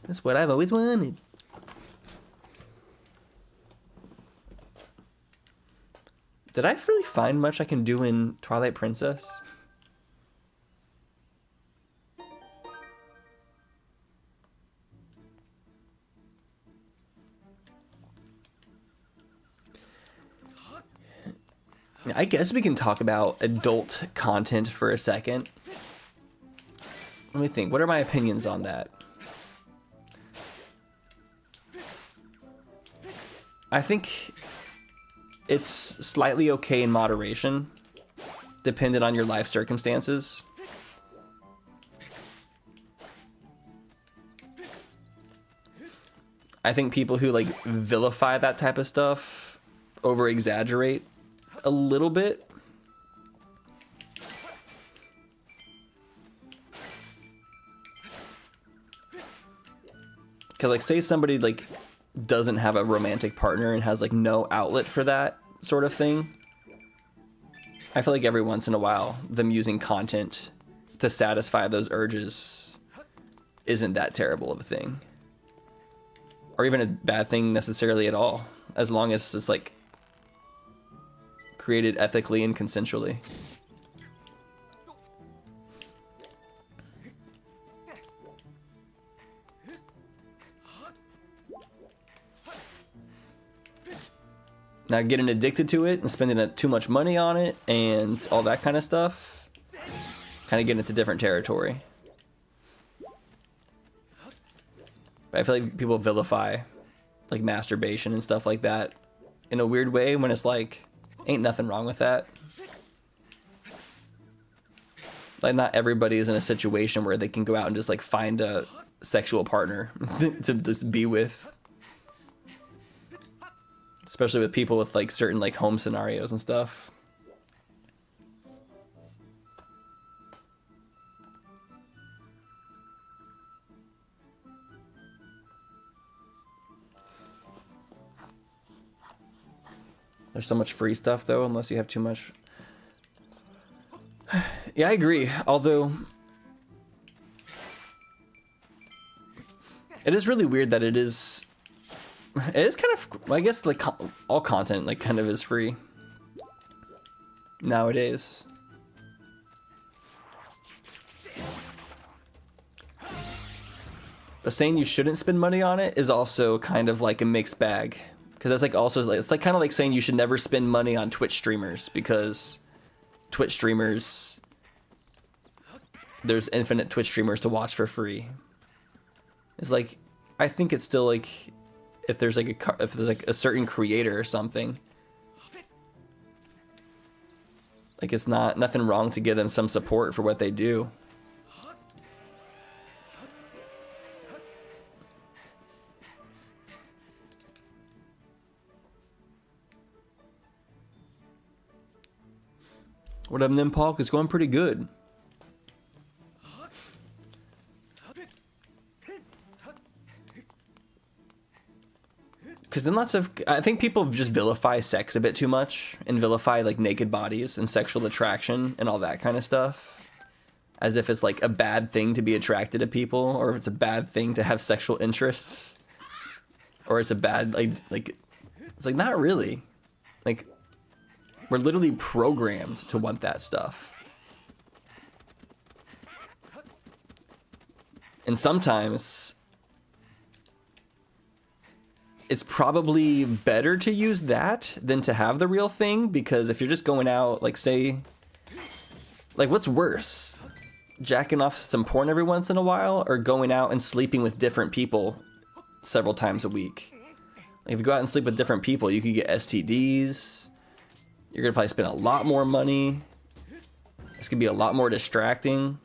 That's what I've always wanted. Did I really find much I can do in Twilight Princess? I guess we can talk about adult content for a second. Let me think. What are my opinions on that? I think it's slightly okay in moderation, depending on your life circumstances. I think people who like vilify that type of stuff over exaggerate a little bit. Cause like say somebody like doesn't have a romantic partner and has like no outlet for that sort of thing. I feel like every once in a while them using content to satisfy those urges isn't that terrible of a thing. Or even a bad thing necessarily at all, as long as it's like created ethically and consensually. Now getting addicted to it and spending too much money on it and all that kind of stuff, kind of getting into different territory. But I feel like people vilify like masturbation and stuff like that in a weird way when it's like, ain't nothing wrong with that. Like not everybody is in a situation where they can go out and just like find a sexual partner to just be with. especially with people with like certain like home scenarios and stuff. There's so much free stuff though, unless you have too much. Yeah, I agree. Although it is really weird that it is kind of, I guess like all content like kind of is free nowadays. But saying you shouldn't spend money on it is also kind of like a mixed bag. Because that's like also like, it's like kind of like saying you should never spend money on Twitch streamers, because Twitch streamers, there's infinite Twitch streamers to watch for free. It's like, I think it's still like, if there's like a certain creator or something, like it's nothing wrong to give them some support for what they do. What up, Nimpalk? It's going pretty good. Because then I think people just vilify sex a bit too much, and vilify like naked bodies and sexual attraction and all that kind of stuff, as if it's like a bad thing to be attracted to people, or if it's a bad thing to have sexual interests, or it's a bad like it's like not really. Like, we're literally programmed to want that stuff. And sometimes it's probably better to use that than to have the real thing, because if you're just going out, like say, like what's worse? Jacking off some porn every once in a while, or going out and sleeping with different people several times a week? Like if you go out and sleep with different people, you could get STDs. You're gonna probably spend a lot more money. It's gonna be a lot more distracting.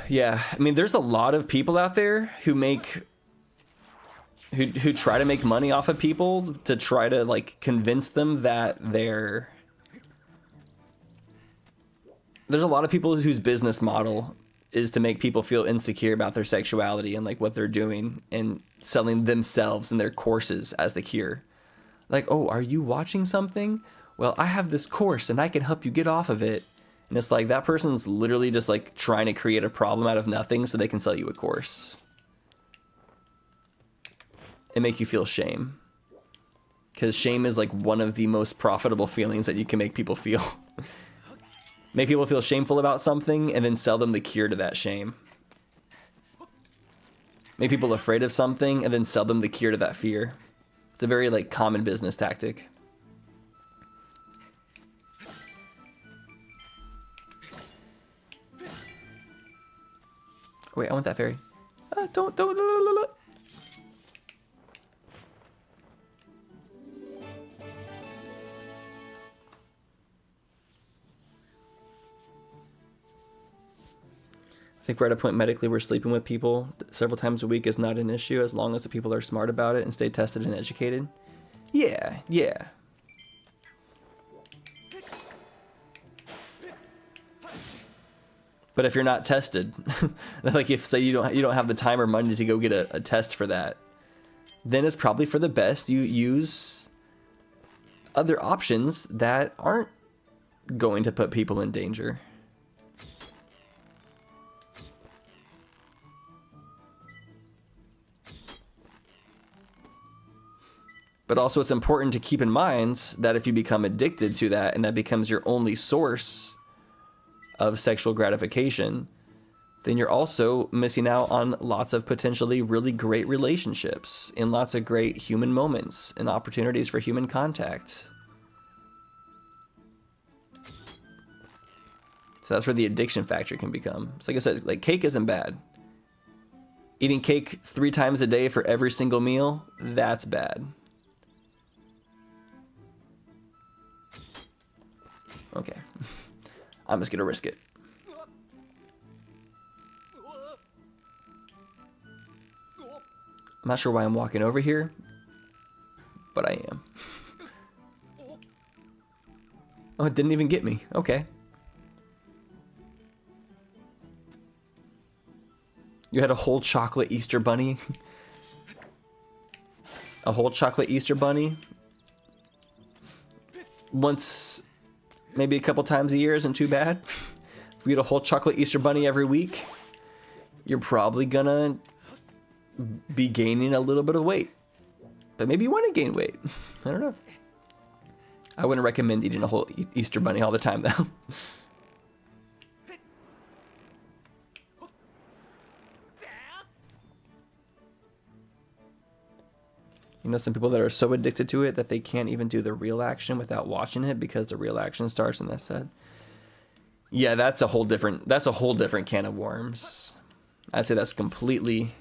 Yeah, I mean, there's a lot of people out there who try to make money off of people to try to like convince them that there's a lot of people whose business model is to make people feel insecure about their sexuality and like what they're doing, and selling themselves and their courses as the cure. Like, oh, are you watching something? Well, I have this course and I can help you get off of it. And it's like, that person's literally just like trying to create a problem out of nothing so they can sell you a course and make you feel shame. Because shame is like one of the most profitable feelings that you can make people feel. Make people feel shameful about something and then sell them the cure to that shame. Make people afraid of something and then sell them the cure to that fear. It's a very like common business tactic. Wait, I want that fairy. Don't. I think we're at a point medically where sleeping with people several times a week is not an issue, as long as the people are smart about it and stay tested and educated. Yeah. But if you're not tested, like if say you don't have the time or money to go get a test for that, then it's probably for the best you use other options that aren't going to put people in danger. But also it's important to keep in mind that if you become addicted to that and that becomes your only source of sexual gratification, then you're also missing out on lots of potentially really great relationships and lots of great human moments and opportunities for human contact. So that's where the addiction factor can become. So like I said, like cake isn't bad. Eating cake 3 times a day for every single meal, that's bad. Okay. I'm just gonna risk it. I'm not sure why I'm walking over here, but I am. Oh, it didn't even get me. Okay. You had a whole chocolate Easter bunny? A whole chocolate Easter bunny? Once, maybe a couple times a year isn't too bad. If you get a whole chocolate Easter bunny every week, you're probably gonna be gaining a little bit of weight. But maybe you want to gain weight. I don't know. I wouldn't recommend eating a whole Easter bunny all the time, though. You know, some people that are so addicted to it that they can't even do the real action without watching it because the real action starts and that's said. Yeah, that's a whole different can of worms. I'd say that's completely,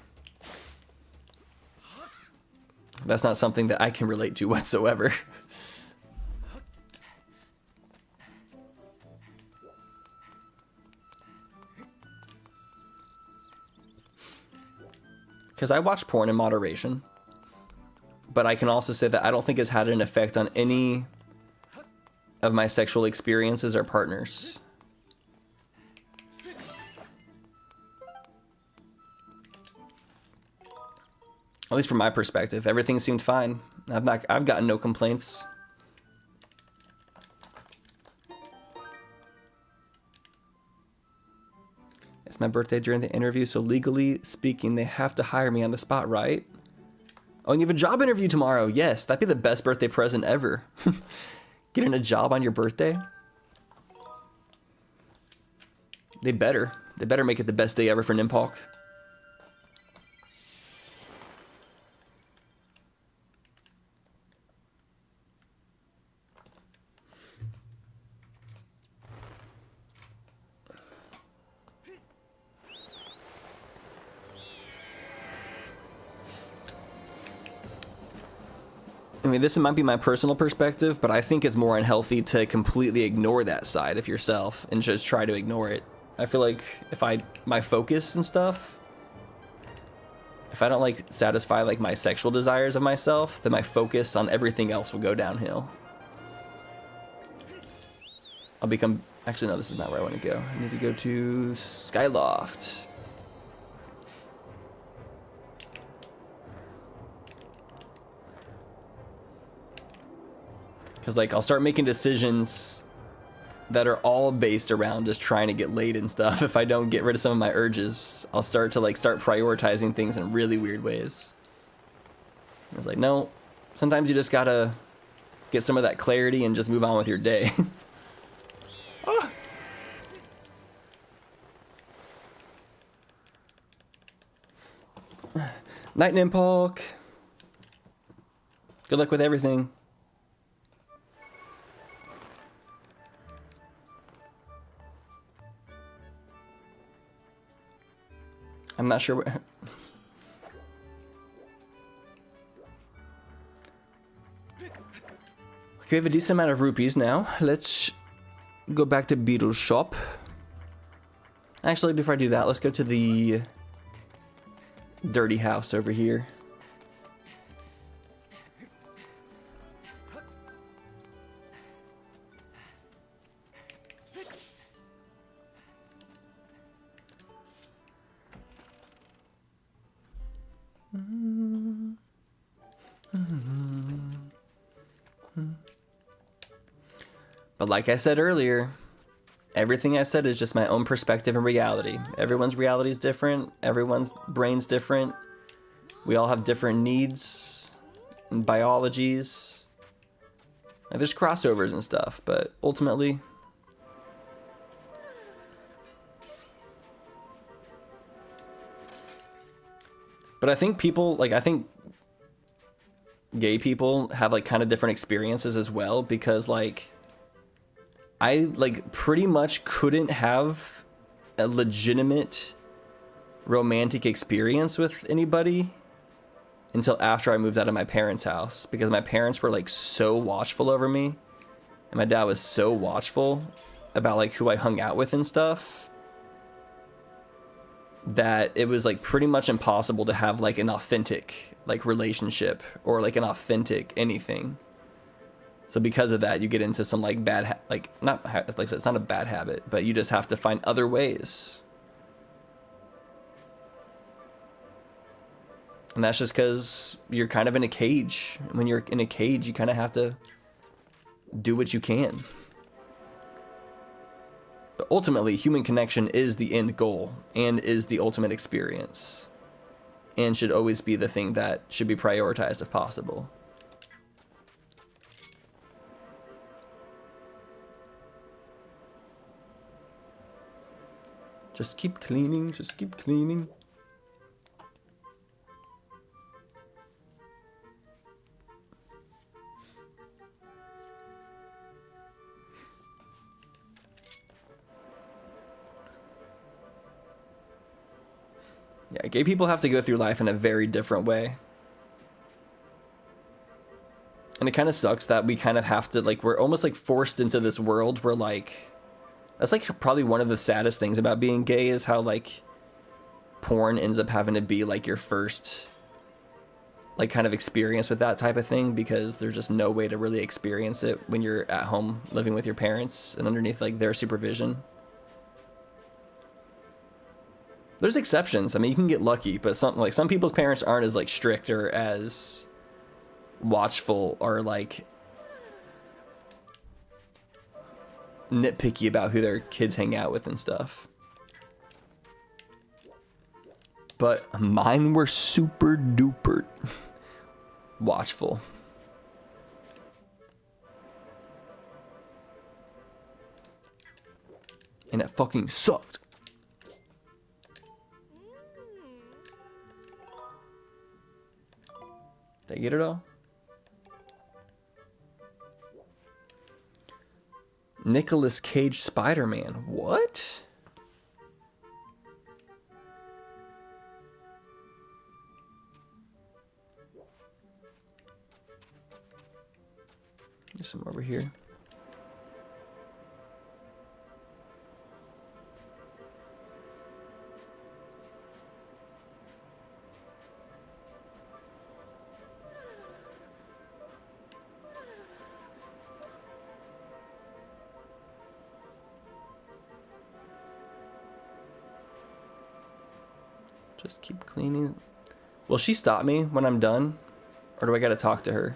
that's not something that I can relate to whatsoever. Because I watch porn in moderation. But I can also say that I don't think it's had an effect on any of my sexual experiences or partners. At least from my perspective, everything seemed fine. I've gotten no complaints. It's my birthday during the interview, so legally speaking, they have to hire me on the spot, right? Oh, and you have a job interview tomorrow. Yes, that'd be the best birthday present ever. Getting a job on your birthday? They better. They better make it the best day ever for Nimpalk. I mean, this might be my personal perspective, but I think it's more unhealthy to completely ignore that side of yourself and just try to ignore it. I feel like if my focus and stuff, if I don't like satisfy like my sexual desires of myself, then my focus on everything else will go downhill. I'll become, actually no, this is not where I want to go. I need to go to Skyloft. Because like I'll start making decisions that are all based around just trying to get laid and stuff. If I don't get rid of some of my urges, I'll start prioritizing things in really weird ways. I was like, no, sometimes you just gotta get some of that clarity and just move on with your day. Ah. Night Nimpalk. Good luck with everything. I'm not sure what... Okay, we have a decent amount of rupees now. Let's go back to Beetle's shop. Actually, before I do that, let's go to the dirty house over here. But like I said earlier, everything I said is just my own perspective and reality. Everyone's reality is different. Everyone's brain's different. We all have different needs and biologies. Like, there's crossovers and stuff, but ultimately... But I think people, like, I think gay people have, like, kind of different experiences as well, because, like, I like pretty much couldn't have a legitimate romantic experience with anybody until after I moved out of my parents' house, because my parents were like so watchful over me, and my dad was so watchful about like who I hung out with and stuff, that it was like pretty much impossible to have like an authentic like relationship or like an authentic anything. So because of that, you get into some like bad, not like I said, it's not a bad habit, but you just have to find other ways. And that's just because you're kind of in a cage. When you're in a cage, you kind of have to do what you can. But ultimately, human connection is the end goal and is the ultimate experience, and should always be the thing that should be prioritized if possible. Just keep cleaning, just keep cleaning. Yeah, gay people have to go through life in a very different way. And it kind of sucks that we kind of have to, like, we're almost like forced into this world where like, that's like probably one of the saddest things about being gay, is how like porn ends up having to be like your first like kind of experience with that type of thing, because there's just no way to really experience it when you're at home living with your parents and underneath like their supervision. There's exceptions. I mean, you can get lucky, but some people's parents aren't as like strict or as watchful or like nitpicky about who their kids hang out with and stuff. But mine were super duper watchful. And it fucking sucked. Did I get it all? Nicolas Cage Spider-Man. What? There's some over here. Just keep cleaning. Will she stop me when I'm done? Or do I gotta talk to her?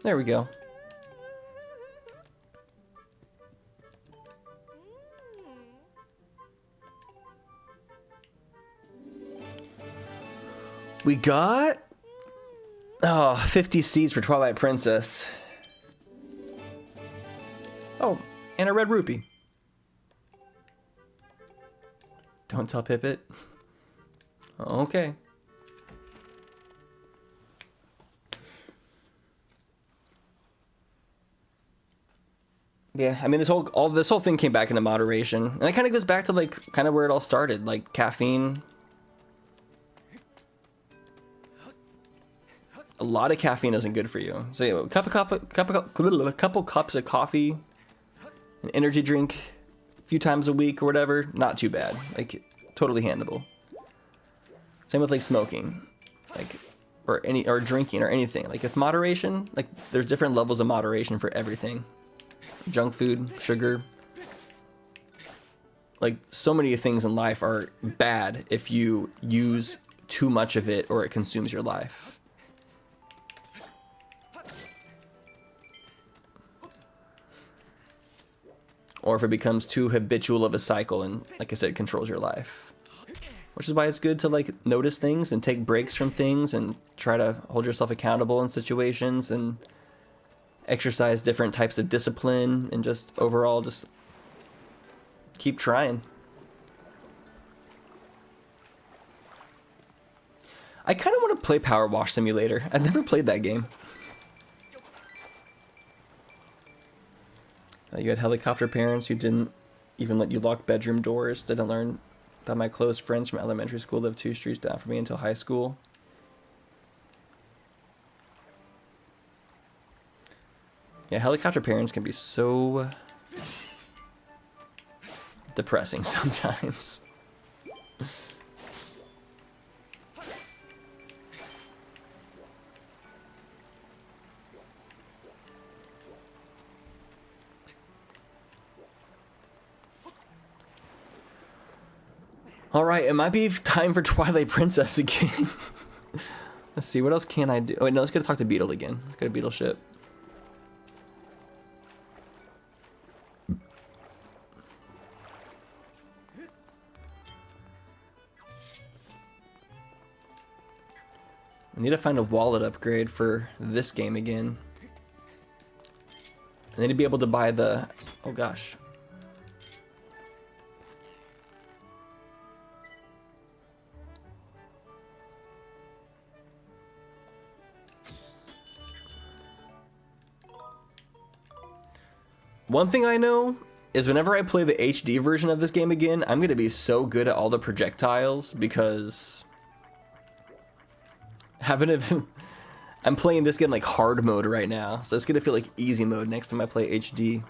There we go. We got 50 seeds for Twilight Princess. Oh, and a red rupee. Don't tell Pipit. Okay. Yeah, I mean, this whole thing came back into moderation, and it kind of goes back to like kind of where it all started, like caffeine. A lot of caffeine isn't good for you. So yeah, a couple cups of coffee, an energy drink, a few times a week or whatever, not too bad. Like totally handleable. Same with like smoking, like or drinking or anything. Like if moderation, like there's different levels of moderation for everything. Junk food, sugar, like so many things in life are bad if you use too much of it or it consumes your life. Or if it becomes too habitual of a cycle and, like I said, controls your life. Which is why it's good to like notice things and take breaks from things and try to hold yourself accountable in situations and exercise different types of discipline and just overall just keep trying. I kind of want to play Power Wash Simulator. I've never played that game. You had helicopter parents who didn't even let you lock bedroom doors. Didn't learn that my close friends from elementary school lived 2 streets down from me until high school. Yeah, helicopter parents can be so depressing sometimes. All right, it might be time for Twilight Princess again. Let's see, what else can I do? Oh, wait, no, let's go talk to Beetle again. Let's go to Beetle Ship. I need to find a wallet upgrade for this game again. I need to be able to buy the... Oh, gosh. One thing I know is whenever I play the HD version of this game again, I'm going to be so good at all the projectiles because I'm playing this game like hard mode right now, so it's going to feel like easy mode next time I play HD.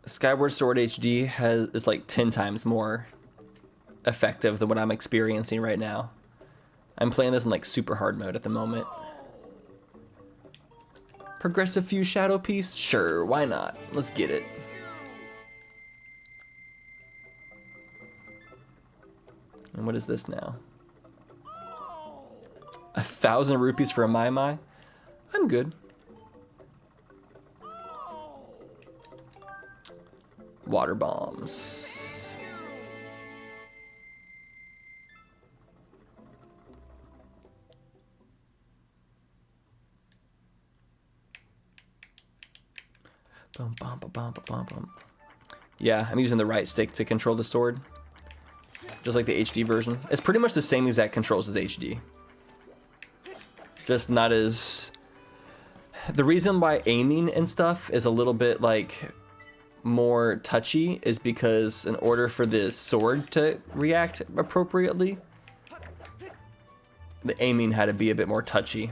Skyward Sword HD is like 10 times more effective than what I'm experiencing right now. I'm playing this in like super hard mode at the moment. Progressive Fuse Shadow Piece? Sure, why not? Let's get it. And what is this now? 1,000 rupees for a Mai Mai? I'm good. Water bombs. Bum, bum, bum, bum, bum, bum. Yeah, I'm using the right stick to control the sword. Just like the HD version. It's pretty much the same exact controls as HD. Just not as... The reason why aiming and stuff is a little bit like more touchy is because in order for the sword to react appropriately, the aiming had to be a bit more touchy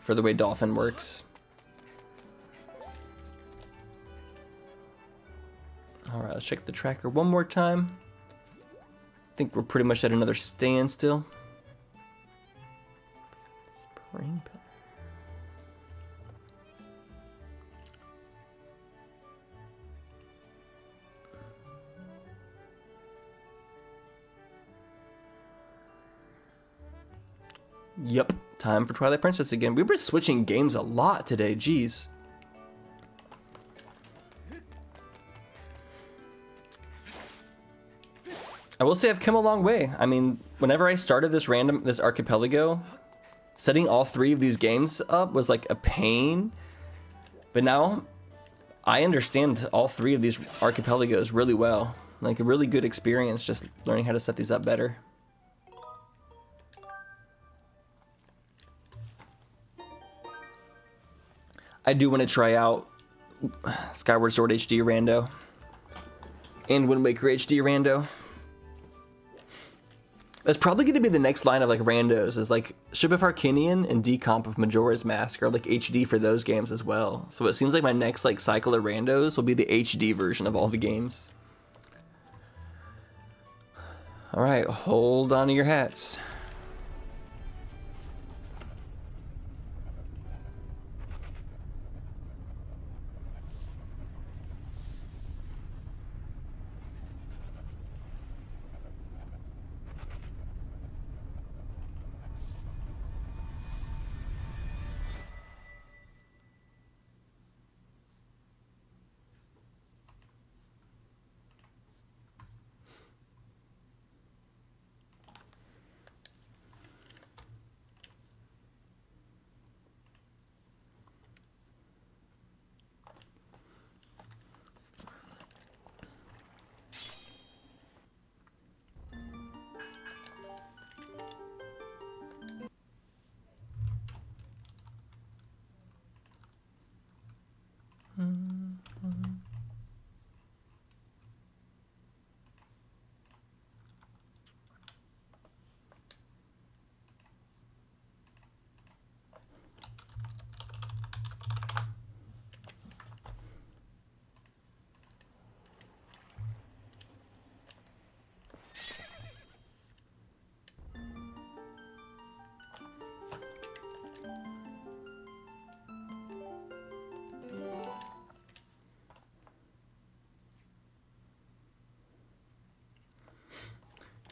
for the way Dolphin works. All right, let's check the tracker one more time. I think we're pretty much at another standstill. Spring pill. Yep, time for Twilight Princess again. We've been switching games a lot today, jeez. I will say I've come a long way. I mean, whenever I started this archipelago, setting all 3 of these games up was like a pain. But now I understand all 3 of these archipelagos really well. Like a really good experience just learning how to set these up better. I do want to try out Skyward Sword HD Rando and Wind Waker HD Rando. That's probably going to be the next line of like randos, is like Ship of Arcanian and Decomp of Majora's Mask are like HD for those games as well. So it seems like my next like cycle of randos will be the HD version of all the games. All right, hold on to your hats.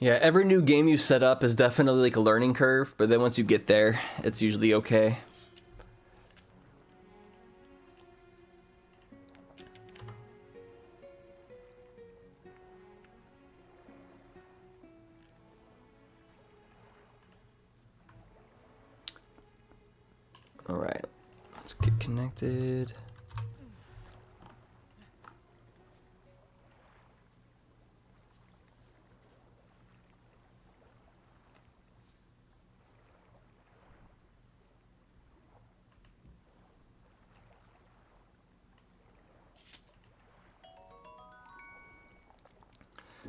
Yeah, every new game you set up is definitely like a learning curve, but then once you get there, it's usually okay. All right, let's get connected.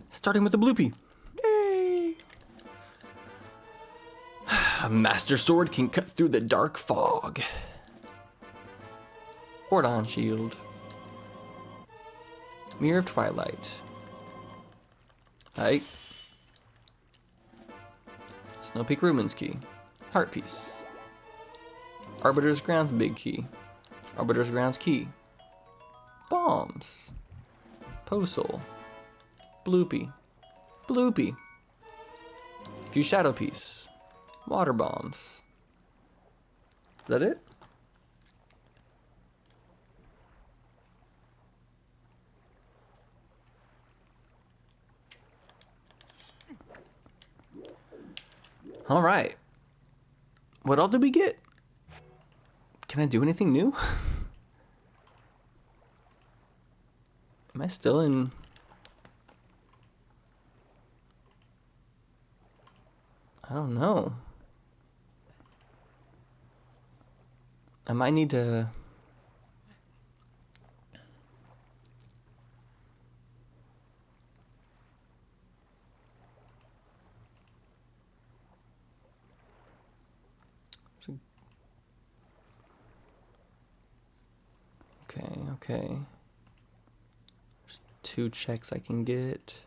Starting with the bloopy. Yay! A master sword can cut through the dark fog. Ordon shield. Mirror of Twilight. Height. Snow Peak Rumin's key. Heart piece. Arbiter's Grounds big key. Arbiter's Grounds key. Bombs. Postal. Bloopy. Bloopy. Few shadow piece. Water bombs. Is that it? All right. What all did we get? Can I do anything new? Am I still in... I don't know. I might need to... Okay. There's 2 checks I can get.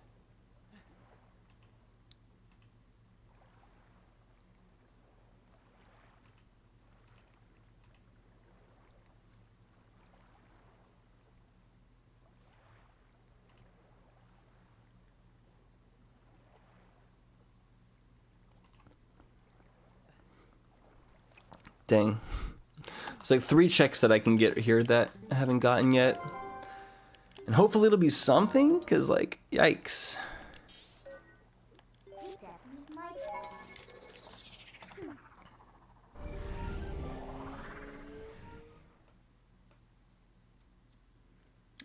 Dang. There's like 3 checks that I can get here that I haven't gotten yet. And hopefully it'll be something, because like, yikes.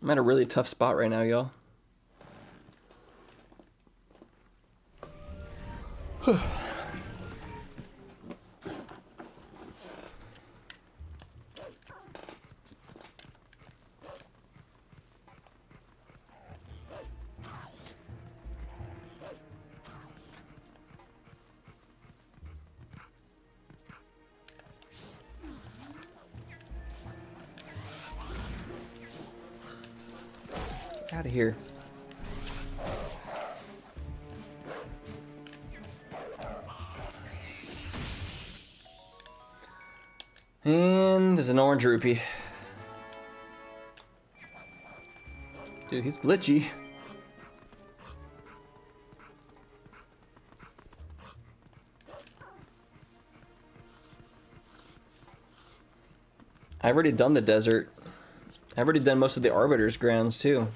I'm at a really tough spot right now, y'all. Out of here. And there's an orange rupee. Dude, he's glitchy. I've already done the desert. I've already done most of the Arbiter's Grounds too.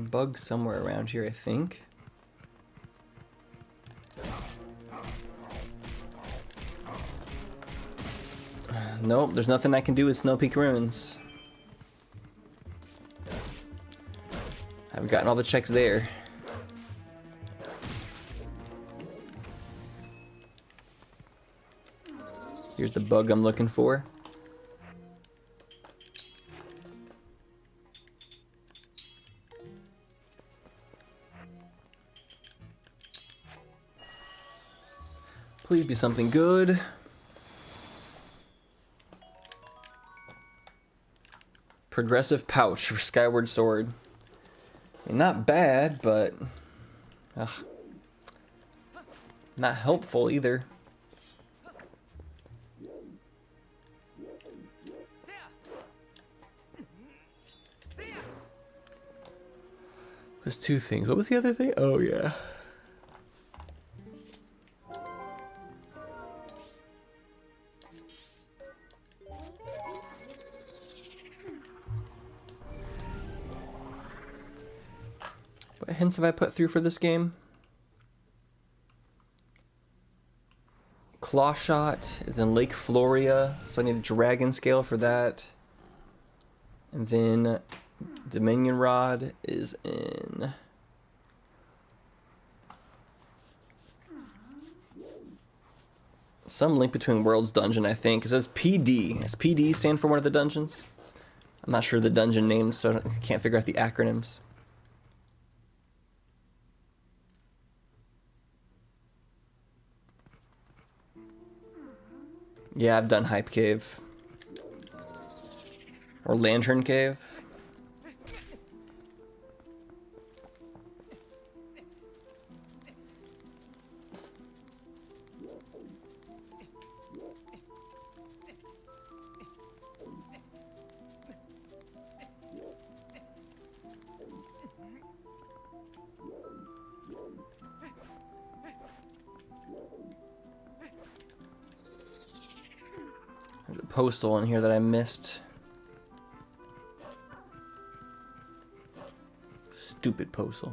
bug somewhere around here, I think. Nope, there's nothing I can do with Snow Peak Ruins. I've gotten all the checks there. Here's the bug I'm looking for. Please be something good. Progressive pouch for Skyward Sword. I mean, not bad, but not helpful either. There's two things. What was the other thing? Oh yeah. What hints have I put through for this game? Claw Shot is in Lake Floria, so I need a Dragon Scale for that. And then Dominion Rod is in some Link Between Worlds dungeon, I think. It says PD. Does PD stand for one of the dungeons? I'm not sure the dungeon names, so I can't figure out the acronyms. Yeah, I've done Hype Cave. Or Lantern Cave. There's a postal in here that I missed. Stupid postal.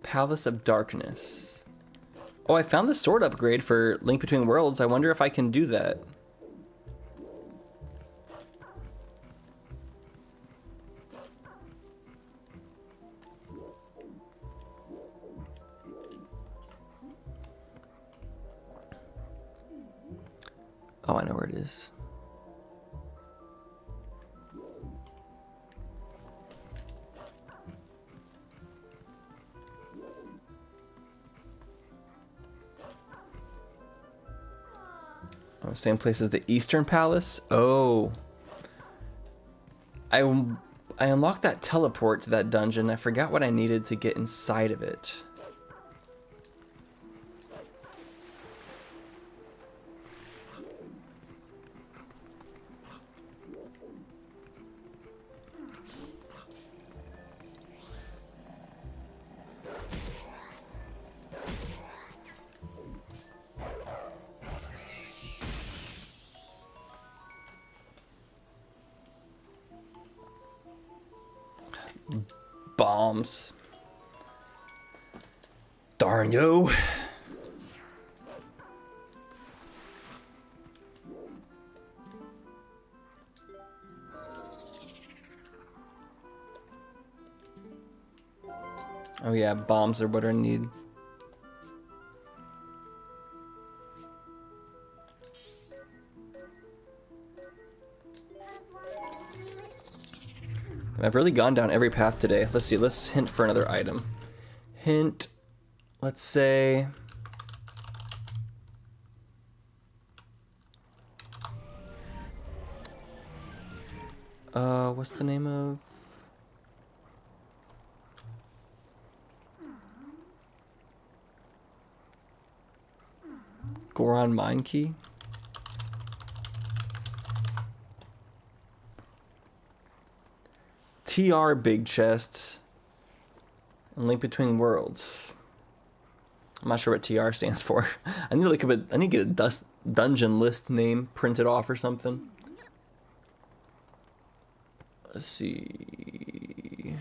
Palace of Darkness. Oh, I found the sword upgrade for Link Between Worlds. I wonder if I can do that. Oh, I know where it is. Oh, same place as the Eastern Palace? Oh. I unlocked that teleport to that dungeon. I forgot what I needed to get inside of it. Bombs. Darn you. Oh yeah, bombs are what I need. I've really gone down every path today. Let's see, let's hint for another item. Hint, let's say... what's the name of... Goron Mine Key? TR Big Chest and Link Between Worlds. I'm not sure what TR stands for. I need to look up I need to get a dungeon list name printed off or something. Let's see.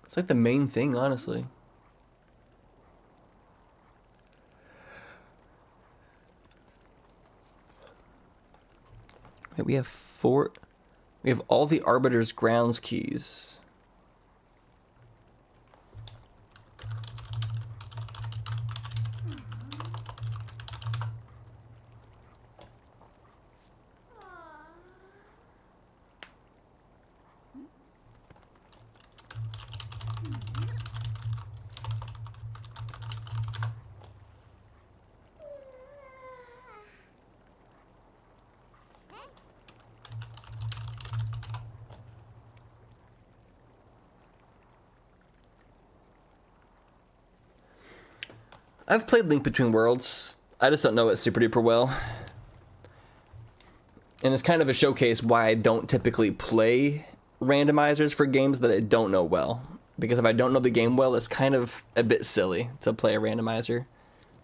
It's like the main thing, honestly. Wait, we have all the Arbiter's grounds keys. I've played Link Between Worlds. I just don't know it super duper well. And it's kind of a showcase why I don't typically play randomizers for games that I don't know well. Because if I don't know the game well, it's kind of a bit silly to play a randomizer.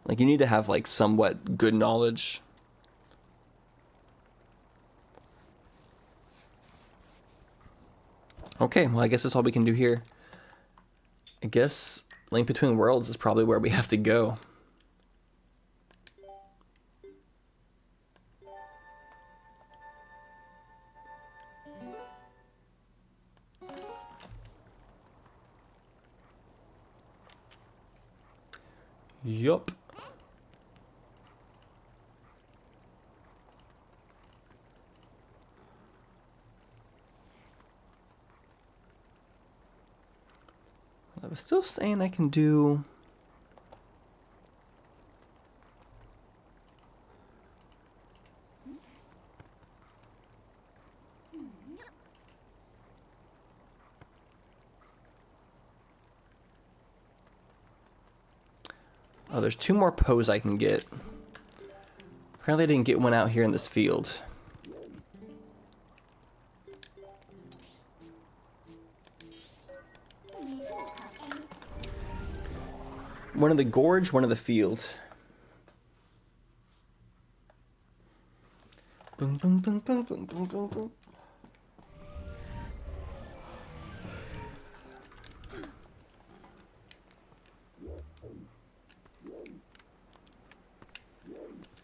Like, you need to have, like, somewhat good knowledge. Okay, well, I guess that's all we can do here. I guess Link Between Worlds is probably where we have to go. Yup. I was still saying I can do... Oh, there's 2 more Poes I can get. Apparently I didn't get one out here in this field. One in the gorge, one in the field. Boom, boom, boom, boom, boom, boom, boom, boom.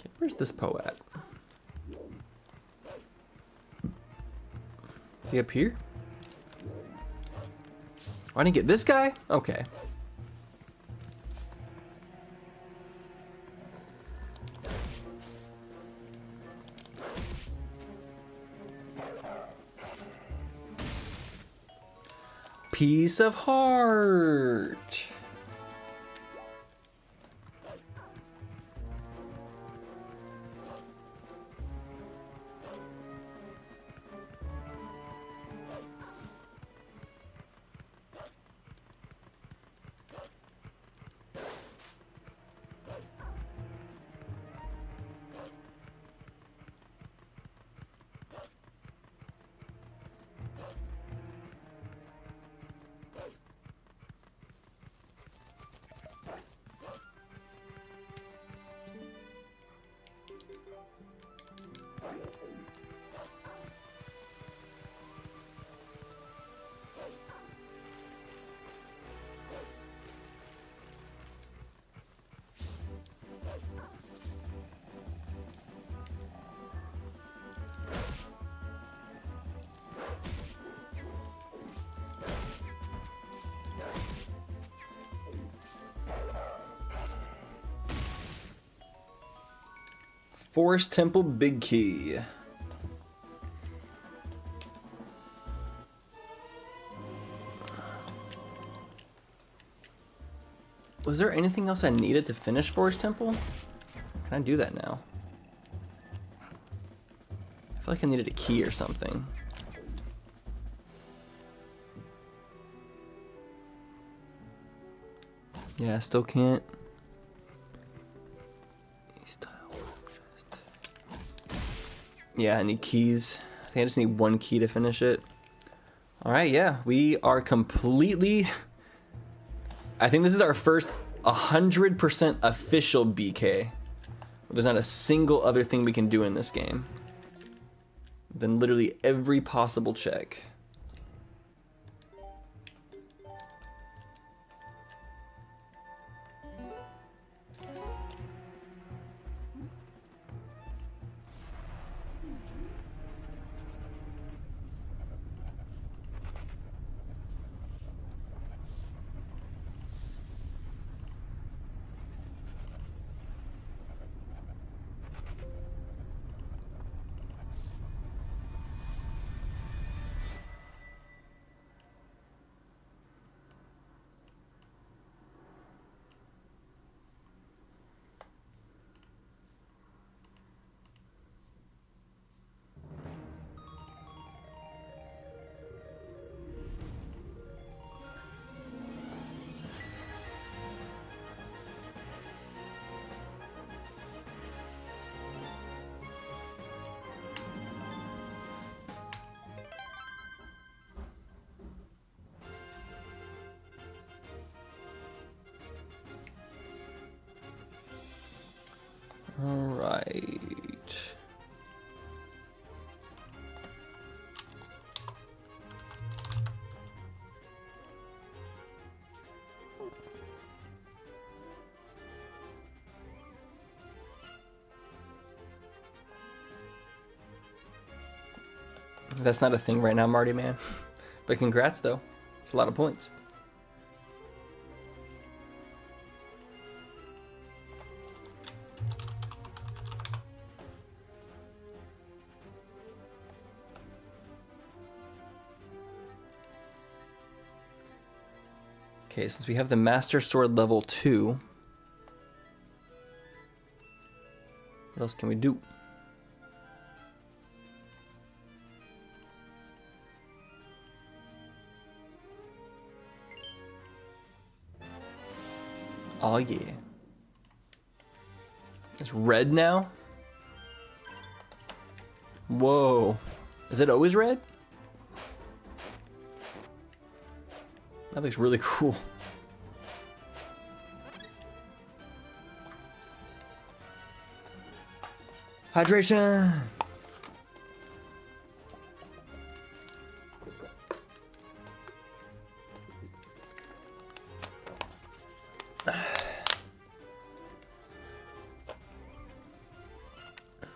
Okay, where's this Poe at? Is he up here? Oh, I didn't get this guy? Okay. Piece of heart. Forest Temple Big Key. Was there anything else I needed to finish Forest Temple? Can I do that now? I feel like I needed a key or something. Yeah, I still can't. Yeah, I need keys. I think I just need 1 key to finish it. Alright, yeah, we are completely I think this is our first 100% official BK. There's not a single other thing we can do in this game. Then literally every possible check. All right. That's not a thing right now, Marty, man. But congrats, though. It's a lot of points. Okay, since we have the Master Sword level 2, what else can we do? Oh yeah. It's red now? Whoa. Is it always red? That looks really cool. Hydration!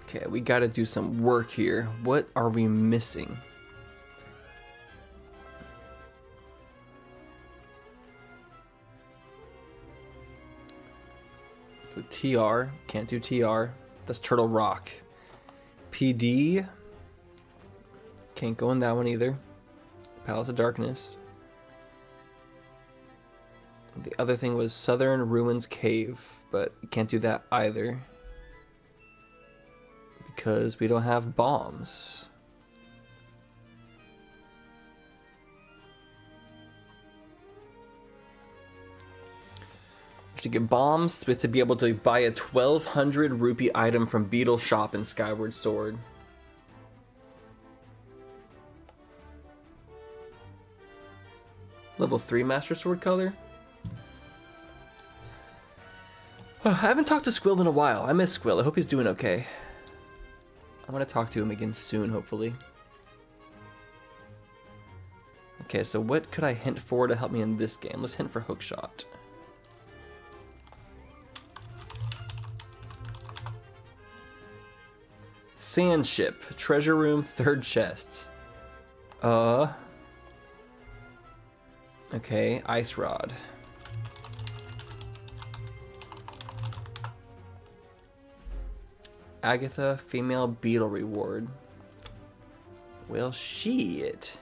Okay, we gotta do some work here. What are we missing? So TR, can't do TR. That's Turtle Rock. PD, can't go in that one either. Palace of Darkness. The other thing was Southern Ruins Cave, but you can't do that either. Because we don't have bombs. To get bombs, we have to be able to buy a 1200 rupee item from Beetle Shop in Skyward Sword. Level 3 Master Sword color? I haven't talked to Squill in a while. I miss Squill. I hope he's doing okay. I want to talk to him again soon, hopefully. Okay, so what could I hint for to help me in this game? Let's hint for Hookshot. Sand Ship, Treasure Room, third chest. Okay, Ice Rod. Agatha, female beetle reward. Well, shit.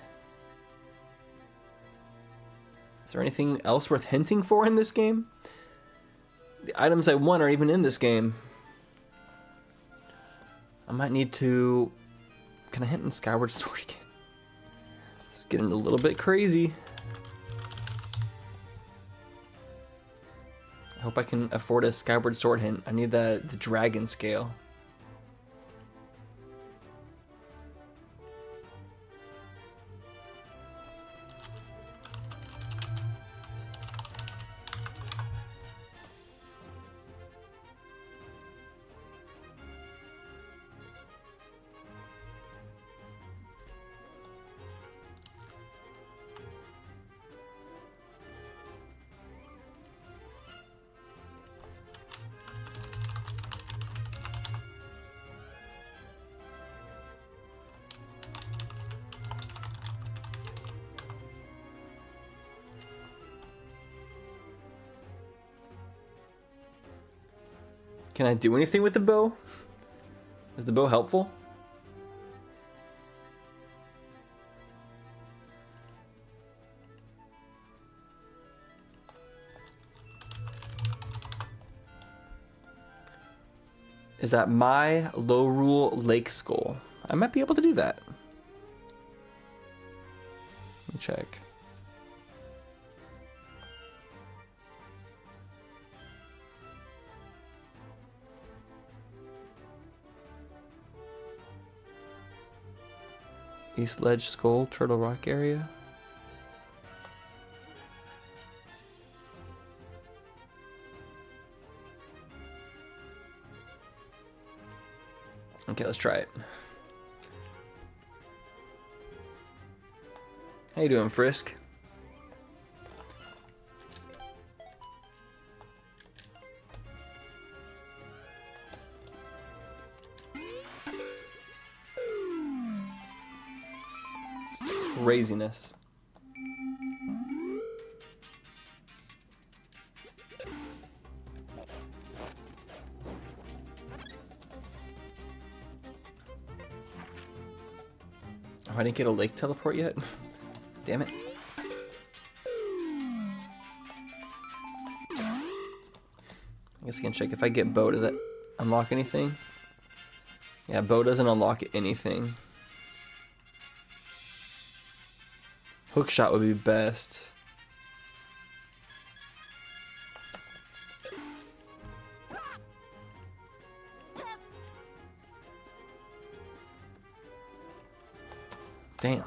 Is there anything else worth hinting for in this game? The items I want aren't even in this game. I might need to... Can I hint in Skyward Sword again? It's getting a little bit crazy. I hope I can afford a Skyward Sword hint. I need the dragon scale. Can I do anything with the bow? Is the bow helpful? Is that my low rule lake skull? I might be able to do that. Let me check. East Ledge Skull, Turtle Rock area. Okay, let's try it. How you doing, Frisk? Craziness. Oh, I didn't get a lake teleport yet? Damn it. I guess I can check if I get bow. Does that unlock anything? Yeah, bow doesn't unlock anything. Hook shot would be best. Damn.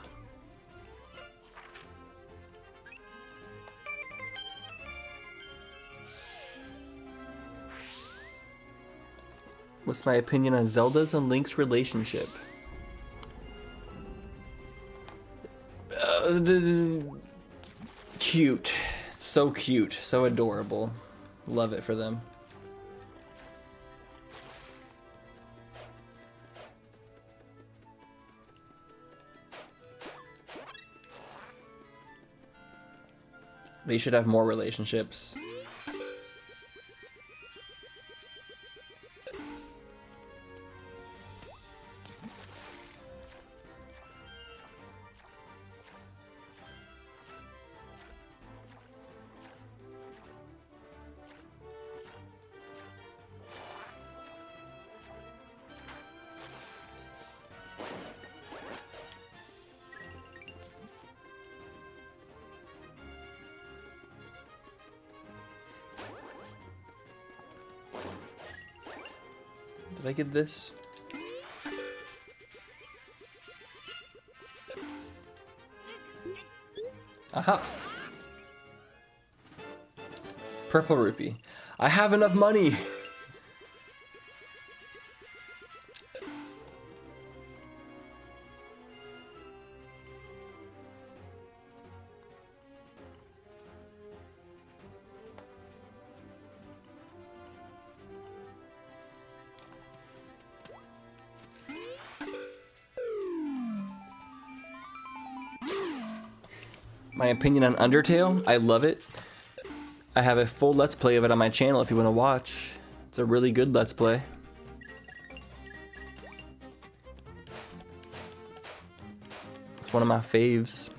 What's my opinion on Zelda's and Link's relationship? Cute. So cute. So adorable. Love it for them. They should have more relationships. Did I get this? Aha! Purple rupee. I have enough money! My opinion on Undertale, I love it. I have a full Let's Play of it on my channel if you want to watch. It's a really good Let's Play. It's one of my faves.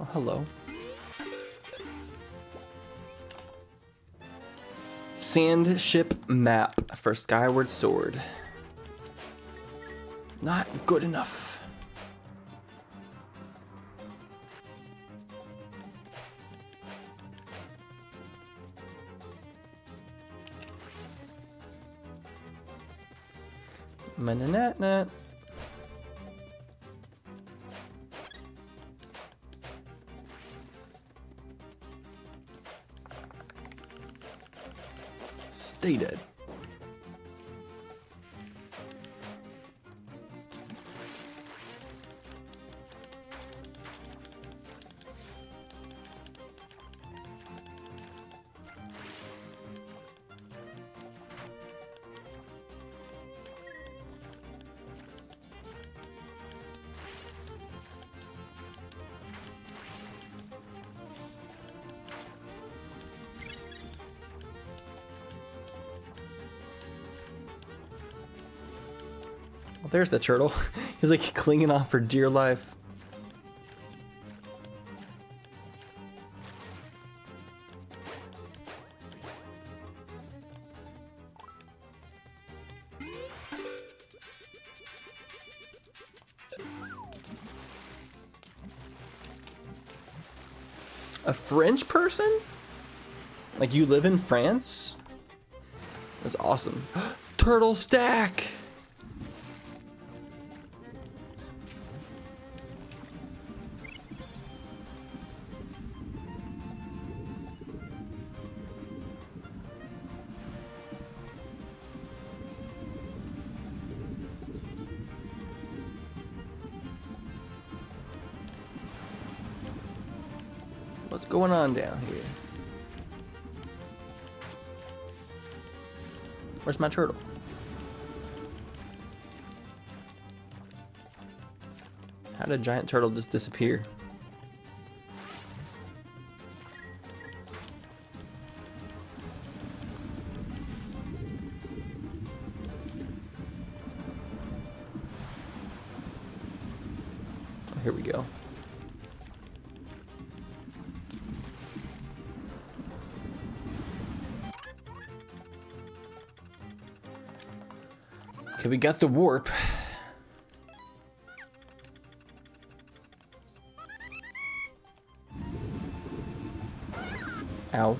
Oh, hello. Sand ship map for Skyward Sword. Not good enough. Mananatnat. Stay dead. Well, there's the turtle. He's like clinging on for dear life. A French person? Like you live in France? That's awesome. Turtle stack! What's going on down here? Where's my turtle? How did a giant turtle just disappear? Oh, here we go. Okay, we got the warp. Ow.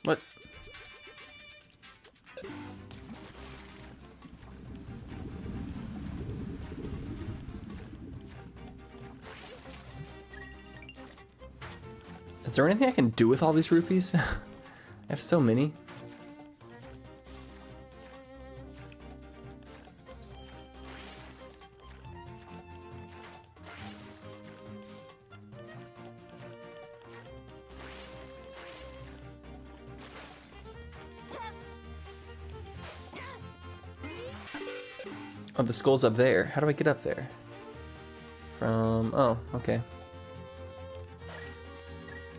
What? Is there anything I can do with all these rupees? I have so many. Oh, the skull's up there. How do I get up there? From... oh, okay.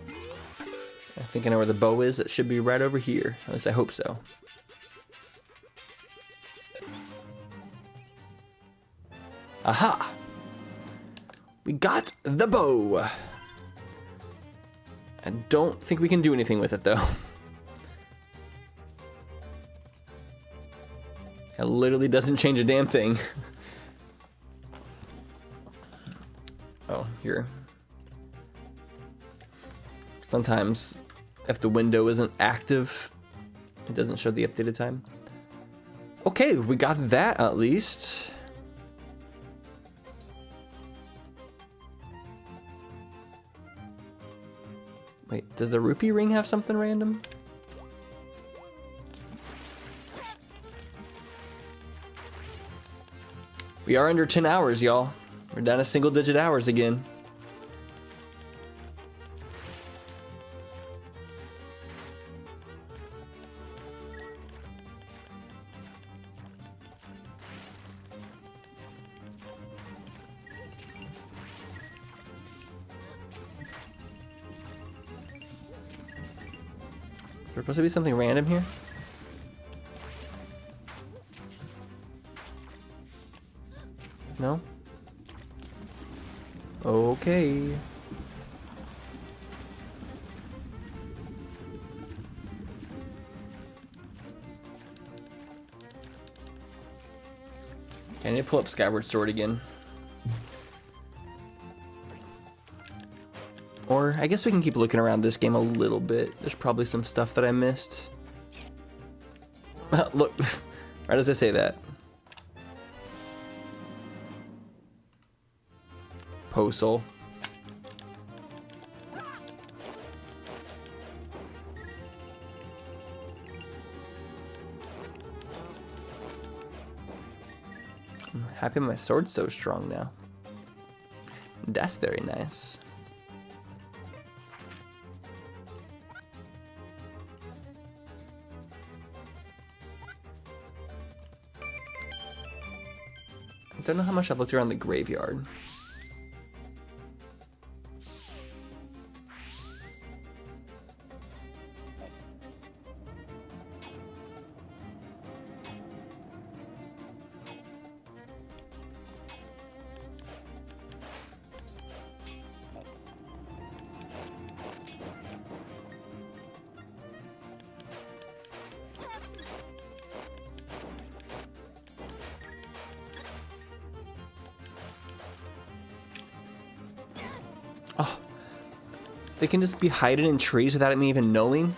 I think I know where the bow is. It should be right over here. At least I hope so. Aha! We got the bow! I don't think we can do anything with it, though. It literally doesn't change a damn thing. Oh, here. Sometimes, if the window isn't active, it doesn't show the updated time. Okay, we got that at least. Wait, does the rupee ring have something random? We are under 10 hours, y'all. We're down to single-digit hours again. Is there supposed to be something random here? No? Okay. I need to pull up Skyward Sword again. Or I guess we can keep looking around this game a little bit. There's probably some stuff that I missed. Look, right as I say that. Postal. Happy my sword's so strong now. That's very nice. I don't know how much I've looked around the graveyard. Oh, they can just be hiding in trees without me even knowing.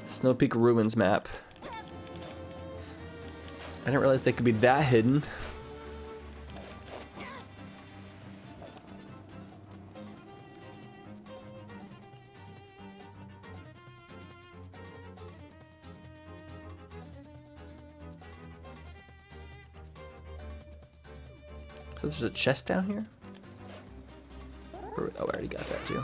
Snow Peak Ruins map. I didn't realize they could be that hidden. So there's a chest down here? Oh, I already got that too.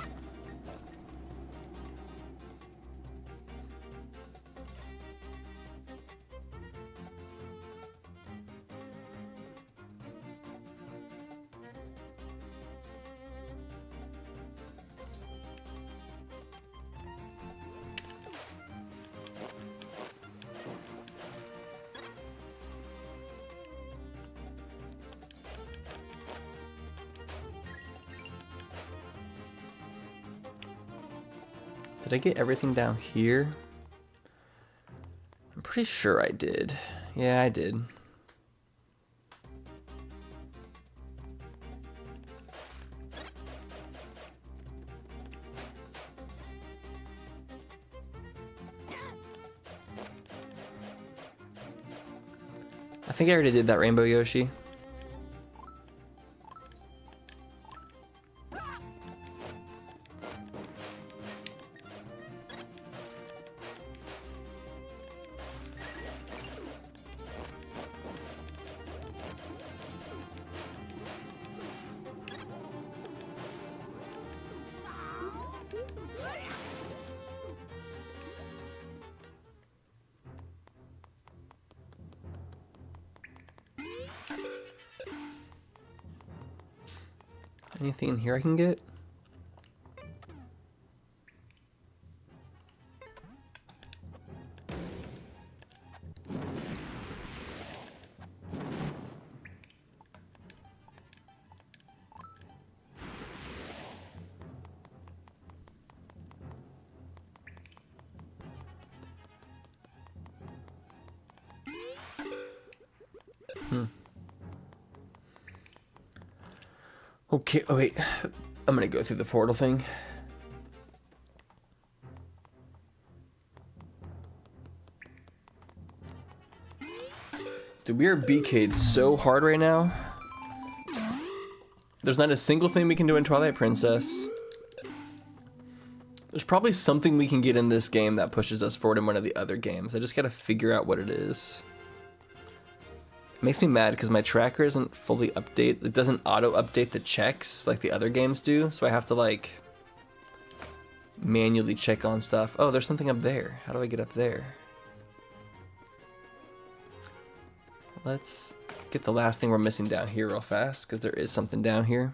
Did I get everything down here? I'm pretty sure I did. Yeah, I did. I think I already did that Rainbow Yoshi. Anything in here I can get? Okay, oh wait, I'm gonna go through the portal thing. Dude, we are BK'd so hard right now. There's not a single thing we can do in Twilight Princess. There's probably something we can get in this game that pushes us forward in one of the other games. I just gotta figure out what it is. It makes me mad because my tracker isn't fully updated. It doesn't auto-update the checks like the other games do, so I have to like manually check on stuff. Oh, there's something up there. How do I get up there? Let's get the last thing we're missing down here real fast because there is something down here.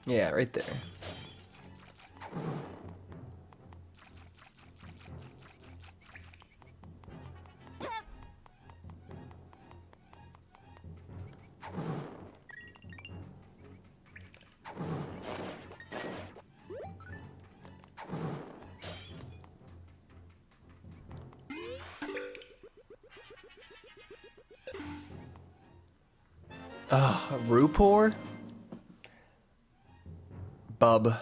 Yeah, right there. Rupor? Bub.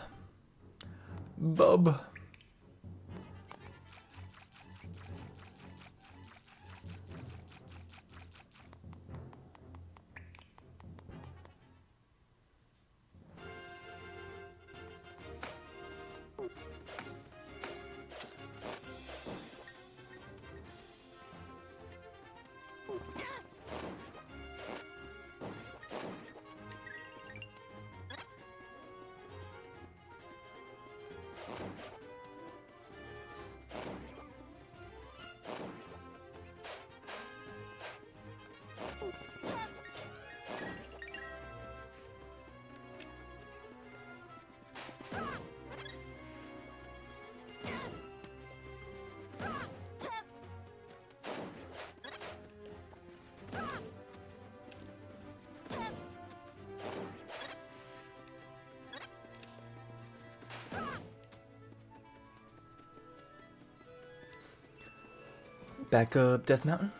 Back up Death Mountain.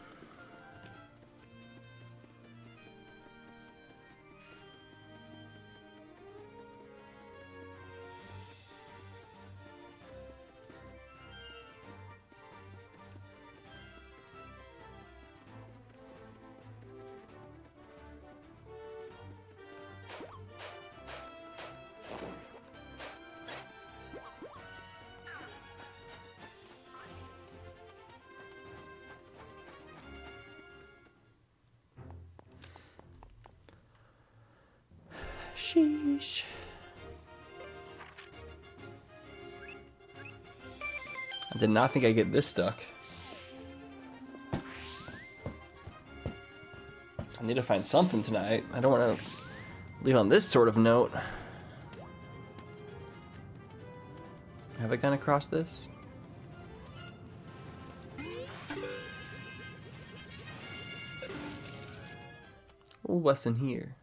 Sheesh. I did not think I'd get this stuck. I need to find something tonight. I don't want to leave on this sort of note. Have I gone across this? Oh, what's in here?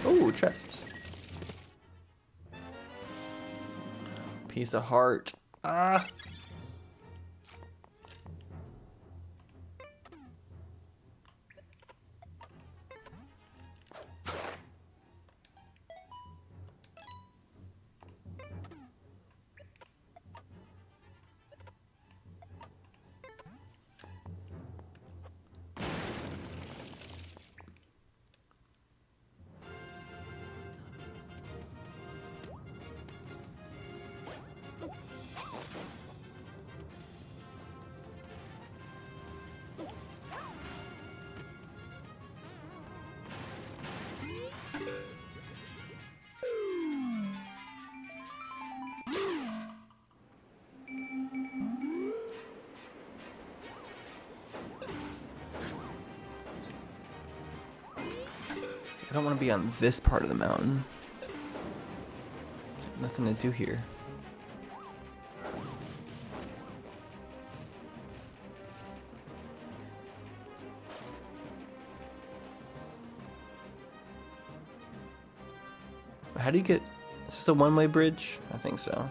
Oh, chest. Piece of heart. Ah. I don't want to be on this part of the mountain. Nothing to do here. How do you get... Is this a one-way bridge? I think so.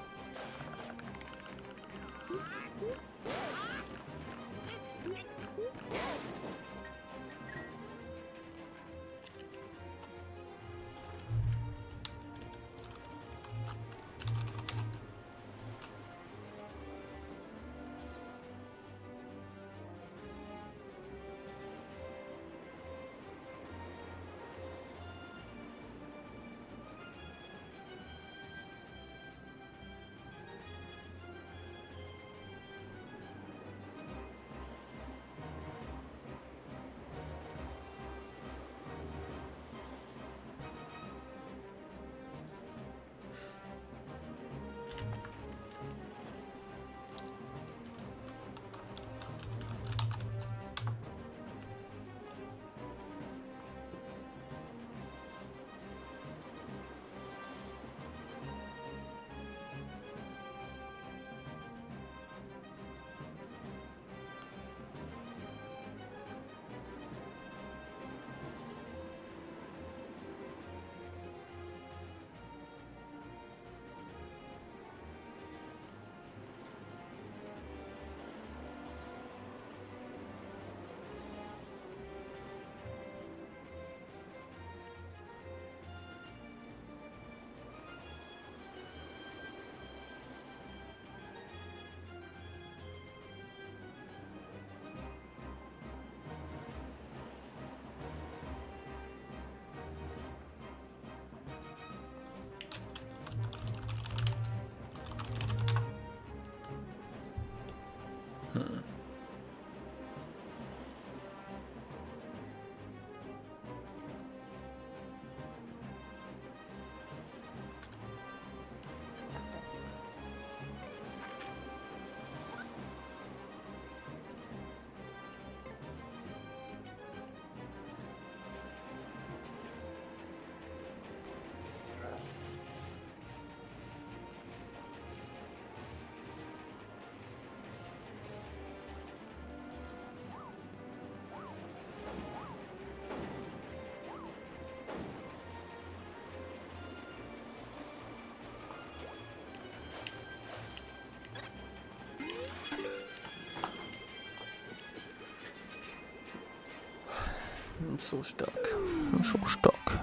I'm so stuck. I'm so stuck.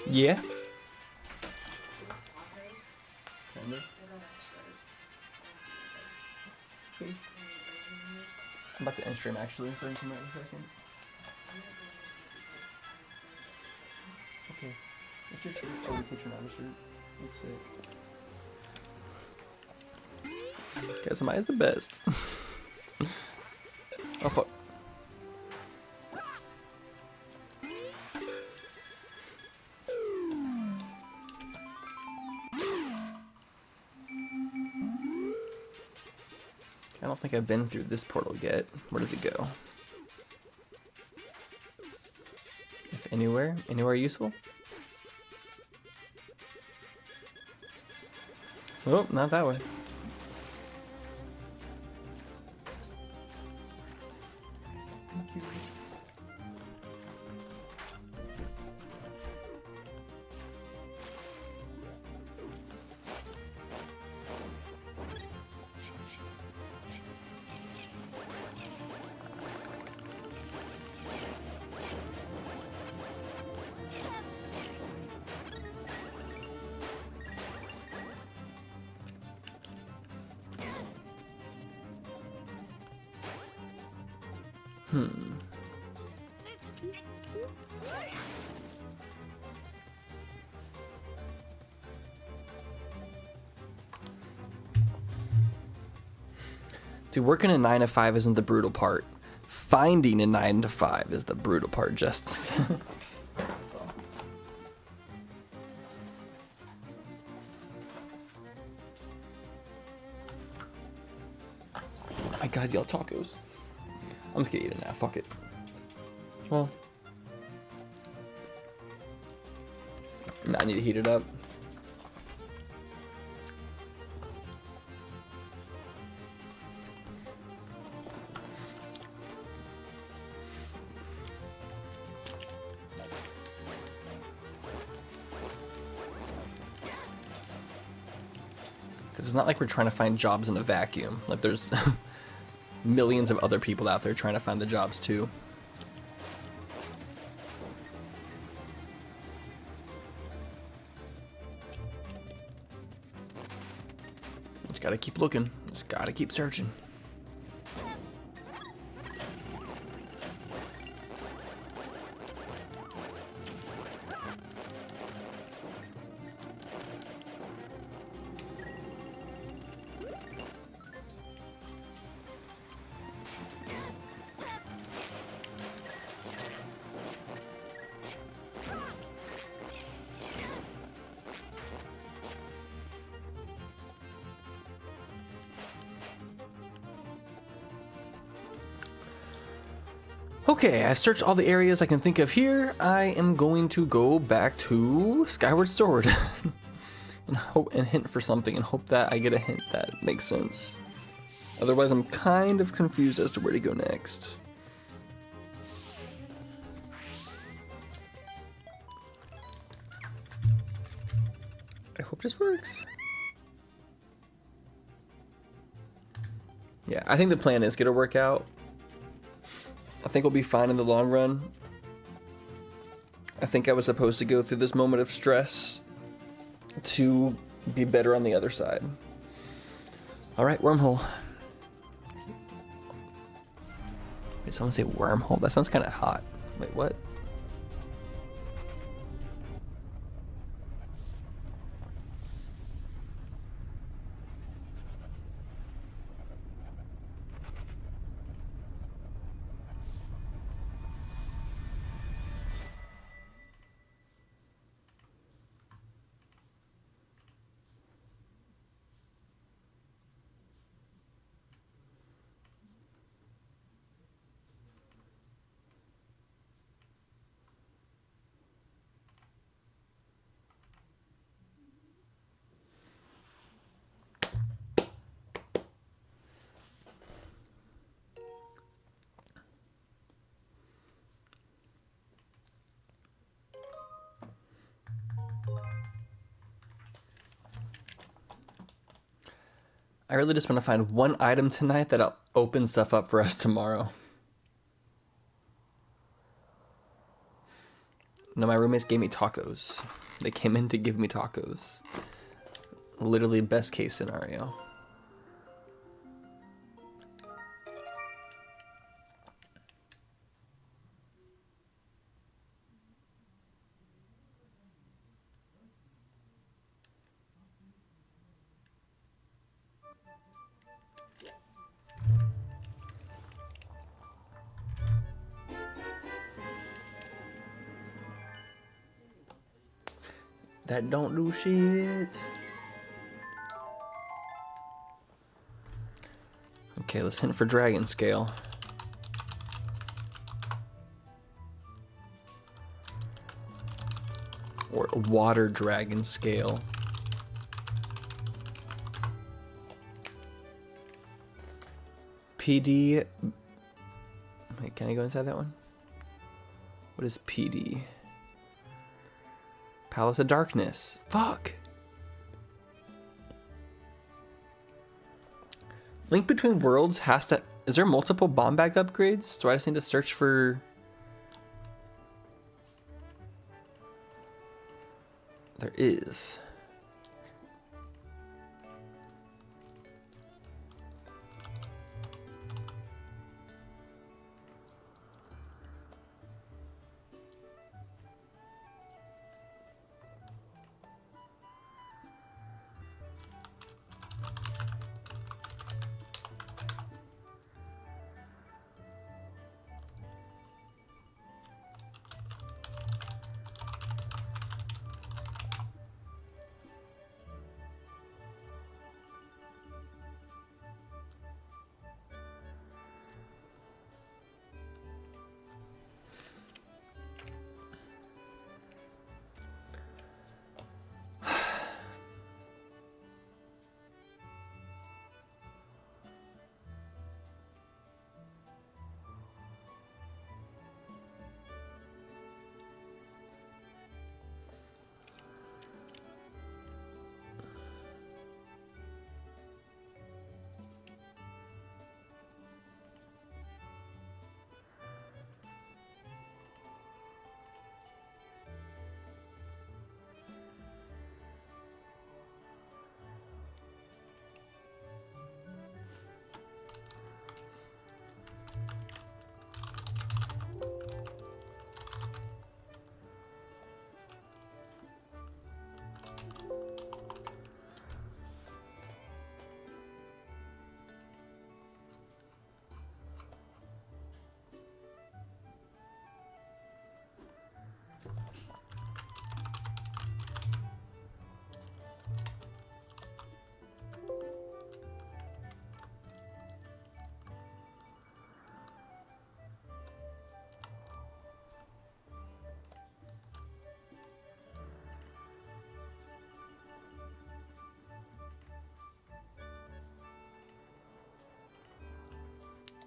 Yeah. I'm about to end stream actually, so you can wait a second. Okay. What's your shirt? Oh, we put your other shirt. Looks sick. Guys, Amaya's the best. Oh fuck. I don't think I've been through this portal yet. Where does it go? If anywhere? Anywhere useful? Oh, not that way. Thank you. Dude, working a 9 to 5 isn't the brutal part. Finding a 9 to 5 is the brutal part, just. My god, y'all tacos. I'm just gonna eat it now, fuck it. Well. Nah, I need to heat it up. It's not like we're trying to find jobs in a vacuum. Like there's millions of other people out there trying to find the jobs too. Just gotta keep looking. Just gotta keep searching. Okay, I searched all the areas I can think of here. I am going to go back to Skyward Sword and hint for something and hope that I get a hint that makes sense. Otherwise, I'm kind of confused as to where to go next. I hope this works. Yeah, I think the plan is gonna work out. I think we'll be fine in the long run. I think I was supposed to go through this moment of stress to be better on the other side. All right, wormhole. Did someone say wormhole? That sounds kind of hot. Wait, what? I really just want to find one item tonight that'll open stuff up for us tomorrow. No, my roommates gave me tacos. They came in to give me tacos. Literally best case scenario. That don't do shit. Okay, let's hint for dragon scale. Or water dragon scale. PD. Wait, can I go inside that one? What is PD? Palace of Darkness. Fuck. Link Between Worlds has to... Is there multiple bomb bag upgrades? Do I just need to search for... There is.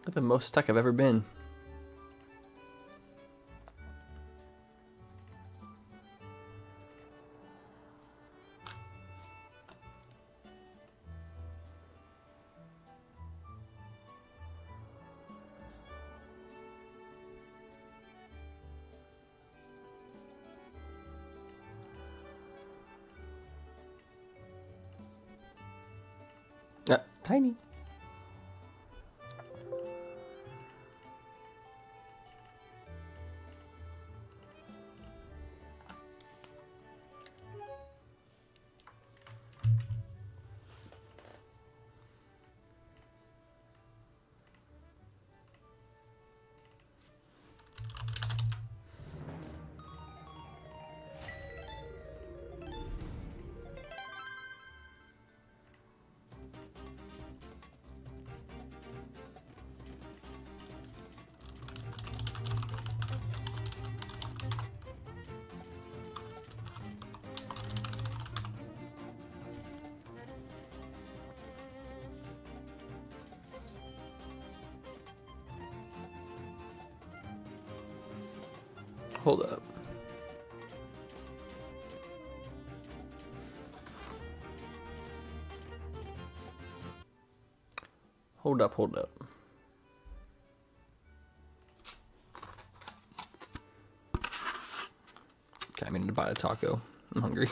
That's the most stuck I've ever been. tiny. Hold up. Hold up, hold up. Okay, I need to buy a taco. I'm hungry.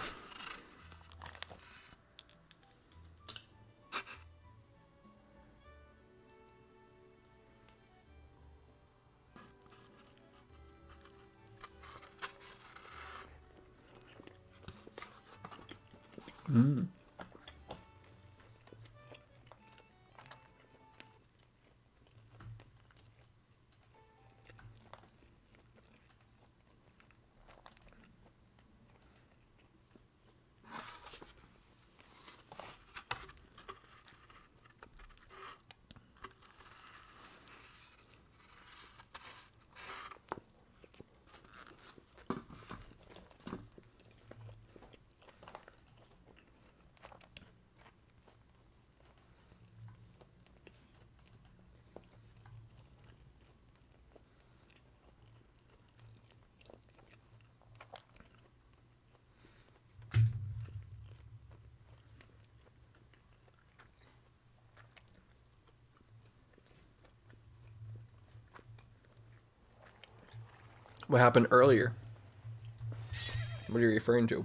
What happened earlier? What are you referring to?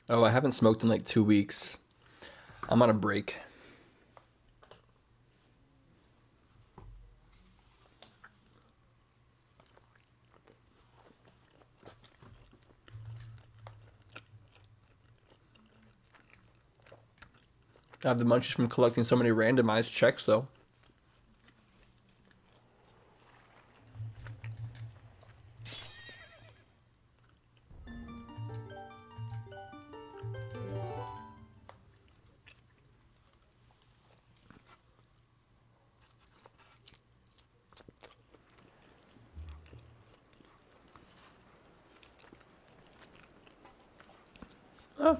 Oh, I haven't smoked in like 2 weeks. I'm on a break. I have the munchies from collecting so many randomized checks, though. Oh.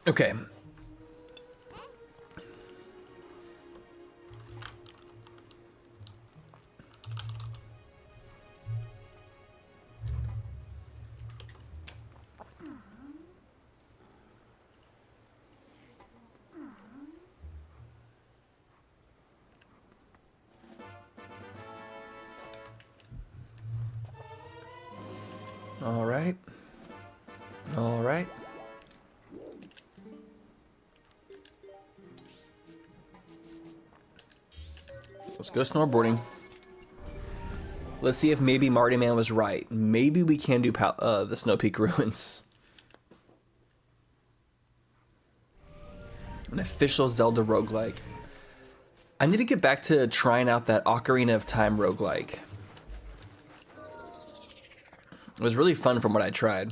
Okay. All right. All right. Let's go snowboarding. Let's see if maybe Marty Man was right. Maybe we can do the Snow Peak Ruins. An official Zelda roguelike. I need to get back to trying out that Ocarina of Time roguelike. It was really fun from what I tried.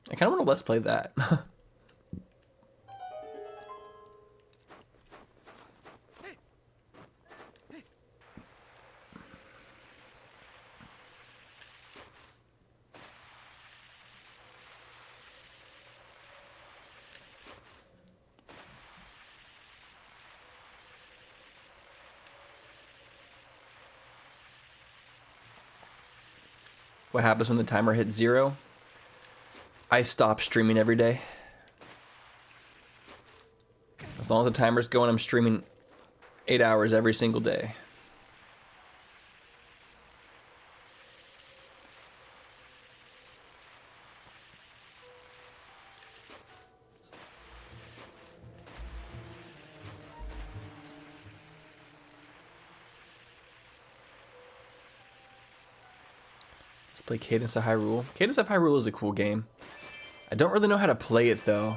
I kind of want to let's play that. What happens when the timer hits 0? I stop streaming every day. As long as the timer's going, I'm streaming 8 hours every single day. Play Cadence of Hyrule. Cadence of Hyrule is a cool game. I don't really know how to play it though.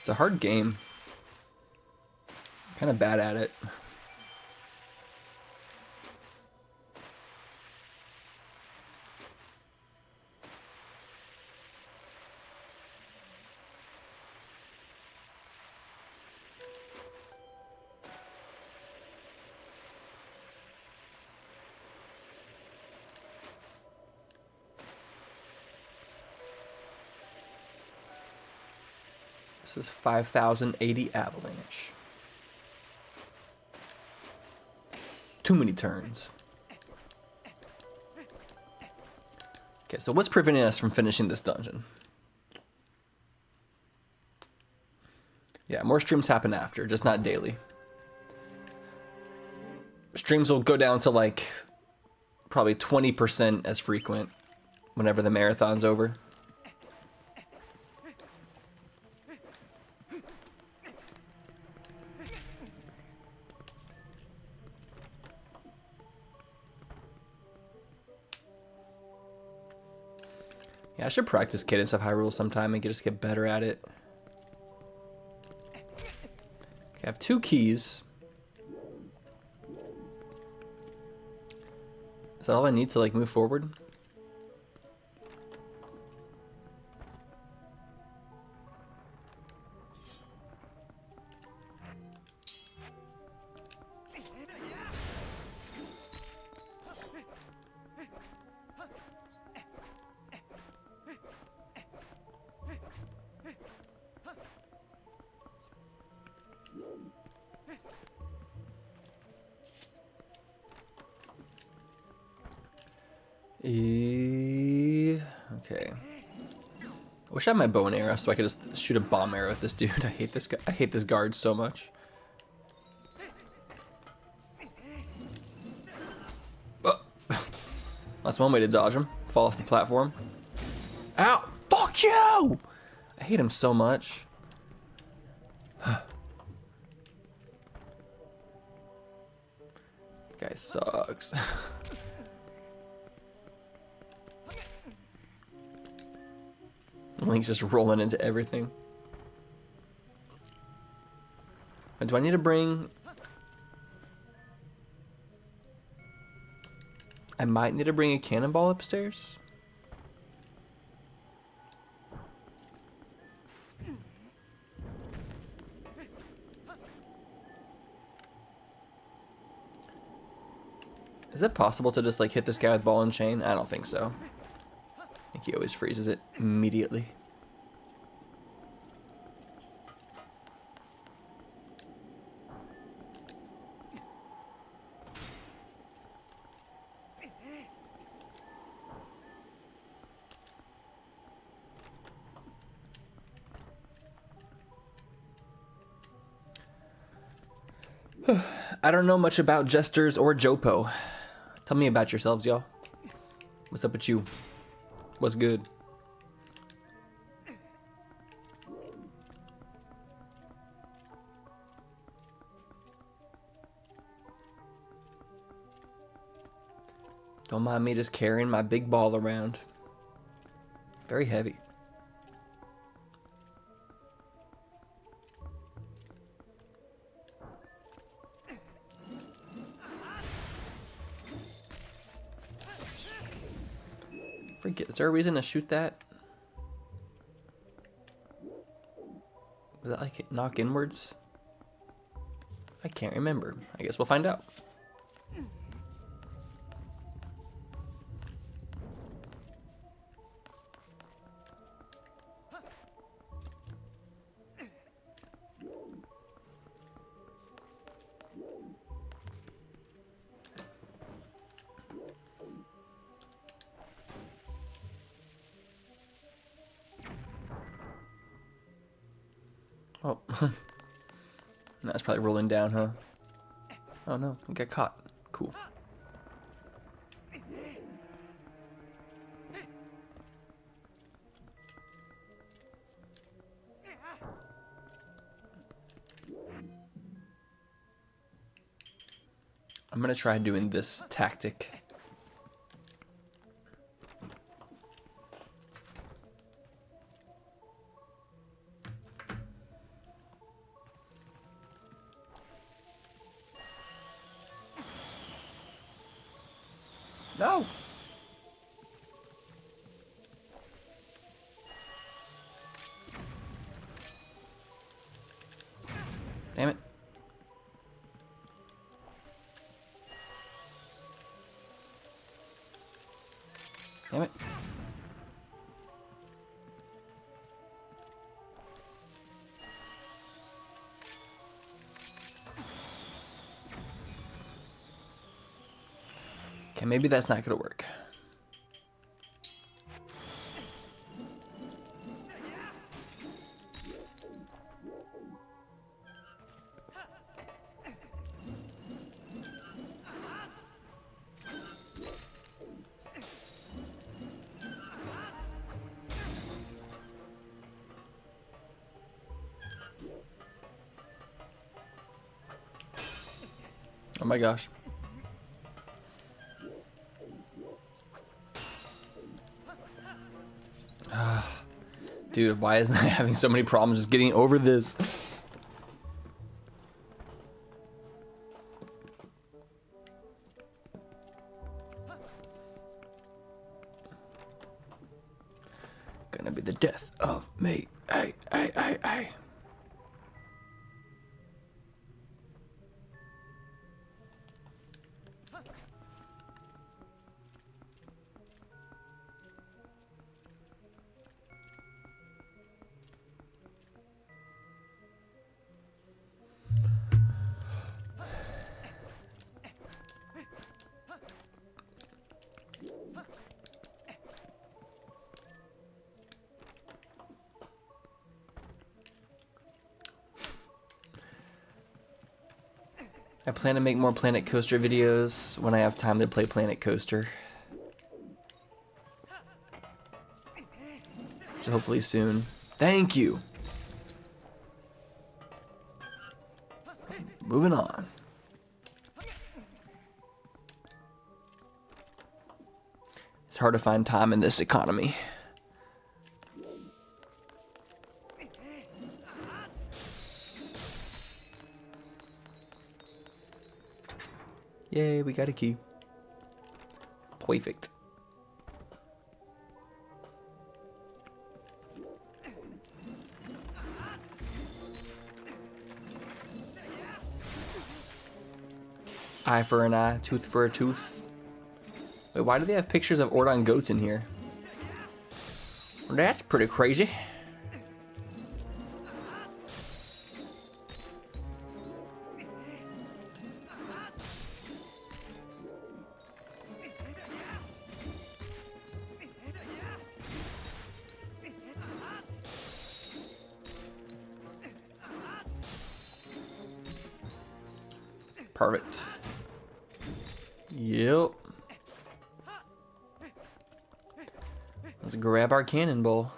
It's a hard game. Kind of bad at it. This is 5080 Avalanche. Too many turns. Okay, so what's preventing us from finishing this dungeon? Yeah, more streams happen after, just not daily. Streams will go down to like probably 20% as frequent whenever the marathon's over. Yeah, I should practice Cadence of Hyrule sometime and just get better at it. Okay, I have 2 keys. Is that all I need to like move forward? Okay. I wish I had my bow and arrow so I could just shoot a bomb arrow at this dude. I hate this guy. I hate this guard so much. Oh. That's one way to dodge him. Fall off the platform. Ow! Fuck you! I hate him so much. Guy sucks. Link's just rolling into everything. Do I need to bring... I might need to bring a cannonball upstairs. Is it possible to just like hit this guy with ball and chain? I don't think so. I think he always freezes it immediately. I don't know much about jesters or Jopo. Tell me about yourselves, y'all. What's up with you? What's good? Don't mind me just carrying my big ball around. Very heavy. Forget, is there a reason to shoot that? Was that like knock inwards? I can't remember. I guess we'll find out. Oh, that's probably rolling down, huh? Oh no, we got caught. Cool. I'm gonna try doing this tactic. No! Damn it. Damn it. Okay, maybe that's not gonna work. Oh my gosh. Dude, why is I having so many problems just getting over this? Gonna be the death of me. Ay. I plan to make more Planet Coaster videos when I have time to play Planet Coaster. So hopefully soon. Thank you! Moving on. It's hard to find time in this economy. Yay, we got a key. Perfect. Eye for an eye, tooth for a tooth. Wait, why do they have pictures of Ordon goats in here? That's pretty crazy. Perfect. Yep. Let's grab our cannonball.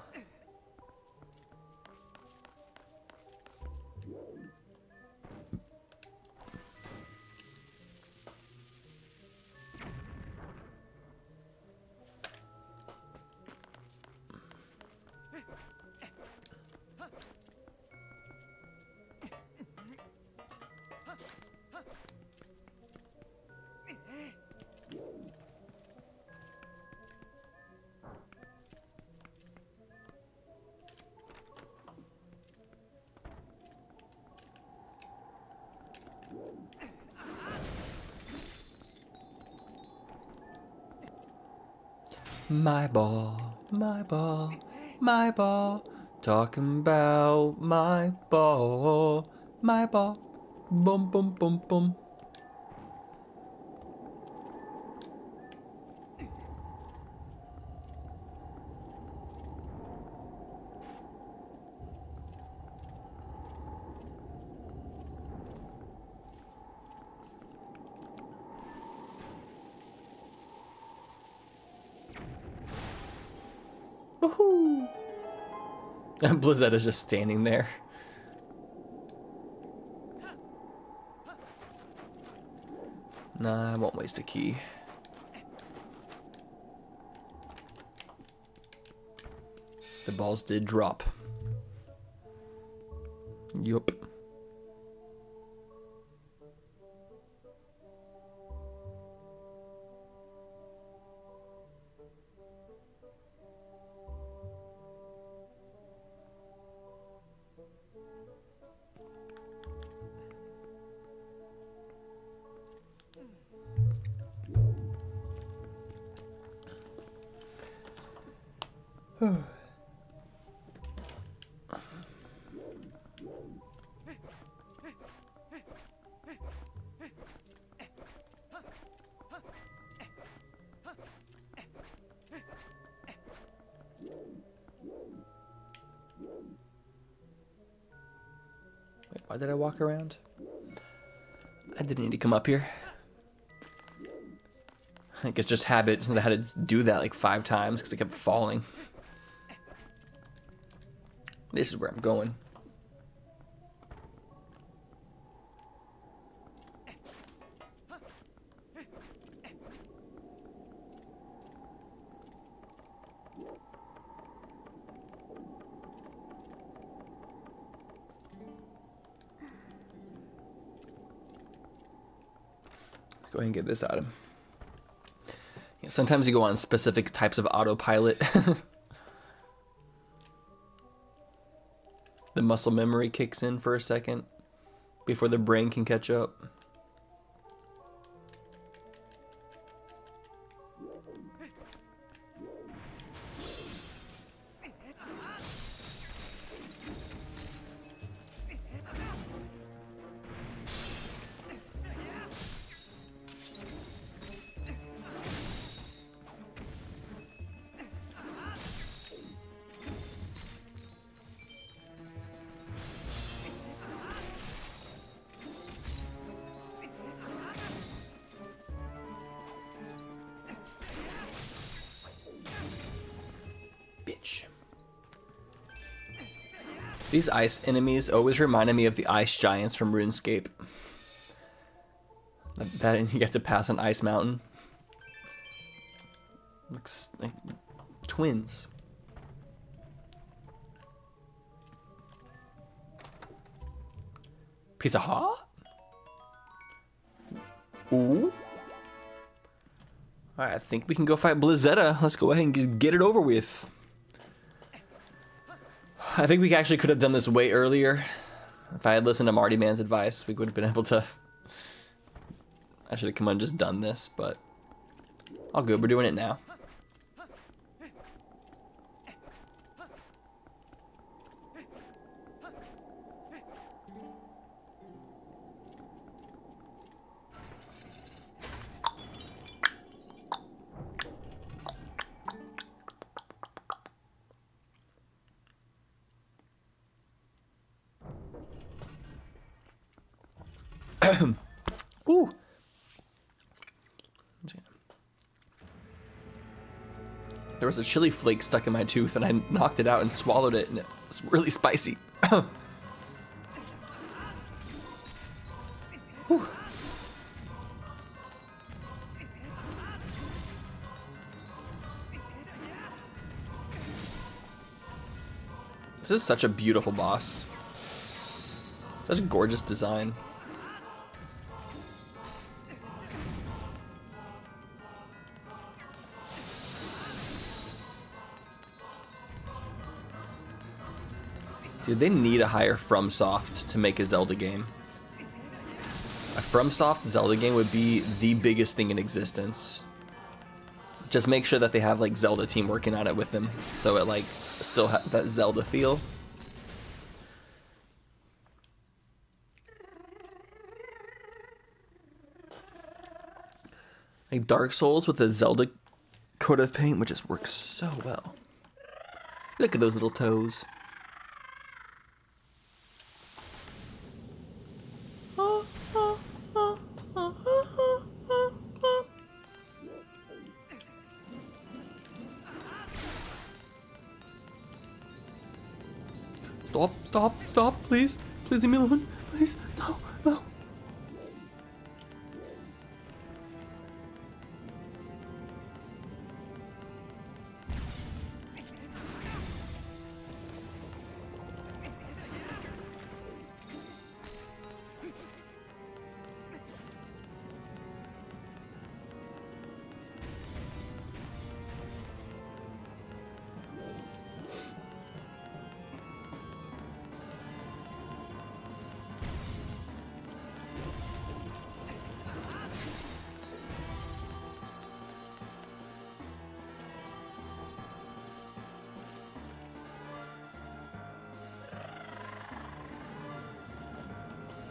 My ball, my ball, my ball. Talking about my ball, my ball. Boom, boom, boom, boom. Woohoo! And Blizzard is just standing there. Nah, I won't waste a key. The balls did drop. Yup. Wait, why did I walk around? I didn't need to come up here. I guess just habit, since I had to do that like 5 times because I kept falling. This is where I'm going. Go ahead and get this out of him. Yeah, sometimes you go on specific types of autopilot. The muscle memory kicks in for a second before the brain can catch up. These ice enemies always reminded me of the ice giants from RuneScape. That you get to pass an ice mountain. Looks like twins. Piece of haw? Ooh. Alright, I think we can go fight Blizzetta. Let's go ahead and get it over with. I think we actually could have done this way earlier. If I had listened to Marty Man's advice, we would have been able to... I should have come on and just done this, but... All good, we're doing it now. Ooh. There was a chili flake stuck in my tooth and I knocked it out and swallowed it and it was really spicy. This is such a beautiful boss. Such a gorgeous design. Dude, they need a higher FromSoft to make a Zelda game. A FromSoft Zelda game would be the biggest thing in existence. Just make sure that they have like Zelda team working on it with them, so it like still has that Zelda feel. Like Dark Souls with a Zelda coat of paint would just work so well. Look at those little toes. Stop, stop, stop, please. Please leave me alone. Please, no, no.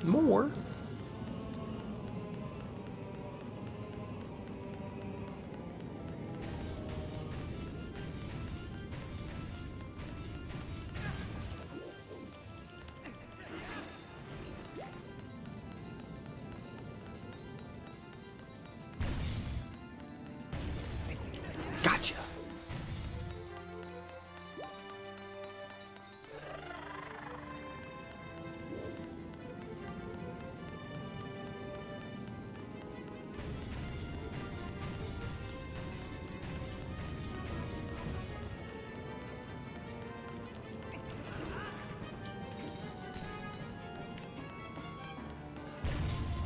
More. Gotcha.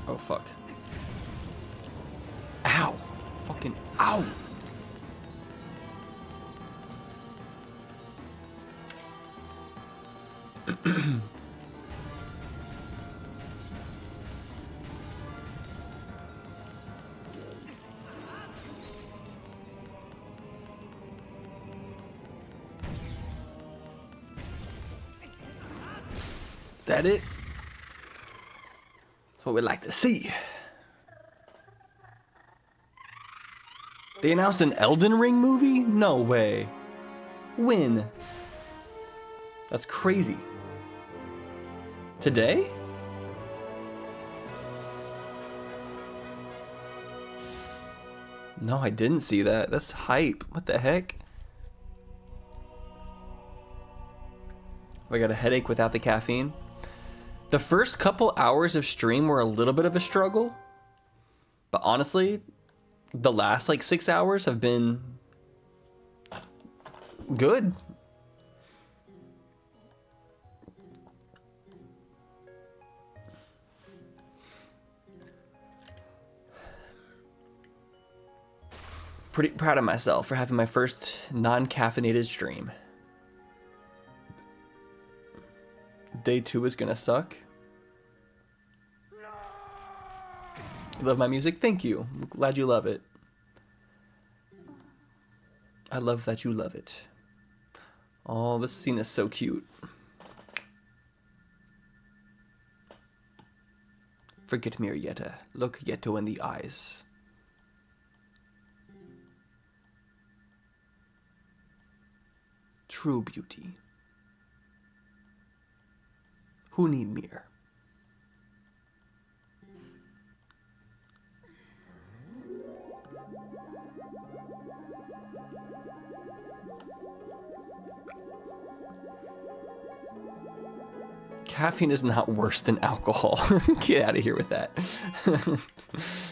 Oh, fuck. Ow. Fucking ow. Is that it? That's what we'd like to see. They announced an Elden Ring movie? No way. When? That's crazy. Today? No, I didn't see that. That's hype. What the heck? I got a headache without the caffeine. The first couple hours of stream were a little bit of a struggle, but honestly, the last like 6 hours have been good. Pretty proud of myself for having my first non-caffeinated stream. Day 2 is gonna suck. You love my music? Thank you. I'm glad you love it. I love that you love it. Oh, this scene is so cute. Forget me, Yetta. Look Yetto in the eyes. True beauty. Who need mirror? Caffeine is not worse than alcohol. Get out of here with that.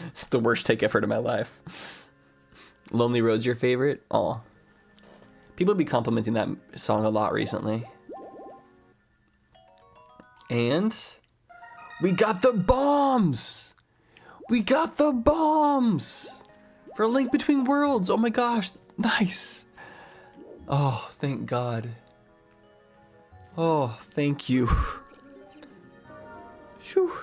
It's the worst take I've heard in my life. Lonely Road's your favorite? Aw. People be complimenting that song a lot recently. And we got the bombs! We got the bombs! For A Link Between Worlds! Oh my gosh, nice! Oh, thank God. Oh, thank you. Shoo.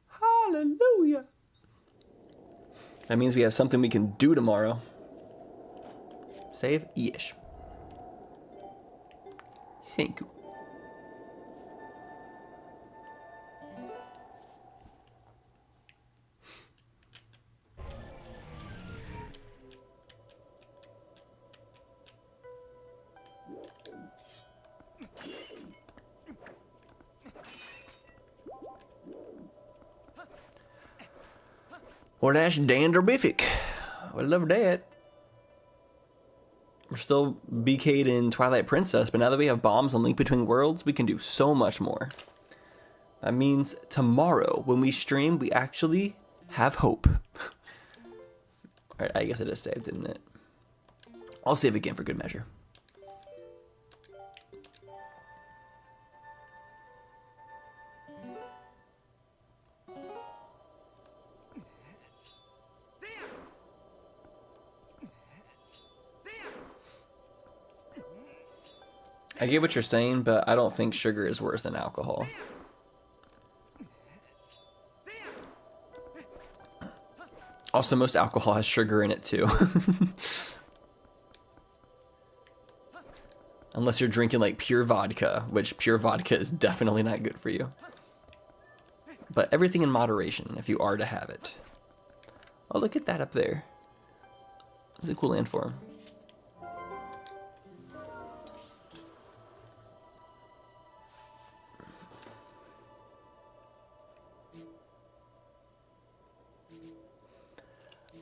Hallelujah. That means we have something we can do tomorrow. Save? Yes. Thank you. Well, that's danderbific. I love that. We're still BK'd in Twilight Princess, but now that we have bombs on Link Between Worlds, we can do so much more. That means tomorrow, when we stream, we actually have hope. Alright, I guess I just saved, didn't it? I'll save again for good measure. I get what you're saying, but I don't think sugar is worse than alcohol. Also, most alcohol has sugar in it too. Unless you're drinking like pure vodka, which pure vodka is definitely not good for you. But everything in moderation, if you are to have it. Oh, look at that up there. It's a cool landform.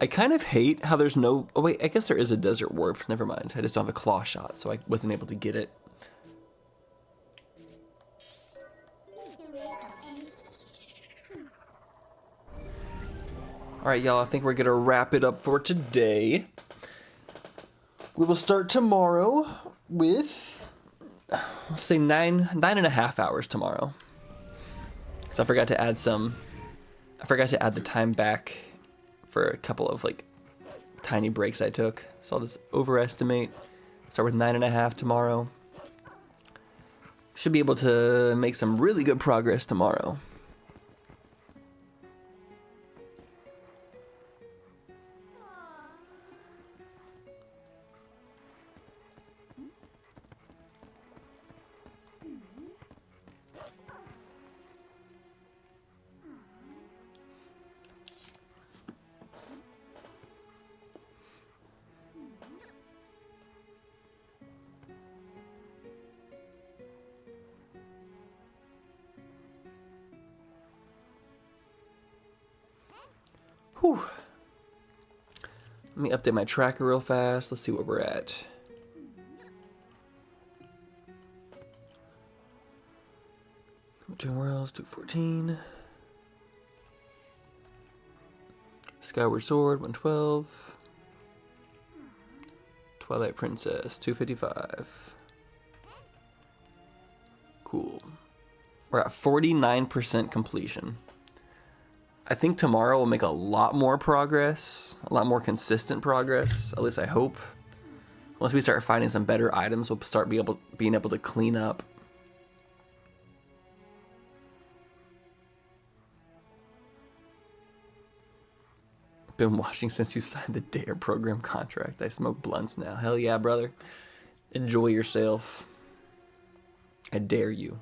I kind of hate how there's no... Oh wait, I guess there is a desert warp. Never mind. I just don't have a claw shot, so I wasn't able to get it. Alright, y'all. I think we're going to wrap it up for today. We will start tomorrow with... Let's say 9.5 hours tomorrow. Because I forgot to add some... I forgot to add the time back for a couple of like tiny breaks I took. So I'll just overestimate. Start with 9.5 tomorrow. Should be able to make some really good progress tomorrow. Whew. Let me update my tracker real fast. Let's see where we're at. Between Worlds, 214. Skyward Sword, 112. Twilight Princess, 255. Cool. We're at 49% completion. I think tomorrow will make a lot more progress, a lot more consistent progress, at least I hope. Once we start finding some better items, we'll start being able to clean up. Been watching since you signed the Dare program contract. I smoke blunts now. Hell yeah, brother. Enjoy yourself. I dare you.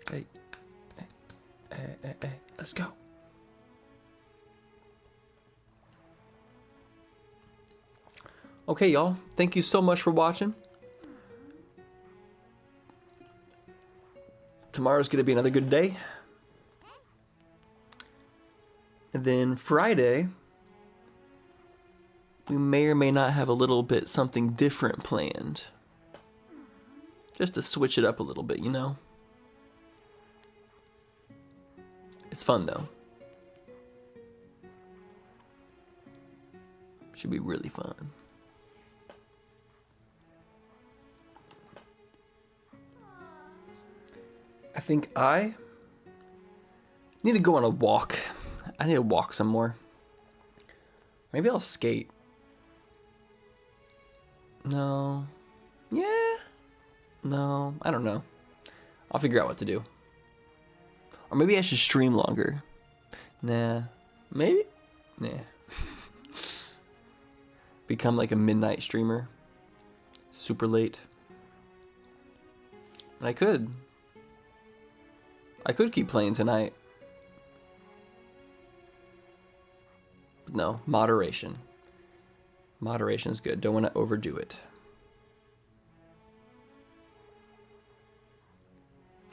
Hey. Hey. Let's go. Okay, y'all. Thank you so much for watching. Tomorrow's going to be another good day. And then Friday, we may or may not have a little bit something different planned. Just to switch it up a little bit, you know? It's fun, though. Should be really fun. I think I need to go on a walk. I need to walk some more. Maybe I'll skate. No. Yeah. No. I don't know. I'll figure out what to do. Or maybe I should stream longer. Nah. Maybe? Nah. Become like a midnight streamer. Super late. And I could keep playing tonight. But no, moderation. Moderation is good. Don't want to overdo it.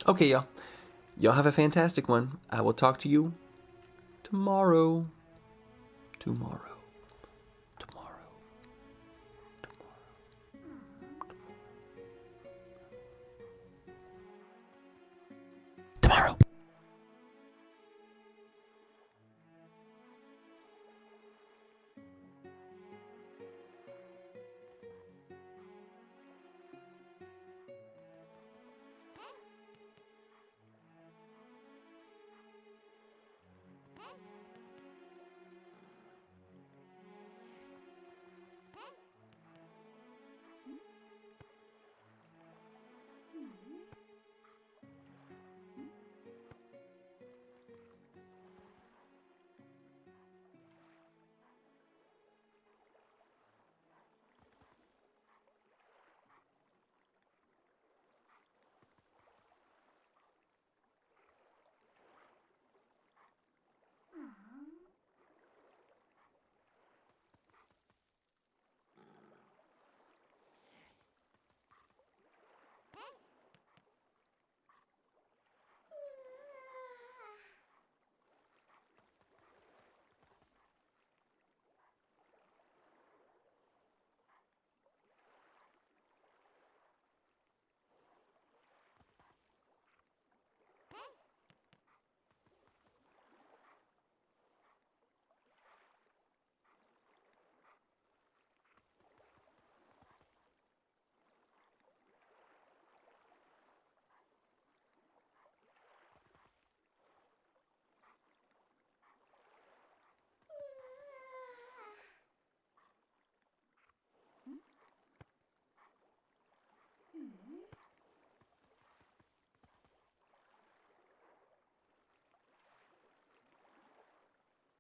Okay, y'all. Y'all have a fantastic one. I will talk to you tomorrow.